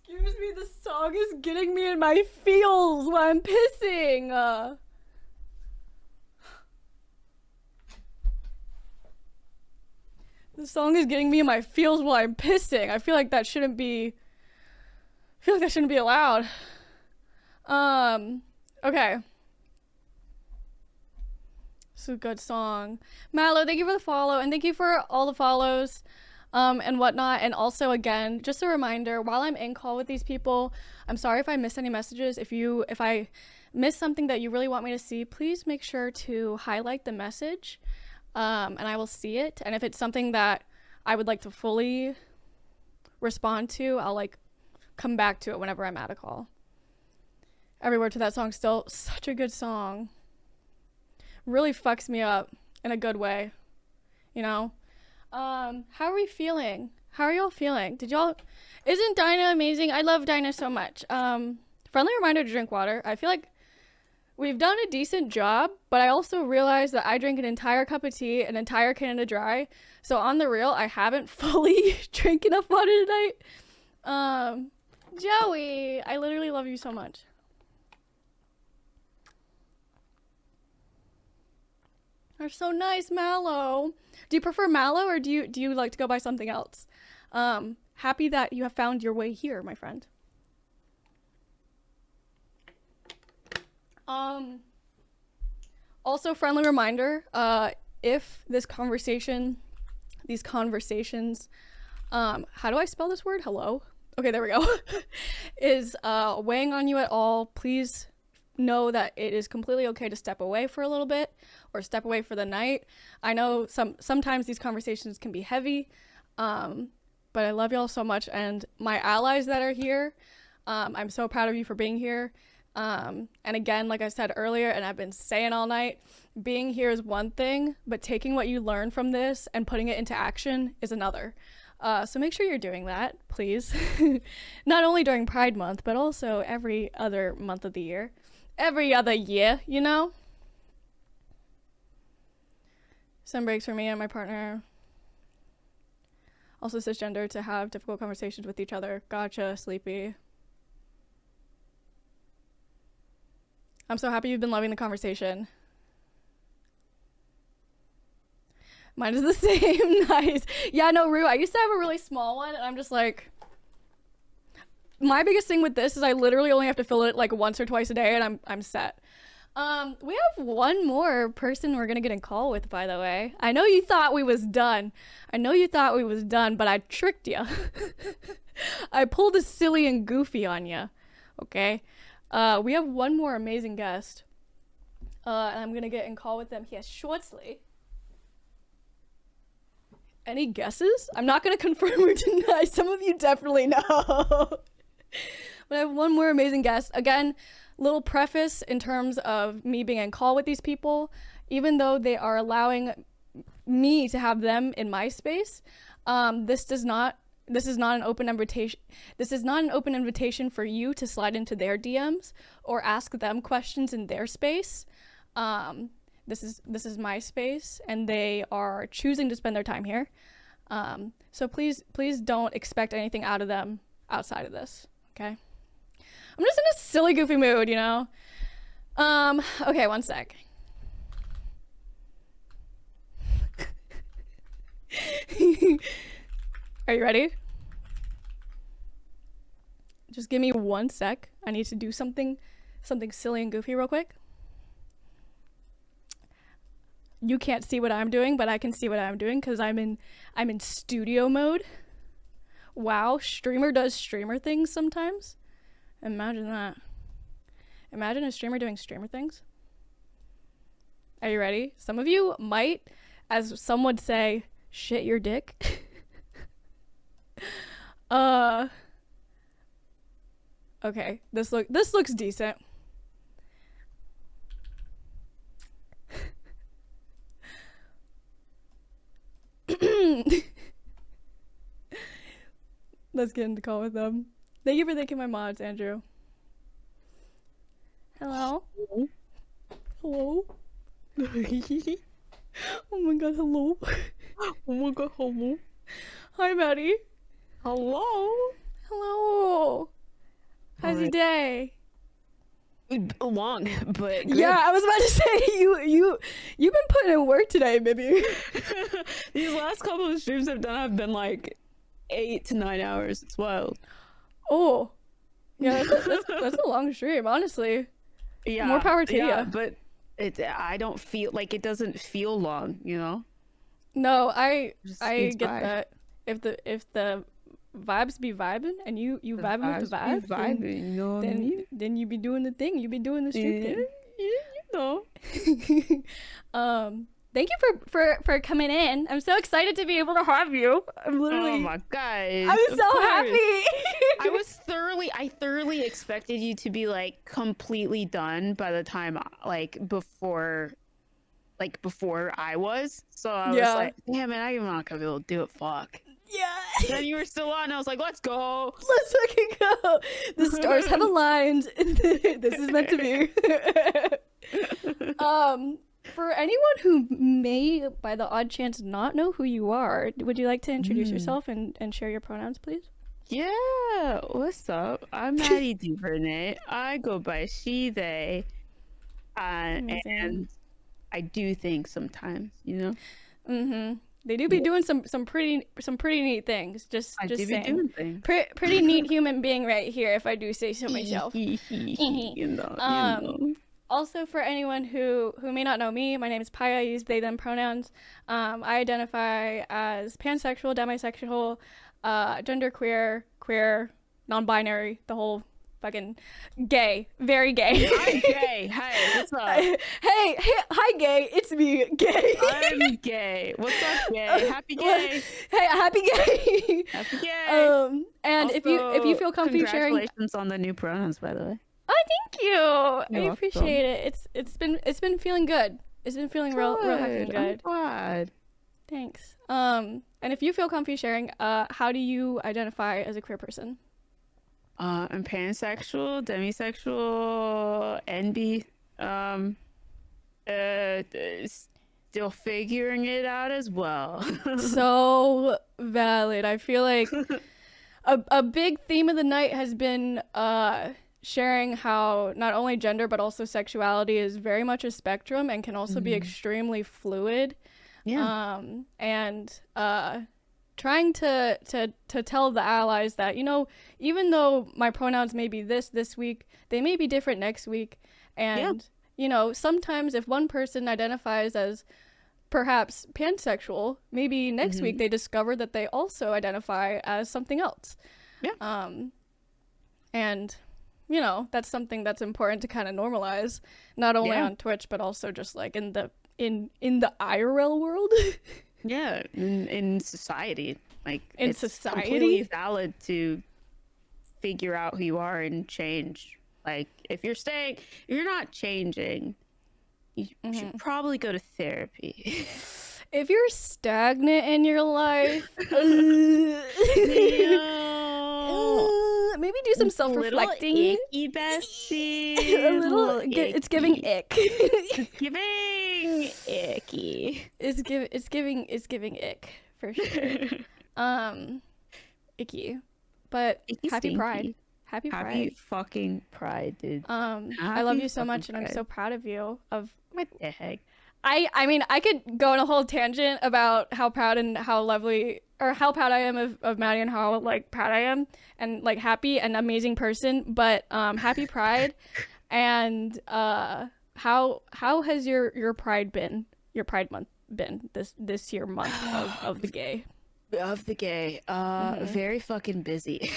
Excuse me, the song is getting me in my feels while I'm pissing. The song is getting me in my feels while I'm pissing. I feel like that shouldn't be allowed. Okay. It's a good song. Mallow, thank you for the follow, and thank you for all the follows and whatnot. And also, again, just a reminder, while I'm in call with these people, I'm sorry if I miss any messages. If I miss something that you really want me to see, please make sure to highlight the message, and I will see it. And if it's something that I would like to fully respond to, I'll like come back to it whenever I'm at a call. Every word to that song, still such a good song. Really fucks me up in a good way, you know. How are we feeling? How are y'all feeling? Isn't Dinah amazing? I love Dinah so much. Friendly reminder to drink water. I feel like we've done a decent job, but I also realized that I drank an entire cup of tea, an entire Canada Dry. So on the real, I haven't fully drank enough water tonight. Joey, I literally love you so much. You're so nice, Mallow. Do you prefer Mallow, or do you like to go by something else? Happy that you have found your way here, my friend. Also, friendly reminder, if these conversations, how do I spell this word? Hello? Okay, there we go. Is weighing on you at all, please know that it is completely okay to step away for a little bit or step away for the night. I know sometimes these conversations can be heavy, but I love y'all so much, and my allies that are here, I'm so proud of you for being here. And again, like I said earlier, and I've been saying all night, being here is one thing, but taking what you learn from this and putting it into action is another. So make sure you're doing that, please. Not only during Pride Month, but also every other month of the year. Every other year, you know? Some breaks for me and my partner. Also cisgender to have difficult conversations with each other. Gotcha, Sleepy. I'm so happy you've been loving the conversation. Mine is the same. Nice. Yeah, no, Rue, I used to have a really small one, and I'm just like... My biggest thing with this is I literally only have to fill it like once or twice a day, and I'm set. We have one more person we're gonna get in call with, by the way. I know you thought we was done. But I tricked you. I pulled a silly and goofy on you. Okay? We have one more amazing guest. And I'm gonna get in call with them here shortly. Any guesses? I'm not gonna confirm or deny. Some of you definitely know. But I have one more amazing guest. Again, little preface in terms of me being in call with these people. Even though they are allowing me to have them in my space, this is not an open invitation. This is not an open invitation for you to slide into their DMs or ask them questions in their space. This is my space, and they are choosing to spend their time here. So please don't expect anything out of them outside of this. Okay. I'm just in a silly, goofy mood, you know? Okay, one sec. Are you ready? Just give me one sec. I need to do something silly and goofy real quick. You can't see what I'm doing, but I can see what I'm doing because I'm in studio mode. Wow, streamer does streamer things sometimes. Imagine that. Imagine a streamer doing streamer things. Are you ready? Some of you might, as some would say, shit your dick. Okay, this looks decent. Let's get into call with them. Thank you for thanking my mods, Andrew. Hello? Hello? Oh my god, hello. Oh my god, hello. Hi, Maddie. Hello. Hello. How's your day? Long, but good. Yeah, I was about to say you've been putting in work today, baby. These last couple of streams I've done have been like 8 to 9 hours. It's wild. Oh, yeah, that's a long stream, honestly. Yeah, more power to you. But I don't feel like it doesn't feel long, you know. No, I Just I speeds get by. that. If the vibes be vibing and you vibing with the vibes be vibe, then, vibing, you know what I mean? then you be doing the thing. You be doing the street Yeah, thing. you know. Thank you for coming in. I'm so excited to be able to have you. I'm literally. Oh my god! I'm of so course. happy. I thoroughly expected you to be like completely done by the time before I was. So I was Yeah. like, damn it, I'm not gonna be able to do it. Fuck. Yeah. Then you were still on. I was like, let's go. Let's fucking go. The stars have aligned. This is meant to be. For anyone who may, by the odd chance, not know who you are, would you like to introduce yourself and share your pronouns, please? Yeah, what's up? I'm Maddie Duvernay. I go by she, they, Amazing. and I do things sometimes, you know. Mm-hmm. They do be doing some pretty neat things. Just I do saying. be doing things. Pretty neat human being right here, if I do say so myself. you know. Also, for anyone who may not know me, my name is Paya. I use they, them pronouns. I identify as pansexual, demisexual, genderqueer, queer, non-binary, the whole fucking gay. Very gay. I'm gay. Hey, what's up? Hey, hi gay. It's me, gay. I'm gay. What's up, gay? Happy gay. Hey, happy gay. Happy gay. And if you feel comfy sharing, congratulations on the new pronouns, by the way. oh, thank you. I You're appreciate it. It's been feeling good. It's been feeling real fucking good. I'm glad. Thanks. And if you feel comfy sharing, how do you identify as a queer person? I'm pansexual, demisexual, NB. Still figuring it out as well. So valid. I feel like a big theme of the night has been sharing how not only gender but also sexuality is very much a spectrum and can also be extremely fluid. Yeah. And trying to tell the allies that, you know, even though my pronouns may be this week, they may be different next week. And, you know, sometimes if one person identifies as perhaps pansexual, maybe next week they discover that they also identify as something else. Yeah. And, you know, that's something that's important to kind of normalize, not only on Twitch, but also just like in the IRL world. Yeah, in society, like in it's society, completely valid to figure out who you are and change. Like if you're not changing, you should probably go to therapy. If you're stagnant in your life, maybe do some self-reflecting. Icky, bestie. A little. It's giving ick. It's giving icky. It's giving ick for sure. Icky, but Icky happy stinky. Pride. Happy Happy Pride. fucking Pride, dude. I love you so fucking much, and I'm Pride. so proud of you. What the heck? I mean, I could go on a whole tangent about how proud and how lovely, or how proud I am of Maddie and how like proud I am and like happy and amazing person. But happy Pride, and how has your Pride been? Your Pride month been this year month of the gay? Of the gay, very fucking busy.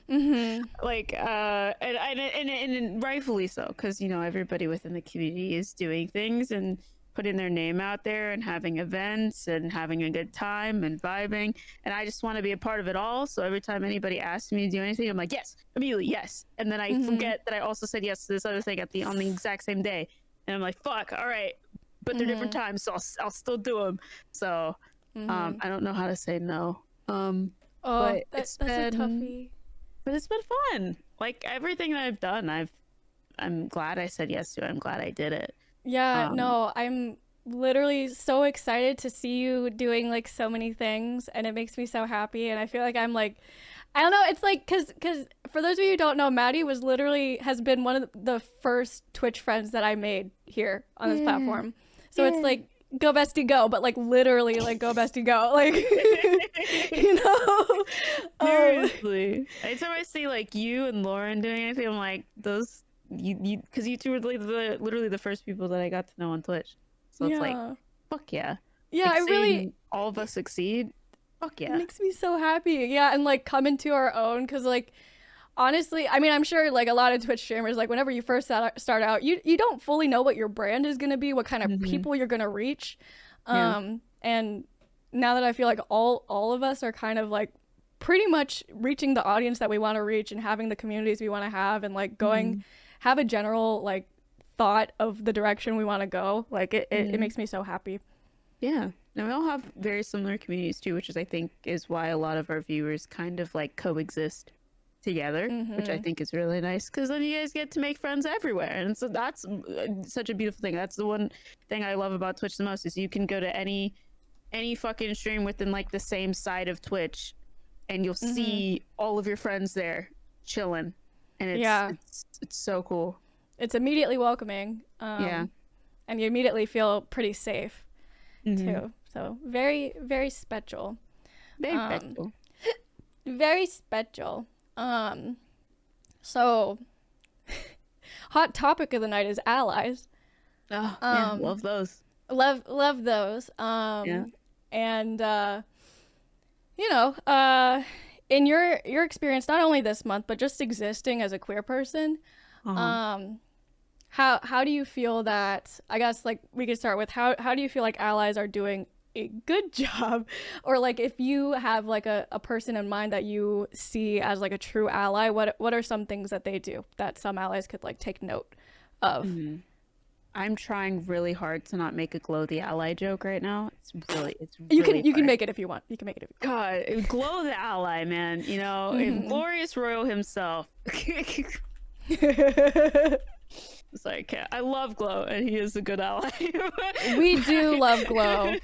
Like and rightfully so, because you know everybody within the community is doing things and putting their name out there and having events and having a good time and vibing, and I just want to be a part of it all. So every time anybody asks me to do anything, I'm like, yes, immediately yes, and then I forget that I also said yes to this other thing on the exact same day, and I'm like, fuck, all right, but they're different times, so I'll still do them. So I don't know how to say no. But that's a toughie. But it's been fun. Like everything that I've done, I'm glad I said yes to it. I'm glad I did it. Yeah, no, I'm literally so excited to see you doing like so many things, and it makes me so happy. And I feel like I'm like, I don't know, it's like because for those of you who don't know, Maddie has been one of the first Twitch friends that I made here on this platform. So it's like, go bestie go, but like literally like go bestie go, like you know. Seriously, anytime I see like you and Lauren doing anything, I'm like, those because you two were literally the first people that I got to know on Twitch. So it's like, fuck yeah. Yeah, like, I really all of us succeed. Fuck yeah. It makes me so happy. Yeah, and like come into our own, because like honestly, I mean, I'm sure like a lot of Twitch streamers, like whenever you first start out, you don't fully know what your brand is gonna be, what kind of people you're gonna reach. And now that I feel like all of us are kind of like pretty much reaching the audience that we want to reach and having the communities we want to have, and like going have a general like thought of the direction we want to go, like it makes me so happy. Yeah. Now we all have very similar communities too, which is I think is why a lot of our viewers kind of like coexist together, which I think is really nice, because then you guys get to make friends everywhere, and so that's such a beautiful thing. That's the one thing I love about Twitch the most, is you can go to any fucking stream within like the same side of Twitch, and you'll see all of your friends there chilling, and it's so cool. It's immediately welcoming, and you immediately feel pretty safe too. So very, very special. Very special. Very special. So hot topic of the night is allies. Oh, yeah, love those. Love those. And you know, in your experience, not only this month, but just existing as a queer person, how do you feel that, I guess like we could start with how do you feel like allies are doing a good job, or like if you have like a person in mind that you see as like a true ally, what are some things that they do that some allies could like take note of? I'm trying really hard to not make a Glow the Ally joke right now. It's really you can make it if you want. You can make it if you want. God, Glow the Ally, man. You know, Glorious Royal himself. Sorry, I love Glow, and he is a good ally. We do love Glow.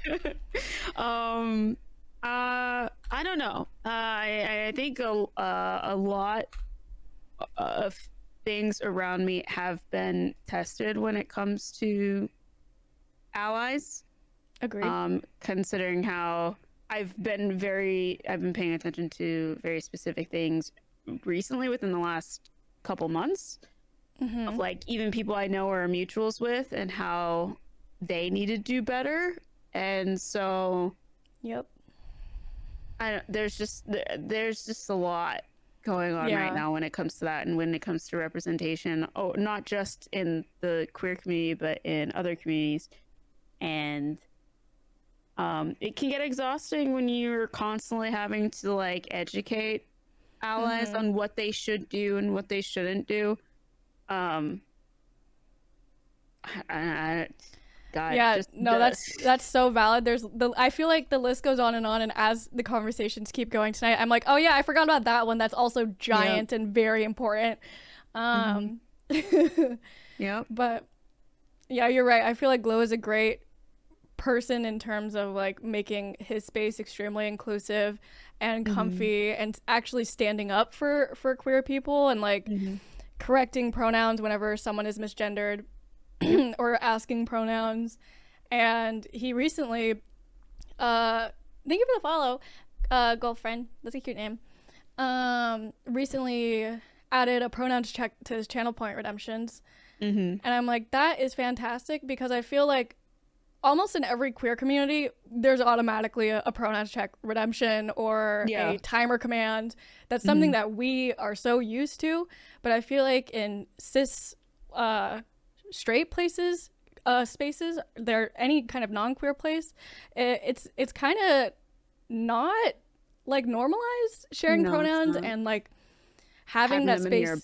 I don't know. I think a lot of things around me have been tested when it comes to allies. Agreed. Considering how I've been paying attention to very specific things recently within the last couple months. Of like even people I know are mutuals with, and how they need to do better, and so there's just a lot going on right now when it comes to that, and when it comes to representation, not just in the queer community but in other communities, and it can get exhausting when you're constantly having to like educate allies on what they should do and what they shouldn't do. That's so valid. I feel like the list goes on, and as the conversations keep going tonight, I'm like, oh yeah, I forgot about that one. That's also giant and very important. But yeah, you're right. I feel like Glow is a great person in terms of like making his space extremely inclusive and comfy, and actually standing up for queer people, and like correcting pronouns whenever someone is misgendered or asking pronouns. And he recently thank you for the follow, girlfriend, that's a cute name, recently added a pronouns check to his channel point redemptions. And I'm like, that is fantastic, because I feel like almost in every queer community there's automatically a pronouns check redemption or a timer command. That's something that we are so used to, but I feel like in cis straight places, spaces, there any kind of non-queer place, it's kind of not like normalized sharing pronouns, and like having that space,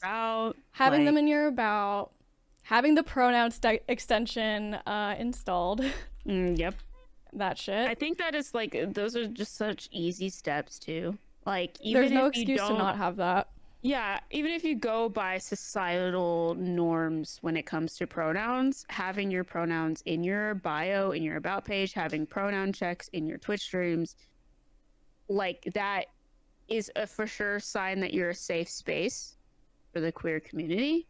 having them in your about, having the pronouns extension installed. That shit. I think that is like, those are just such easy steps too. Like, even there's no excuse to not have that. Yeah, even if you go by societal norms when it comes to pronouns, having your pronouns in your bio, in your about page, having pronoun checks in your Twitch streams, like that is a for sure sign that you're a safe space for the queer community.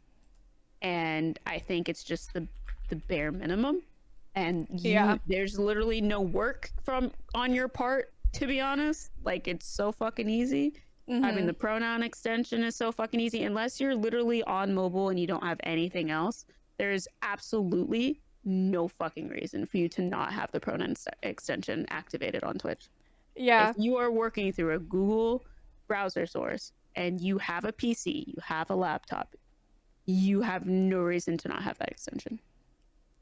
And I think it's just the bare minimum. And there's literally no work on your part, to be honest. Like, it's so fucking easy. Having the pronoun extension is so fucking easy. Unless you're literally on mobile and you don't have anything else, there's absolutely no fucking reason for you to not have the pronoun extension activated on Twitch. Yeah. If you are working through a Google browser source and you have a PC, you have a laptop, you have no reason to not have that extension.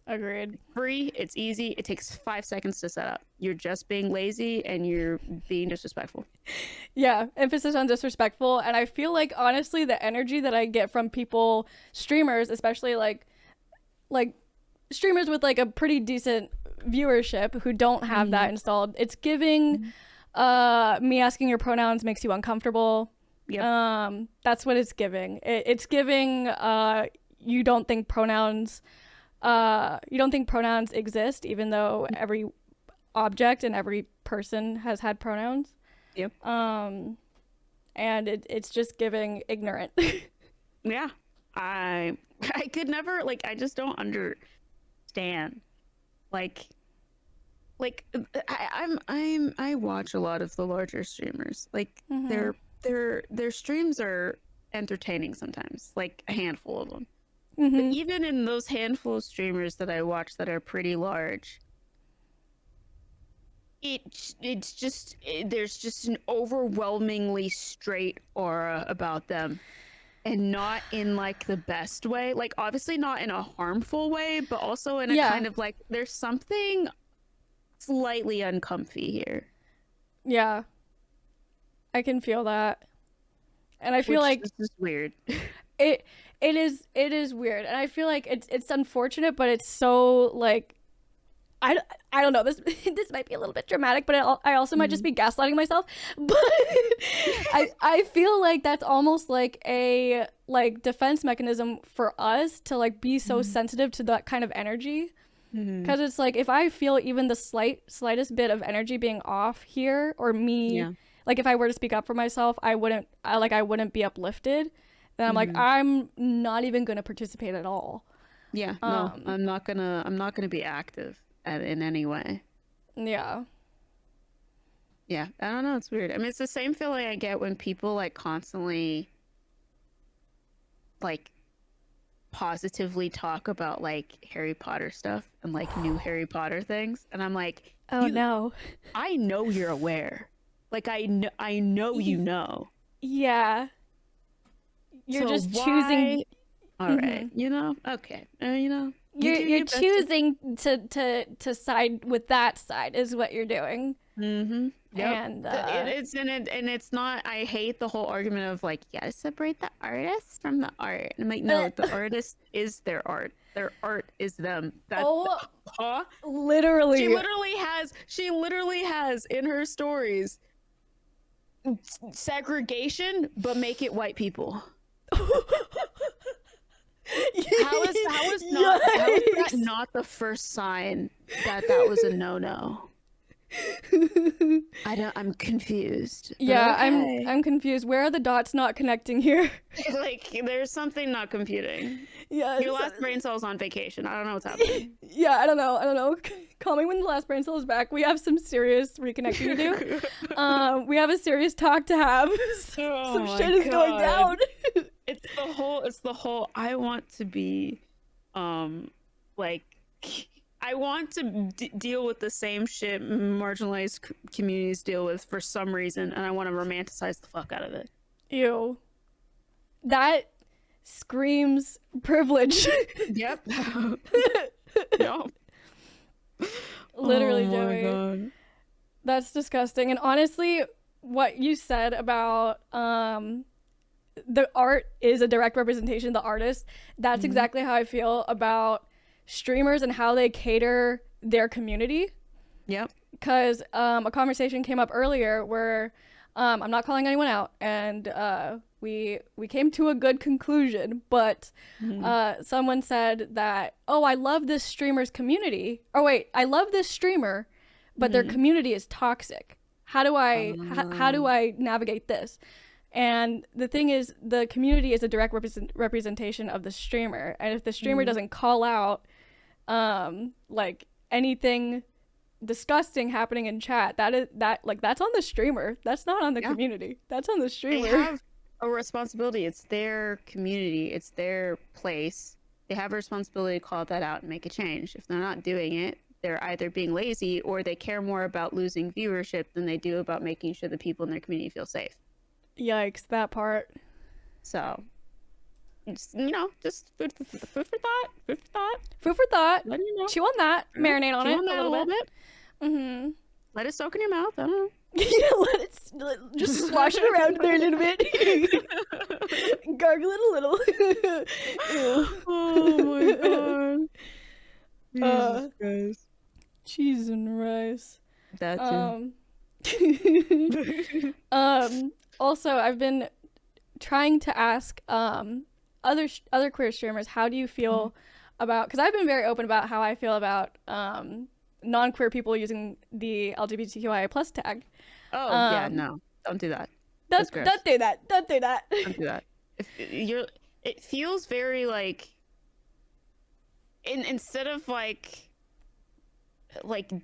Agreed. Free, it's easy, it takes 5 seconds to set up. You're just being lazy and you're being disrespectful. Yeah, emphasis on disrespectful. And I feel like, honestly, the energy that I get from people, streamers, especially like streamers with like a pretty decent viewership who don't have that installed, it's giving me asking your pronouns makes you uncomfortable. Yep. That's what it's giving. It's giving you don't think pronouns exist, even though every object and every person has had pronouns. Yep. And it's just giving ignorant. Yeah. I could never, like, I just don't understand. Like I watch a lot of the larger streamers. Like their streams are entertaining sometimes, like a handful of them. But even in those handful of streamers that I watch that are pretty large, it's just there's just an overwhelmingly straight aura about them, and not in like the best way. Like obviously not in a harmful way, but also in a kind of like there's something slightly uncomfy here. Yeah, I can feel that, and I feel like this is weird. It is weird, and I feel like it's unfortunate, but it's so like I don't know, this might be a little bit dramatic, but I also might just be gaslighting myself, but I feel like that's almost like a like defense mechanism for us to like be so sensitive to that kind of energy, because it's like if I feel even the slightest bit of energy being off here, or me like if I were to speak up for myself, I wouldn't be uplifted. Then I'm like, I'm not even gonna participate at all. Yeah, no, I'm not gonna be active in any way. Yeah. Yeah, I don't know, it's weird. I mean, it's the same feeling I get when people like constantly like positively talk about like Harry Potter stuff and like new Harry Potter things, and I'm like, oh no, I know you're aware. Like I know you know. Yeah. You're So just why... choosing. All right, you know, okay, you know, you're choosing to side with that side is what you're doing. Yep. And it's not. I hate the whole argument of like, you gotta separate the artist from the art. And I'm like, no, the artist is their art. Their art is them. Literally. She literally has in her stories segregation, but make it white people. How is that not the first sign that was a no-no? I'm confused. Yeah, okay. I'm confused. Where are the dots not connecting here? Like there's something not computing. Yeah. Your last brain cell's on vacation. I don't know what's happening. Yeah, I don't know. Call me when the last brain cell is back. We have some serious reconnecting to do. We have a serious talk to have. Some shit is going down. It's the whole I want to be like I want to deal with the same shit marginalized communities deal with for some reason, and I want to romanticize the fuck out of it. Ew. That screams privilege. Yep. Yep. Literally, oh Joey. God. That's disgusting. And honestly, what you said about the art is a direct representation of the artist. That's exactly how I feel about streamers and how they cater their community. Yep. Because a conversation came up earlier where I'm not calling anyone out, and we came to a good conclusion, but someone said that, oh, I love this streamer's community. Oh wait, I love this streamer, but their community is toxic. How do I navigate this? And the thing is, the community is a direct representation of the streamer, and if the streamer doesn't call out like anything disgusting happening in chat, that's on the streamer. That's not on the community. That's on the streamer. They have a responsibility. It's their community. It's their place. They have a responsibility to call that out and make a change. If they're not doing it, they're either being lazy or they care more about losing viewership than they do about making sure the people in their community feel safe. Yikes, that part. So, just, you know, just food for thought. Food for thought. Food for thought. Let you know. Chew on that. Marinate on Chew it on that a little bit. Mm-hmm. Let it soak in your mouth. I don't know. Yeah, just slosh it around there a little bit. Gargle it a little. Oh my god. Jesus Christ. Cheese and rice. That too. Also, I've been trying to ask other queer streamers, how do you feel about, because I've been very open about how I feel about non-queer people using the LGBTQIA plus tag. Oh yeah, no, don't do that. Don't do that. Don't do that. Don't do that. It feels very like, instead of like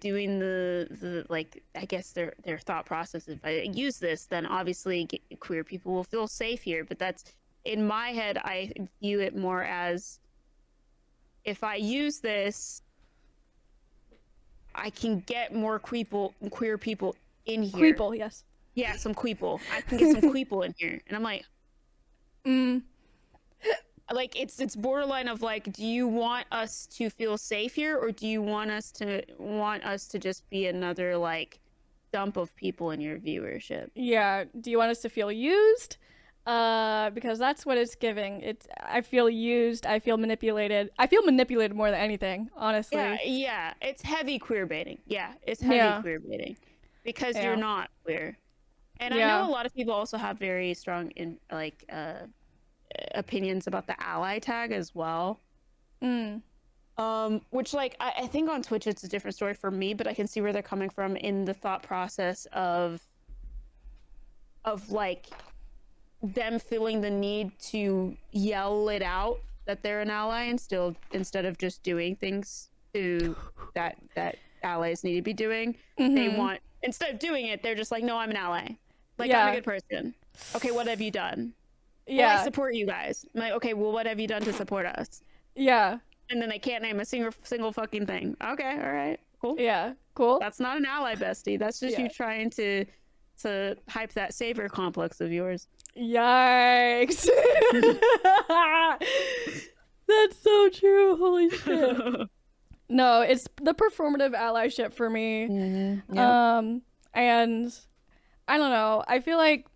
doing the like, I guess their thought process, if I use this, then obviously queer people will feel safe here. But that's, in my head, I view it more as, if I use this, I can get more queer people in here. Queeple, yes. Yeah, some queeple. I can get some queeple in here. And I'm like, like, it's borderline of like, do you want us to feel safe here, or do you want us to just be another like dump of people in your viewership? Yeah. Do you want us to feel used? Because that's what it's giving. I feel used. I feel manipulated. I feel manipulated more than anything, honestly. Yeah. It's heavy queer baiting. Yeah, it's heavy queer baiting because you're not queer. And I know a lot of people also have very strong opinions about the ally tag as well. Which, like, I think on Twitch it's a different story for me, but I can see where they're coming from in the thought process of like them feeling the need to yell it out that they're an ally, and still, instead of just doing things that allies need to be doing, they want, instead of doing it, they're just like, no, I'm an ally. Like, I'm a good person. Okay, what have you done? Yeah. Well, I support you guys. I'm like, okay, well, what have you done to support us? Yeah. And then they can't name a single fucking thing. Okay, all right, cool. Yeah, cool. That's not an ally, bestie. That's just you trying to hype that savior complex of yours. Yikes. That's so true. Holy shit. No, it's the performative allyship for me. And I don't know. I feel like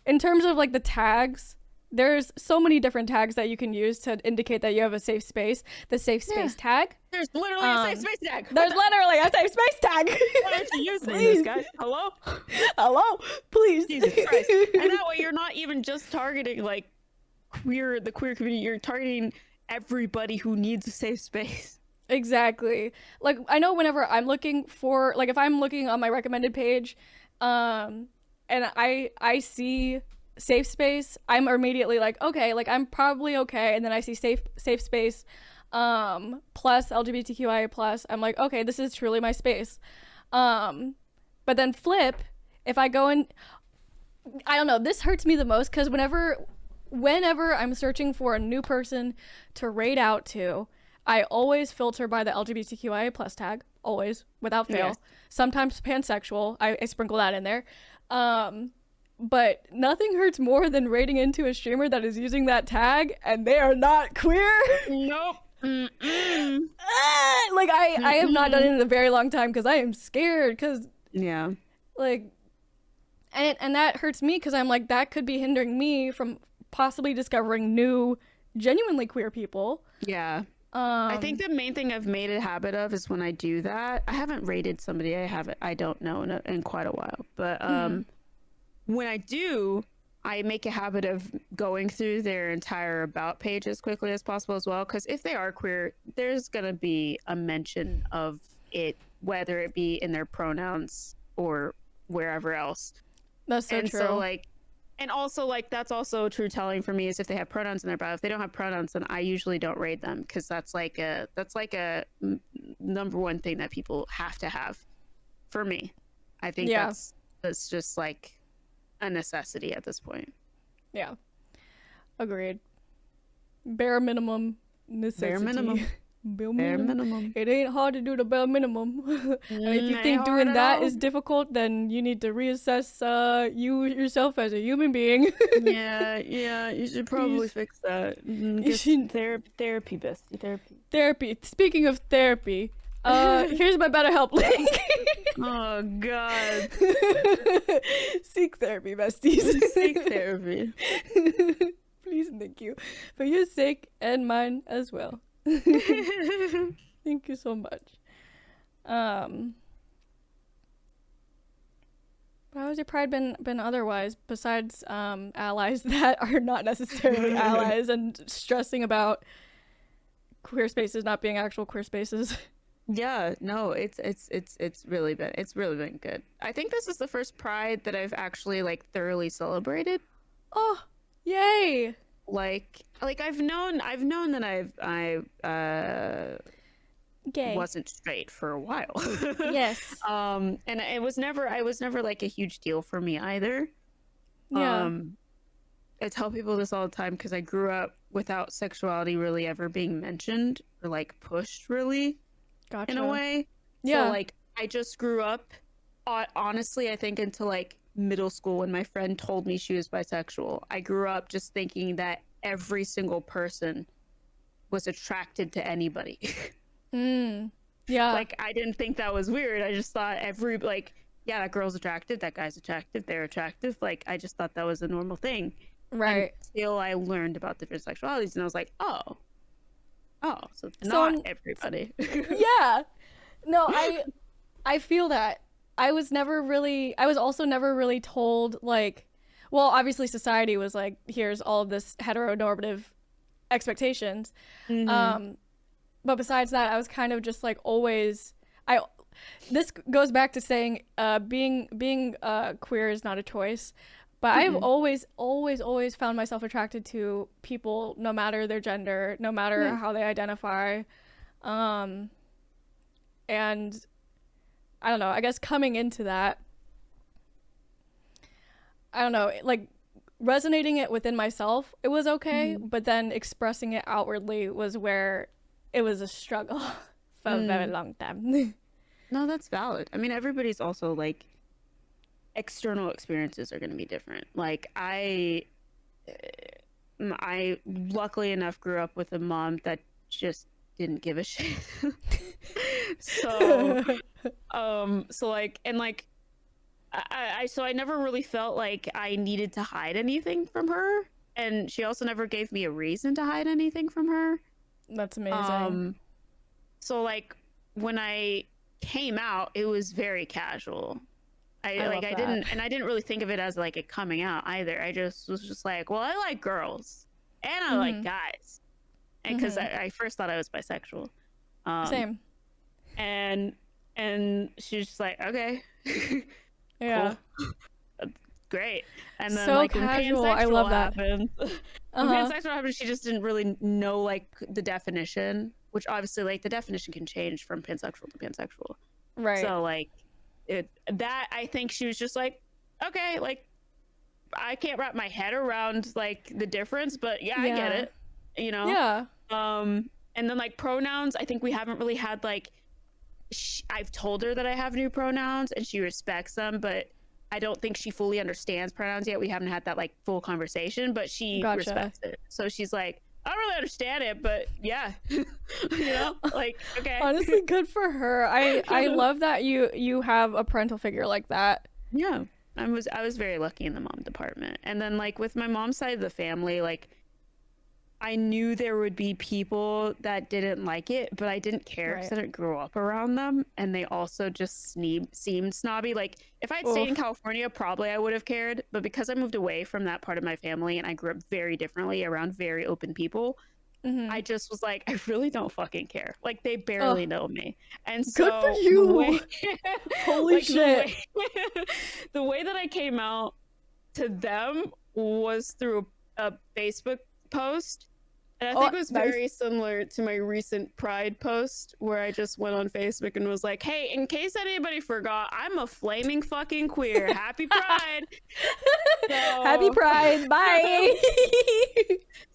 in terms of like the tags, there's so many different tags that you can use to indicate that you have a safe space. The safe space tag. There's literally a safe space tag. There's literally a safe space tag. Why aren't you using this, guys? Hello? Hello? Please. Jesus Christ. And that way you're not even just targeting like the queer community. You're targeting everybody who needs a safe space. Exactly. Like, I know whenever I'm looking for, like, if I'm looking on my recommended page, and I see safe space, I'm immediately like, okay, like, I'm probably okay. And then I see safe space plus LGBTQIA plus, I'm like, okay, this is truly my space. But then flip, if I go in, I don't know, this hurts me the most, because whenever I'm searching for a new person to raid out to, I always filter by the LGBTQIA plus tag, always, without fail. Yes. Sometimes pansexual, I sprinkle that in there. But nothing hurts more than raiding into a streamer that is using that tag and they are not queer. Nope. Like, I have not done it in a very long time because I am scared, because like, and that hurts me because I'm like, that could be hindering me from possibly discovering new genuinely queer people. I think the main thing I've made a habit of is when I do that, I haven't rated somebody I don't know in quite a while, but when I do, I make a habit of going through their entire about page as quickly as possible as well, because if they are queer, there's gonna be a mention of it, whether it be in their pronouns or wherever else. That's so true. So, like, And also, like, that's also true telling for me is if they have pronouns in their bio. If they don't have pronouns, then I usually don't raid them because that's like a number one thing that people have to have. For me, I think that's just like a necessity at this point. Yeah, agreed. Bare minimum necessity. Bare minimum. Bare minimum. It ain't hard to do the bare minimum. And if you think doing that is difficult, then you need to reassess you yourself as a human being. yeah, you should probably fix that. Therapy, bestie, Therapy. Speaking of therapy, here's my BetterHelp link. Oh God. Seek therapy, besties. Seek therapy. Please and thank you for your sake and mine as well. Thank you so much. How has your pride been otherwise besides allies that are not necessarily allies and stressing about queer spaces not being actual queer spaces? Yeah, no, it's really been good. I think this is the first pride that I've actually like thoroughly celebrated. Oh, yay! Like I've known that I Gay. wasn't straight for a while. Yes. And I was never like a huge deal for me either. Yeah. I tell people this all the time because I grew up without sexuality really ever being mentioned or like pushed really. Gotcha. In a way. Yeah. So like I just grew up honestly I think until like middle school when my friend told me she was bisexual. I grew up just thinking that every single person was attracted to anybody. Yeah. Like I didn't think that was weird. I just thought yeah, that girl's attractive, that guy's attractive, they're attractive. Like I just thought that was a normal thing. Right. Until I learned about different sexualities and I was like, oh, so it's not everybody. Yeah. No, I feel that. I was also never really told, like, well, obviously society was like, here's all of this heteronormative expectations. But besides that, I was kind of just like this goes back to saying being queer is not a choice. But I've always found myself attracted to people, no matter their gender, no matter how they identify. And I don't know, I guess coming into that, I don't know, like resonating it within myself, it was okay, but then expressing it outwardly was where it was a struggle for a very long time. No, that's valid. I mean, everybody's also like, external experiences are going to be different. Like I luckily enough grew up with a mom that just didn't give a shit. So like, and like I never really felt like I needed to hide anything from her, and she also never gave me a reason to hide anything from her. That's amazing. So like when I came out, it was very casual. I didn't really think of it as like a coming out either. I just was just like, well, I like girls and I like guys, and because I first thought I was bisexual. Same. And she's just like, okay. Yeah. Cool. Great. And then so like casual. when I love that. happened, when pansexual happened, she just didn't really know like the definition, which obviously like the definition can change from pansexual to pansexual. Right. So like that I think she was just like, okay, like I can't wrap my head around like the difference, but yeah. I get it, you know. Yeah. And then like pronouns, I think we haven't really had like I've told her that I have new pronouns and she respects them, but I don't think she fully understands pronouns yet. We haven't had that like full conversation, but she respects it. So she's like, I don't really understand it, but yeah. You know, like, okay. Honestly, good for her. I love that you have a parental figure like that. Yeah. I was very lucky in the mom department. And then like with my mom's side of the family, like I knew there would be people that didn't like it, but I didn't care because I didn't grow up around them, and they also just seemed snobby. Like if I'd stayed in California, probably I would have cared, but because I moved away from that part of my family and I grew up very differently around very open people, I just was like, I really don't fucking care. Like they barely know me, and so good for you. Holy shit! The way that I came out to them was through a Facebook post. And I think it was very similar to my recent Pride post where I just went on Facebook and was like, hey, in case anybody forgot, I'm a flaming fucking queer. Happy Pride. Happy Pride. Bye.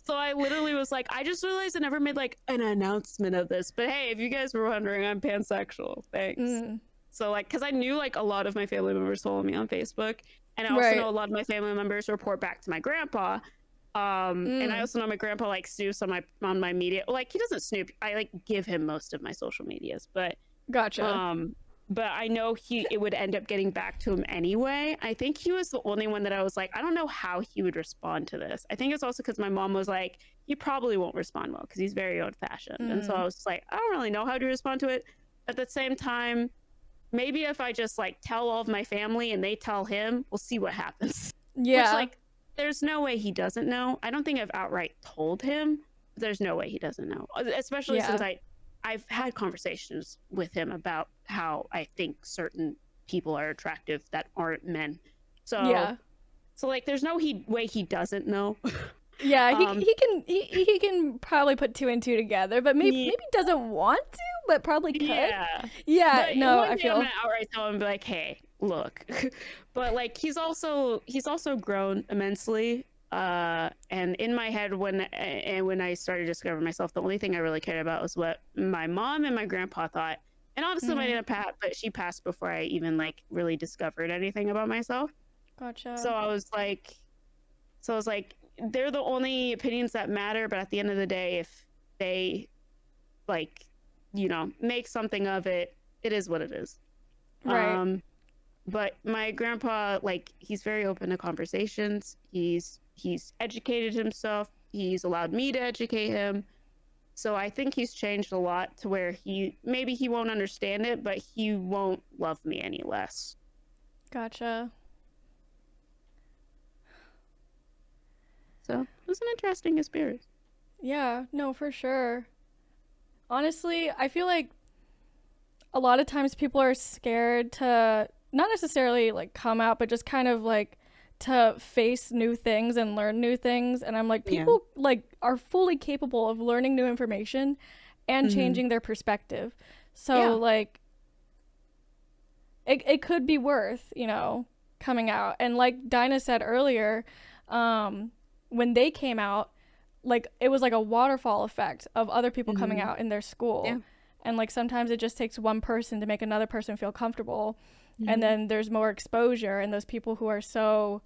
So I literally was like, I just realized I never made like an announcement of this. But hey, if you guys were wondering, I'm pansexual. Thanks. So like, because I knew like a lot of my family members follow me on Facebook. And I also know a lot of my family members report back to my grandpa. And I also know my grandpa like snoops on my media. Like he doesn't snoop. I like give him most of my social medias, but gotcha. But I know it would end up getting back to him anyway. I think he was the only one that I was like, I don't know how he would respond to this. I think it's also because my mom was like, he probably won't respond well because he's very old fashioned. And so I was just like, I don't really know how to respond to it. At the same time, maybe if I just like tell all of my family and they tell him, we'll see what happens. Yeah. Which like, there's no way he doesn't know. I don't think I've outright told him. There's no way he doesn't know. Especially since I've had conversations with him about how I think certain people are attractive that aren't men. So so like there's no way he doesn't know. Yeah, he can probably put two and two together, but maybe doesn't want to, but probably could. Yeah, but no, I feel I'm gonna outright tell him, be like, hey, look. But like he's also grown immensely. And in my head, when I started discovering myself, the only thing I really cared about was what my mom and my grandpa thought. And obviously my Nana Pat, but she passed before I even like really discovered anything about myself. Gotcha. So I was like, they're the only opinions that matter. But at the end of the day, if they like, you know, make something of it, it is what it is. Right. But my grandpa, like, he's very open to conversations. He's educated himself. He's allowed me to educate him. So I think he's changed a lot to where maybe he won't understand it, but he won't love me any less. Gotcha. So it was an interesting experience. Yeah, no, for sure. Honestly, I feel like a lot of times people are scared to not necessarily like come out, but just kind of like to face new things and learn new things. And I'm like, people like are fully capable of learning new information and changing their perspective. So like it could be worth, you know, coming out. And like Dinah said earlier, when they came out, like it was like a waterfall effect of other people coming out in their school. Yeah. And like sometimes it just takes one person to make another person feel comfortable. And then there's more exposure, and those people who are so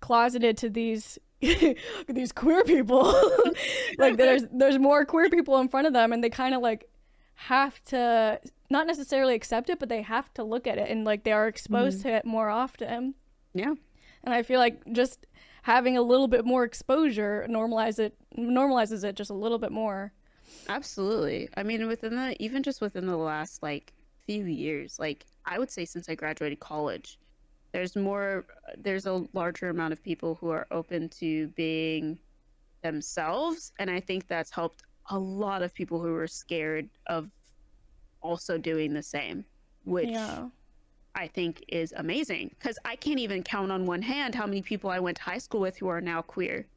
closeted to these these queer people, like there's more queer people in front of them, and they kind of like have to not necessarily accept it, but they have to look at it, and like they are exposed to it more often. Yeah. And I feel like just having a little bit more exposure normalizes it just a little bit more. Absolutely. I mean, even just within the last like few years, like I would say since I graduated college, there's a larger amount of people who are open to being themselves, and I think that's helped a lot of people who were scared of also doing the same, which I think is amazing, because I can't even count on one hand how many people I went to high school with who are now queer,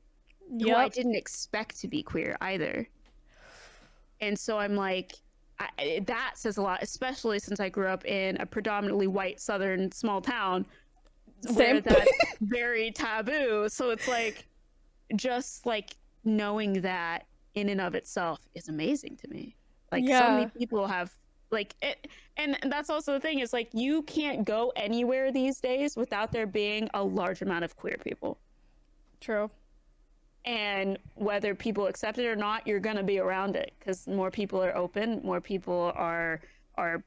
who I didn't expect to be queer either. And so I'm like, that says a lot, especially since I grew up in a predominantly white southern small town where that's very taboo. So it's like, just like knowing that in and of itself is amazing to me. Like so many people have like it, and that's also the thing, is like you can't go anywhere these days without there being a large amount of queer people. True. And whether people accept it or not, you're going to be around it, because more people are open, more people are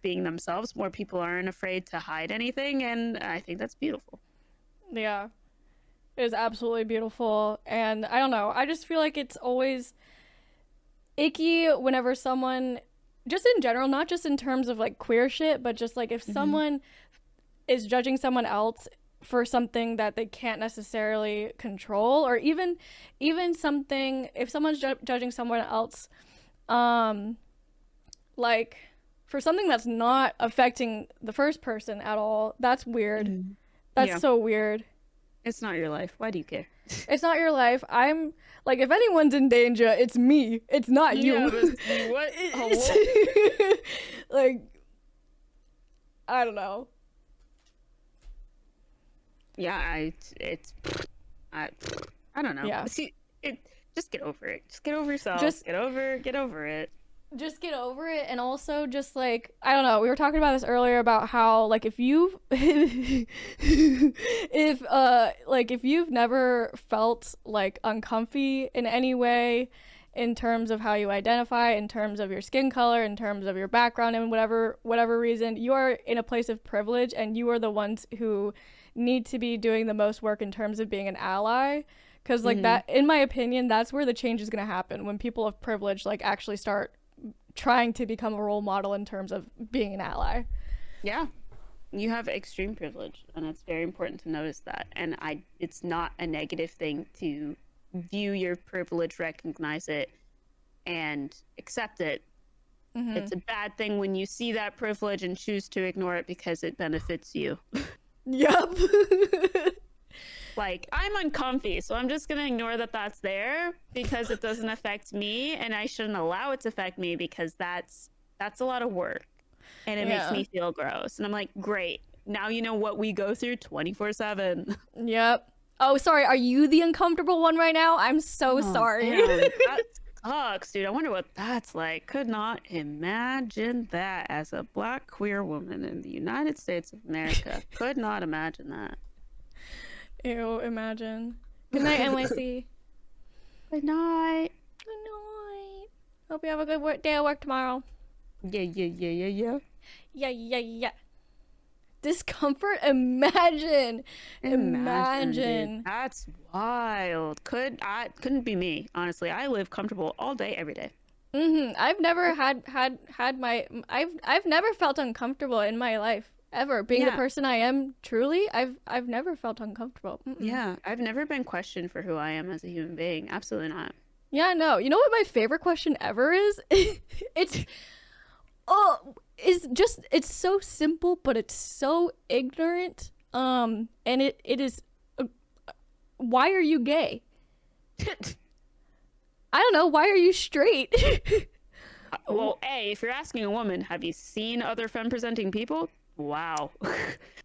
being themselves, more people aren't afraid to hide anything, and I think that's beautiful. Yeah, it is absolutely beautiful. And I don't know, I just feel like it's always icky whenever someone, just in general, not just in terms of like queer shit, but just like if someone is judging someone else for something that they can't necessarily control, or even something, if someone's judging someone else like for something that's not affecting the first person at all, that's weird. That's so weird. It's not your life. Why do you care? It's not your life. I'm like, if anyone's in danger, it's me. It's not you. Yeah, but what? Hello? Like, I don't know. Yeah, I don't know. Yeah. See, just get over it. Just get over yourself. Get over it. Just get over it. And also just like, I don't know, we were talking about this earlier about how like if you if you've never felt like uncomfy in any way in terms of how you identify, in terms of your skin color, in terms of your background, and whatever reason, you are in a place of privilege, and you are the ones who need to be doing the most work in terms of being an ally. Because like that, in my opinion, that's where the change is going to happen, when people of privilege like actually start trying to become a role model in terms of being an ally. Yeah, you have extreme privilege, and it's very important to notice that. And it's not a negative thing to view your privilege, recognize it, and accept it. It's a bad thing when you see that privilege and choose to ignore it because it benefits you. Yep. Like, I'm uncomfy, so I'm just gonna ignore that that's there because it doesn't affect me, and I shouldn't allow it to affect me because that's a lot of work, and it makes me feel gross. And I'm like, great, now you know what we go through 24/7. Yep. Oh, sorry, are you the uncomfortable one right now? I'm so sorry. Damn, that sucks, dude. I wonder what that's like. Could not imagine that as a Black queer woman in the United States of America. Could not imagine that. Ew, imagine. Good night, NYC. Good night. Good night. Hope you have a good day at work tomorrow. Yeah. Yeah. Discomfort? Imagine. Dude. That's wild. Couldn't be me, honestly. I live comfortable all day, every day. I've never I've never felt uncomfortable in my life. Ever being the person I am truly, I've never felt uncomfortable. Yeah, I've never been questioned for who I am as a human being. Absolutely not. Yeah, no. You know what my favorite question ever is? It's so simple, but it's so ignorant. And it is, why are you gay? I don't know. Why are you straight? Well, if you're asking a woman, have you seen other femme-presenting people? Wow.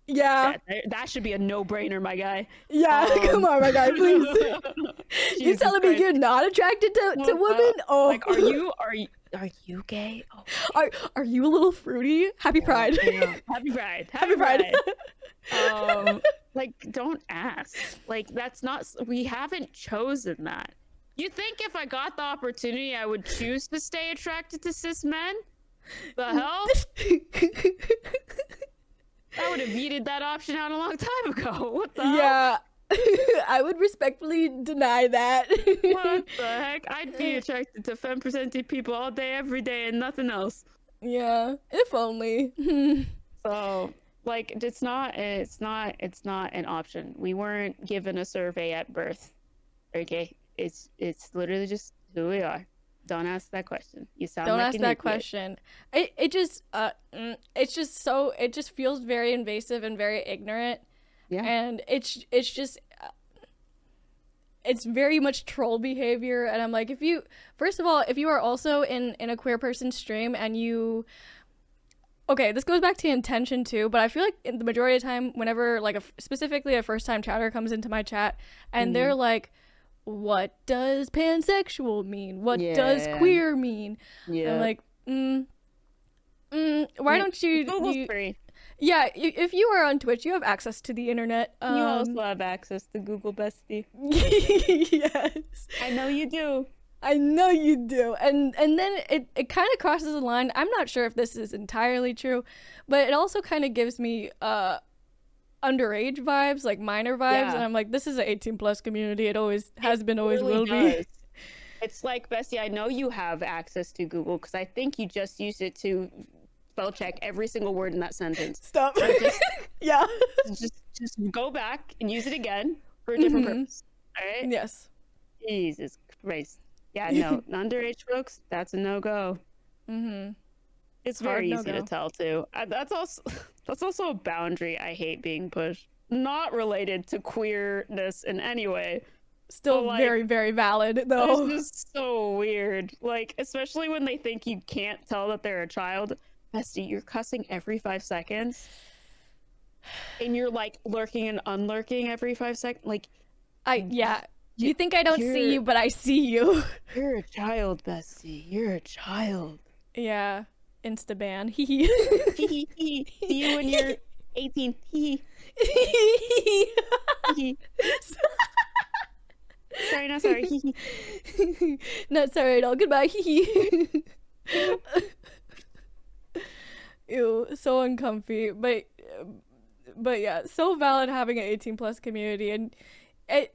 Yeah. That should be a no-brainer, my guy. Yeah, come on, my guy, please. You're telling me you're not attracted to women? Oh, like, are you gay? Oh. Are you a little fruity? Happy Pride. Yeah. Happy Pride. Like, don't ask. Like, that's not. We haven't chosen that. You think if I got the opportunity, I would choose to stay attracted to cis men? The hell? I would have yeeted that option out a long time ago. What the hell? Yeah. I would respectfully deny that. What the heck? I'd be attracted to femme-presenting people all day, every day, and nothing else. Yeah, if only. So, like, it's not an option. We weren't given a survey at birth. Okay? It's literally just who we are. Don't ask that question. You sound Don't like ask an that idiot. question. It just feels very invasive and very ignorant. Yeah. And it's just it's very much troll behavior. And I'm like, first of all, if you are also in a queer person stream and you, okay, this goes back to intention too, but I feel like in the majority of the time, whenever like specifically a first time chatter comes into my chat and they're like, what does pansexual mean? What does queer mean? Yeah. I'm like, why don't you? Google's free. Yeah, if you are on Twitch, you have access to the internet. You also have access to Google Bestie. Yes. I know you do. And then it kind of crosses the line. I'm not sure if this is entirely true, but it also kind of gives me underage vibes, like minor vibes, and I'm like, this is an 18+ community. It always has been, always will be. It's like, Bestie, I know you have access to Google because I think you just used it to spell check every single word in that sentence. Stop. So just go back and use it again for a different purpose. All right? Yes. Jesus Christ. Yeah, no, underage folks, that's a no-go. It's very easy to tell too. That's also a boundary I hate being pushed. not related to queerness in any way. Still like, very, very valid, though. It's just so weird. Like, especially when they think you can't tell that they're a child. Bestie, you're cussing every 5 seconds. And you're, like, lurking and unlurking every 5 seconds. Like, yeah. You think I don't see you, but I see you. You're a child, Bestie. You're a child. Yeah. Insta-ban. See you when you're 18. Sorry, no, sorry. Not sorry at all. Goodbye. Ew, so uncomfy. But yeah, so valid having an 18+ community, and I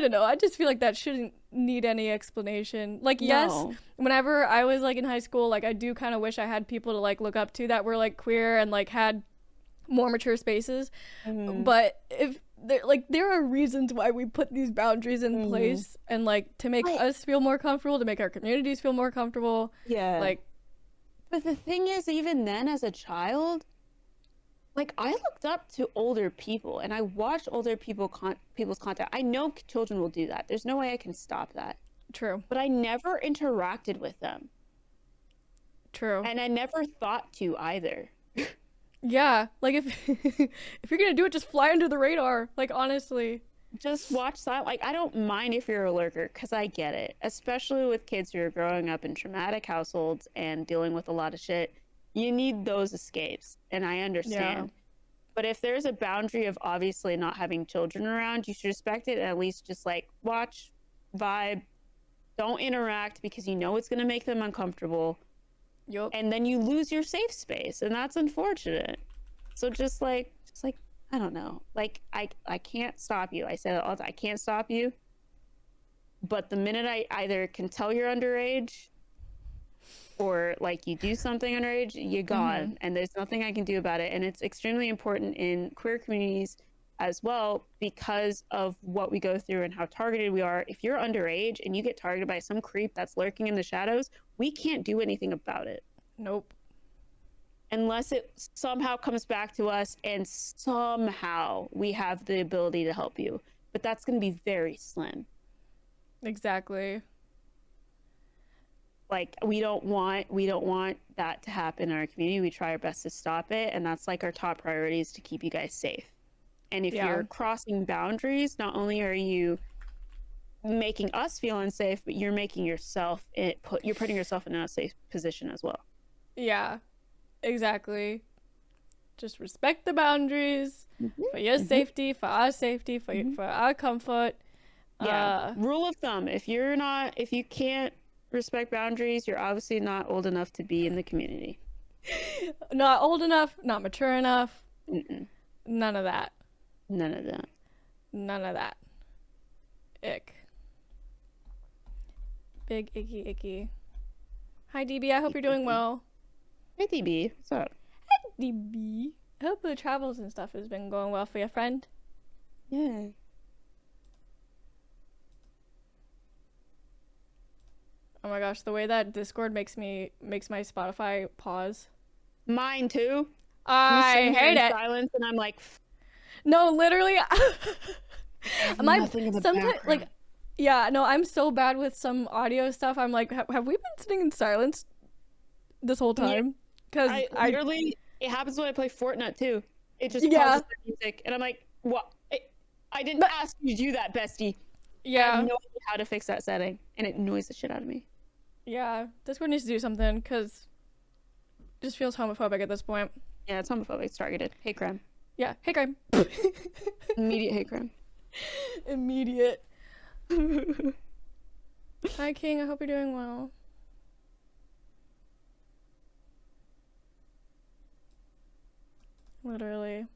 don't know. I just feel like that shouldn't need any explanation. Like, yes, whenever I was like in high school, like I do kind of wish I had people to like look up to that were like queer and like had more mature spaces. But if there are reasons why we put these boundaries in place, and like to make us feel more comfortable, to make our communities feel more comfortable. Yeah. Like, but the thing is, even then as a child, like I looked up to older people and I watched older people's content. I know children will do that. There's no way I can stop that. True. But I never interacted with them. True. And I never thought to either. Yeah, like if you're gonna do it, just fly under the radar. Like, honestly, just watch that. Like, I don't mind if you're a lurker, because I get it, especially with kids who are growing up in traumatic households and dealing with a lot of shit. You need those escapes, and I understand. Yeah. But if there's a boundary of obviously not having children around, you should respect it and at least just like watch, vibe, don't interact, because you know it's gonna make them uncomfortable. Yep. And then you lose your safe space, and that's unfortunate. So just like I don't know. Like I can't stop you. I said it all the time. I can't stop you. But the minute I either can tell you're underage, or like you do something underage, you're gone, and there's nothing I can do about it. And it's extremely important in queer communities as well, because of what we go through and how targeted we are. If you're underage and you get targeted by some creep that's lurking in the shadows, we can't do anything about it. Nope. Unless it somehow comes back to us and somehow we have the ability to help you. But that's going to be very slim. Exactly. Like, we don't want that to happen in our community. We try our best to stop it, and that's like our top priority, is to keep you guys safe. And if you're crossing boundaries, not only are you making us feel unsafe, but you're making yourself you're putting yourself in a safe position as well. Yeah, exactly. Just respect the boundaries for your safety, for our safety, for our comfort. Yeah. Rule of thumb: if you can't respect boundaries, you're obviously not old enough to be in the community. Not old enough, not mature enough. None of that. None of that. None of that. Ick. Big icky. Hi, DB. I hope you're doing well. Hey, DB. What's up? Hi, DB. I hope the travels and stuff has been going well for your friend. Yeah. Oh my gosh, the way that Discord makes my Spotify pause. Mine too. I hate it. Silence, and I'm like, no, literally. Sometimes, like, yeah, no, I'm so bad with some audio stuff. I'm like, have we been sitting in silence this whole time? Because I literally, it happens when I play Fortnite too. It just pauses the music, and I'm like, what? I didn't ask you to do that, bestie. Yeah. I have no idea how to fix that setting, and it annoys the shit out of me. Yeah, Discord needs to do something, because it just feels homophobic at this point. Yeah, it's homophobic. It's targeted. Hate crime. Yeah, hate crime. Immediate hate crime. Immediate. Hi, King. I hope you're doing well. Literally.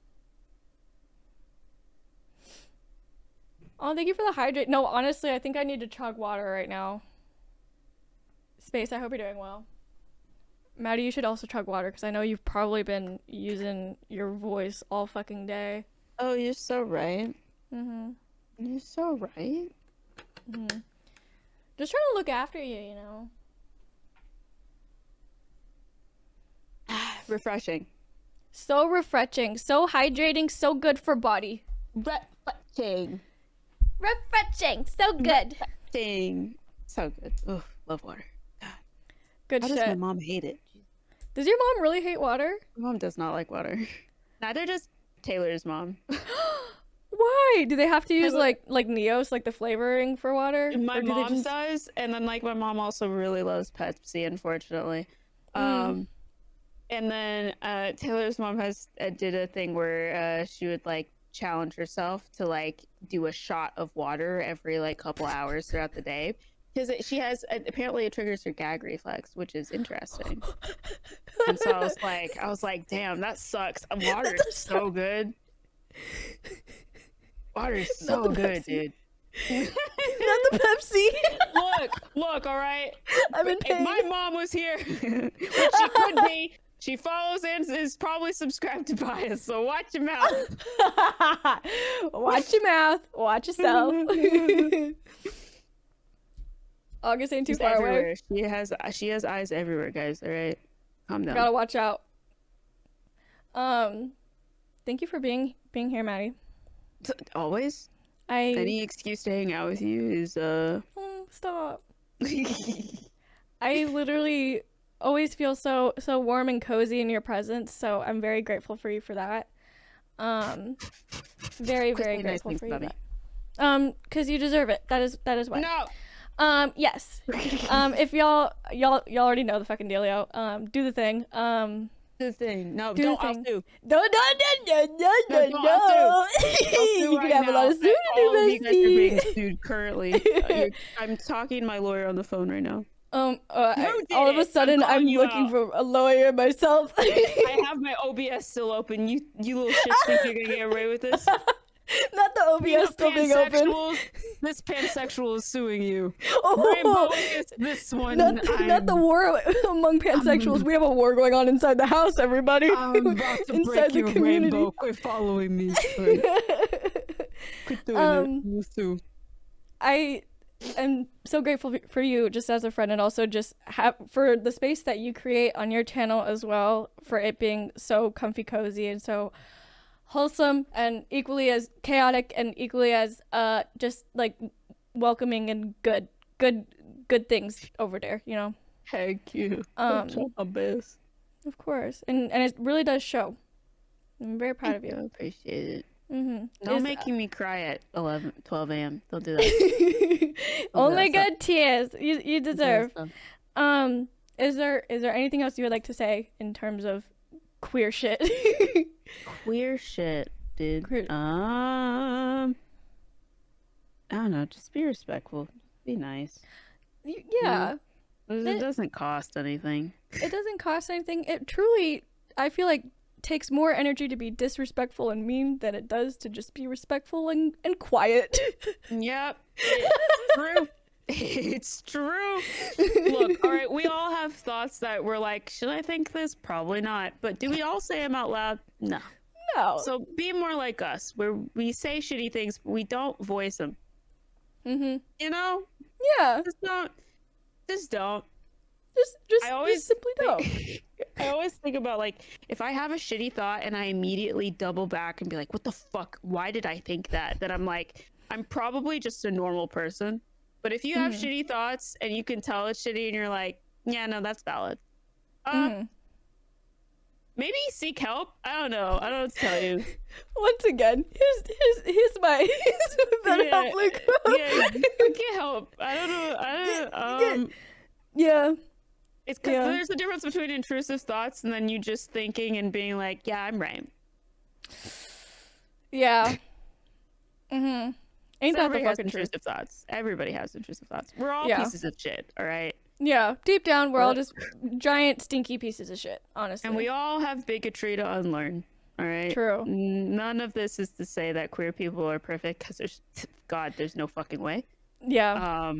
Oh, thank you for the hydrate. No, honestly, I think I need to chug water right now. Space, I hope you're doing well. Maddie, you should also chug water, because I know you've probably been using your voice all fucking day. Oh, you're so right. Mm-hmm. You're so right. Mm-hmm. Just trying to look after you, you know? Refreshing. So refreshing, so hydrating, so good for body. Refreshing. Refreshing, so good. Refreshing. So good. Oh, love water. God. Good How shit. does my mom hate it? Does your mom really hate water? My mom does not like water. Neither does Taylor's mom. Why? Do they have to use like Neos, like the flavoring for water? My Or do they mom just- does, and then like my mom also really loves Pepsi, unfortunately. And then Taylor's mom did a thing where she would like challenge herself to like do a shot of water every like couple hours throughout the day, because she has apparently it triggers her gag reflex, which is interesting. And so I was like, damn, that sucks. Water is so good. Water is so good, dude. Not the Pepsi. Look, all right. I'm in pain. If my mom was here, which she could be, she follows and is probably subscribed to bias, so watch your mouth. Watch your mouth. Watch yourself. August ain't too far away. She has eyes everywhere, guys. All right, calm down. Gotta watch out. Thank you for being here, Maddie. Always. Any excuse to hang out with you is Stop. I literally always feel so warm and cozy in your presence, so I'm very grateful for you for that. Very very grateful for you. Because you deserve it. That is why. No. Yes. If y'all already know the fucking dealio. Do the thing. The thing. No, Do don't. the I'll thing. sue. No. You Right can have a lot of now. All of you guys are being bestie. sued currently. I'm talking to my lawyer on the phone right now. All did of a it? sudden, I'm I'm calling you looking out. for a lawyer myself. I have my OBS still open. You little shits think you're gonna get away with this? Not the OBS still being open. Pansexuals, this pansexual is suing you. Oh, Rainbow is this one. not the war among pansexuals. We have a war going on inside the house, everybody. I'm about to Inside break the your community. rainbow. Quit following me. Quit doing it. You too. I am so grateful for you just as a friend, and also just for the space that you create on your channel as well, for it being so comfy cozy and so wholesome and equally as chaotic and equally as just like welcoming and good things over there, you know. Thank you. I'll try my best. Of course. And it really does show. I'm very proud of I you. appreciate it. Mm-hmm. Don't making me cry at 12 a.m. Don't do that. Only that good tears. You deserve. Is there anything else you would like to say in terms of queer shit? Queer shit, dude. Queer- I don't know. Just be respectful. Be nice. Yeah. It doesn't cost anything. It doesn't cost anything. It truly, I feel like, takes more energy to be disrespectful and mean than it does to just be respectful and quiet. Yep. It's true. It's true. Look, all right, we all have thoughts that we're like, should I think this? Probably not. But do we all say them out loud? No. No. So be more like us, where we say shitty things, but we don't voice them. Mm-hmm. You know? Yeah. Just don't. Just don't. Just simply don't. I always think about, like, if I have a shitty thought and I immediately double back and be like, what the fuck? Why did I think that? Then I'm like, I'm probably just a normal person. But if you have shitty thoughts and you can tell it's shitty and you're like, yeah, no, that's valid. Maybe seek help. I don't know. I don't know what to tell you. Once again, here's my better help, Luke. Yeah, you get help. I don't know. Yeah. It's because there's a difference between intrusive thoughts and then you just thinking and being like, yeah, I'm right. Yeah. Mm-hmm. Ain't that the Everybody has fucking truth? intrusive thoughts. Everybody has intrusive thoughts. We're all Yeah. pieces of shit, all right? Yeah. Deep down, we're all just giant stinky pieces of shit, honestly. And we all have bigotry to unlearn, all right? True. None of this is to say that queer people are perfect, because there's no fucking way. Yeah.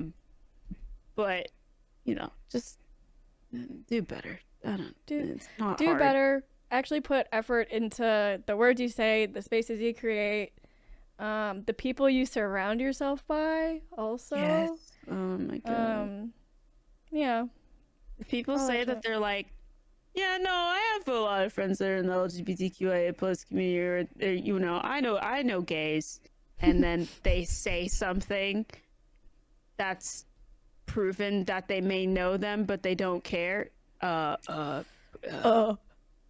But, you know, just do better. I don't. It's not Do hard. better. Actually put effort into the words you say, the spaces you create, the people you surround yourself by also. Yes. Oh my god. Yeah. If people say that they're like Yeah, no, I have a lot of friends that are in the LGBTQIA plus community, or you know, I know gays, and then they say something that's proven that they may know them, but they don't care. Oh,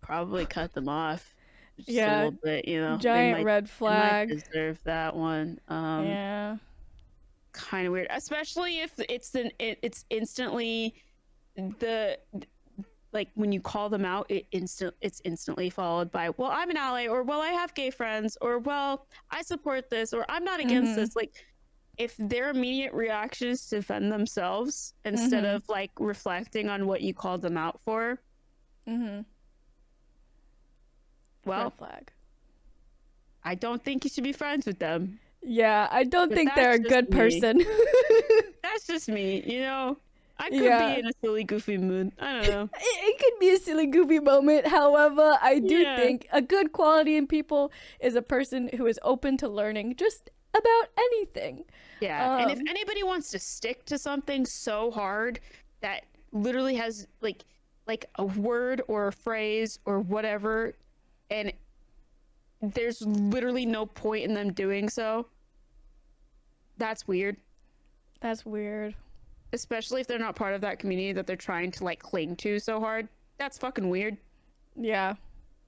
Probably cut them off. Just a yeah, little bit, you know. giant red They flag. might deserve that one. Yeah. Kind of weird, especially if it's instantly the like when you call them out, it's instantly followed by, well, I'm an ally, or well, I have gay friends, or well, I support this, or I'm not against this. Like, if their immediate reaction is to defend themselves instead of like reflecting on what you called them out for, well, Red flag. I don't think you should be friends with them. Yeah, I don't But think they're a that's good just me. person. That's just me, you know. I could Yeah. be in a silly, goofy mood. I don't know. It could be a silly, goofy moment. However, I do Yeah. think a good quality in people is a person who is open to learning just about anything. Yeah, and if Um, anybody wants to stick to something so hard that literally has like a word or a phrase or whatever, and there's literally no point in them doing so, that's weird. That's weird. Especially if they're not part of that community that they're trying to like cling to so hard. That's fucking weird. Yeah.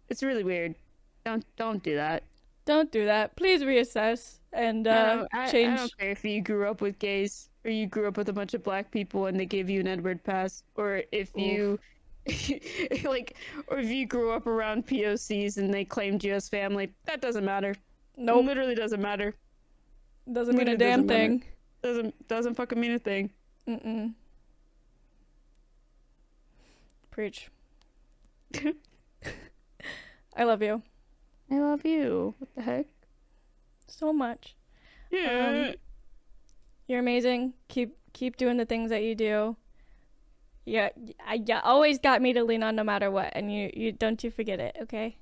It's really weird. Don't do that. Don't do that. Please reassess and I change. don't care if you grew up with gays or you grew up with a bunch of black people and they gave you an Edward pass, or if you like, or if you grew up around POCs and they claimed you as family. That doesn't matter. Nope. Literally doesn't matter. Doesn't mean a Literally damn doesn't matter. thing. Doesn't fucking mean a thing. Mm-mm. Preach. I love you I love you. What the heck? so much. Yeah. You're amazing. Keep doing the things that you do. Yeah, you always got me to lean on no matter what, and you don't you forget it, okay?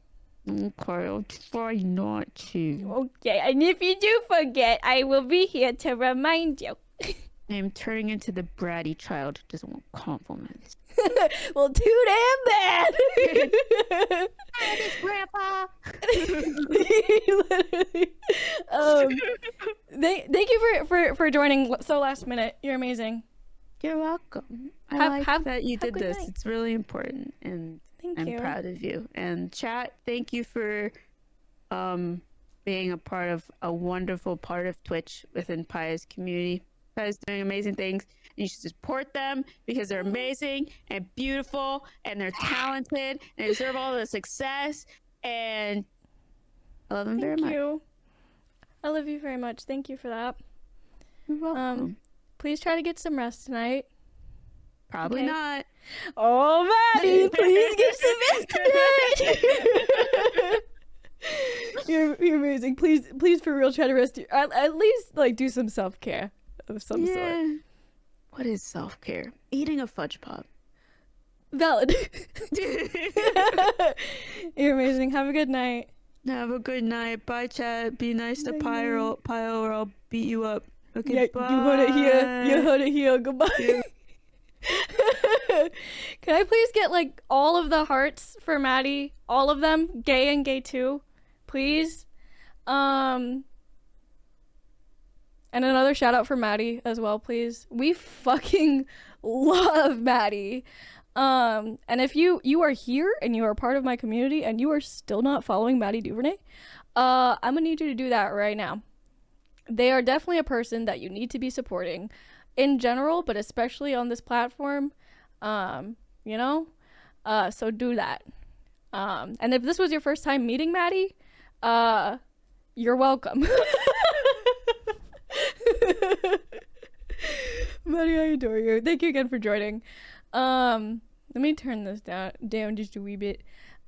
Okay, I'll try not to. Okay, and if you do forget, I will be here to remind you. I'm turning into the bratty child who doesn't want compliments. Well, too damn bad. Grandpa. Literally. Thank you for joining so last minute. You're amazing. You're welcome. I Have- like have- that you have did good this. night. It's really important, and Thank I'm you. proud of you. And chat, thank you for being a wonderful part of Twitch within Paya's community. Paya's doing amazing things. You should support them because they're amazing and beautiful and they're talented and they deserve all the success. And I love them very Thank much. you. I love you very much. Thank you for that. You're welcome. Please try to get some rest tonight. Probably okay. not. Oh, Maddie, please get some rest tonight. You're amazing. Please for real try to rest. At least like do some self-care of some sort. What is self-care? Eating a fudge pop. Valid. You're amazing. Have a good night. Have a good night. Bye, chat. Be nice to Pyro, or I'll beat you up. Okay, Yeah, bye. you heard it here. You heard it here. Goodbye. Yeah. Can I please get like all of the hearts for Maddie? All of them, gay and gay too, please. And another shout out for Maddie as well, please. We fucking love Maddie. And if you are here and you are part of my community and you are still not following Maddie Duvernay, I'm gonna need you to do that right now. They are definitely a person that you need to be supporting in general, but especially on this platform. You know? So do that. And if this was your first time meeting Maddie, you're welcome. Maddie, I adore you. Thank you again for joining. Let me turn this down just a wee bit.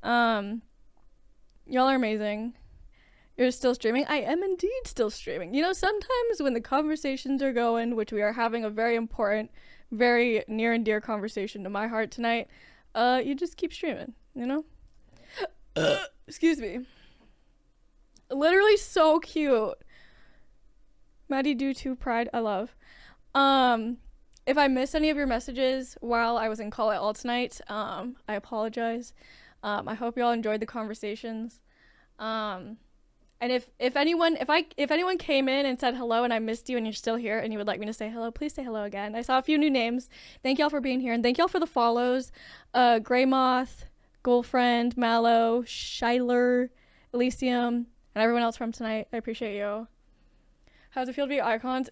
Y'all are amazing. You're still streaming? I am indeed still streaming. You know, sometimes when the conversations are going, which we are having a very important, very near and dear conversation to my heart tonight, you just keep streaming, you know? Excuse me. Literally so cute. Maddie do too, pride, I love. if I missed any of your messages while I was in Call It All tonight, I apologize. I hope y'all enjoyed the conversations. And if anyone came in and said hello and I missed you and you're still here and you would like me to say hello, please say hello again. I saw a few new names. Thank y'all for being here, and thank y'all for the follows. Grey Moth, Girlfriend, Mallow, Shiler, Elysium, and everyone else from tonight. I appreciate you. How's it feel to be icons?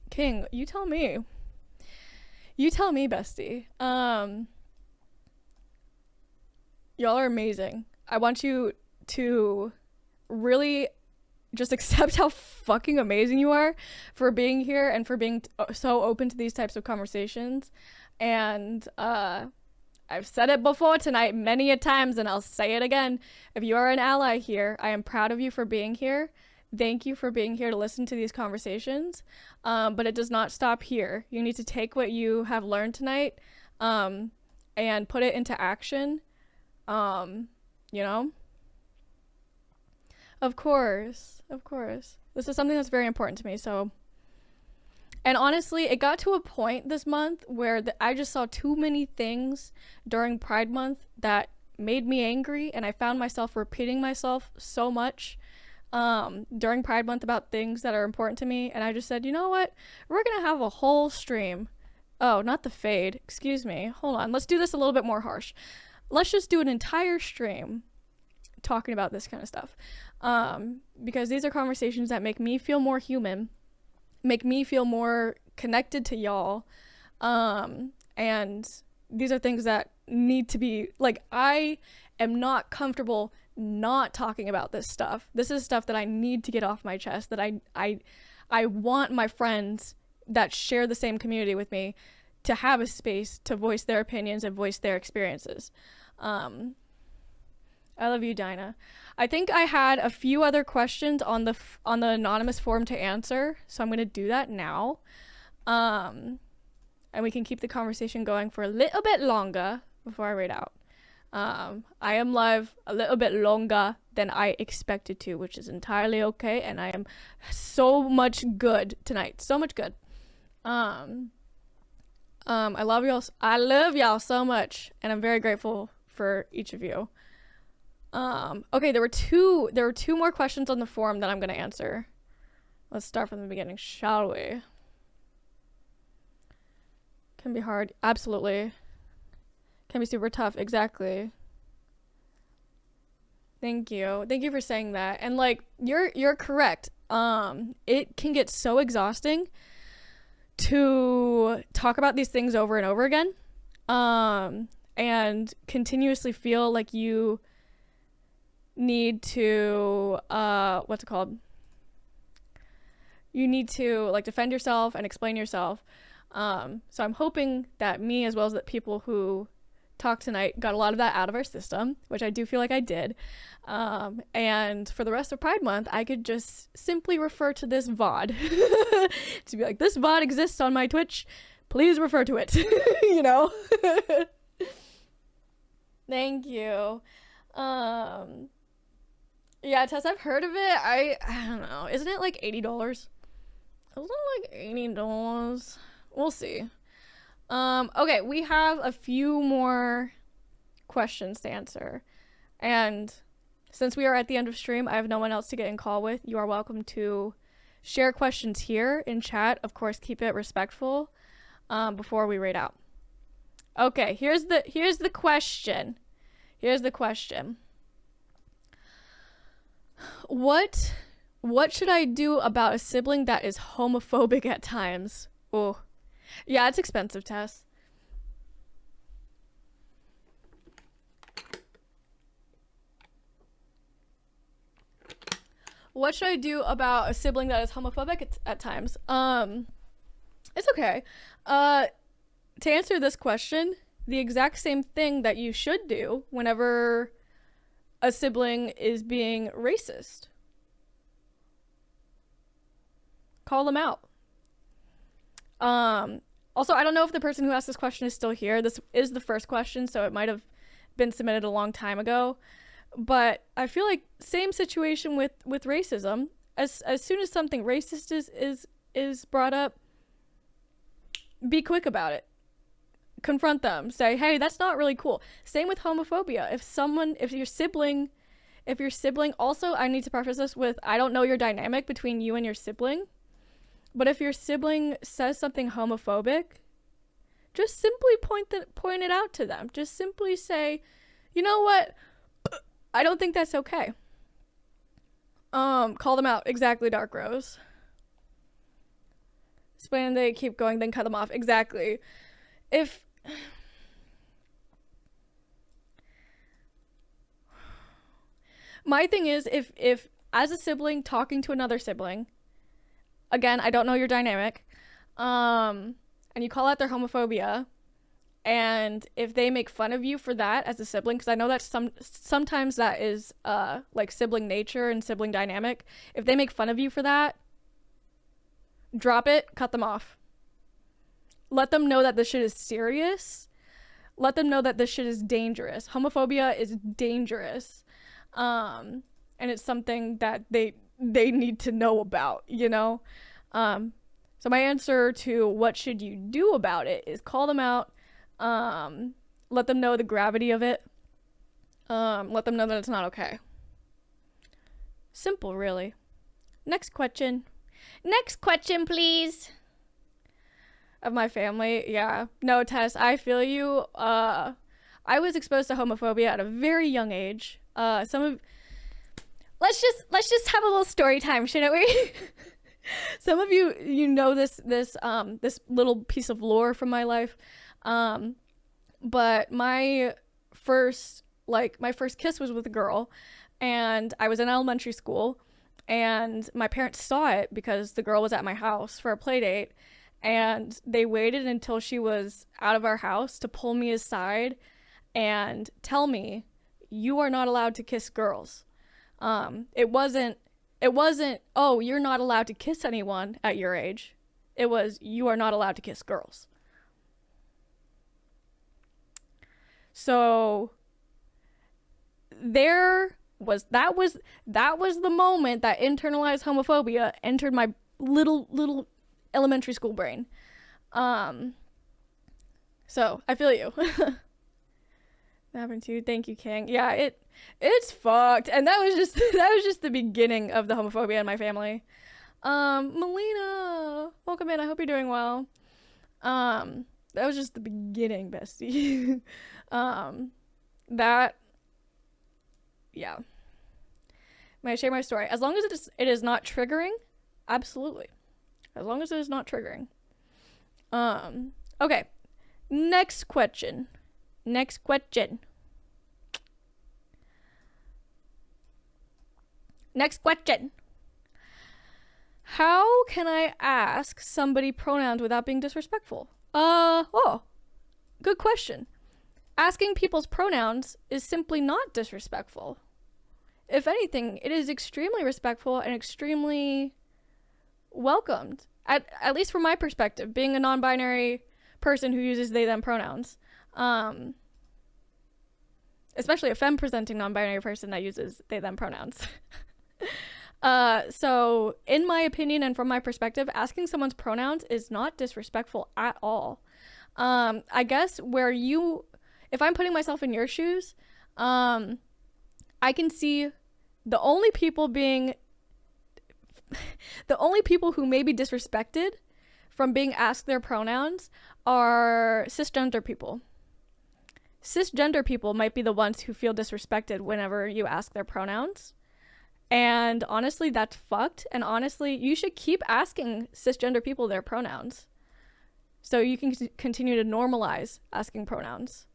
King, you tell me. You tell me, bestie. Y'all are amazing. I want you to really just accept how fucking amazing you are for being here and for being so open to these types of conversations. And I've said it before tonight many a times, and I'll say it again. If you are an ally here, I am proud of you for being here. Thank you for being here to listen to these conversations. But it does not stop here. You need to take what you have learned tonight and put it into action. You know? Of course. This is something that's very important to me, so. And honestly, it got to a point this month where I just saw too many things during Pride Month that made me angry, and I found myself repeating myself so much during Pride Month about things that are important to me, and I just said, you know what? We're gonna have a whole stream. Oh, not the fade. Excuse me. Hold on. Let's do this a little bit more harsh. Let's just do an entire stream talking about this kind of stuff. Because these are conversations that make me feel more human, make me feel more connected to y'all. And these are things that need to be, like, I am not comfortable not talking about this stuff. This is stuff that I need to get off my chest, that I want my friends that share the same community with me to have a space to voice their opinions and voice their experiences. I love you, Dinah. I think I had a few other questions on the anonymous form to answer, so I'm going to do that now. And we can keep the conversation going for a little bit longer before I read out. I am live a little bit longer than I expected to, which is entirely okay, and I am so much good tonight. So much good. I love y'all. I love y'all so much, and I'm very grateful for each of you. Okay, there were two more questions on the forum that I'm going to answer. Let's start from the beginning, shall we? Can be hard. Absolutely. Can be super tough. Exactly. Thank you. Thank you for saying that. And like, you're correct. It can get so exhausting to talk about these things over and over again. And continuously feel like you need to what's it called? You need to like defend yourself and explain yourself. So I'm hoping that me, as well as the people who talked tonight, got a lot of that out of our system, which I do feel like I did. And for the rest of Pride Month, I could just simply refer to this VOD to be like, this VOD exists on my Twitch. Please refer to it. You know? Thank you. Yeah, Tess, I've heard of it. I don't know. Isn't it like $80? Isn't it like $80? We'll see. Okay, we have a few more questions to answer. And since we are at the end of stream, I have no one else to get in call with. You are welcome to share questions here in chat. Of course, keep it respectful before we raid out. Okay, here's the question. Here's the question. What should I do about a sibling that is homophobic at times? Oh, yeah, it's expensive, Tess. What should I do about a sibling that is homophobic at times? It's okay. To answer this question, the exact same thing that you should do whenever a sibling is being racist. Call them out. Also, I don't know if the person who asked this question is still here. This is the first question, so it might have been submitted a long time ago. But I feel like same situation with racism. As soon as something racist is brought up, be quick about it. Confront them. Say, hey, that's not really cool. Same with homophobia. If your sibling, also, I need to preface this with, I don't know your dynamic between you and your sibling, but if your sibling says something homophobic, just simply point it out to them. Just simply say, you know what? I don't think that's okay. Call them out. Exactly, Dark Rose. Explain, they keep going, then cut them off. Exactly. If my thing is, if as a sibling talking to another sibling, again, I don't know your dynamic, and you call out their homophobia, and if they make fun of you for that as a sibling, because I know that sometimes that is like sibling nature and sibling dynamic, if they make fun of you for that, drop it, cut them off. Let them know that this shit is serious. Let them know that this shit is dangerous. Homophobia is dangerous. And it's something that they need to know about, you know? So my answer to what should you do about it is call them out. Let them know the gravity of it. Let them know that it's not okay. Simple, really. Next question. Next question, please. Of my family, yeah. No, Tess, I feel you. I was exposed to homophobia at a very young age. Let's just have a little story time, shouldn't we? Some of you know this little piece of lore from my life. But my first kiss was with a girl, and I was in elementary school, and my parents saw it because the girl was at my house for a play date, and they waited until she was out of our house to pull me aside and tell me, you are not allowed to kiss girls. It wasn't, oh, you're not allowed to kiss anyone at your age. It was, you are not allowed to kiss girls. So that was the moment that internalized homophobia entered my little elementary school brain. So I feel you. That happened to you. Thank you, King. Yeah, it's fucked. And that was just the beginning of the homophobia in my family. Melina, welcome in. I hope you're doing well. That was just the beginning, bestie. Yeah. May I share my story? As long as it is not triggering, absolutely. As long as it is not triggering. Okay. Next question. How can I ask somebody pronouns without being disrespectful? Good question. Asking people's pronouns is simply not disrespectful. If anything, it is extremely respectful and extremely welcomed. At least from my perspective, being a non-binary person who uses they them pronouns. Especially a femme-presenting non-binary person that uses they them pronouns. So in my opinion and from my perspective, asking someone's pronouns is not disrespectful at all. I guess if I'm putting myself in your shoes, I can see the only people who may be disrespected from being asked their pronouns are cisgender people. Cisgender people might be the ones who feel disrespected whenever you ask their pronouns. And honestly, that's fucked. And honestly, you should keep asking cisgender people their pronouns, so you can continue to normalize asking pronouns.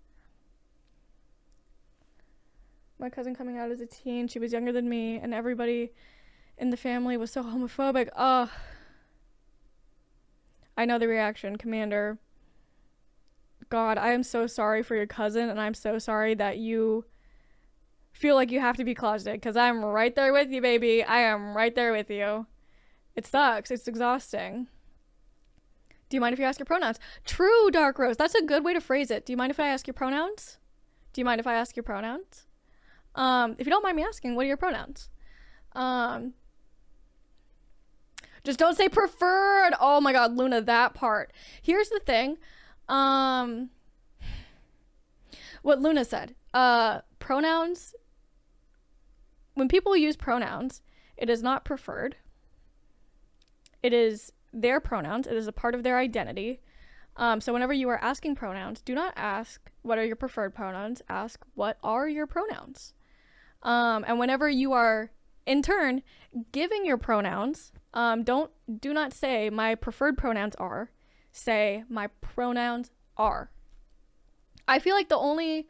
My cousin coming out as a teen, she was younger than me, and everybody in the family was so homophobic. Ugh. I know the reaction, Commander. God, I am so sorry for your cousin, and I'm so sorry that you feel like you have to be closeted, because I'm right there with you, baby. I am right there with you. It sucks. It's exhausting. Do you mind if you ask your pronouns? True, Dark Rose. That's a good way to phrase it. Do you mind if I ask your pronouns? Do you mind if I ask your pronouns? If you don't mind me asking, what are your pronouns? Just don't say preferred. Oh my god, Luna, that part. Here's the thing. What Luna said. Pronouns. When people use pronouns, it is not preferred. It is their pronouns. It is a part of their identity. So whenever you are asking pronouns, do not ask what are your preferred pronouns. Ask what are your pronouns. And whenever you are, in turn, giving your pronouns, do not say my preferred pronouns are. Say my pronouns are. I feel like the only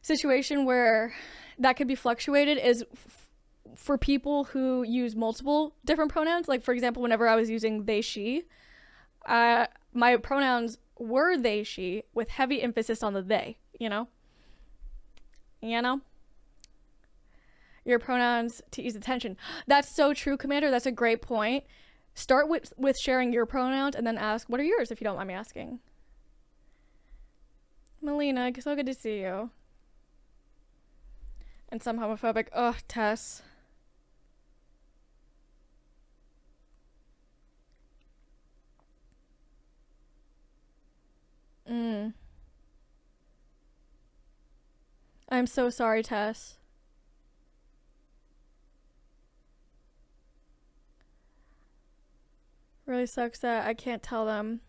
situation where that could be fluctuated is for people who use multiple different pronouns. Like, for example, whenever I was using they, she, my pronouns were they, she, with heavy emphasis on the they, you know? Your pronouns to ease attention. That's so true, Commander. That's a great point. Start with sharing your pronouns and then ask, what are yours, if you don't mind me asking? Melina, so good to see you. And some homophobic. Ugh, Tess. I'm so sorry, Tess. Really sucks that I can't tell them.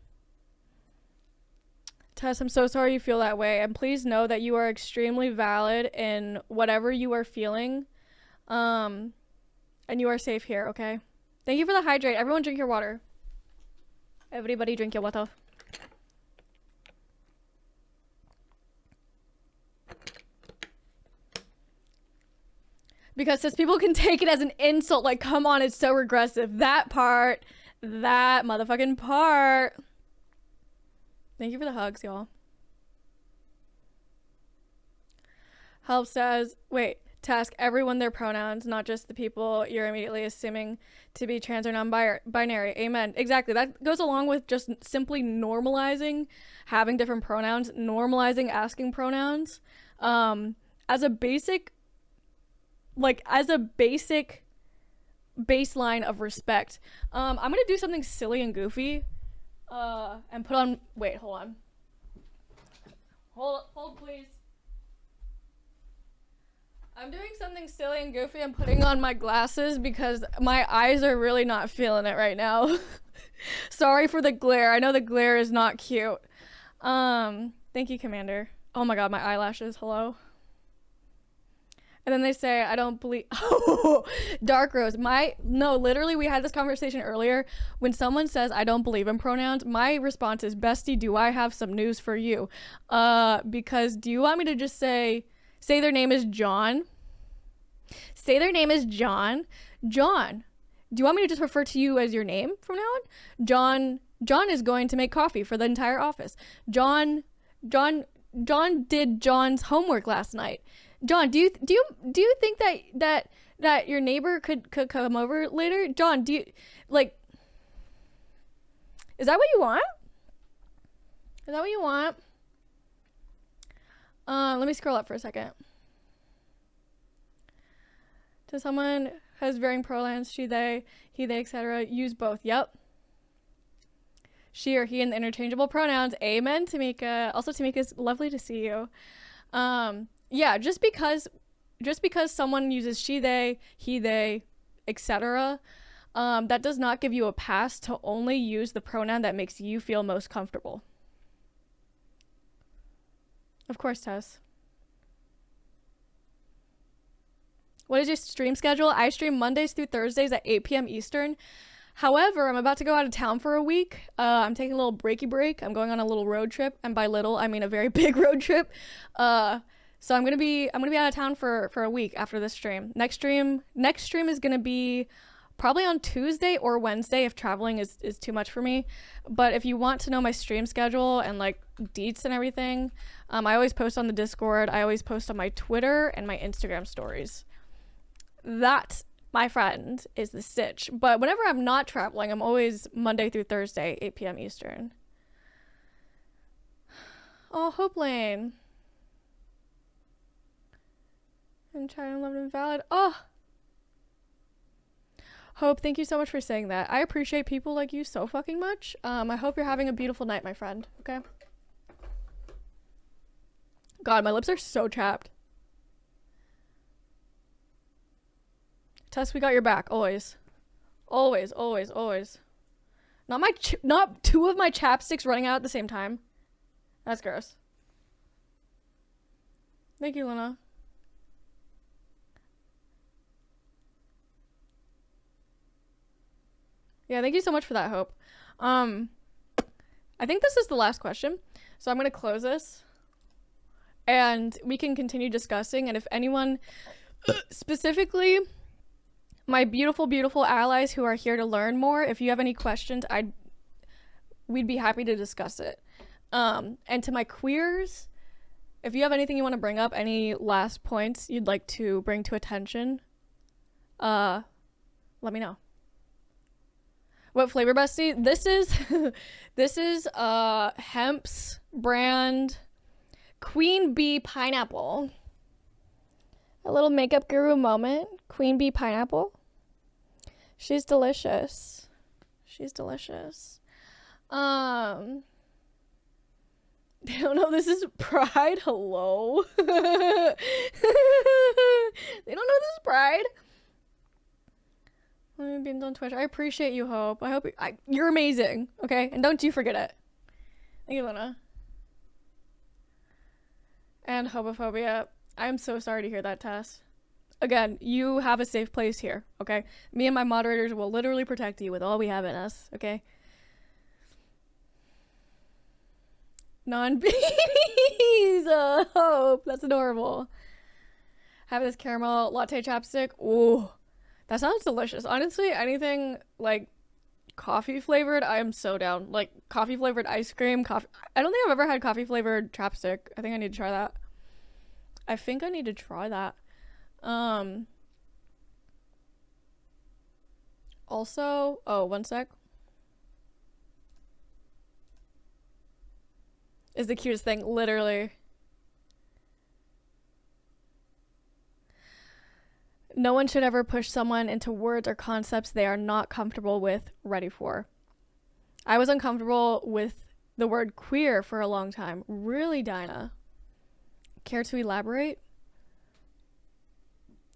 Tess, I'm so sorry you feel that way. And please know that you are extremely valid in whatever you are feeling. And you are safe here, okay? Thank you for the hydrate. Everyone drink your water. Everybody drink your water. Because since people can take it as an insult, like, come on, it's so regressive. That motherfucking part. Thank you for the hugs, y'all. Help says, wait, to ask everyone their pronouns, not just the people you're immediately assuming to be trans or non-binary. Amen. Exactly. That goes along with just simply normalizing having different pronouns, normalizing asking pronouns. As a basic baseline of respect. I'm gonna do something silly and goofy. And put on, wait, hold on. Hold please. I'm doing something silly and goofy. I'm putting on my glasses because my eyes are really not feeling it right now. Sorry for the glare. I know the glare is not cute. Thank you, Commander. Oh my god, my eyelashes, hello. And then they say, I don't believe, oh, Dark Rose, no, literally we had this conversation earlier. When someone says, I don't believe in pronouns, my response is, bestie, do I have some news for you? Because do you want me to just say their name is John? Say their name is John. John, do you want me to just refer to you as your name from now on? John is going to make coffee for the entire office. John did John's homework last night. John, do you think that your neighbor could come over later? John, do you, like, is that what you want? Is that what you want? Let me scroll up for a second. To someone who has varying pronouns, she, they, he, they, etc. Use both. Yep. She or he in the interchangeable pronouns. Amen, Tamika. Also, Tamika, it's lovely to see you. Yeah, just because someone uses she, they, he, they, etc., that does not give you a pass to only use the pronoun that makes you feel most comfortable. Of course, Tess. What is your stream schedule? I stream Mondays through Thursdays at 8 p.m. Eastern. However, I'm about to go out of town for a week. I'm taking a little breaky break. I'm going on a little road trip, and by little, I mean a very big road trip. So I'm gonna be out of town for a week after this stream. Next stream is gonna be probably on Tuesday or Wednesday if traveling is too much for me. But if you want to know my stream schedule and like deets and everything, I always post on the Discord. I always post on my Twitter and my Instagram stories. That, my friend, is the sitch. But whenever I'm not traveling, I'm always Monday through Thursday, 8 p.m. Eastern. Oh, Hope Lane. And China loved and valid. Oh, Hope, thank you so much for saying that. I appreciate people like you so fucking much. I hope you're having a beautiful night, my friend. Okay? God, my lips are so chapped. Tess, we got your back. Always. Always, always, always. Not two of my chapsticks running out at the same time. That's gross. Thank you, Luna. Yeah, thank you so much for that, Hope. I think this is the last question, so I'm gonna close this, and we can continue discussing. And if anyone, specifically my beautiful, beautiful allies who are here to learn more, if you have any questions, we'd be happy to discuss it. And to my queers, if you have anything you want to bring up, any last points you'd like to bring to attention, let me know. What flavor, bestie? This is this is Hemp's brand Queen Bee Pineapple. A little makeup guru moment. Queen Bee Pineapple. She's delicious. She's delicious. They don't know this is Pride. Hello. They don't know this is Pride. Being on Twitch. I appreciate you, Hope. I hope you're amazing. Okay, and don't you forget it. Thank you, Luna. And homophobia. I'm so sorry to hear that, Tess. Again, you have a safe place here. Okay, me and my moderators will literally protect you with all we have in us. Okay. Non-bees. Hope. That's adorable. Have this caramel latte chapstick. Ooh. That sounds delicious. Honestly, anything like coffee flavored, I am so down. Like coffee flavored ice cream, coffee. I don't think I've ever had coffee flavored chapstick. I think I need to try that. I think I need to try that. Also, oh, one sec. Is the cutest thing, literally. No one should ever push someone into words or concepts they are not comfortable with, ready for. I was uncomfortable with the word queer for a long time. Really, Dinah? Care to elaborate?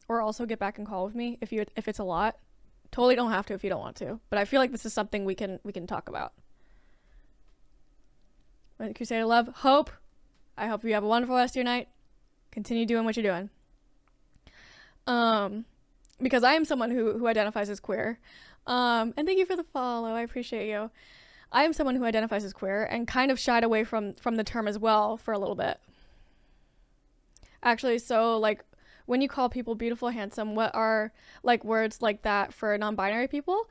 Or also get back and call with me if it's a lot. Totally don't have to if you don't want to. But I feel like this is something we can talk about. Crusader love, Hope. I hope you have a wonderful rest of your night. Continue doing what you're doing. Because I am someone who identifies as queer. And thank you for the follow. I appreciate you. I am someone who identifies as queer and kind of shied away from the term as well for a little bit. Actually, so like when you call people beautiful, handsome, what are like words like that for non-binary people?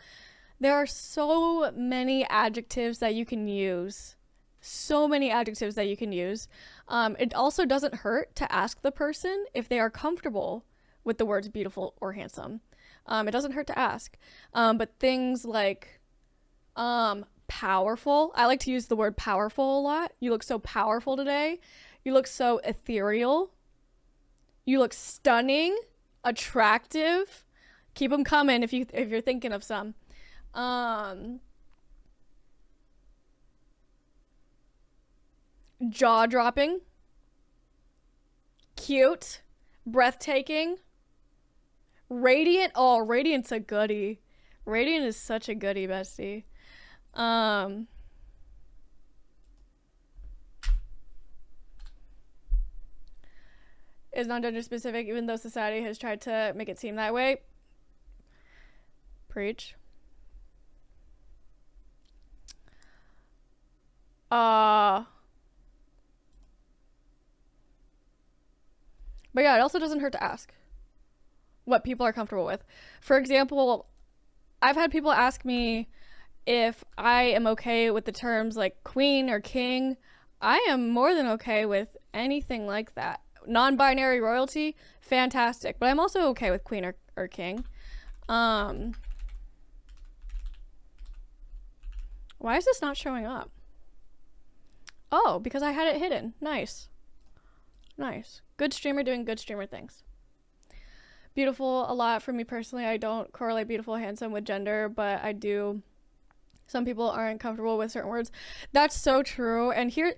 There are so many adjectives that you can use. So many adjectives that you can use. It also doesn't hurt to ask the person if they are comfortable with the words beautiful or handsome. It doesn't hurt to ask. But things like powerful. I like to use the word powerful a lot. You look so powerful today. You look so ethereal. You look stunning, attractive. Keep them coming if you're thinking of some. Jaw-dropping. Cute. Breathtaking. Radiant. Oh, Radiant's a goodie. Radiant is such a goodie, bestie. Is non-gender specific, even though society has tried to make it seem that way. Preach. But yeah, it also doesn't hurt to ask what people are comfortable with. For example, I've had people ask me if I am okay with the terms like queen or king. I am more than okay with anything like that. Non-binary royalty, fantastic. But I'm also okay with queen or king. Why is this not showing up? Oh, because I had it hidden. Nice. Nice. Good streamer doing good streamer things. beautiful a lot for me personally. I don't correlate beautiful, handsome with gender, but I do. Some people aren't comfortable with certain words. That's so true. And here,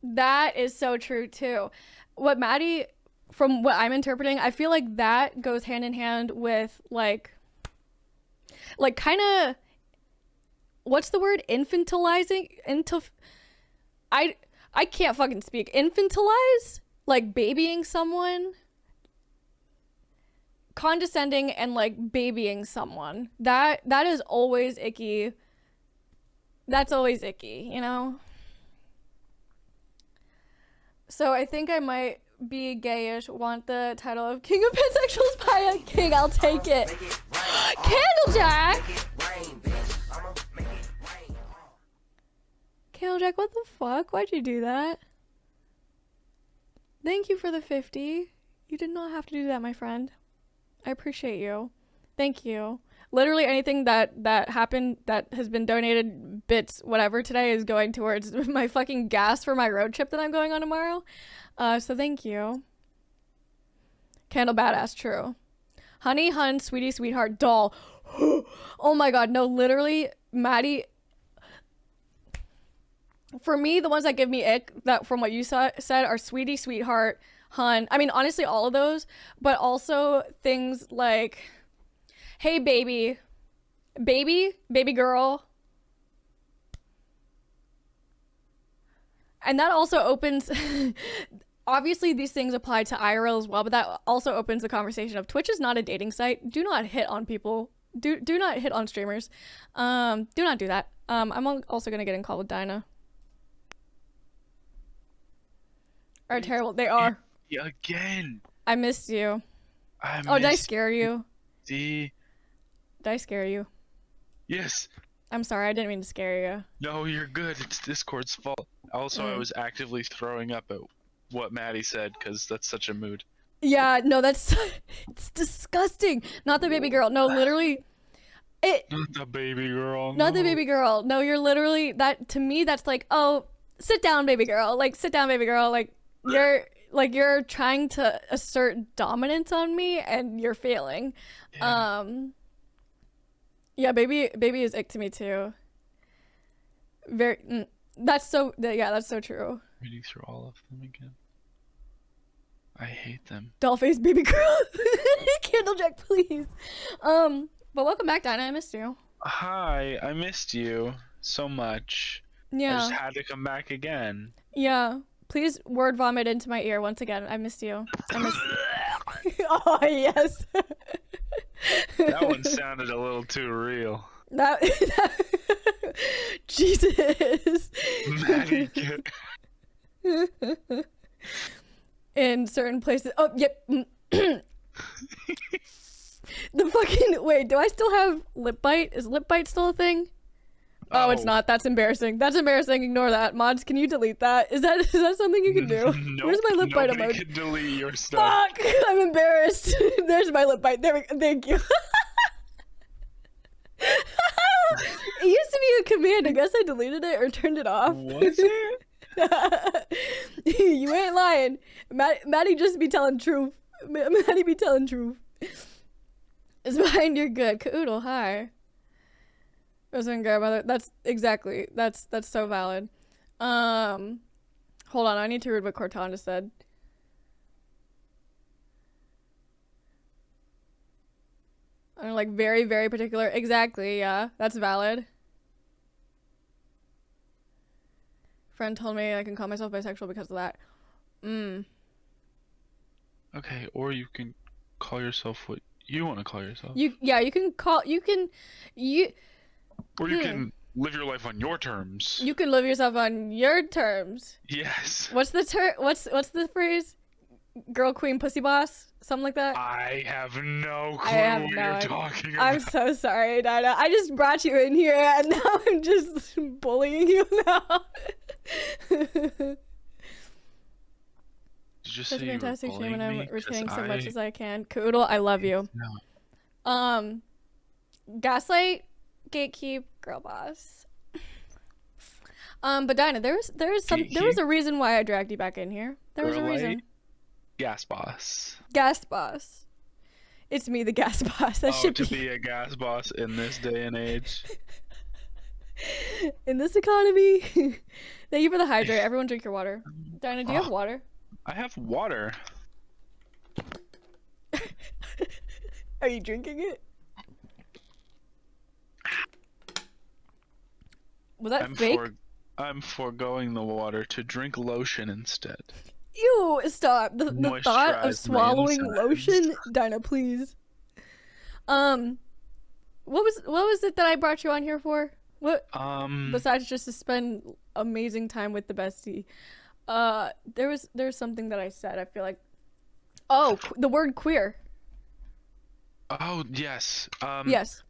that is so true too. What Maddie, from what I'm interpreting, I feel like that goes hand in hand with like kind of, what's the word? Infantilizing? I can't fucking speak. Infantilize? Like babying someone? Condescending and like babying someone. That is always icky. That's always icky, you know? So I think I might be gayish, want the title of King of Pansexuals by a king. I'll take it. Candlejack! Candlejack, what the fuck? Why'd you do that? Thank you for the 50. You did not have to do that, my friend. I appreciate you. Thank you. Literally anything that happened that has been donated, bits, whatever, today is going towards my fucking gas for my road trip that I'm going on tomorrow. So thank you. Candle badass, true. Honey, hun, sweetie, sweetheart, doll. Oh my god, no, literally, Maddie. For me, the ones that give me ick, that from what you said, are sweetie, sweetheart, hun. I mean, honestly, all of those, but also things like, hey, baby, baby girl. And that also opens, obviously these things apply to IRL as well, but that also opens the conversation of Twitch is not a dating site. Do not hit on people. Do not hit on streamers. Do not do that. I'm also going to get in call with Dinah. Are terrible. They are. Again. I missed you. Did I scare you? Did I scare you? Yes. I'm sorry, I didn't mean to scare you. No, you're good. It's Discord's fault. Also, I was actively throwing up at what Maddie said because that's such a mood. Yeah, no, it's disgusting. Not the baby girl. No, literally. Not the baby girl. Not the baby girl. No, you're literally, that, to me, that's like, oh, sit down, baby girl. Like, sit down, baby girl. Like, you're trying to assert dominance on me and you're failing. Yeah. Yeah, baby is ick to me too. That's so true. Reading through all of them again. I hate them. Dollface baby girl. Candlejack, please. But welcome back, Dinah. I missed you. Hi, I missed you so much. Yeah. I just had to come back again. Yeah. Please word vomit into my ear once again. I missed you. Oh, yes. That one sounded a little too real. That Jesus. Maddie, In certain places. Oh, yep. The fucking wait. Do I still have lip bite? Is lip bite still a thing? Oh, it's not. That's embarrassing. That's embarrassing. Ignore that. Mods, can you delete that? Is that something you can do? Nope, Where's my lip bite emoji? Nobody can delete your stuff. Fuck! I'm embarrassed. There's my lip bite. There we go. Thank you. It used to be a command. I guess I deleted it or turned it off. Was it? You ain't lying. Maddie just be telling truth. Maddie be telling truth. It's behind your good. Caoodle, hi. Rosamund grandmother. That's exactly. That's so valid. Hold on. I need to read what Cortana just said. I'm like very, very particular. Exactly. Yeah, that's valid. Friend told me I can call myself bisexual because of that. Okay, or you can call yourself what you want to call yourself. You can call. Or you can live your life on your terms. You can live yourself on your terms. Yes. What's the what's the phrase? Girl, queen, pussy boss? Something like that? I have no clue what you're talking about. I'm so sorry, Dinah. I just brought you in here and now I'm just bullying you now. Just Such a fantastic stream and I'm retaining so much as I can. Caoodle, I love you. No. Gaslight, gatekeep, girl boss. But Dinah, there was a reason why I dragged you back in here. There was a reason. Gas boss. Gas boss. It's me, the gas boss. That should be a gas boss in this day and age. In this economy. Thank you for the hydrate. Everyone drink your water. Dinah, do you have water? I have water. Are you drinking it? Was that fake? I'm foregoing the water to drink lotion instead. Ew, stop. The thought of swallowing lotion? Dinah, please. What was it that I brought you on here for? What? Besides just to spend amazing time with the bestie. There was something that I said, I feel like. Oh, the word queer. Oh, yes. Yes.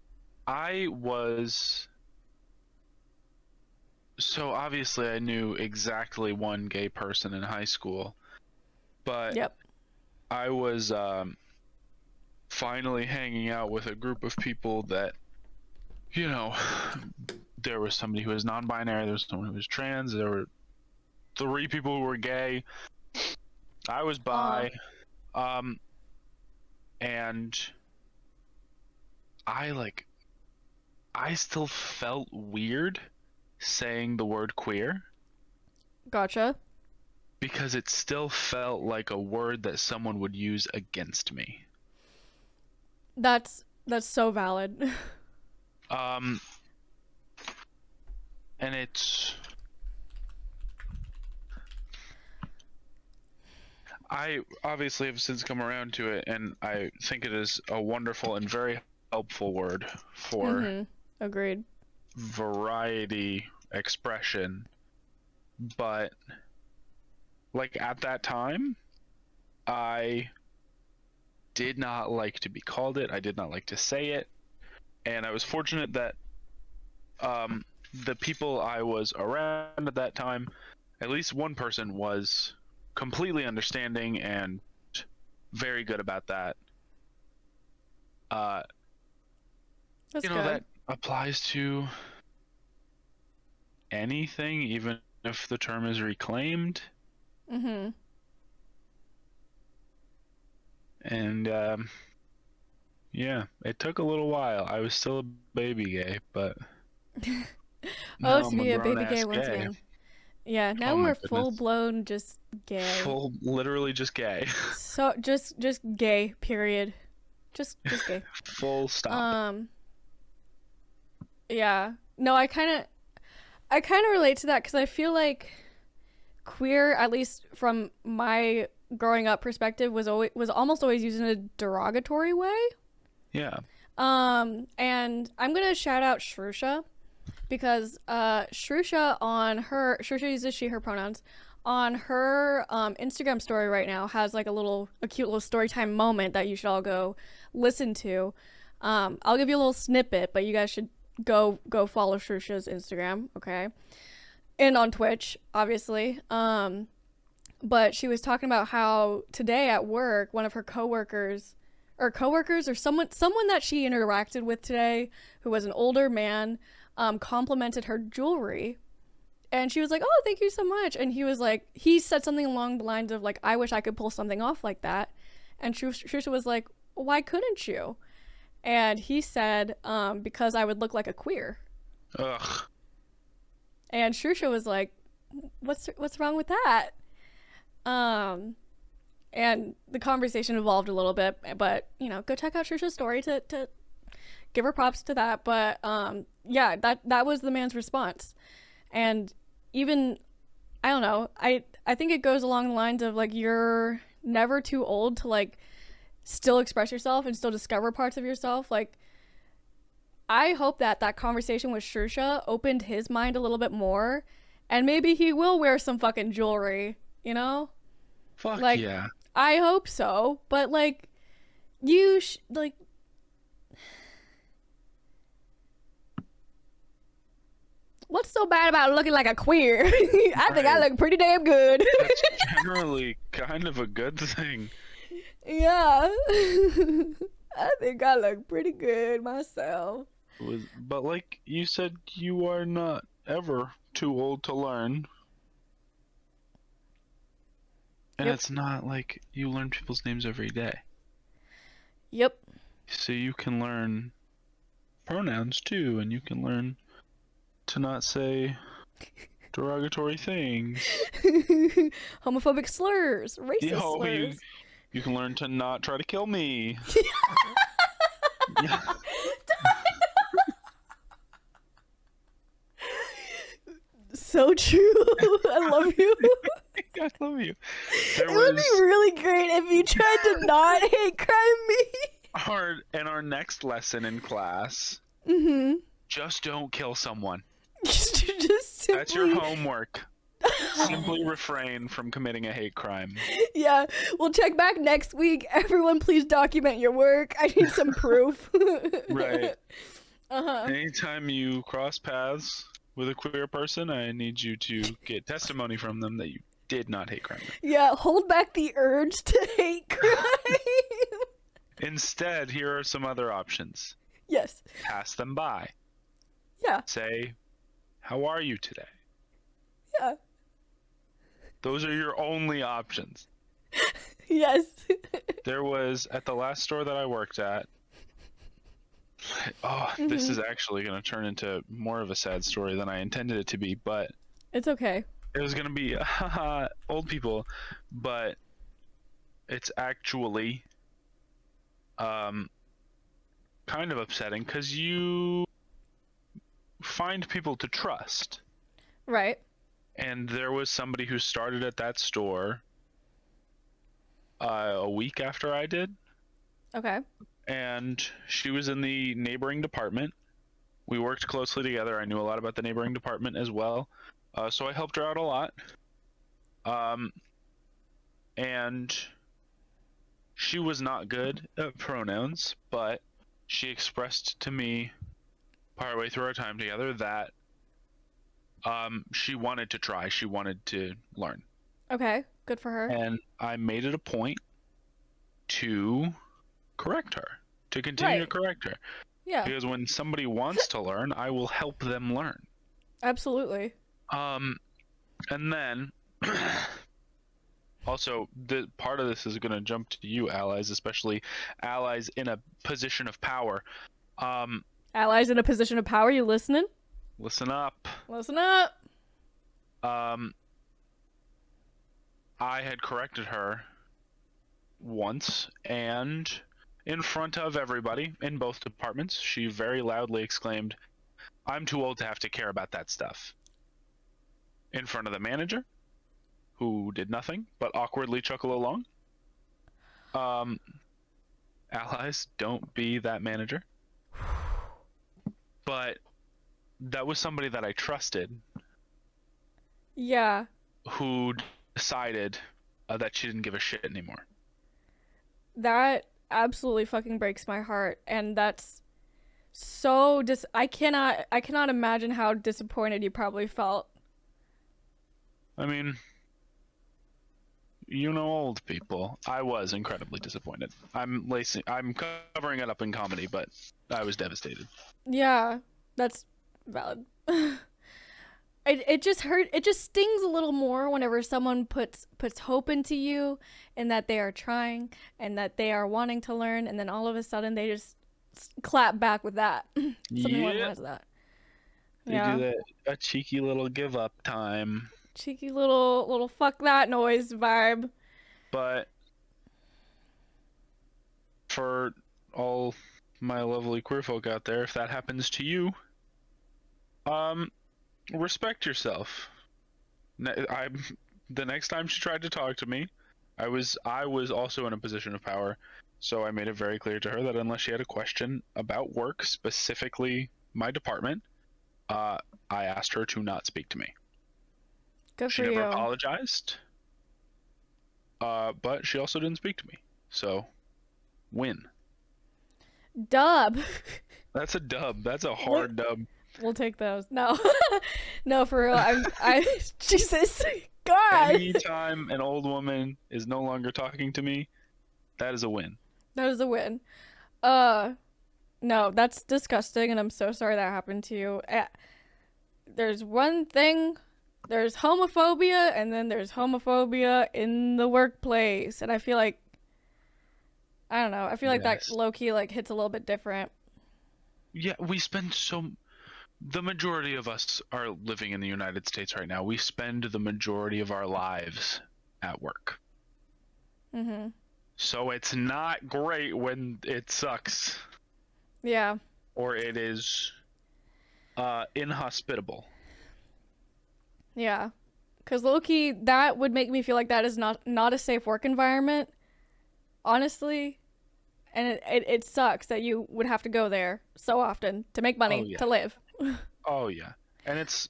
So obviously I knew exactly one gay person in high school, but yep. I was finally hanging out with a group of people that, you know, there was somebody who was non-binary, there was someone who was trans, there were 3 people who were gay, I was bi, and I still felt weird saying the word queer. Gotcha. Because it still felt like a word that someone would use against me. That's so valid. And I obviously have since come around to it, and I think it is a wonderful and very helpful word for agreed. Variety expression, but like at that time I did not like to be called it. I did not like to say it, and I was fortunate that the people I was around at that time, at least one person was completely understanding and very good about that. That's you know, good. that applies to anything, even if the term is reclaimed. And yeah, it took a little while. I was still a baby gay, but to be a baby gay once again. Yeah, now we're full blown just gay. Literally just gay. So just gay, period. Just gay. Full stop. Yeah. No, I kind of relate to that because I feel like queer, at least from my growing up perspective, was almost always used in a derogatory way. Yeah. And I'm gonna shout out Shrusha because Shrusha uses she her pronouns on her Instagram story right now has like a cute little story time moment that you should all go listen to. I'll give you a little snippet, but you guys should go follow Shrusha's Instagram, okay? And on Twitch, obviously. But she was talking about how today at work, one of her coworkers or someone that she interacted with today, who was an older man, complimented her jewelry. And she was like, "Oh, thank you so much." And he said something along the lines of like, "I wish I could pull something off like that." And Shusha was like, "Why couldn't you?" And he said, "Because I would look like a queer." Ugh. And Shusha was like, "What's wrong with that?" And the conversation evolved a little bit, but you know, go check out Shusha's story to give her props to that. But yeah, that was the man's response. And even, I don't know, I think it goes along the lines of like, you're never too old to like still express yourself and still discover parts of yourself. Like, I hope that conversation with Shusha opened his mind a little bit more, and maybe he will wear some fucking jewelry, you know? Fuck like, yeah. I hope so, but like, what's so bad about looking like a queer? I think I look pretty damn good. That's generally kind of a good thing. Yeah. I think I look pretty good myself. But like you said, you are not ever too old to learn. And Yep. it's not like you learn people's names every day. Yep. So you can learn pronouns too, and you can learn to not say derogatory things. Homophobic slurs, racist Yo, slurs. you can learn to not try to kill me. Yeah. So true. I love you. I love you. It would be really great if you tried to not hate crime me. In our next lesson in class, just don't kill someone. Just simply... That's your homework. Simply refrain from committing a hate crime. Yeah, we'll check back next week. Everyone, please document your work. I need some proof. Right. Anytime you cross paths with a queer person, I need you to get testimony from them that you did not hate crime. Yeah, hold back the urge to hate crime. Instead, here are some other options. Yes. Pass them by. Yeah. Say, how are you today? Yeah. Those are your only options. Yes. There was, at the last store that I worked at, this is actually going to turn into more of a sad story than I intended it to be, but... It's okay. It was going to be, old people, but it's actually kind of upsetting because you find people to trust. Right. And there was somebody who started at that store a week after I did. Okay. And she was in the neighboring department. We worked closely together. I knew a lot about the neighboring department as well. So I helped her out a lot. And she was not good at pronouns, but she expressed to me partway through our time together that she wanted to try. She wanted to learn. Okay. Good for her. And I made it a point to correct her, to continue to correct her. Yeah. Because when somebody wants to learn, I will help them learn. Absolutely. And then also the part of this is going to jump to you, allies, especially allies in a position of power. Allies in a position of power, you listening? Listen up. Listen up. I had corrected her once, and in front of everybody in both departments, she very loudly exclaimed, "I'm too old to have to care about that stuff." In front of the manager, who did nothing but awkwardly chuckle along. Allies, don't be that manager. But that was somebody that I trusted. Yeah. Who decided that she didn't give a shit anymore. That absolutely fucking breaks my heart, and that's so I cannot imagine how disappointed you probably felt. I mean, you know, old people. I was incredibly disappointed. I'm covering it up in comedy, but I was devastated. Yeah, that's valid. It just hurt. It just stings a little more whenever someone puts hope into you, and that they are trying, and that they are wanting to learn, and then all of a sudden they just clap back with that. Something like that. They do that a cheeky little give up time. Cheeky little fuck that noise vibe. But for all my lovely queer folk out there, if that happens to you, respect yourself. The next time she tried to talk to me, I was also in a position of power, so I made it very clear to her that unless she had a question about work, specifically my department, I asked her to not speak to me. Good she for never you. apologized, but she also didn't speak to me. So, win. Dub. That's a dub. That's a hard dub. We'll take those. No, no, for real. I Jesus, God. Anytime an old woman is no longer talking to me, that is a win. That is a win. No, that's disgusting, and I'm so sorry that happened to you. there's one thing, there's homophobia, and then there's homophobia in the workplace. And I feel like, I don't know, I feel like that low-key, like, hits a little bit different. Yeah, we spend the majority of us are living in the United States right now. We spend the majority of our lives at work. Mm-hmm. So it's not great when it sucks. Yeah. Or it is inhospitable. Yeah. Because low-key, that would make me feel like that is not a safe work environment. Honestly. And it sucks that you would have to go there so often to make money, to live. Oh, yeah. And it's,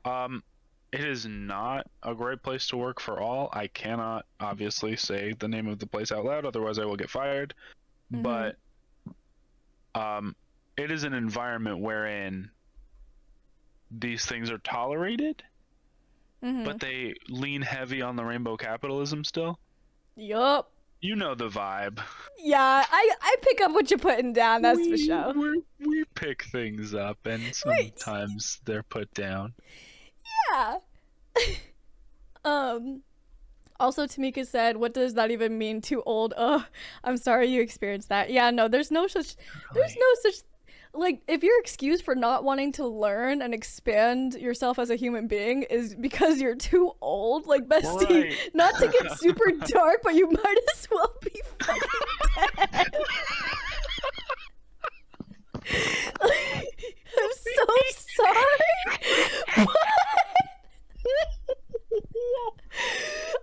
it is not a great place to work for all. I cannot obviously say the name of the place out loud, otherwise I will get fired. Mm-hmm. But, it is an environment wherein these things are tolerated, but they lean heavy on the rainbow capitalism still. Yup. You know the vibe. Yeah, I pick up what you're putting down, that's for sure. We pick things up, and sometimes they're put down. Yeah. Also, Tamika said, what does that even mean, too old? I'm sorry you experienced that. Yeah, no, there's no such, like, if your excuse for not wanting to learn and expand yourself as a human being is because you're too old, like, bestie, not to get super dark, but you might as well be fucking dead. I'm so sorry. What?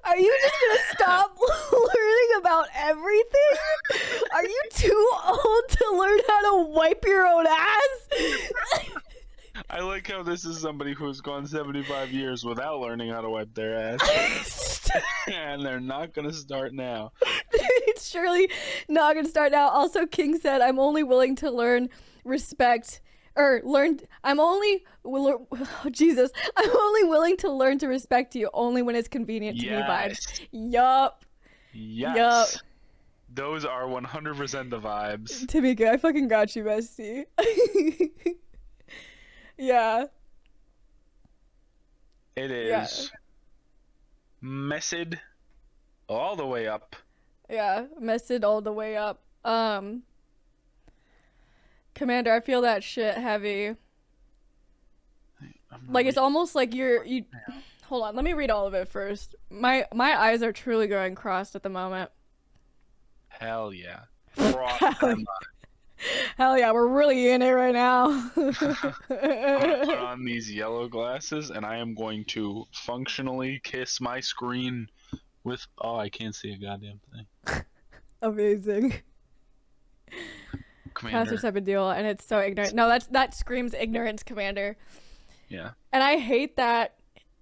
Are you just gonna stop learning about everything? Are you too old to learn how to wipe your own ass? I like how this is somebody who's gone 75 years without learning how to wipe their ass. And they're not gonna start now. It's surely not gonna start now. Also, King said, I'm only willing to learn respect. I'm only willing to learn to respect you only when it's convenient to me vibes. Yup. Yes. Yup. Those are 100% the vibes. Tamika, I fucking got you, bestie. Yeah. It is messed all the way up. Yeah, messed all the way up. Commander, I feel that shit heavy. Like, it's almost like you hold on, let me read all of it first. My eyes are truly going crossed at the moment. Hell yeah. Hell yeah, we're really in it right now. I'm gonna put on these yellow glasses and I am going to functionally kiss my screen with I can't see a goddamn thing. Amazing. Commander. Pastor type of deal, and it's so ignorant. No, that screams ignorance, Commander. Yeah. And I hate that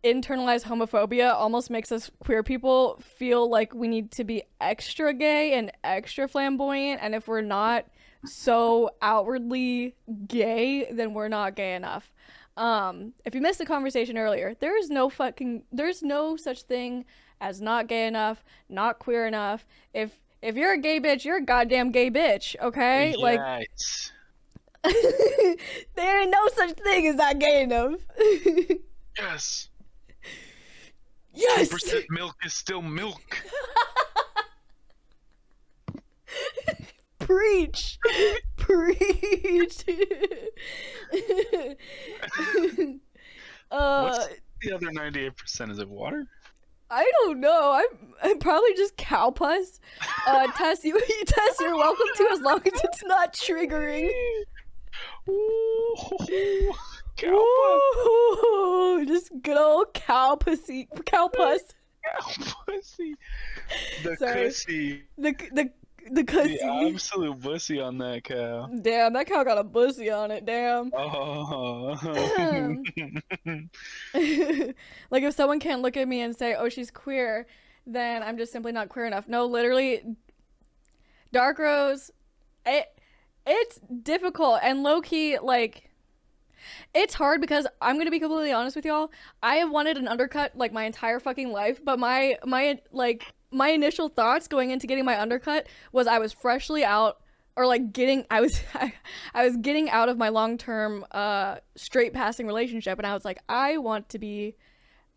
internalized homophobia almost makes us queer people feel like we need to be extra gay and extra flamboyant, and if we're not so outwardly gay, then we're not gay enough. If you missed the conversation earlier, there's no such thing as not gay enough, not queer enough. If you're a gay bitch, you're a goddamn gay bitch, okay? Yes. Like, there ain't no such thing as not gay enough. Yes. Yes. 2% milk is still milk. Preach. Preach. What's the other 98%? Is it water? I don't know. I'm probably just cow pus. Tess, Tess, you're welcome to, as long as it's not triggering. Ooh, cow pus. Just good old cow pussy. Cow pus. Cow pussy. The Sorry. cussy. The cussy. The absolute bussy on that cow. Damn, that cow got a bussy on it. Damn. Oh. Like, if someone can't look at me and say, oh, she's queer, then I'm just simply not queer enough. No, literally, Dark Rose, it's difficult, and low-key, like, it's hard because I'm gonna be completely honest with y'all. I have wanted an undercut, like, my entire fucking life, but my initial thoughts going into getting my undercut was I was freshly out or like getting, I was getting out of my long-term straight passing relationship, and I was like, I want to be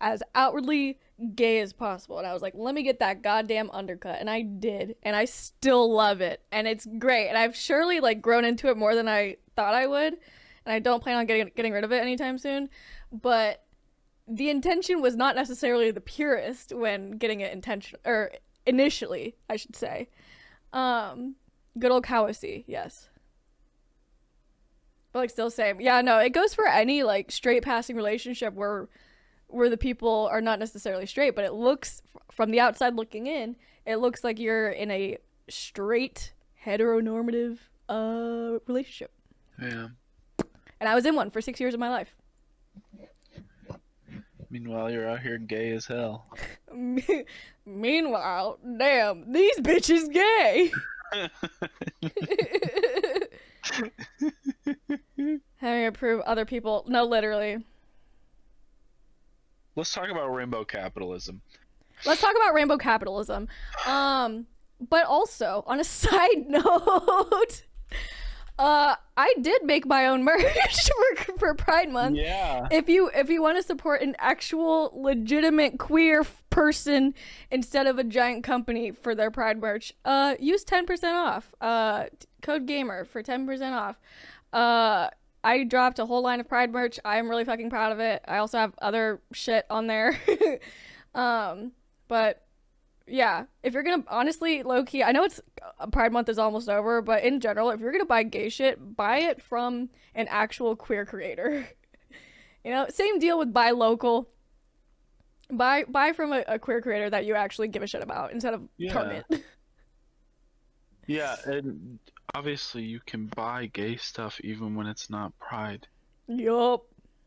as outwardly gay as possible, and I was like, let me get that goddamn undercut, and I did, and I still love it, and it's great, and I've surely like grown into it more than I thought I would, and I don't plan on getting rid of it anytime soon, but the intention was not necessarily the purest when getting it initially, I should say. Good old Kawasi, yes. But like still same. Yeah, no, it goes for any like straight passing relationship where the people are not necessarily straight, but it looks from the outside looking in, it looks like you're in a straight heteronormative relationship. Yeah. And I was in one for 6 years of my life. Meanwhile, you're out here gay as hell. Meanwhile, damn, these bitches gay. Having to prove other people. No, literally. Let's talk about rainbow capitalism. Let's talk about rainbow capitalism. But also, on a side note, I did make my own merch for Pride Month. Yeah. If you want to support an actual legitimate queer person instead of a giant company for their Pride merch, use 10% off. Code GAMER for 10% off. I dropped a whole line of Pride merch. I'm really fucking proud of it. I also have other shit on there. But yeah, if you're gonna, honestly, low-key, I know it's Pride Month is almost over, but in general, if you're gonna buy gay shit, buy it from an actual queer creator. You know, same deal with buy local. Buy from a queer creator that you actually give a shit about instead of Target. Yeah, and obviously you can buy gay stuff even when it's not Pride. Yup.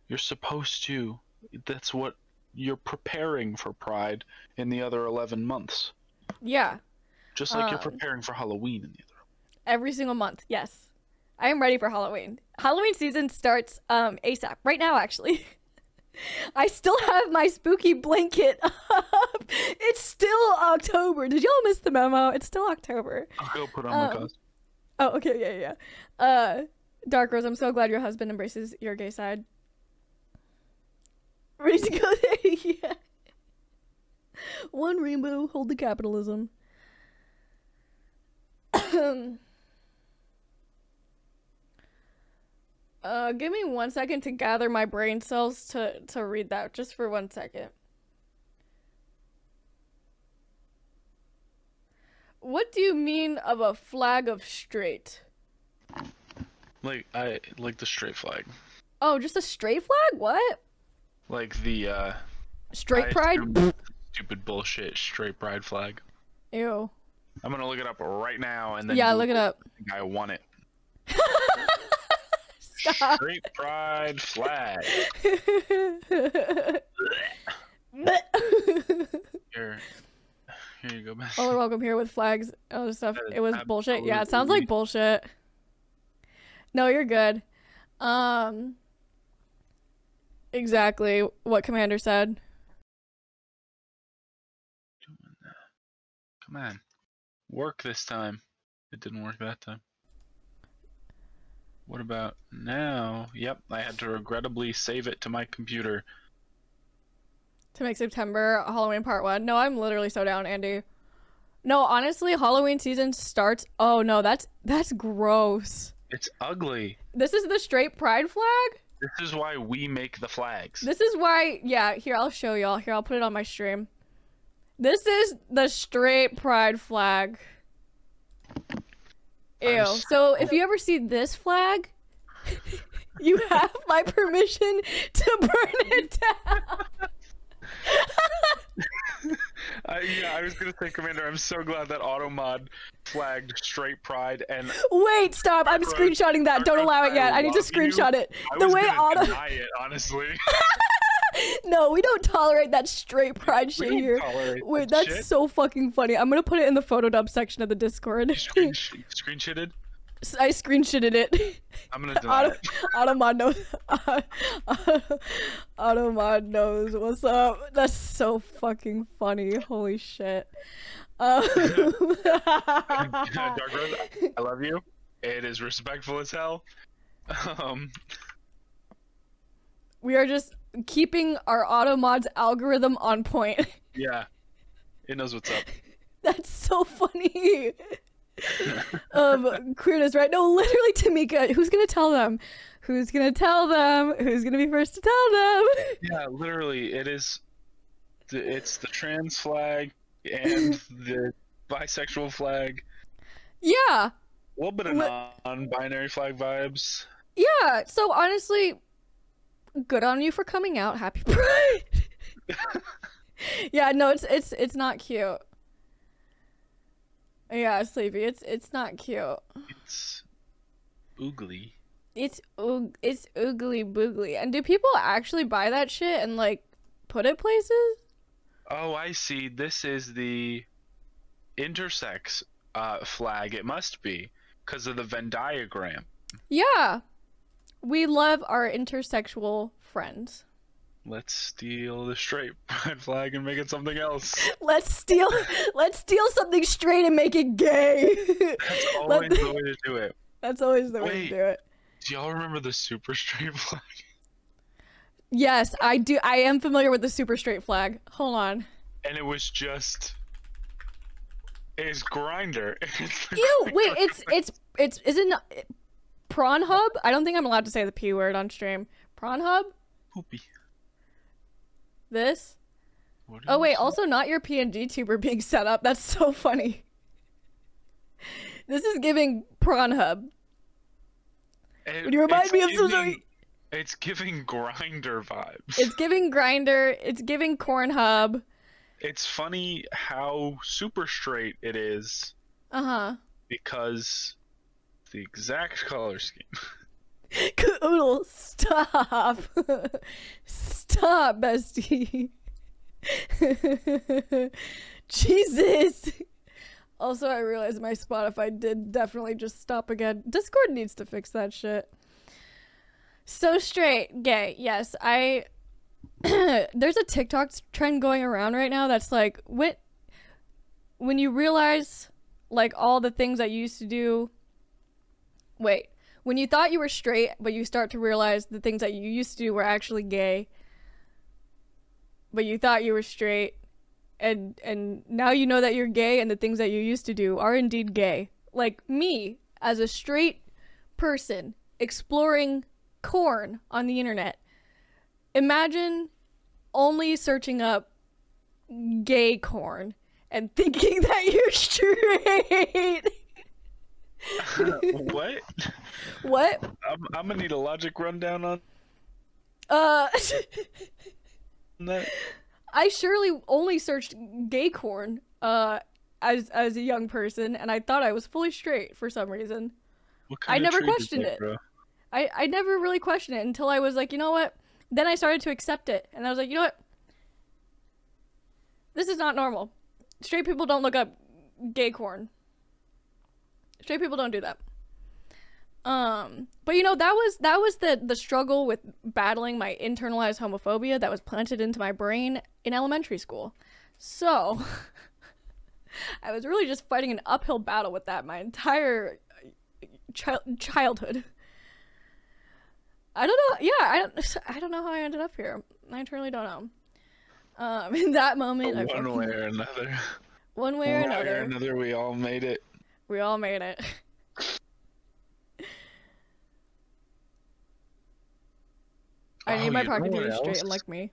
You're supposed to. That's what you're preparing for Pride in the other 11 months. Yeah. Just like you're preparing for Halloween in the other. Every single month, yes. I am ready for Halloween. Halloween season starts ASAP. Right now, actually. I still have my spooky blanket up. It's still October. Did y'all miss the memo? It's still October. I'll go put on my costume. Oh, okay, yeah. Dark Rose, I'm so glad your husband embraces your gay side. Ready to go there? Yeah. One rainbow, hold the capitalism. Give me 1 second to gather my brain cells to read that, just for 1 second. What do you mean of a flag of straight? Like the straight flag. Oh, just a straight flag? What? Like the straight pride? Stupid bullshit straight pride flag. Ew. I'm gonna look it up right now and then look it up. I think I want it. Stop. Straight pride flag. Here you go, man. Oh, we're welcome here with flags and other stuff. It was bullshit. Yeah, it sounds like bullshit. No, you're good. Exactly what Commander said. Come on. Work this time. It didn't work that time. What about now? Yep, I had to regrettably save it to my computer. To make September Halloween Part 1. No, I'm literally so down, Andy. No, honestly, Halloween season starts... Oh, no, that's gross. It's ugly. This is the straight pride flag? This is why we make the flags. This is why... Yeah, here, I'll show y'all. Here, I'll put it on my stream. This is the straight pride flag. Ew. So, if you ever see this flag, you have my permission to burn it down. Yeah, I was gonna say, Commander, I'm so glad that Automod flagged straight pride and... Wait, stop! I'm screenshotting that. Don't allow it yet. I need to screenshot it. The way Auto... deny it, honestly. No, we don't tolerate that straight pride shit here. Wait, that's shit. So fucking funny. I'm gonna put it in the photo dub section of the Discord. Screenshotted? I screenshotted it. I'm gonna deny it. Automod knows. Automod knows what's up. That's so fucking funny. Holy shit. Dark Rose, I love you. It is respectful as hell. We are just keeping our Automods algorithm on point. Yeah, it knows what's up. That's so funny. Queerness, right? No, literally, Tamika. Who's gonna tell them? Who's gonna tell them? Who's gonna be first to tell them? Yeah, literally, it is. It's the trans flag and the bisexual flag. Yeah. A little bit of non-binary flag vibes. Yeah. So honestly, good on you for coming out. Happy Pride. Yeah. No, it's not cute. Yeah, Sleepy. It's not cute. It's oogly. It's oogly boogly. And do people actually buy that shit and like put it places? Oh, I see. This is the intersex flag. It must be because of the Venn diagram. Yeah. We love our intersexual friends. Let's steal the straight pride flag and make it something else. Let's steal something straight and make it gay. That's always the way to do it. That's always the way to do it. Do y'all remember the super straight flag? Yes, I do. I am familiar with the super straight flag. Hold on. And it was just it's Grinder. Ew, wait, it's isn't Prawn Hub? I don't think I'm allowed to say the P word on stream. Prawn Hub? Poopy. This? Oh wait, also not your PNG tuber being set up. That's so funny. This is giving Prawn Hub. Would you remind me of something? It's giving Grinder vibes. It's giving Grinder. It's giving Corn Hub. It's funny how super straight it is. Uh-huh. Because the exact color scheme. Koodle, stop. Stop, bestie. Jesus. Also, I realized my Spotify did definitely just stop again. Discord needs to fix that shit. So straight, gay. Yes, there's a TikTok trend going around right now that's like, when you realize, like, all the things that you used to do. Wait. When you thought you were straight, but you start to realize the things that you used to do were actually gay. But you thought you were straight. And now you know that you're gay and the things that you used to do are indeed gay. Like me, as a straight person, exploring corn on the internet. Imagine only searching up gay corn and thinking that you're straight. What? What? I'm gonna need a logic rundown on that. I surely only searched gay corn as a young person, and I thought I was fully straight for some reason. I never questioned it. I never really questioned it until I was like, you know what? Then I started to accept it, and I was like, you know what? This is not normal. Straight people don't look up gay corn. Straight people don't do that. But you know, that was the struggle with battling my internalized homophobia that was planted into my brain in elementary school. So I was really just fighting an uphill battle with that my entire childhood. I don't know. Yeah, I don't know how I ended up here. I truly don't know. In that moment, One way or another. One way or another, we all made it. We all made it. I need my pocket to be straight and like me.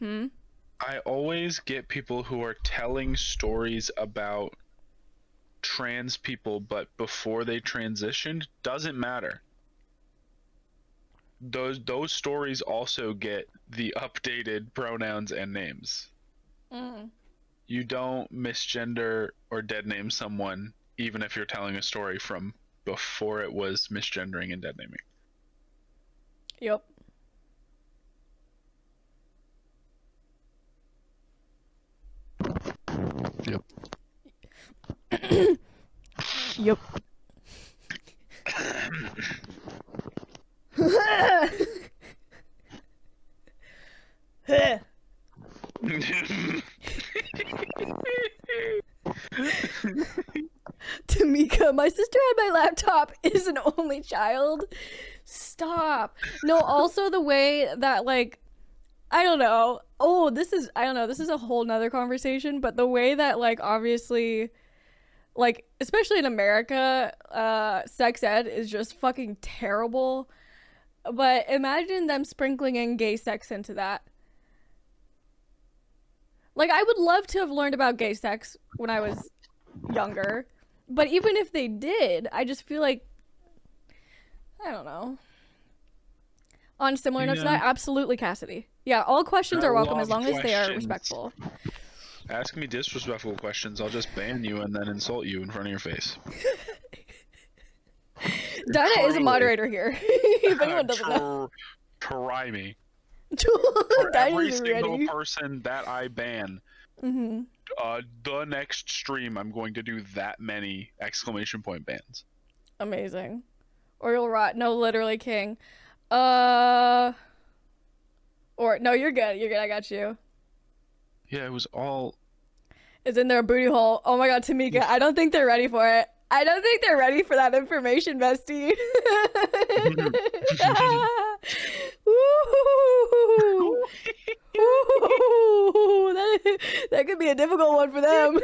I always get people who are telling stories about trans people, but before they transitioned, doesn't matter. Those stories also get the updated pronouns and names. You don't misgender or dead name someone, even if you're telling a story from before it was misgendering and dead naming. Yep. Yep. Tamika, my sister had my laptop, is an only child. Stop. No, also the way that, like, I don't know. Oh, this is a whole nother conversation, but the way that, like, obviously, like, especially in America, sex ed is just fucking terrible. But imagine them sprinkling in gay sex into that. Like, I would love to have learned about gay sex when I was younger. But even if they did, I just feel like, I don't know. On similar notes to that, absolutely, Cassidy. Yeah, all questions are welcome as long as they are respectful. Ask me disrespectful questions, I'll just ban you and then insult you in front of your face. Dinah is a moderator here, if anyone doesn't know. Try me. For every single person that I ban, the next stream I'm going to do that many exclamation point bans. Amazing. Or you'll rot. No, literally, King. Or no, you're good. You're good. I got you. Yeah, it was all. It's in their booty hole. Oh my god, Tamika. I don't think they're ready for it. I don't think they're ready for that information, bestie. That could be a difficult one for them.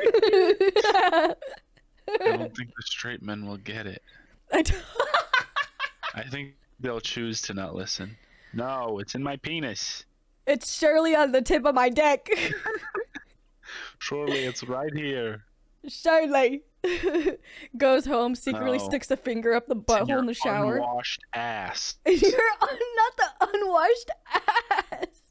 I don't think the straight men will get it. I think they'll choose to not listen. No, it's in my penis. It's surely on the tip of my dick. Surely, it's right here. Surely. Goes home, secretly sticks a finger up the butthole in the shower. Unwashed ass. You're not the unwashed ass.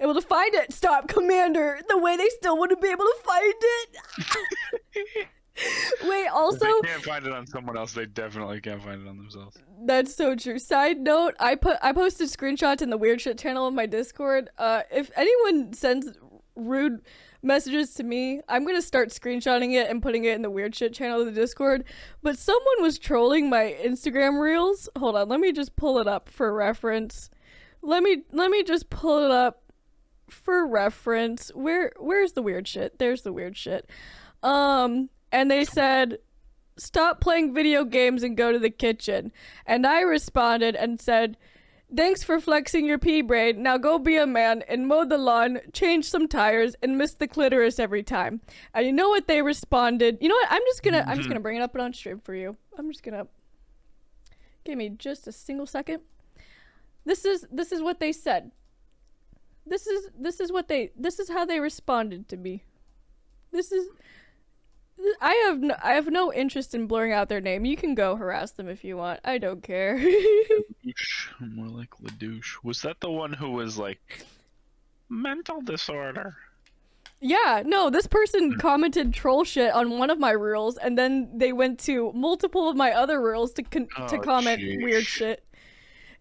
Able to find it. Stop, Commander. The way they still wouldn't be able to find it. Wait, also, if they can't find it on someone else, they definitely can't find it on themselves. That's so true. Side note, I posted screenshots in the weird shit channel of my Discord. If anyone sends rude messages to me, I'm gonna start screenshotting it and putting it in the weird shit channel of the Discord. But someone was trolling my Instagram reels. Hold on, let me just pull it up for reference. Let me just pull it up for reference. Where's the weird shit? There's the weird shit. And they said, stop playing video games and go to the kitchen. And I responded and said, thanks for flexing your pea brain. Now go be a man and mow the lawn, change some tires, and miss the clitoris every time. And you know what they responded? You know what? I'm just gonna bring it up on stream for you. I'm just gonna give me just a single second. This is what they said. This is how they responded to me. I have no interest in blurring out their name. You can go harass them if you want. I don't care. More like Ladouche. Was that the one who was like mental disorder? Yeah, no, this person commented troll shit on one of my reels, and then they went to multiple of my other reels to comment weird shit.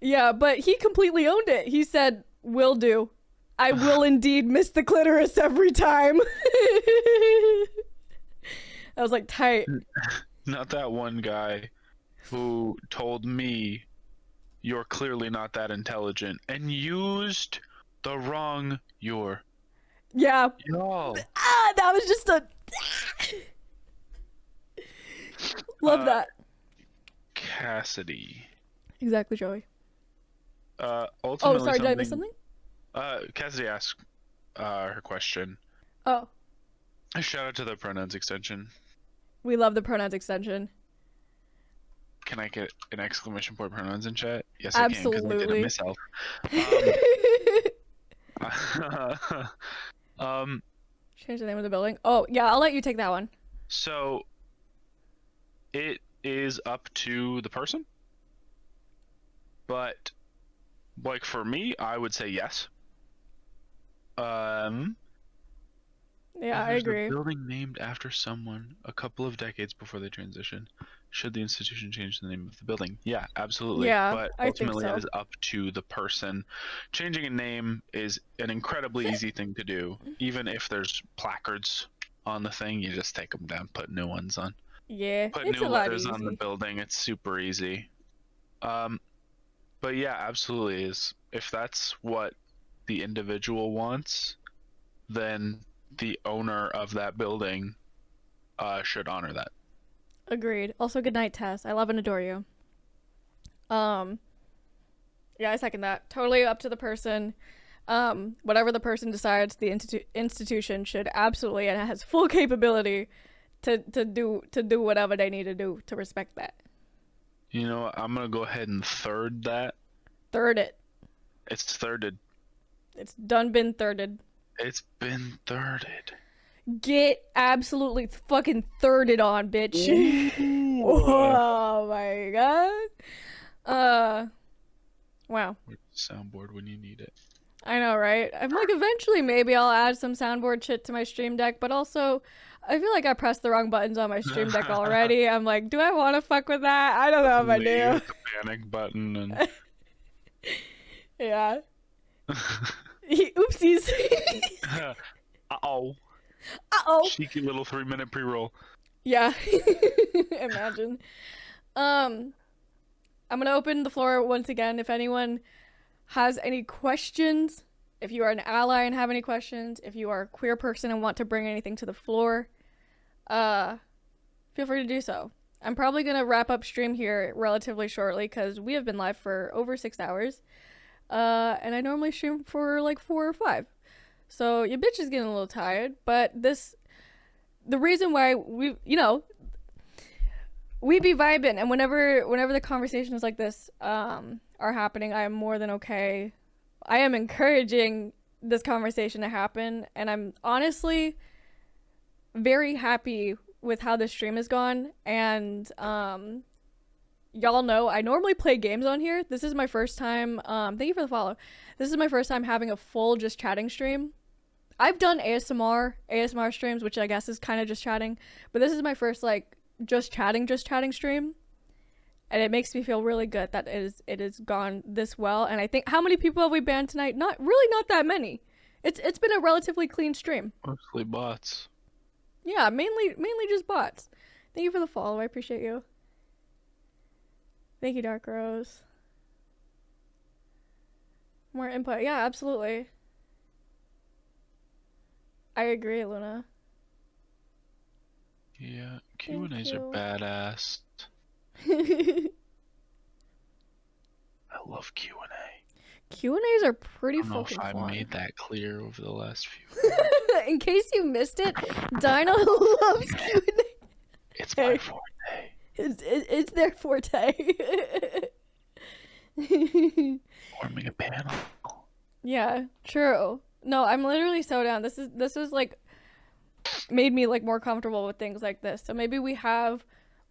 Yeah, but he completely owned it. He said, "Will do. I will indeed miss the clitoris every time." I was like, tight. Not that one guy who told me you're clearly not that intelligent and used the wrong your. Yeah. Y'all. That was just a. Love that. Cassidy. Exactly, Joey. Ultimately, sorry, did I miss something? Cassidy asked her question. Oh. A shout out to the pronouns extension. We love the pronouns extension. Can I get an exclamation point pronouns in chat? Yes, absolutely. I can, because I did it myself. Change the name of the building. Oh, yeah, I'll let you take that one. So, it is up to the person. But, like, for me, I would say yes. Yeah, I agree. A building named after someone a couple of decades before they transition. Should the institution change the name of the building? Yeah, absolutely. Yeah, but ultimately, it is up to the person. Changing a name is an incredibly easy thing to do. Even if there's placards on the thing, you just take them down, put new ones on. Yeah, put it's new a lot letters easy. on the building. It's super easy. But yeah, absolutely is. If that's what the individual wants, then the owner of that building should honor that. Agreed. Also, good night, Tess. I love and adore you. Yeah, I second that. Totally up to the person. Whatever the person decides, the institution should absolutely, and it has full capability to do whatever they need to do to respect that. You know what? I'm gonna go ahead and third that. Third it. It's thirded. It's done been thirded. It's been thirded. Get absolutely fucking thirded on, bitch. Oh my god. Wow. Soundboard when you need it. I know, right? I'm like, eventually maybe I'll add some soundboard shit to my stream deck, but also I feel like I pressed the wrong buttons on my stream deck already. I'm like, do I want to fuck with that? I don't know if I do. The panic button and yeah. Oopsies. Uh-oh. Uh-oh. Cheeky little 3-minute pre-roll. Yeah. Imagine. I'm gonna open the floor once again. If anyone has any questions, if you are an ally and have any questions, if you are a queer person and want to bring anything to the floor, feel free to do so. I'm probably gonna wrap up stream here relatively shortly because we have been live for over 6 hours. And I normally stream for like 4 or 5. So your bitch is getting a little tired, but the reason why we be vibing, and whenever the conversations like this are happening, I am more than okay. I am encouraging this conversation to happen, and I'm honestly very happy with how this stream has gone. And y'all know I normally play games on here. This is my first time. Thank you for the follow. This is my first time having a full just chatting stream. I've done ASMR streams, which I guess is kind of just chatting, but this is my first like just chatting stream, and it makes me feel really good that it has gone this well. And I think, how many people have we banned tonight? Not that many. It's been a relatively clean stream. Mostly bots. Yeah, mainly just bots. Thank you for the follow. I appreciate you. Thank you, Dark Rose. More input. Yeah, absolutely. I agree, Luna. Yeah, Q&As are badass. Q&As I love Q&A. are pretty I don't know fucking if I fun. made that clear over the last few. In case you missed it, Dino loves Q&A. It's my forte. It's their forte. Forming a panel. Yeah, true. No, I'm literally so down. This is like made me like more comfortable with things like this. So maybe we have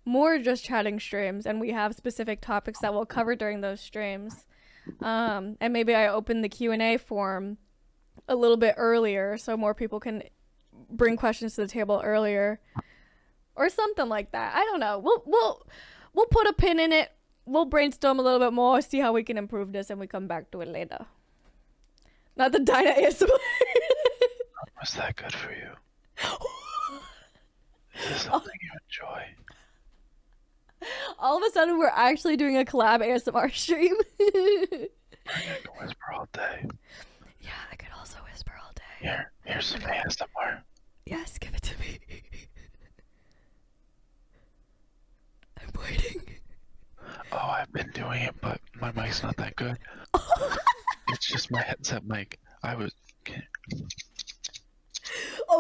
more just chatting streams, and we have specific topics that we'll cover during those streams. And maybe I open the Q&A form a little bit earlier so more people can bring questions to the table earlier, or something like that. I don't know. We'll put a pin in it. We'll brainstorm a little bit more, see how we can improve this, and we come back to it later. Not the Dinah ASMR. Was that good for you? Is this something you enjoy? All of a sudden, we're actually doing a collab ASMR stream. I can whisper all day. Yeah, I could also whisper all day. Here's some ASMR. Yes, give it to me. I'm waiting. Oh, I've been doing it, but my mic's not that good. It's just my headset mic. Oh,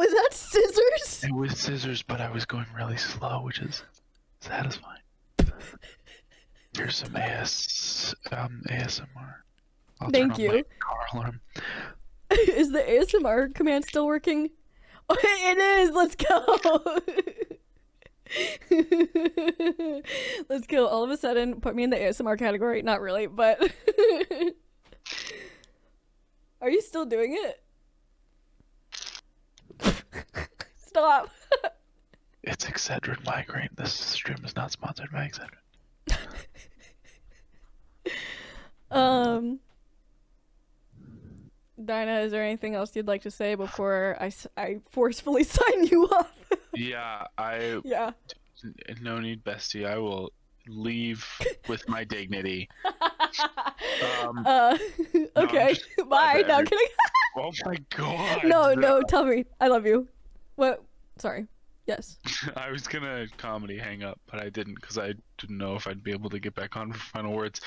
is that scissors? It was scissors, but I was going really slow, which is satisfying. Here's some ASMR. Thank you. Car alarm. Is the ASMR command still working? Oh, it is. Let's go. Let's go. All of a sudden, put me in the ASMR category. Not really, but are you still doing it? Stop. It's Excedrin migraine. This stream is not sponsored by Excedrin. Dinah, is there anything else you'd like to say before I forcefully sign you off? Yeah, Yeah. No need, bestie. I will leave with my dignity. Okay. Bye. No, I'm kidding. Oh my god. No, tell me. I love you. What? Sorry. Yes. I was gonna comedy hang up, but I didn't because I didn't know if I'd be able to get back on for final words.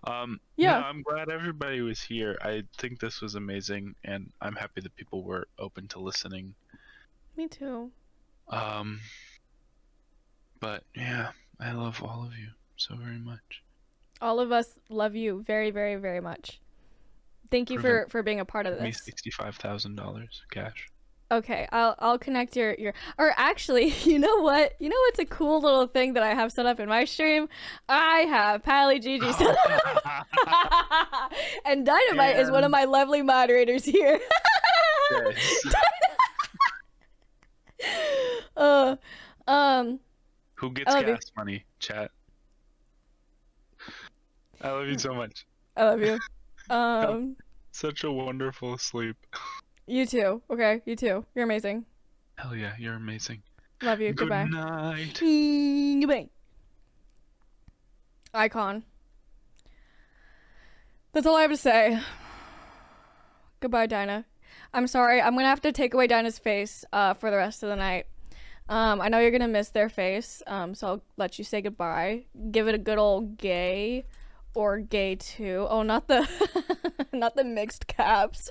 Yeah. No, I'm glad everybody was here. I think this was amazing, and I'm happy that people were open to listening. Me too. But yeah, I love all of you so very much. All of us love you very, very, very much. Thank you for being a part of Me this. $65,000 cash. Okay, I'll connect your or actually, you know what? You know what's a cool little thing that I have set up in my stream? I have Pally Gigi set up. And Dynamite is one of my lovely moderators here. Who gets gas money, chat? I love you so much. I love you. Such a wonderful sleep. You too. Okay, you too. You're amazing. Hell yeah, you're amazing. Love you. Good Goodbye. night. Goodbye. Icon. That's all I have to say. Goodbye, Dinah. I'm sorry. I'm gonna have to take away Dinah's face for the rest of the night. I know you're gonna miss their face, so I'll let you say goodbye. Give it a good old gay or gay too. Oh, not the not the mixed caps.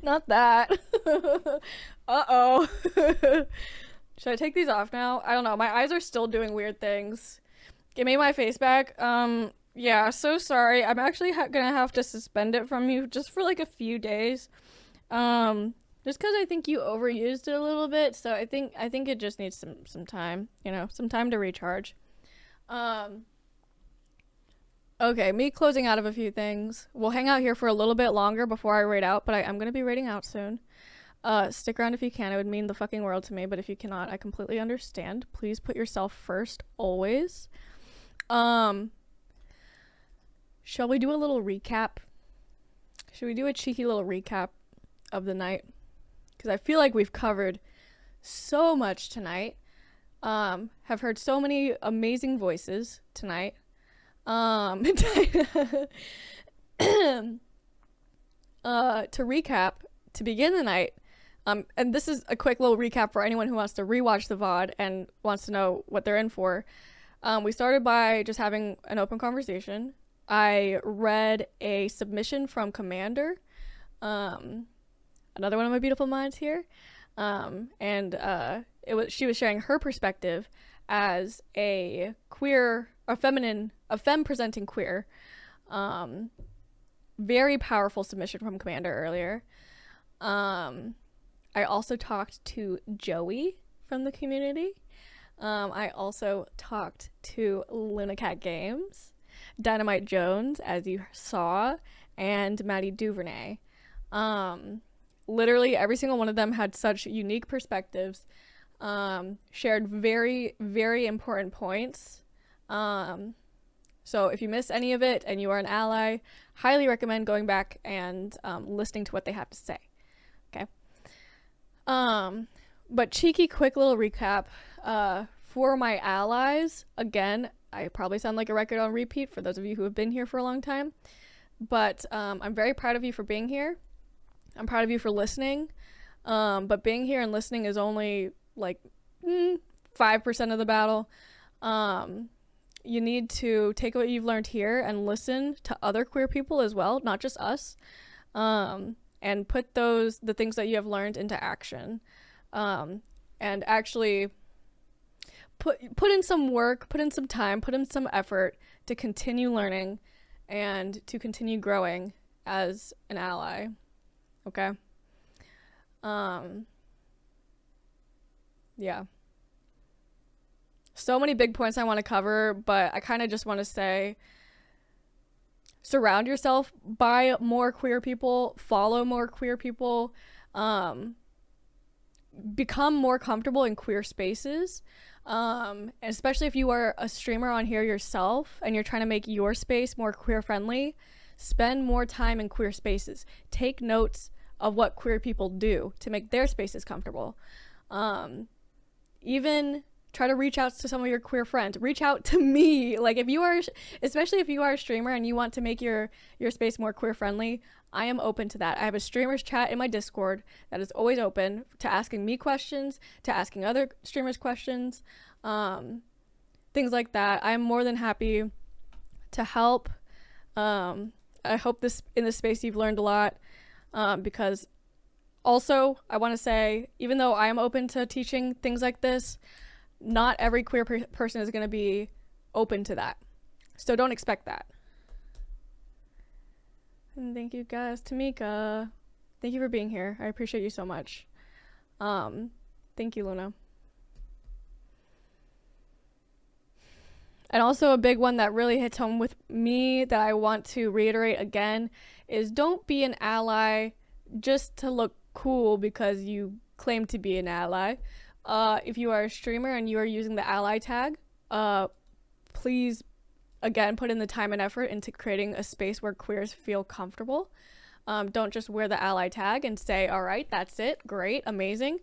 Not that. Uh-oh. Should I take these off now? I don't know. My eyes are still doing weird things. Give me my face back. Yeah, so sorry. I'm actually gonna have to suspend it from you just for like a few days. Just because I think you overused it a little bit, so I think it just needs some time, you know, some time to recharge. Okay, me closing out of a few things. We'll hang out here for a little bit longer before I raid out, but I'm gonna be raiding out soon. Stick around if you can. It would mean the fucking world to me, but if you cannot, I completely understand. Please put yourself first, always. Shall we do a little recap? Should we do a cheeky little recap of the night? Because I feel like we've covered so much tonight. Have heard so many amazing voices tonight. To recap, to begin the night, and this is a quick little recap for anyone who wants to rewatch the VOD and wants to know what they're in for. We started by just having an open conversation. I read a submission from Commander, another one of my beautiful minds here, and she was sharing her perspective as a queer, a femme presenting queer. Very powerful submission from Commander earlier. I also talked to Joey from the community. I also talked to Lunacat Games, Dynamite Jones, as you saw, and Maddie Duvernay. Literally every single one of them had such unique perspectives, shared very, very important points. So if you missed any of it and you are an ally, highly recommend going back and listening to what they have to say. Okay. But cheeky, quick little recap. For my allies, again, I probably sound like a record on repeat for those of you who have been here for a long time, but I'm very proud of you for being here. I'm proud of you for listening. But being here and listening is only like 5% of the battle. You need to take what you've learned here and listen to other queer people as well, not just us, and put the things that you have learned into action, and actually put in some work, put in some time, put in some effort to continue learning and to continue growing as an ally. Okay. Yeah. So many big points I want to cover, but I kind of just want to say, surround yourself by more queer people, follow more queer people, become more comfortable in queer spaces, especially if you are a streamer on here yourself and you're trying to make your space more queer friendly. Spend more time in queer spaces. Take notes of what queer people do to make their spaces comfortable. Even try to reach out to some of your queer friends. Reach out to me. Like, if you are, especially if you are a streamer and you want to make your space more queer friendly, I am open to that. I have a streamers chat in my Discord that is always open to asking me questions, to asking other streamers questions, things like that. I'm more than happy to help. I hope in this space you've learned a lot, because also I want to say, even though I am open to teaching things like this, not every queer person is going to be open to that. So don't expect that. And thank you guys. Tamika, thank you for being here. I appreciate you so much. Thank you, Luna. And also a big one that really hits home with me that I want to reiterate again is don't be an ally just to look cool because you claim to be an ally. If you are a streamer and you are using the ally tag, please, again, put in the time and effort into creating a space where queers feel comfortable. Don't just wear the ally tag and say, all right, that's it, great, amazing.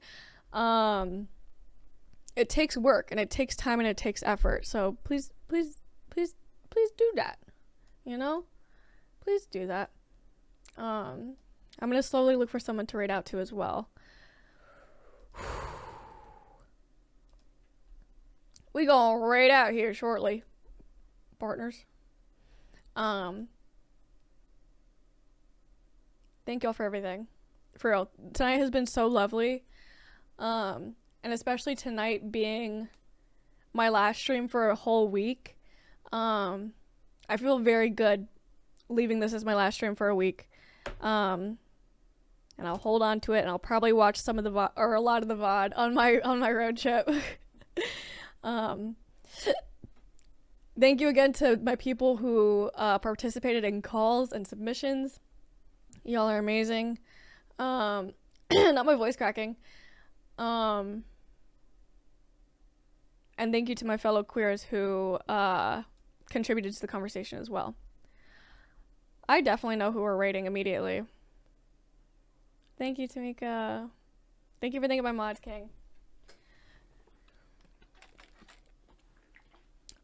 It takes work and it takes time and it takes effort. So please do that. You know? Please do that. I'm gonna slowly look for someone to raid out to as well. We gonna raid out here shortly, partners. Thank y'all for everything. For real, tonight has been so lovely. And especially tonight being my last stream for a whole week. I feel very good leaving this as my last stream for a week. And I'll hold on to it, and I'll probably watch some of the VOD, or a lot of the VOD on my road trip. Thank you again to my people who participated in calls and submissions. Y'all are amazing. Not my voice cracking. And thank you to my fellow queers who contributed to the conversation as well. I definitely know who we're rating immediately. Thank you, Tamika. Thank you for thinking of my mods, King.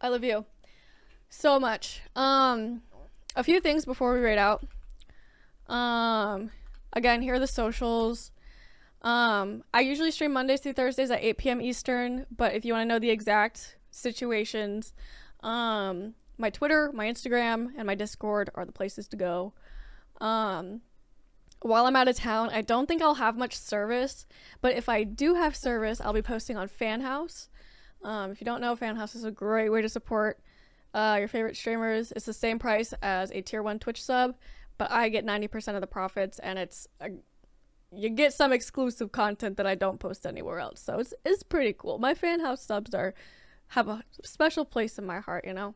I love you so much. A few things before we rate out. Again, here are the socials. I usually stream Mondays through Thursdays at 8 p.m. Eastern, but if you want to know the exact situations, my Twitter, my Instagram, and my Discord are the places to go. While I'm out of town, I don't think I'll have much service, but if I do have service, I'll be posting on Fan House. If you don't know, Fan House is a great way to support your favorite streamers. It's the same price as a tier 1 Twitch sub, but I get 90% of the profits, and you get some exclusive content that I don't post anywhere else. So it's pretty cool. My Fan House subs have a special place in my heart, you know.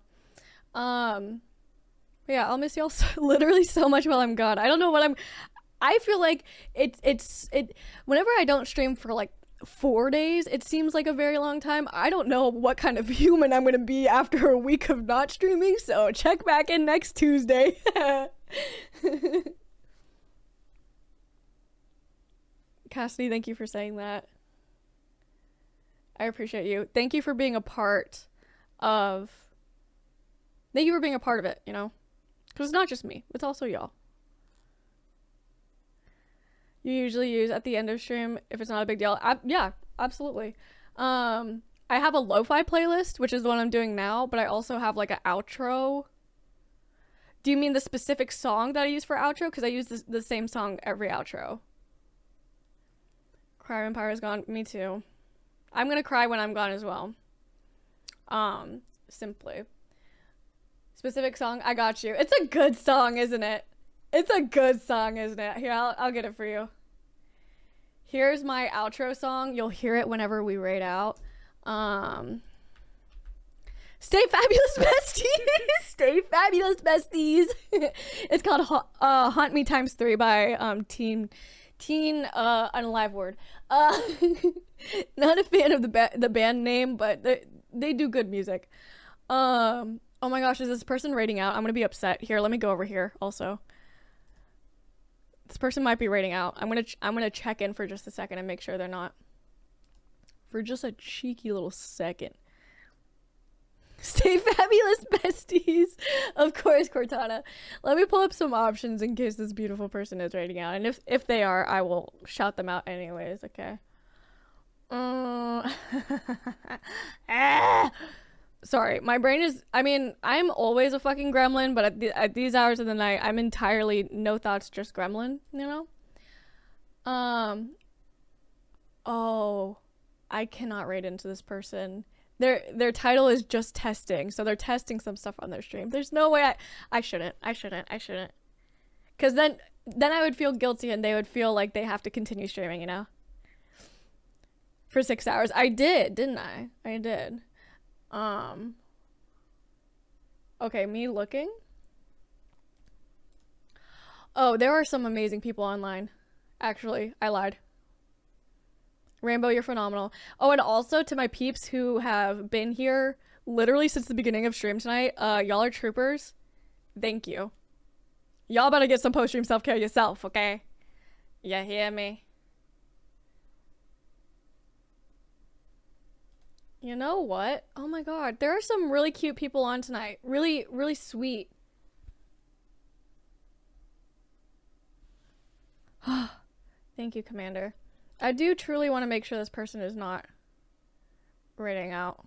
Yeah, I'll miss y'all literally so much while I'm gone. I don't know what I feel like whenever I don't stream for like 4 days, it seems like a very long time. I don't know what kind of human I'm gonna be after a week of not streaming, so check back in next Tuesday. Cassidy, thank you for saying that. I appreciate you. Thank you for being a part of it, you know? Because it's not just me, it's also y'all. You usually use at the end of stream if it's not a big deal. Yeah, absolutely. I have a lo-fi playlist, which is the one I'm doing now, but I also have like an outro. Do you mean the specific song that I use for outro? Because I use the same song every outro. Cry when Pyro's gone. Me too. I'm gonna cry when I'm gone as well. Simply. Specific song, I got you. It's a good song, isn't it? It's a good song, isn't it? Here, I'll get it for you. Here's my outro song. You'll hear it whenever we raid out. Stay fabulous, besties! Stay fabulous, besties! It's called Haunt Me ×3 by Teen Unalive Word. Not a fan of the band name, but they do good music. Oh my gosh, is this person raiding out? I'm gonna be upset. Here, let me go over here also. This person might be raiding out. I'm gonna check in for just a second and make sure they're not. for just a cheeky little second. Stay fabulous, besties. Of course, Cortana. Let me pull up some options in case this beautiful person is rating out. And if they are, I will shout them out anyways, okay? Sorry, my brain is... I mean, I'm always a fucking gremlin, but at these hours of the night, I'm entirely no thoughts, just gremlin, you know? Oh, I cannot rate into this person. Their title is just testing, so they're testing some stuff on their stream. There's no way I shouldn't. Because then I would feel guilty and they would feel like they have to continue streaming, you know? For 6 hours. I did, didn't I? I did. Okay, me looking. Oh, there are some amazing people online. Actually, I lied. Rainbow, you're phenomenal. Oh, and also to my peeps who have been here literally since the beginning of stream tonight, y'all are troopers. Thank you. Y'all better get some post-stream self-care yourself, okay? You hear me? You know what? Oh my god, there are some really cute people on tonight. Really, really sweet. Thank you, Commander. I do truly want to make sure this person is not rating out.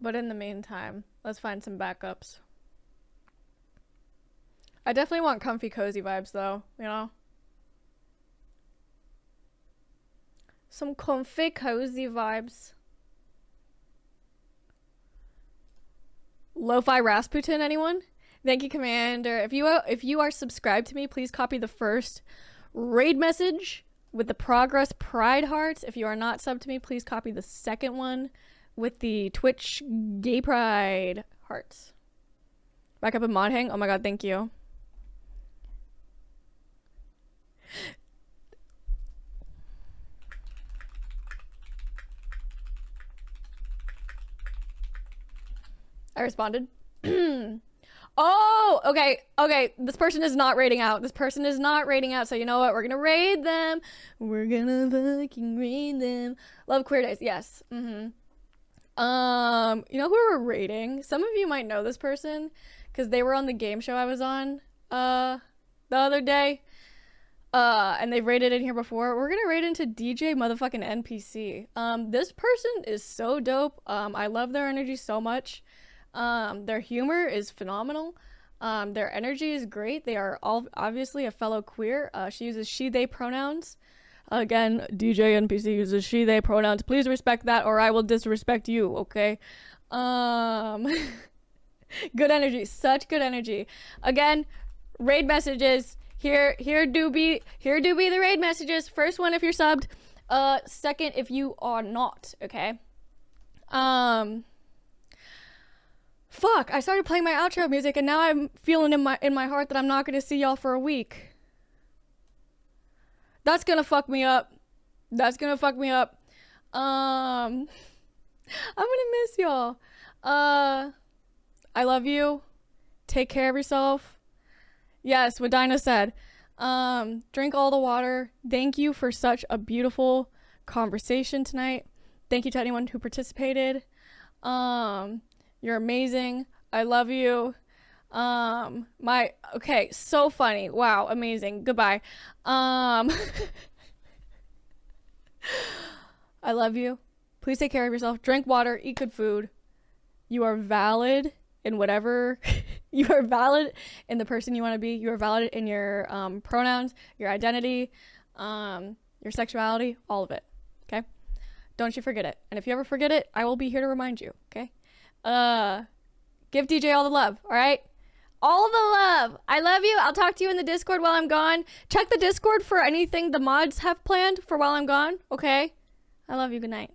But in the meantime, let's find some backups. I definitely want comfy, cozy vibes though, you know? Some comfy, cozy vibes. Lo-fi Rasputin, anyone? Thank you, Commander. If you are subscribed to me, please copy the first raid message with the progress pride hearts. If you are not subbed to me, please copy the second one with the Twitch gay pride hearts. Back up in mod hang. Oh my god, thank you. I responded. Oh, okay. This person is not rating out. So you know what? We're gonna raid them. We're gonna fucking raid them. Love queer days. Yes. You know who we're raiding? Some of you might know this person because they were on the game show I was on the other day. And they've raided in here before. We're gonna raid into DJ motherfucking NPC. This person is so dope. I love their energy so much. Their humor is phenomenal. Their energy is great. They are all obviously a fellow queer. She uses she, they pronouns. Again, DJ NPC uses she, they pronouns. Please respect that or I will disrespect you, okay? Good energy. Such good energy. Again, raid messages. Here do be the raid messages. First one if you're subbed. Second if you are not, okay? Fuck, I started playing my outro music and now I'm feeling in my heart that I'm not gonna see y'all for a week. That's gonna fuck me up. I'm gonna miss y'all. I love you. Take care of yourself. Yes, what Dinah said. Drink all the water. Thank you for such a beautiful conversation tonight. Thank you to anyone who participated. You're amazing. I love you. Okay, so funny. Wow, amazing. Goodbye. I love you. Please take care of yourself. Drink water, eat good food. You are valid in whatever you are valid in the person you want to be. You are valid in your pronouns, your identity, your sexuality, all of it. Okay? Don't you forget it. And if you ever forget it, I will be here to remind you, okay? Give DJ all the love, all right? All the love. I love you. I'll talk to you in the Discord while I'm gone. Check the Discord for anything the mods have planned for while I'm gone, okay? I love you. Good night.